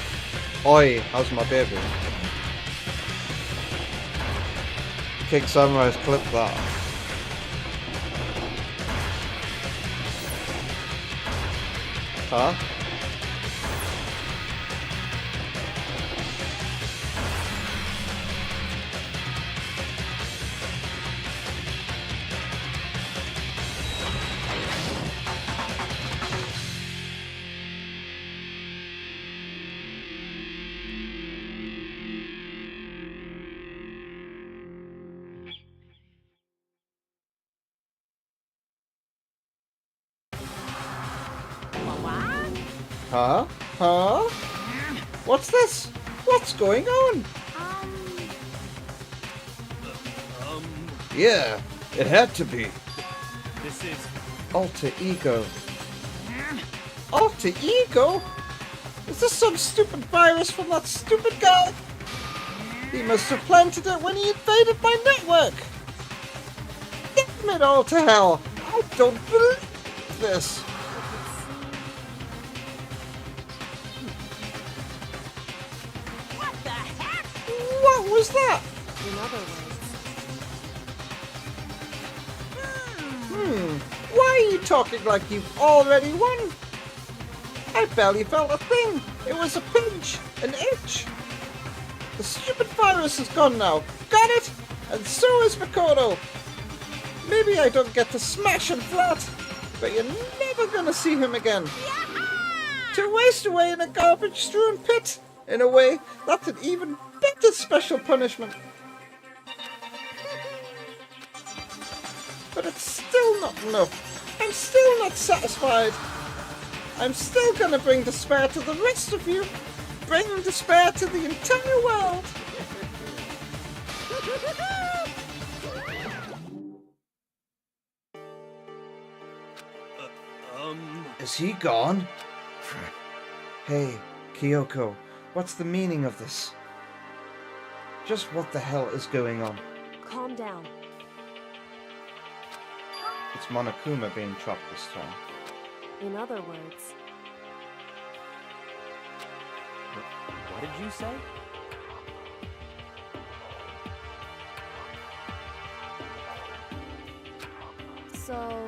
Oi has my baby? King Samurai's clip that. Huh? Huh? Huh? What's this? What's going on? Yeah, it had to be. This is... Alter ego. Alter ego? Is this some stupid virus from that stupid guy? He must have planted it when he invaded my network. Damn it all to hell. I don't believe like this? What the heck? What was that? In other words, Why are you talking like you've already won? I barely felt a thing. It was a pinch, an itch. The stupid virus is gone now. Got it? And so is Makoto. Maybe I don't get to smash him flat, but you're never gonna see him again. To waste away in a garbage-strewn pit. In a way, that's an even better special punishment. But it's still not enough. I'm still not satisfied. I'm still gonna bring despair to the rest of you. Bring despair to the entire world. Is he gone? Hey, Kyoko, what's the meaning of this? Just what the hell is going on? calm down. It's Monokuma being trapped this time. In other words, What did you say? so...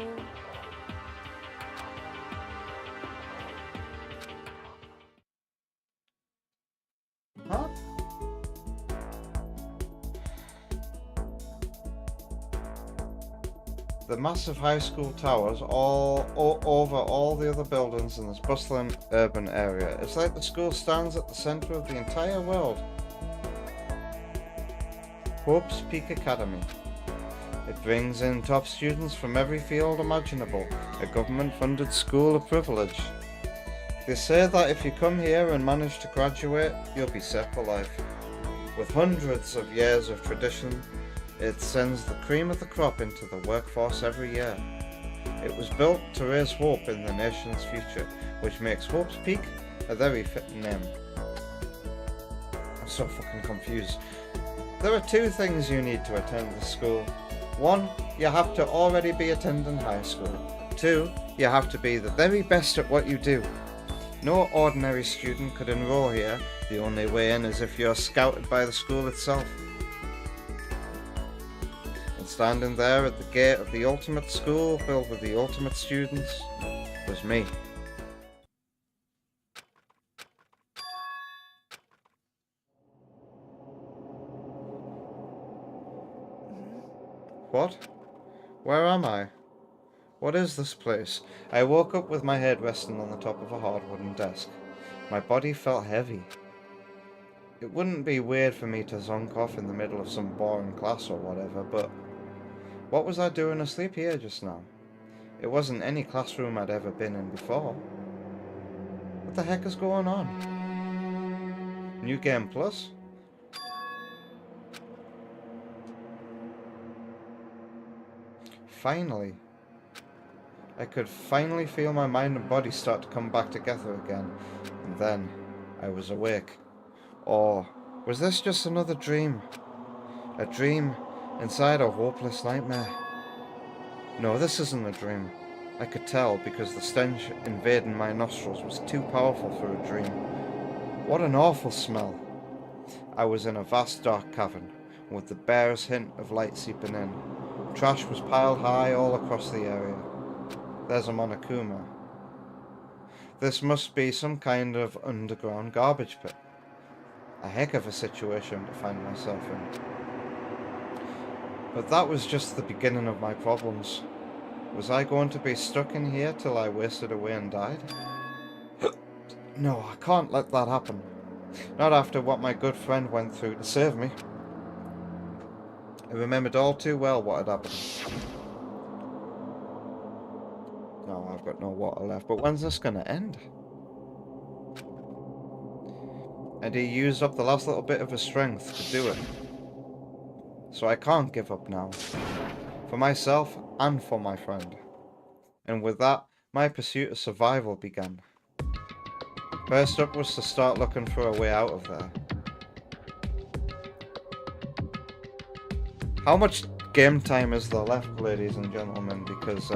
Huh? The massive high school towers all over all the other buildings in this bustling urban area. It's like the school stands at the center of the entire world. Hope's Peak Academy. It brings in top students from every field imaginable, a government-funded school of privilege. They say that if you come here and manage to graduate, you'll be set for life. With hundreds of years of tradition, it sends the cream of the crop into the workforce every year. It was built to raise hope in the nation's future, which makes Hope's Peak a very fitting name. I'm so fucking confused. There are two things you need to attend this school. One, you have to already be attending high school. Two, you have to be the very best at what you do. No ordinary student could enroll here. The only way in is if you're scouted by the school itself. And standing there at the gate of the ultimate school filled with the ultimate students was me. What? Where am I? What is this place? I woke up with my head resting on the top of a hard wooden desk. My body felt heavy. It wouldn't be weird for me to zonk off in the middle of some boring class or whatever, but what was I doing asleep here just now? It wasn't any classroom I'd ever been in before. What the heck is going on? New Game Plus? Finally. I could finally feel my mind and body start to come back together again. And then, I was awake. Or was this just another dream? A dream inside a hopeless nightmare? No, this isn't a dream. I could tell because the stench invading my nostrils was too powerful for a dream. What an awful smell. I was in a vast dark cavern, with the barest hint of light seeping in. Trash was piled high all across the area. There's a Monokuma. This must be some kind of underground garbage pit. A heck of a situation to find myself in. But that was just the beginning of my problems. Was I going to be stuck in here till I wasted away and died? No, I can't let that happen. Not after what my good friend went through to save me. I remembered all too well what had happened. No, I've got no water left, but when's this gonna end? And he used up the last little bit of his strength to do it. So I can't give up now. For myself and for my friend. And with that, my pursuit of survival began. First up was to start looking for a way out of there. How much game time is there left, ladies and gentlemen? Because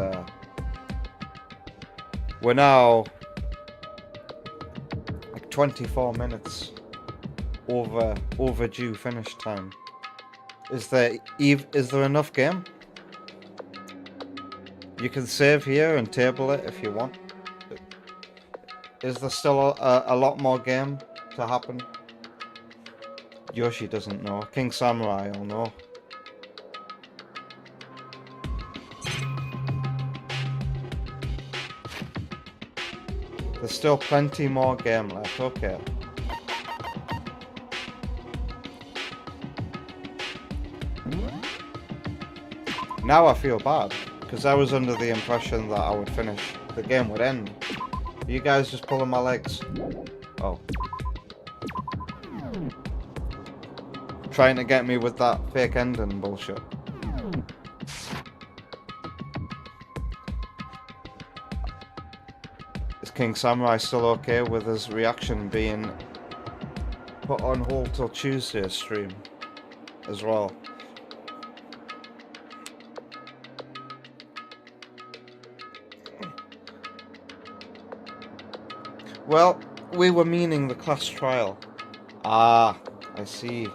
We're now like 24 minutes overdue finish time. Is there enough game? You can save here and table it if you want. Is there still a lot more game to happen? Yoshi doesn't know. King Samurai will know. There's still plenty more game left. Okay. Now I feel bad, because I was under the impression that I would finish. The game would end. You guys just pulling my legs. Oh. Trying to get me with that fake ending bullshit. Is King Samurai still okay with his reaction being put on hold till Tuesday's stream as well? Well, we were meaning the class trial. Ah, I see.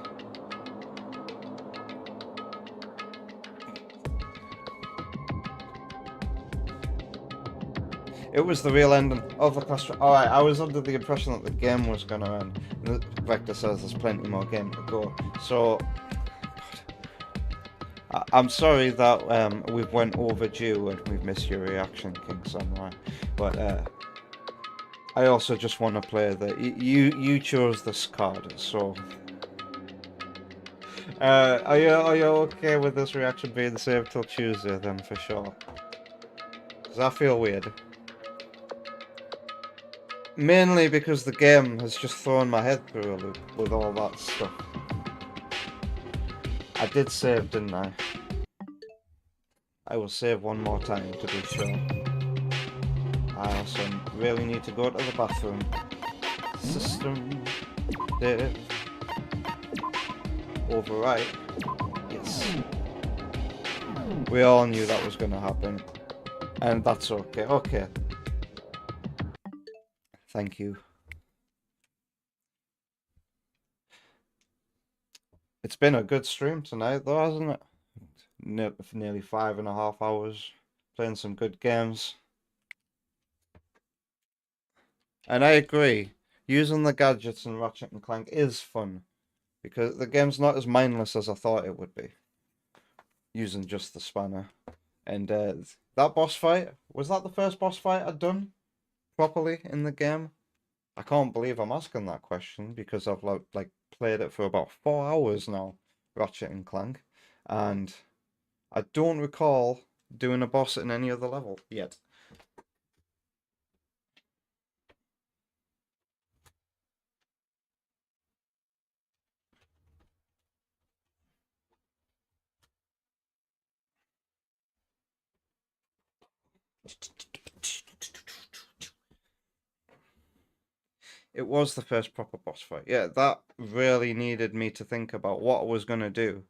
It was the real ending of the class trial. Alright, I was under the impression that the game was going to end. Vector says there's plenty more game to go. So, I'm sorry that we've went overdue and we've missed your reaction, King Samurai. But, I also just want to play the... You chose this card, so... Are you okay with this reaction being saved till Tuesday then, for sure? Does that feel weird? Mainly because the game has just thrown my head through a loop with all that stuff. I did save, didn't I? I will save one more time to be sure. I also really need to go to the bathroom. System dev. Overwrite. Yes. We all knew that was going to happen. And that's okay. Okay. Thank you. It's been a good stream tonight though, hasn't it? Nearly 5.5 hours. Playing some good games. And I agree, using the gadgets in Ratchet and Clank is fun, because the game's not as mindless as I thought it would be, using just the spanner. And that boss fight, was that the first boss fight I'd done properly in the game? I can't believe I'm asking that question, because I've like played it for about 4 hours now, Ratchet and Clank, and I don't recall doing a boss in any other level yet. It was the first proper boss fight. Yeah, that really needed me to think about what I was going to do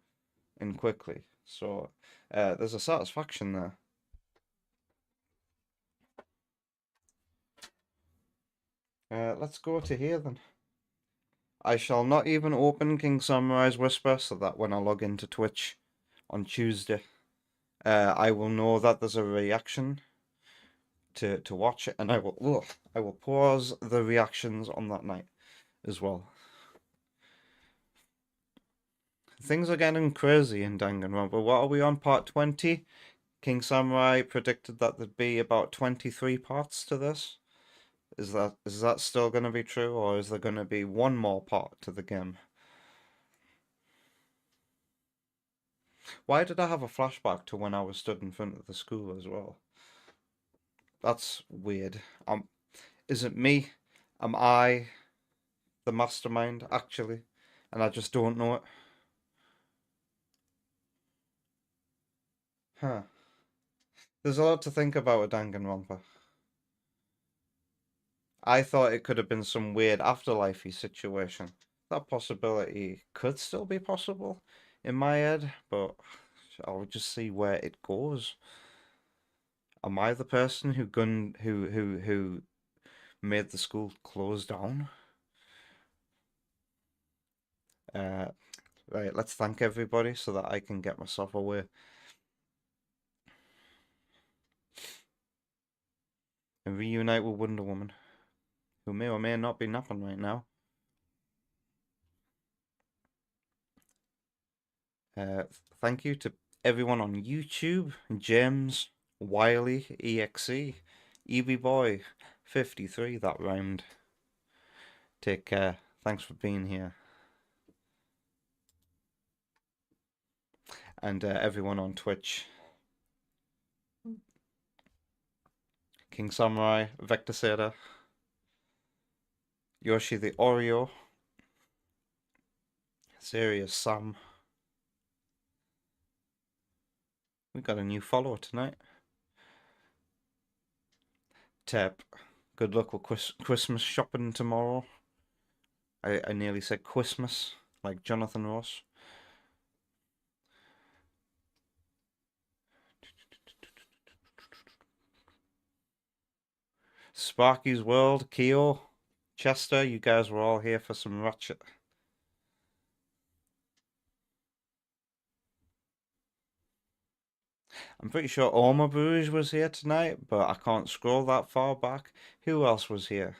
and quickly. So, there's a satisfaction there. Let's go to here then. I shall not even open King Samurai's Whisper so that when I log into Twitch on Tuesday, I will know that there's a reaction to watch it, and I will pause the reactions on that night as well. Things are getting crazy in Danganronpa. What are we on, part 20? King Samurai predicted that there'd be about 23 parts to this. Is that still going to be true, or is there going to be one more part to the game? Why did I have a flashback to when I was stood in front of the school as well? That's weird. Is it me? Am I the mastermind, actually? And I just don't know it? Huh. There's a lot to think about with Danganronpa. I thought it could have been some weird afterlife-y situation. That possibility could still be possible in my head, but I'll just see where it goes. Am I the person who made the school close down? Right, let's thank everybody so that I can get myself away. And reunite with Wonder Woman, who may or may not be napping right now. Thank you to everyone on YouTube, James, Wiley, EXE, EB Boy, 53, that rhymed. Take care. Thanks for being here. And everyone on Twitch. King Samurai, Vector Seda, Yoshi the Oreo, Serious Sam. We got a new follower tonight. Tep, good luck with Christmas shopping tomorrow. I nearly said Christmas, like Jonathan Ross. Sparky's World, Keo, Chester, you guys were all here for some Ratchet. I'm pretty sure Oma Bruges was here tonight, but I can't scroll that far back. Who else was here?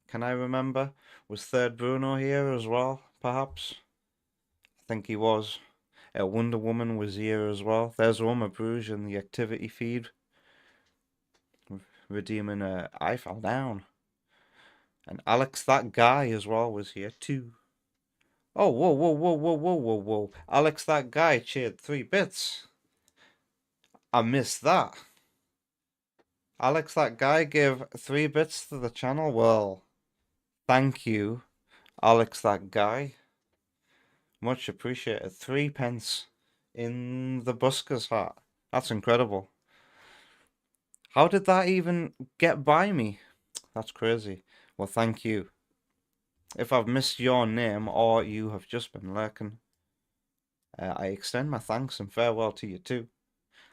Can I remember? Was Third Bruno here as well, perhaps? I think he was. Wonder Woman was here as well. There's Oma Bruges in the activity feed. Redeeming I Fell Down. And Alex, that guy as well, was here too. Oh, whoa, whoa, whoa, whoa, whoa, whoa, whoa. Alex, that guy cheered 3 bits. I missed that. Alex, that guy gave 3 bits to the channel. Well, thank you, Alex, that guy. Much appreciated. 3 pence in the busker's hat. That's incredible. How did that even get by me? That's crazy. Well, thank you. If I've missed your name or you have just been lurking, I extend my thanks and farewell to you too.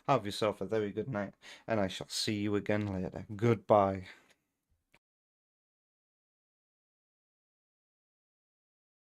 Have yourself a very good night, and I shall see you again later. Goodbye.